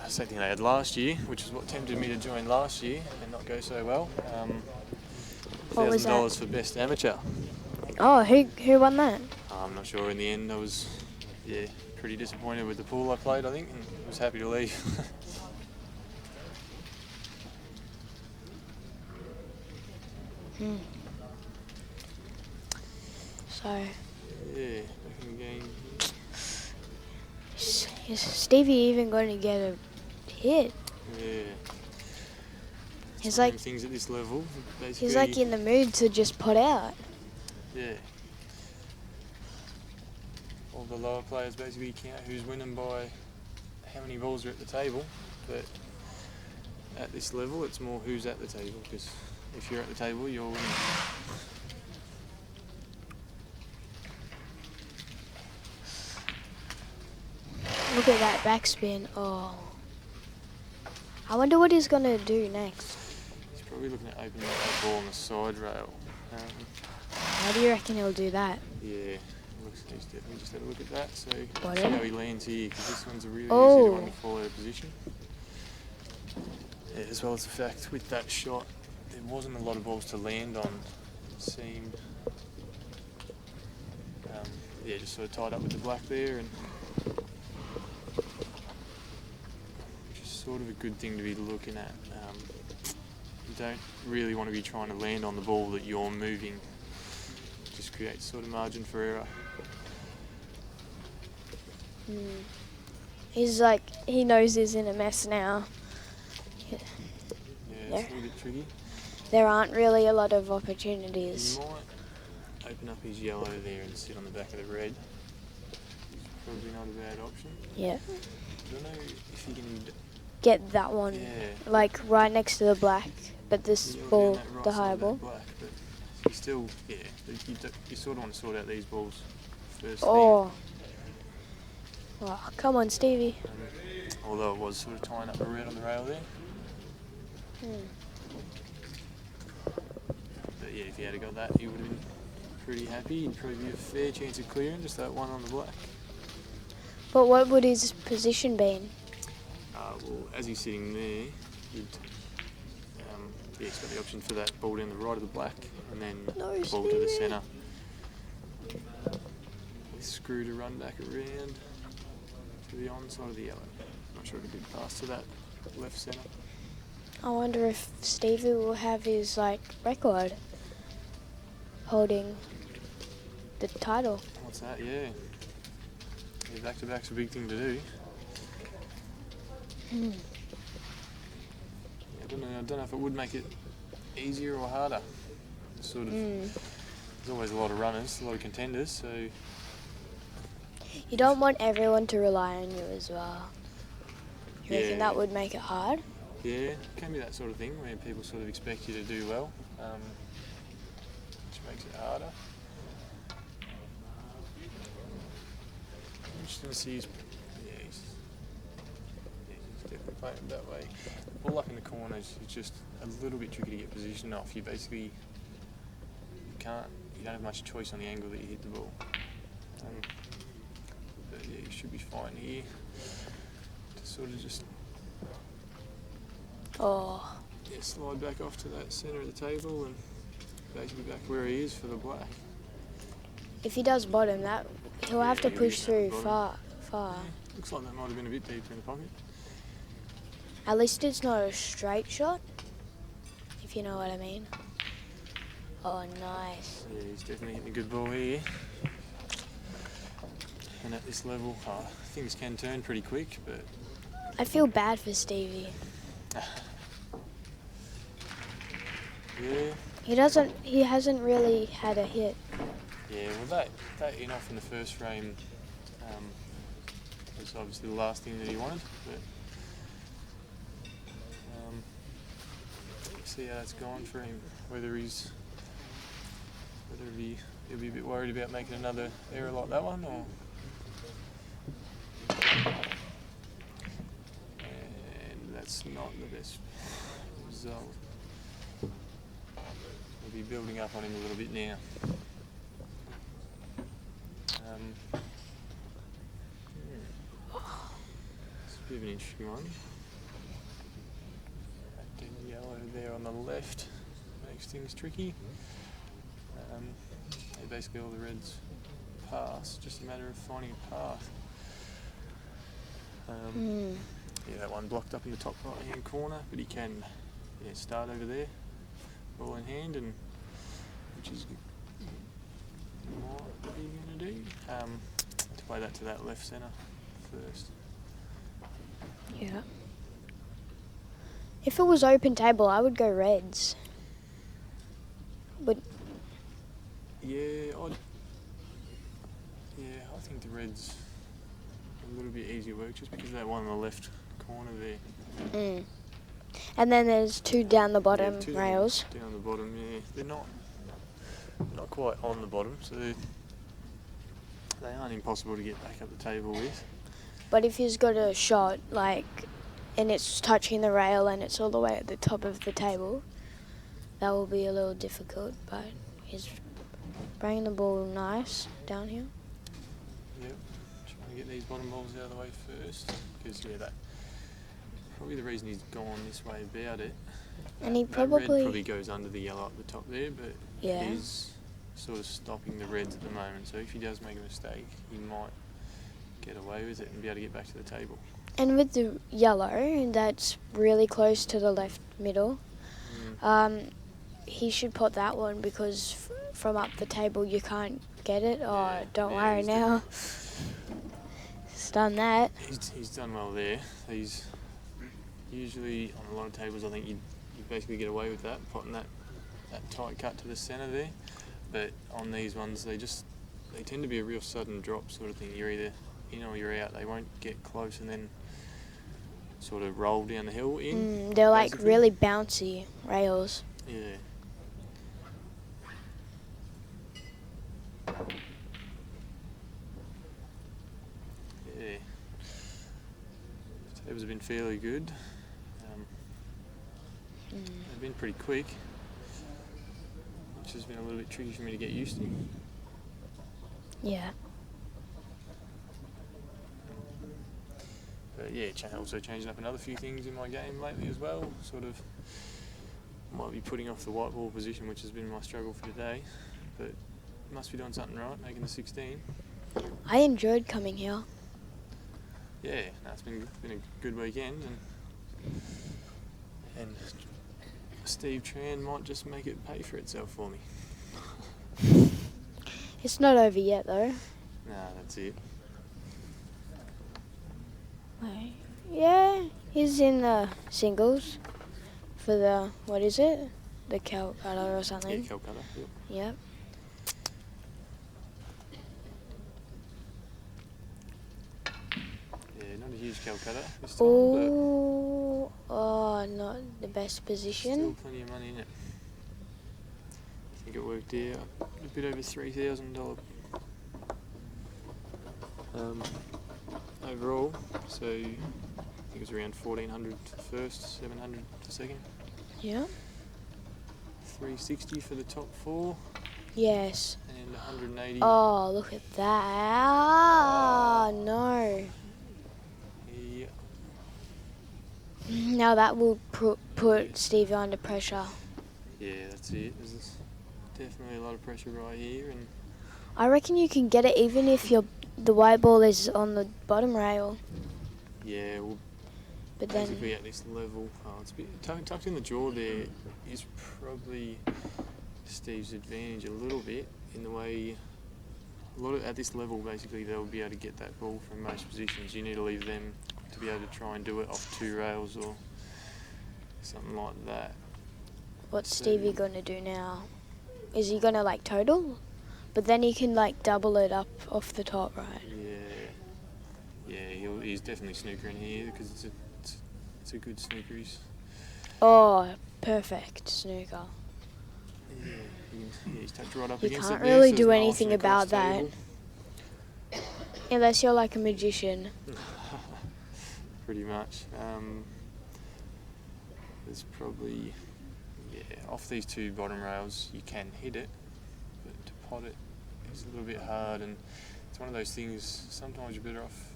the same thing they had last year, which is what tempted me to join last year and not go so well. What was that? $1,000 for best amateur. Oh, who won that? I'm not sure. In the end, I was pretty disappointed with the pool I played, I think, and was happy to leave. So. Yeah, back in the game. Is Stevie even going to get a hit? Yeah. He's Some like things at this level. he's like in the mood to just pot out. Yeah. All the lower players basically count who's winning by how many balls are at the table, but at this level it's more who's at the table, because if you're at the table you're winning. Look at that backspin. Oh. I wonder what he's going to do next. He's probably looking at opening that ball on the side rail. How do you reckon he'll do that? Yeah, looks, he's definitely just had a look at that. So Bottom. see how he lands here, because this one's a really easy one to fall out of position. Yeah, as well as the fact with that shot, there wasn't a lot of balls to land on. It seemed, yeah, just sort of tied up with the black there, and sort of a good thing to be looking at. You don't really want to be trying to land on the ball that you're moving. Just creates sort of margin for error. He's like, he knows he's in a mess now. Yeah, it's a little bit tricky. There aren't really a lot of opportunities. He might open up his yellow there and sit on the back of the red. Probably not a bad option. Yeah. I don't know if he can Get that one, like right next to the black, but this ball, the higher ball. Black, but you still, you sort of want to sort out these balls first. Oh, come on, Stevie. Although it was sort of tying up a red on the rail there. But yeah, if he had got that, he would have been pretty happy. He'd probably be a fair chance of clearing, just that one on the black. But what would his position be? Well, as he's sitting there, he's got the option for that ball down the right of the black, and then the ball to the centre. With screw to run back around to the onside of the yellow. Not sure if a good pass to that left centre. I wonder if Stevie will have his record holding the title. What's that? Yeah, back to back's a big thing to do. I don't know if it would make it easier or harder. There's always a lot of runners, a lot of contenders, so you don't want everyone to rely on you as well. You reckon that would make it hard? Yeah, it can be that sort of thing where people sort of expect you to do well, which makes it harder. I'm just going to see he's definitely playing it that way. Ball up in the corners is just a little bit tricky to get position off. You basically you don't have much choice on the angle that you hit the ball. But yeah, you should be fine here to sort of just slide back off to that centre of the table and basically back where he is for the black. If he does bottom, he'll have to push through far. Looks like that might have been a bit deeper in the pocket. At least it's not a straight shot, if you know what I mean. Oh, nice. Yeah, he's definitely hitting a good ball here. And at this level, things can turn pretty quick, but I feel bad for Stevie. Yeah. He hasn't really had a hit. Yeah, well that in off in the first frame was obviously the last thing that he wanted, but see how it's gone for him. Whether he'll be a bit worried about making another error like that one, or and that's not the best result. We'll be building up on him a little bit now. It's a bit of an interesting one. That yellow there on the left makes things tricky. Basically all the reds pass, just a matter of finding a path. Yeah, that one blocked up in the top right hand corner, but he can start over there, ball in hand, and which is what are you going to do? To play that to that left centre first. Yeah. If it was open table, I would go reds. But I think the reds are a little bit easier work just because of that one on the left corner there. And then there's two down the bottom rails. Down the bottom, yeah. They're not quite on the bottom, so they aren't impossible to get back up the table with. But if he's got a shot, and it's touching the rail and it's all the way at the top of the table, that will be a little difficult, but he's bringing the ball nice down here. Yep, trying to get these bottom balls out of the way first, because that probably the reason he's gone this way about it. And he that red probably goes under the yellow up the top there, but he's sort of stopping the reds at the moment, so if he does make a mistake, he might get away with it and be able to get back to the table. And with the yellow, that's really close to the left middle. He should put that one because from up the table you can't get it. Oh, don't worry now. He's done that. He's done well there. He's usually on a lot of tables. I think you basically get away with that, putting that tight cut to the centre there. But on these ones, they tend to be a real sudden drop sort of thing. You're either in or you're out. They won't get close and then sort of roll down the hill in. They're like really bouncy rails. Yeah. Yeah. Tables have been fairly good. They've been pretty quick, which has been a little bit tricky for me to get used to. Yeah. But yeah, also changing up another few things in my game lately as well. Sort of might be putting off the white ball position, which has been my struggle for today. But must be doing something right, making the 16. I enjoyed coming here. Yeah, no, it's been a good weekend, and Steve Tran might just make it pay for itself for me. It's not over yet though. Nah, that's it. Yeah, he's in the singles for the, what is it? The Calcutta or something. Yeah, Calcutta, yep. Yep. Yeah, not a huge Calcutta this time, not the best position. Still plenty of money in it. I think it worked out a bit over $3,000 overall. So I think it was around 1,400 for first, 700 for second. Yeah. 360 for the top 4. Yes. And 180. Oh, look at that. Ah, no. Yeah. Now that will put Stevie under pressure. Yeah, that's it. There's definitely a lot of pressure right here, and I reckon you can get it even if the white ball is on the bottom rail. yeah, well, But basically at this level, it's a bit tucked in the jaw there is probably Steve's advantage a little bit in the way at this level basically they'll be able to get that ball from most positions. You need to leave them to be able to try and do it off 2 rails or something like that. What's Stevie going to do now? Is he going to like total? But then he can like double it up off the top, right? Yeah, he's definitely snookering here because it's a good snooker. Oh, perfect snooker. Yeah, he's tucked right up You against can't it there, really so do there's no anything option across about the that. table. Unless you're like a magician. Pretty much. There's probably, off these 2 bottom rails you can hit it, but to pot it is a little bit hard, and it's one of those things, sometimes you're better off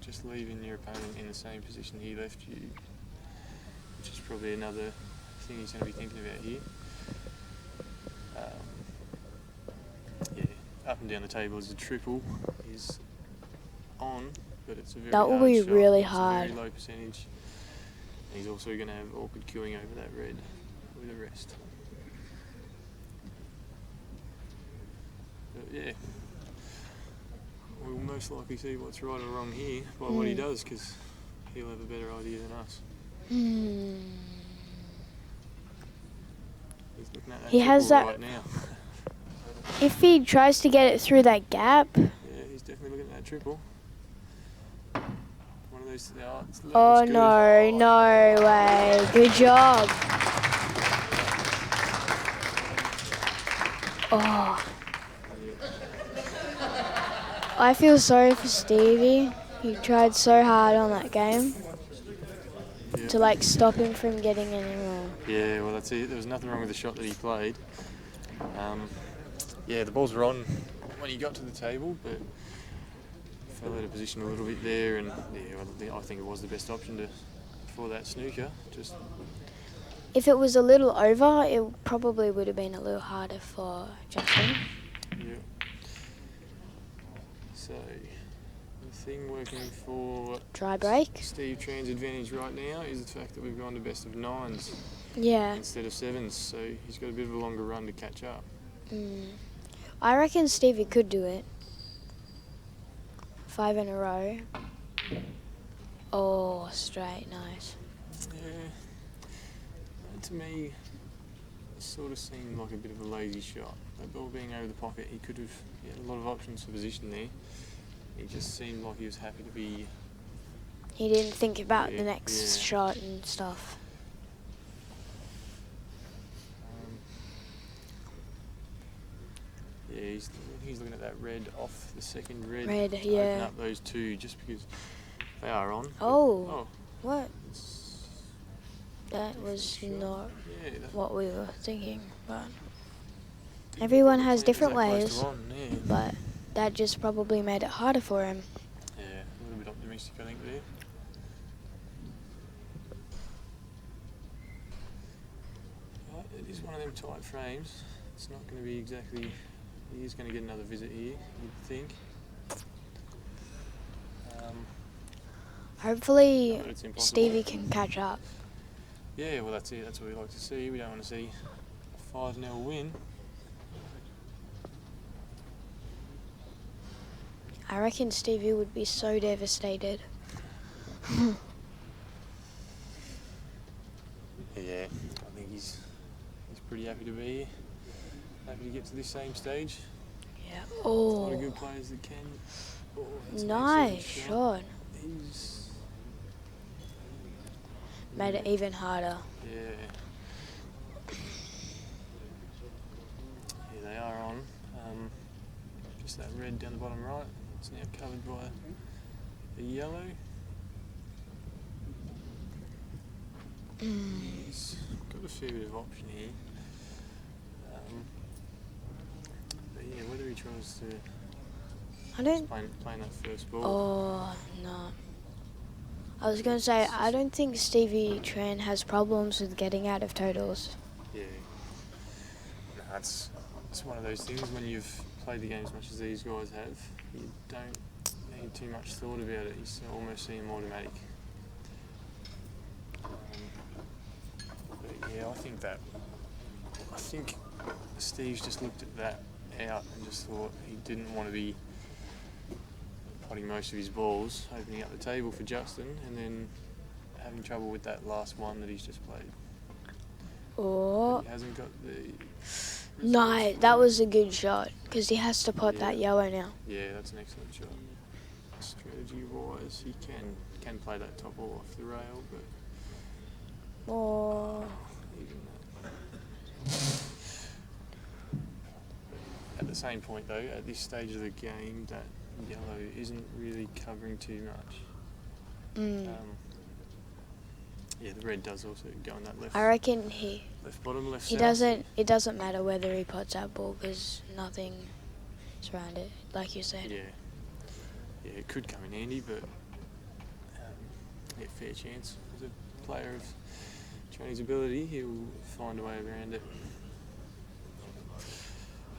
just leaving your opponent in the same position he left you, which is probably another thing he's going to be thinking about here. Up and down the table is a triple, is on, but it's a very That will hard be shot. really It's hard. a very low percentage. He's also going to have awkward queuing over that red with the rest. But yeah, we'll most likely see what's right or wrong here by what he does, because he'll have a better idea than us. He's looking at that He has triple that. right now. If he tries to get it through that gap. Yeah, he's definitely looking at that triple. One of those. Oh no, no way. Good job. Oh. I feel sorry for Stevie. He tried so hard on that game to like stop him from getting any more. Yeah, well that's it. There was nothing wrong with the shot that he played. Yeah, the balls were on when he got to the table, but fell out of position a little bit there, and I think it was the best option for that snooker. Just If it was a little over, it probably would have been a little harder for Justin. yeah. So the thing working for Try break. Steve Tran's advantage right now is the fact that we've gone to best of 9s Yeah. instead of 7s, so he's got a bit of a longer run to catch up. I reckon Stevie could do it. 5 in a row. Oh, straight, nice. Yeah. To me, it sort of seemed like a bit of a lazy shot. That ball being over the pocket, he had a lot of options for position there. He just seemed like he was happy to be... He didn't think about the next shot and stuff. He's looking at that red off the second red. Red, to yeah. Open up those two just because they are on. Oh, what? That was not what we were thinking, but everyone has different ways. But that just probably made it harder for him. Yeah, a little bit optimistic, I think, there. It is one of them tight frames. It's not going to be exactly... He is going to get another visit here, you'd think. Hopefully Stevie can catch up. Yeah, well that's it. That's what we like to see. We don't want to see a 5-0 win. I reckon Stevie would be so devastated. Yeah, I think he's pretty happy to be here. Happy to get to this same stage. Yeah. A lot of good players that can. Oh, that's nice shot. He's made it even harder. Yeah. Yeah, they are on. Just that red down the bottom right. It's now covered by the yellow. He's got a fair bit of option here. But yeah, whether he tries to playing that first ball. Oh, no. I was going to say, I don't think Stevie Tran has problems with getting out of totals. Yeah. No, it's one of those things when you've played the game as much as these guys have, you don't need too much thought about it. You almost see them automatic. But yeah, I think Steve's just looked at that out and just thought he didn't want to be potting most of his balls, opening up the table for Justin, and then having trouble with that last one that he's just played. Oh. He hasn't got the... No, that was a good shot, because he has to pot that yellow now. Yeah, that's an excellent shot. Strategy-wise, he can play that top ball off the rail, but... Oh. Even that. At the same point, though, at this stage of the game, that yellow isn't really covering too much. Yeah, the red does also go on that left. I reckon left bottom, left he south. doesn't. It doesn't matter whether he pots that ball because nothing is around it, like you said. Yeah, it could come in handy, but yeah, fair chance. As a player of Chinese ability, he'll find a way around it.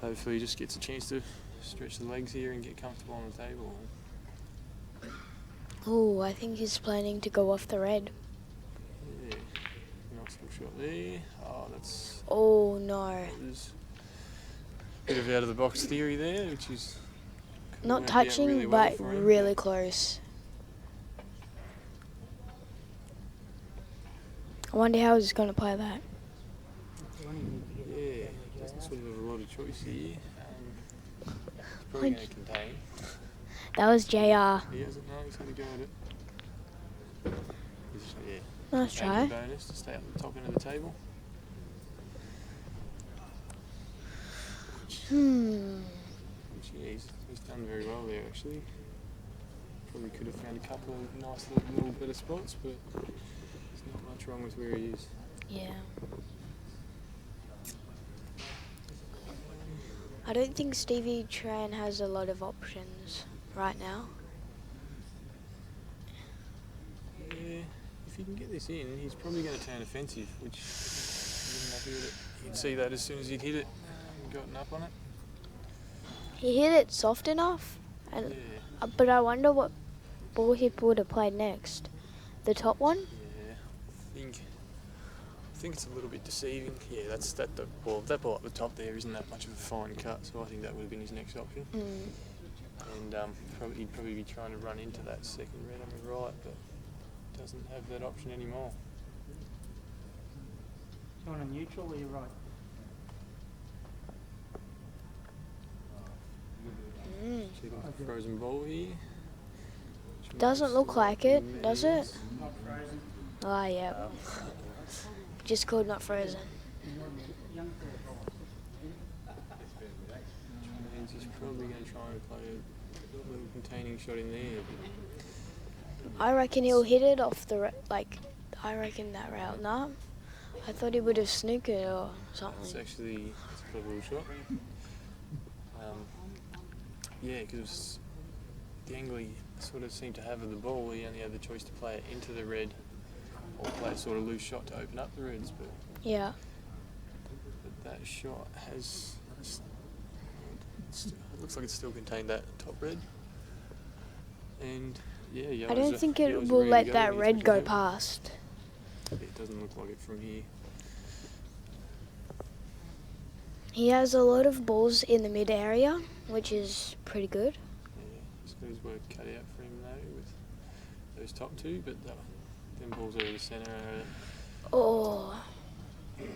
Hopefully, he just gets a chance to stretch the legs here and get comfortable on the table. Oh, I think he's planning to go off the red. Yeah, nice little shot there. Oh, that's... Oh, no. There's a bit of out-of-the-box theory there, which is... Not touching, really well but really close. I wonder how he's going to play that. Yeah, doesn't sort of have a lot of choice here. It's probably going to contain. That was JR. He hasn't, no, he's going to go at it. Yeah. Nice try. Bonus to stay at the top end of the table. Which, yeah, he's done very well there actually. Probably could have found a couple of nice little better spots, but there's not much wrong with where he is. Yeah. I don't think Stevie Tran has a lot of options right now. Yeah, if he can get this in, he's probably going to turn offensive, which isn't happy with it. You'd see that as soon as he'd hit it and gotten up on it. He hit it soft enough, and but I wonder what ball he would have played next? The top one? Yeah, I think it's a little bit deceiving. Yeah, that ball at the top there isn't that much of a fine cut, so I think that would have been his next option. And he'd probably be trying to run into that second red on the right, but doesn't have that option anymore. Do you want a neutral or you're right? Checking for frozen ball here. Doesn't look like it, does it? Not frozen. Ah, yeah. Just called not frozen. Which means he's probably going to try and play a little containing shot in there. I reckon he'll hit it off the I reckon that route. Nah, I thought he would have snooked it or something. It's a clever little shot. Yeah, because the angle he sort of seemed to have of the ball, he only had the choice to play it into the red or play a sort of loose shot to open up the reds. But yeah, that shot has. It looks like it's still contained that top red. And yeah, I don't think it will let that red go past. It doesn't look like it from here. He has a lot of balls in the mid area, which is pretty good. Yeah, he's got his work cut out for him though with those top two, but them balls over the centre are. Oh. Do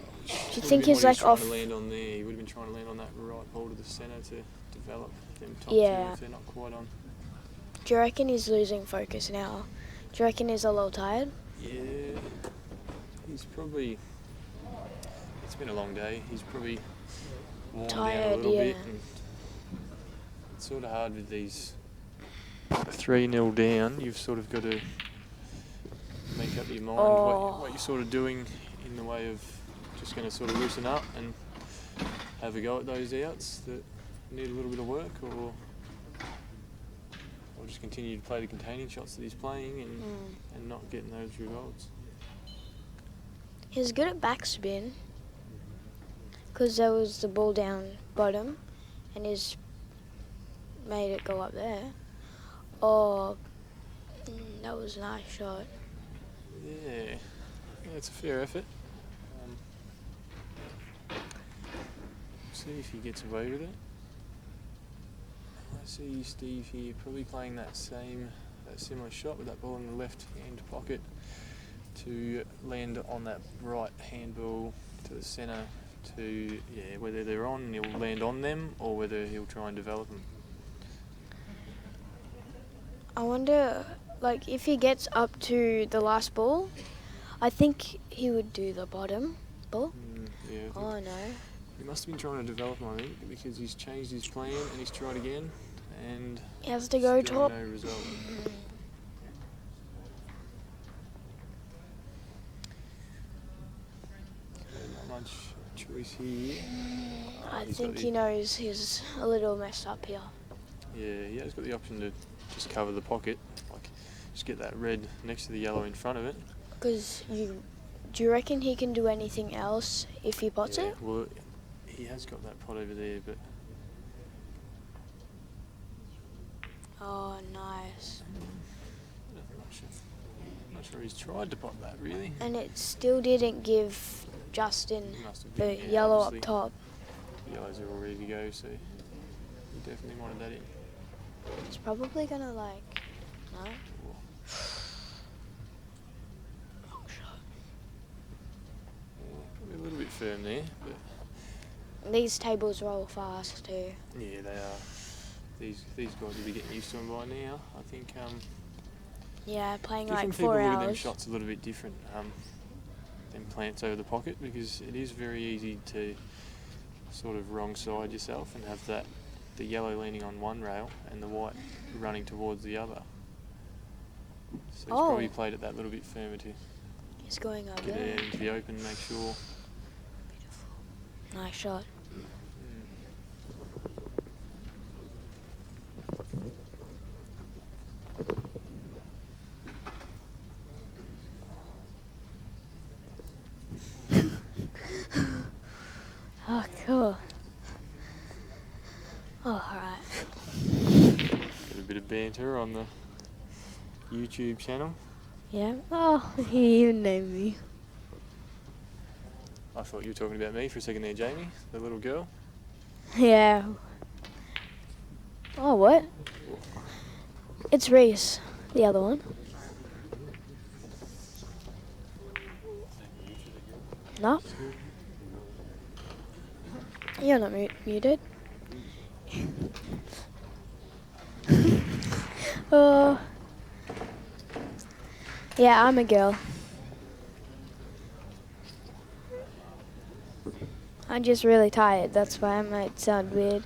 you think he's like off? To land on there. He would have been trying to land on that right ball to the centre to develop them top two if they're not quite on. Do you reckon he's losing focus now? Do you reckon he's a little tired? Yeah, he's probably. It's been a long day. He's probably worn down a little bit. And it's sort of hard with these 3-0 down. You've sort of got to make up your mind what you're sort of doing in the way of just going to sort of loosen up and have a go at those outs that need a little bit of work, or just continue to play the containing shots that he's playing and not getting those results. He's good at backspin because there was the ball down bottom and he's made it go up there. Oh, that was a nice shot. Yeah, it's a fair effort. See if he gets away with it. I see Steve here probably playing that similar shot with that ball in the left hand pocket to land on that right handball to the centre to, whether they're on, he'll land on them or whether he'll try and develop them. I wonder, if he gets up to the last ball, I think he would do the bottom ball. Oh no. He must have been trying to develop him, I think, because he's changed his plan and he's tried again, and he has to go top. No result. Not much choice here. I think he knows he's a little messed up here. Yeah, he has got the option to just cover the pocket, just get that red next to the yellow in front of it. Because do you reckon he can do anything else if he pots it? Well, he has got that pot over there, but. Oh, nice. I'm not sure he's tried to pot that, really. And it still didn't give Justin the yellow up top. The yellows are all ready to go, so he definitely wanted that in. He's probably going to, no? Probably a little bit firm there, but. These tables roll fast too. Yeah, they are. These guys will be getting used to them by now. I think. Yeah, playing 4 hours. Different people look at them shots a little bit different than plants over the pocket, because it is very easy to sort of wrong side yourself and have the yellow landing on one rail and the white running towards the other. So he's probably played it that little bit firmer to he's going over get it into the open, make sure. Nice shot. Oh, cool. Oh, alright. Got a bit of banter on the YouTube channel. Yeah. Oh, he even named me. I thought you were talking about me for a second there, Jamie, the little girl. Yeah. Oh, what? It's Reese, the other one. No. You're not muted. Oh. Yeah, I'm a girl. I'm just really tired. That's why I might sound weird.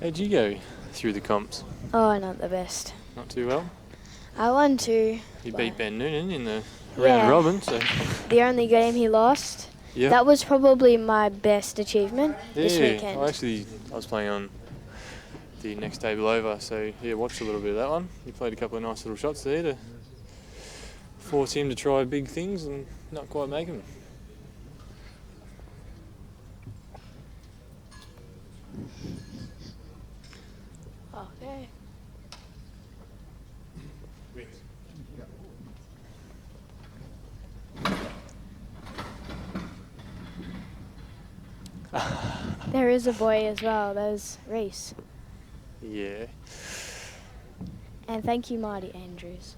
How'd you go through the comps? Oh, not the best. Not too well? I won too. You beat Ben Noonan in the round robin, so... The only game he lost. Yep. That was probably my best achievement this weekend. I was playing on the next table over, so yeah, watched a little bit of that one. You played a couple of nice little shots there to force him to try big things and not quite make them. Okay. There is a boy as well. There's Reese. Yeah. And thank you, Marty Andrews.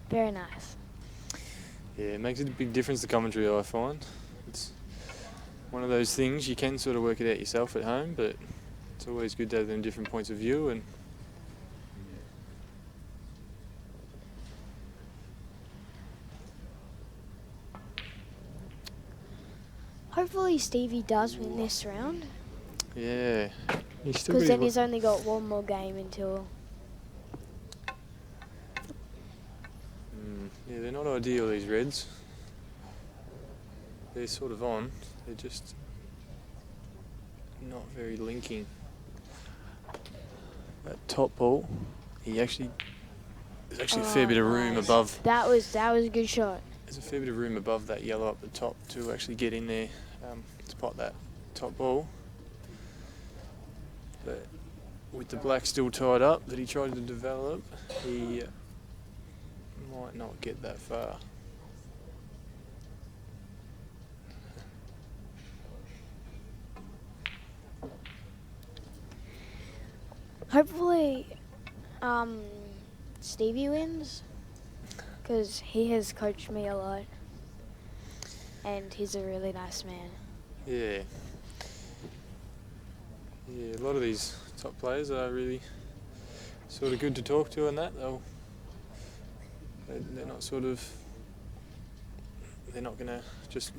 Very nice. Yeah, it makes a big difference, the commentary, I find. It's one of those things, you can sort of work it out yourself at home, but it's always good to have them different points of view. And Hopefully Stevie does win this round. yeah, he's still Because then pretty he's only got one more game until... yeah, they're not ideal, these Reds. They're sort of on, they're just not very linking. That top ball, there's actually a fair bit of room above. That was a good shot. There's a fair bit of room above that yellow up the top to actually get in there, to pot that top ball. But with the black still tied up that he tried to develop, he might not get that far. Hopefully Stevie wins. Because he has coached me a lot. And he's a really nice man. Yeah. Yeah, a lot of these top players are really sort of good to talk to and that. They're not sort of, they're not going to just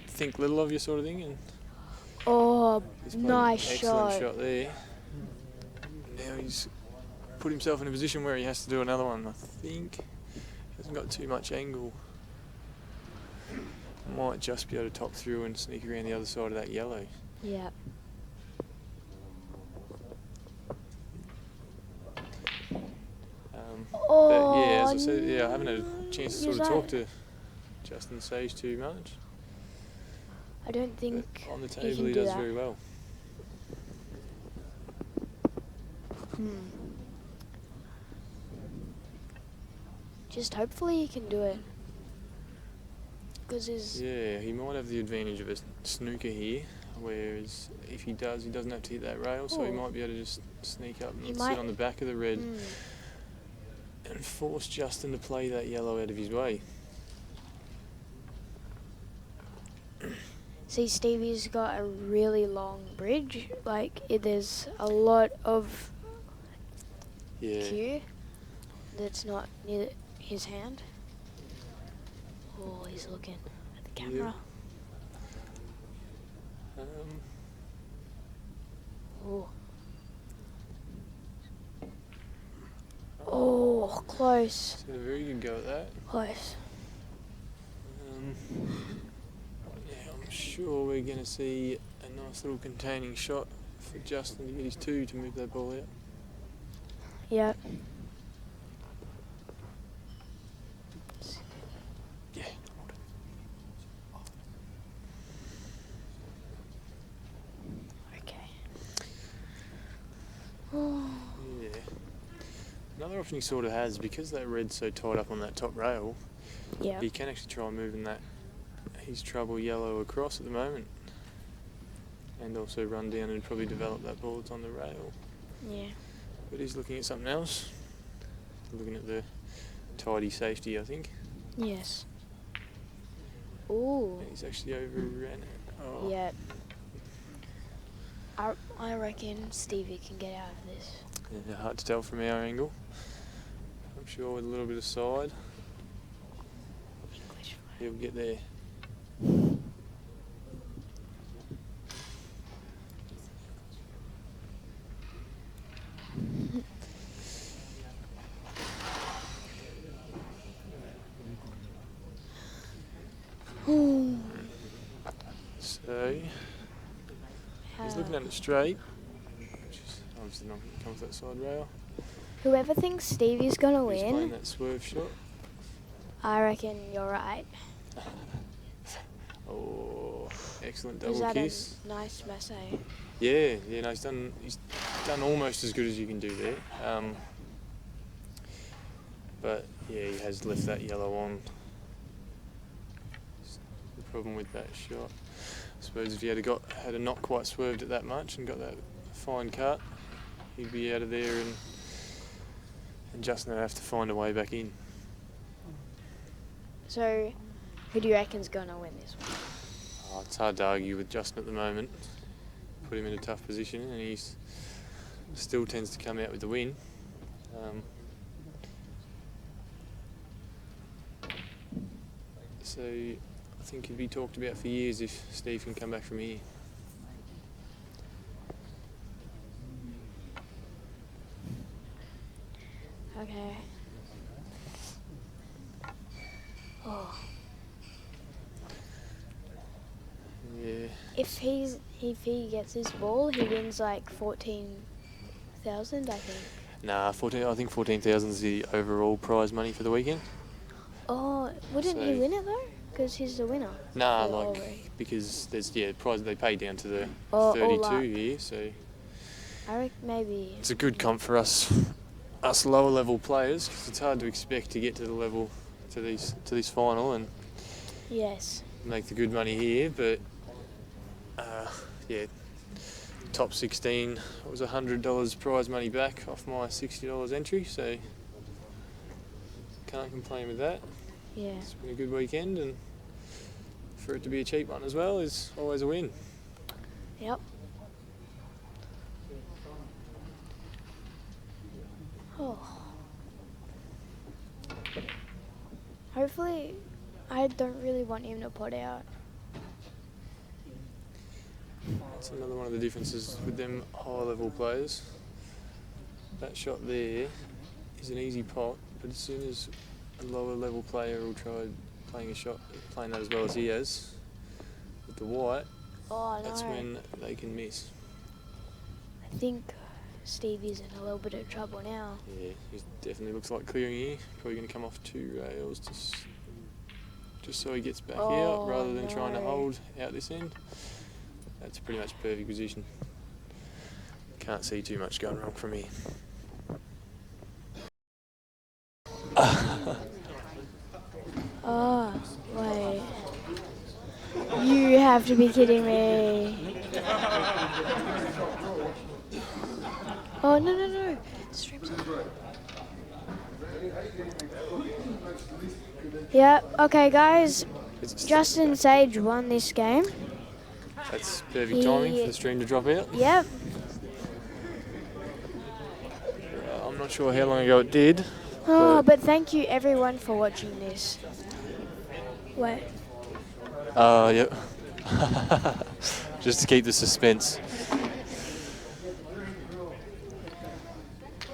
think little of you sort of thing. And oh, he's played nice an excellent shot. shot there. Now he's put himself in a position where he has to do another one, I think. Hasn't got too much angle. Might just be able to top through and sneak around the other side of that yellow. Yeah. But yeah, as I said, I haven't had a chance to sort of talk to Justin Sage too much. I don't think on the he table can he do does that. very well. Just hopefully he can do it. Because yeah, he might have the advantage of a snooker here, whereas if he does, he doesn't have to hit that rail, so he might be able to just sneak up and sit on the back of the red and force Justin to play that yellow out of his way. See, Stevie's got a really long bridge. Like, there's a lot of cue that's not near his hand. Oh, he's looking at the camera. Oh. Oh, close. Did a very good go at that. Close. I'm sure we're going to see a nice little containing shot for Justin to get his two to move that ball out. Yep. Yeah. Okay. option he sort of has, because that red's so tied up on that top rail, Yeah. he can actually try moving that his trouble yellow across at the moment. And also run down and probably develop that ball that's on the rail. Yeah. But he's looking at something else. Looking at the tidy safety, I think. Yes. Ooh. And he's actually overran it. Oh. Yeah. I reckon Stevie can get out of this. Yeah, hard to tell from our angle. I'm sure with a little bit of side, he'll get there. So he's looking at it straight, which is obviously not going to come off that side rail. Whoever thinks Stevie's gonna He's playing win, that swerve shot. I reckon you're right. Oh, excellent Was double that kiss. a nice massage? Yeah, no, he's done almost as good as you can do there. But yeah, he has left that yellow on. The problem with that shot, I suppose, if he had not quite swerved it that much and got that fine cut, he'd be out of there, and Justin would have to find a way back in. So, who do you reckon's gonna win this one? Oh, it's hard to argue with Justin at the moment. Put him in a tough position, and he still tends to come out with the win. So I think he'd be talked about for years if Steve can come back from here. Okay. Oh. Yeah. If he gets this ball, he wins like 14,000, I think. Nah, I think 14,000 is the overall prize money for the weekend. Oh, wouldn't he So- win it though? Because he's the winner. Nah, for like Albury. because there's prize they pay down to the All 32 up. here, so I reckon maybe. it's a good comp for us lower level players, because it's hard to expect to get to the level to this final and Yes. make the good money here. But yeah, top 16 was $100 prize money back off my $60 entry, so can't complain with that. Yeah. It's been a good weekend, and for it to be a cheap one as well is always a win. Yep. Oh. Hopefully, I don't really want him to put out. That's another one of the differences with them high level players. That shot there is an easy pot, but as soon as a lower level player will try playing that as well as he has with the white, Oh no. that's when they can miss. I think Stevie's in a little bit of trouble now. Yeah, he definitely looks like clearing here. Probably going to come off 2 rails just so he gets back out rather than trying to hold out this end. That's pretty much perfect position. Can't see too much going wrong from here. Oh, wait. You have to be kidding me. Oh, no. Stream's on. Yep, okay, guys. Justin Sage won this game. That's perfect timing for the stream to drop out. Yep. I'm not sure how long ago it did. Oh, but thank you everyone for watching this. Wait. Yep. Just to keep the suspense.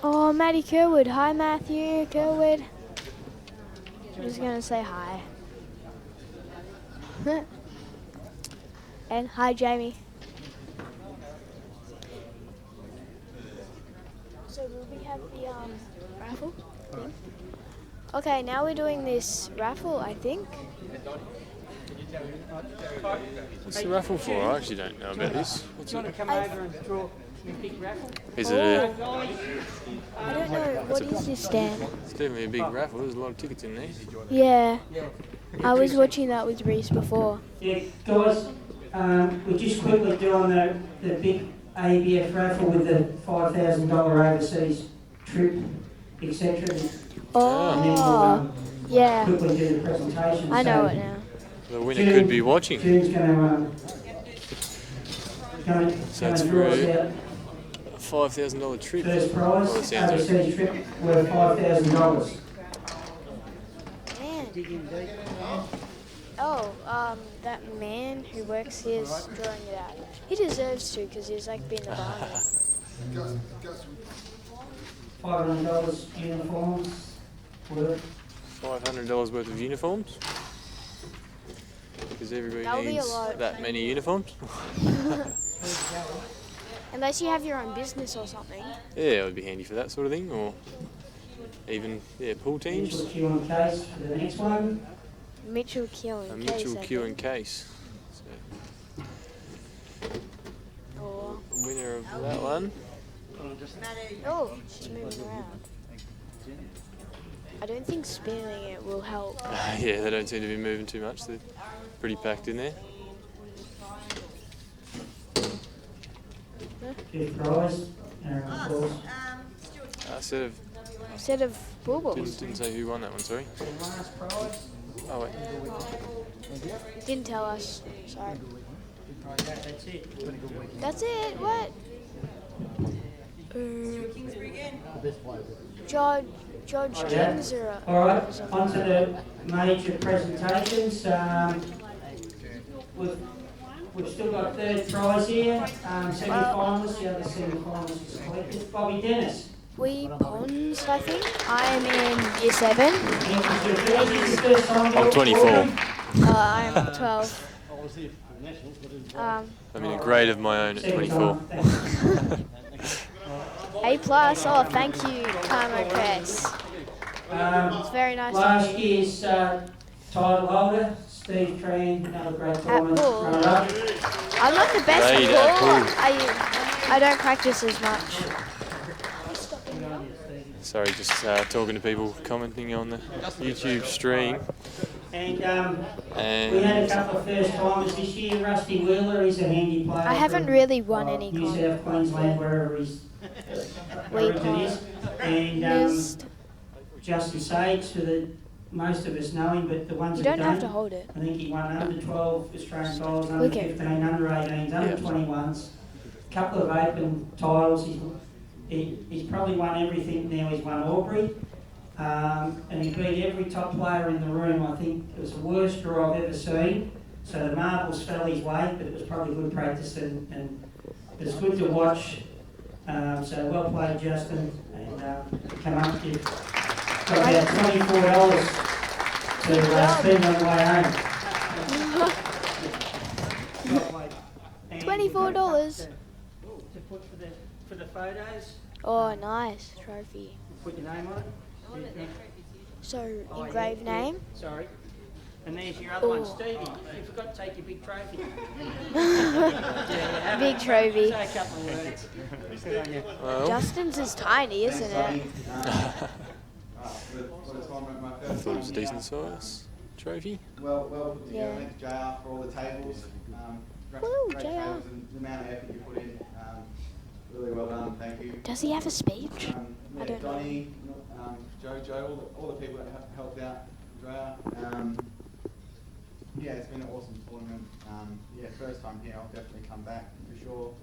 Oh, Matty Kerwood. Hi, Matthew Kerwood. I'm just going to say hi. And hi, Jamie. So will we have the raffle thing? Okay, now we're doing this raffle, I think. What's the raffle for? I actually don't know about this. What's it? Is it a... I don't know. What is this, Dan? It's definitely a big raffle. There's a lot of tickets in there. Yeah. I was watching that with Reese before. Yeah, guys, we're just quickly doing the big ABF raffle with the $5,000 overseas trip, etc. Oh, yeah. Quickly do the presentation. I know it now. The winner could be watching. June's going to So it's for a $5,000 trip. first prize, By the sounds of it. overseas trip worth $5,000. Oh, that man who works here is drawing it out. He deserves to because he's like been a barman. $500 uniforms worth. $500 worth of uniforms. Because everybody That'll be a needs lot. that many uniforms. Unless you have your own business or something. Yeah, it would be handy for that sort of thing, or even pool teams. Mitchell Q and Case for the next one. Mitchell Q and A Case. Mitchell I Q think. and Case. Or- The winner of that one. Oh, she's moving around. I don't think spinning it will help. Yeah, they don't seem to be moving too much. They're pretty packed in there. Fifth prize. Of course. Set of baubles. Didn't say who won that one, sorry. Last prize. Oh, wait. Didn't tell us. Sorry. That's it. That's it. What? George Kings or All right, on to the major presentations. We've still got third prize here, semi-finalists. The other semi-finalists is collected. Bobby Dennis. Wee Ponds, I think. I'm in year 7. I'm 24. I'm 12. I'm in a grade of my own at 24. A+. Oh, thank you, Carmo Press. It's very nice Last of you. year's title holder, Steve Tran, another great At tournament pool. runner-up. I'm not the best Great at at pool. pool. I don't practice as much. Sorry, just talking to people commenting on the YouTube stream. And we had a couple of first timers this year. Rusty Wheeler, he's a handy player. I haven't from, really won any New South Queensland, wherever his origin is. And Missed. Justin Sage, for the most of us know him, but the ones You that don't have to hold it. I think he won under 12 Australian titles, under Okay. 15, under 18s, under 21s. A couple of open titles. He's probably won everything now. He's won Albury. And he beat every top player in the room. I think it was the worst draw I've ever seen. So the marbles fell his way, but it was probably good practice and it was good to watch. So well played, Justin. And come up, you've got about $24 to spend on the way home. $24. To put for the photos. Oh, nice trophy. Put your name on it. So, engraved name. Sorry. And there's your other one, Oh. Stevie. You forgot to take your big trophy. Big trophy. Say a couple of words. Good on you. Well, Justin's is tiny, isn't it? I thought it was a decent size trophy. Well put together. Yeah. Thanks, JR, for all the tables. Great JR. tables and the amount of effort you put in. Really well done. Thank you. Does he have a speech? I don't know. Donnie, Joe, all the people that have helped out, JR. Yeah, it's been an awesome tournament. First time here, I'll definitely come back for sure.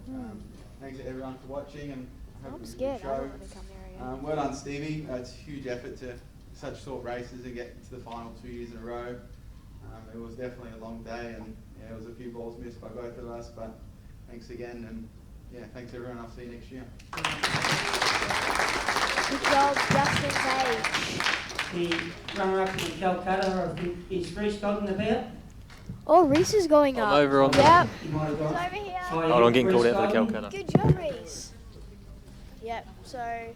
Thanks to everyone for watching, and I hope I'm it was a scared. good I show. don't want to come there again. Well done, Stevie. It's a huge effort to such short races and get to the final 2 years in a row. It was definitely a long day, and there was a few balls missed by both of us, but thanks again, and thanks everyone. I'll see you next year. Good job, Justin Page. The runner-up in Calcutta, I think, is Reece Godden about? Oh, Reese is going up. over on the- Yep. You might have got. It's over here. Hold on, getting called out for Calcutta. Good job, Reese. Yep, so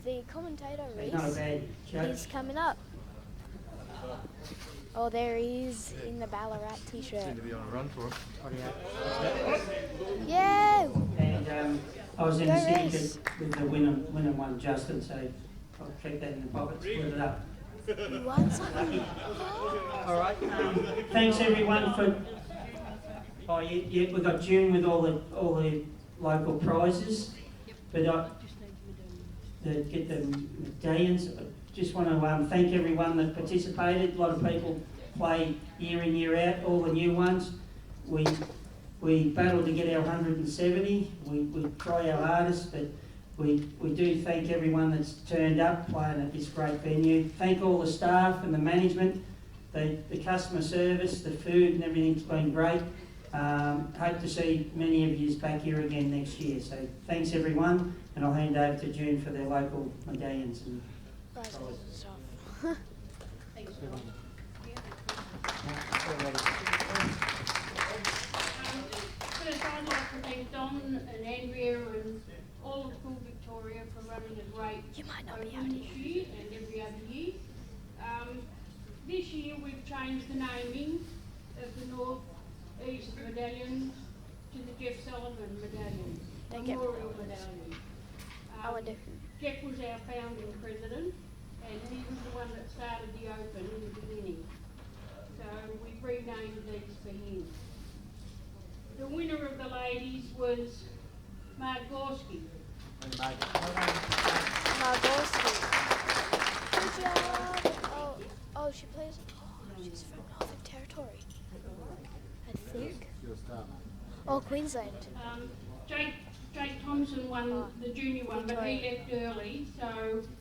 the commentator, He's not a Reese, bad judge. is coming up. Oh, there he is in the Ballarat t-shirt. Seem to be on a run for him. Yeah! And I was in the syndicate with the winner one, Justin, so I'll keep that in the pocket, split it up. You won something? All right. Thanks everyone for. Oh yeah, we got June with all the local prizes, but to get the medallions. I just want to thank everyone that participated. A lot of people play year in year out. All the new ones. We battled to get our 170. We try our hardest, but we do thank everyone that's turned up playing at this great venue. Thank all the staff and the management, the customer service, the food and everything's been great. Hope to see many of you back here again next year. So thanks everyone, and I'll hand over to June for their local medallions and prizes. First, I'd like to thank Don and Andrea and all of Cool Victoria for running a great open this year and every other year. This year we've changed the naming of the North East Medallion to the Jeff Sullivan Medallion, Memorial Medallion. Jeff was our founding president, and he was the one that started the Open in the beginning. So we've renamed these for him. The winner of the ladies was Mark Gorski. Good job. Oh, she plays. Oh, she's from Northern Territory, I think. Oh, Queensland. Jake Thompson won the junior one, but he left early, so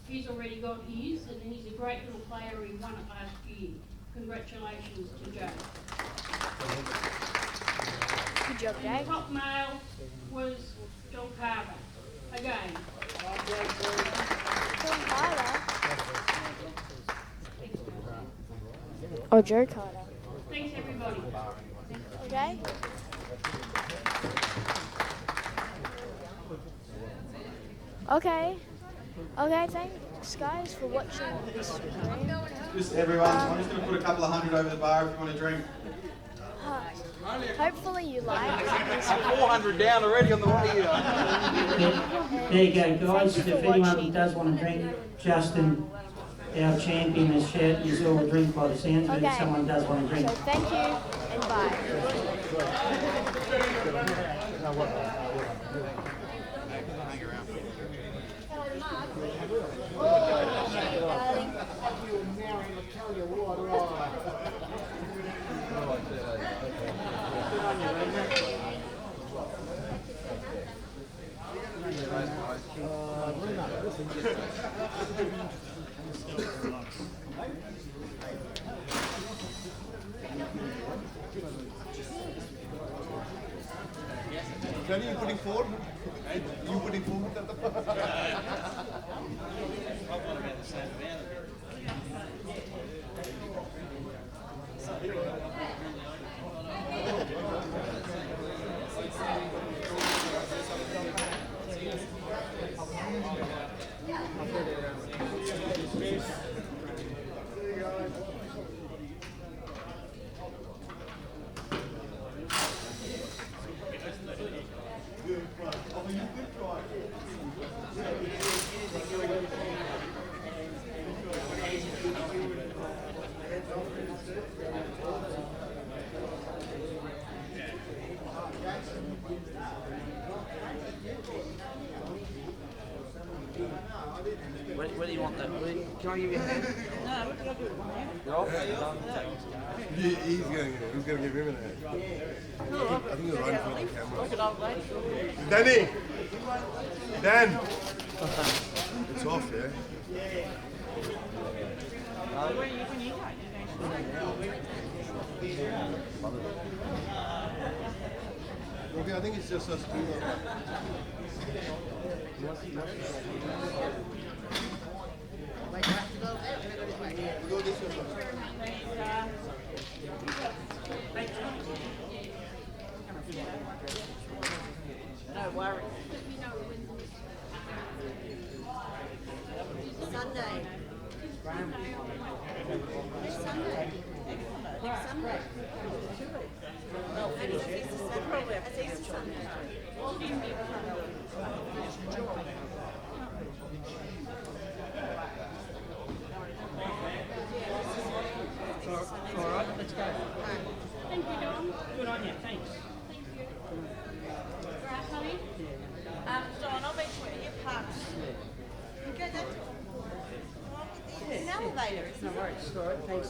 he's already got his, and he's a great little player. He won it last year. Congratulations to Jake. Good job, Jake. The top male was John Carver. Again. John Carter. Oh, Joe Carter. Thanks, everybody. Okay. Okay, thanks guys for watching this stream. Just everyone, I'm just going to put a couple of hundred over the bar if you want to drink. Hopefully you liked this 400 down already on the way here. There you go, guys. If anyone does want to drink, Justin, our champion, has shouted he's all a drink by the sounds of it. If someone does want to drink. So thank you and bye. Are you putting forward? You putting forward? Where do you want that? Can I give you a hand? No, you're off. He's gonna give him a hand. I think he'll run for the camera. Danny! Dan! It's off, yeah? Okay, I think it's just us two. Go this way. No worries. Sunday. Next Sunday. Next Sunday. All right, let's go. Thank you, Dom. Good on you, thanks. Thank you. Right, honey? Dawn, I'll meet you at your parks. You go that to the elevator, isn't it? No worries. All right, thanks.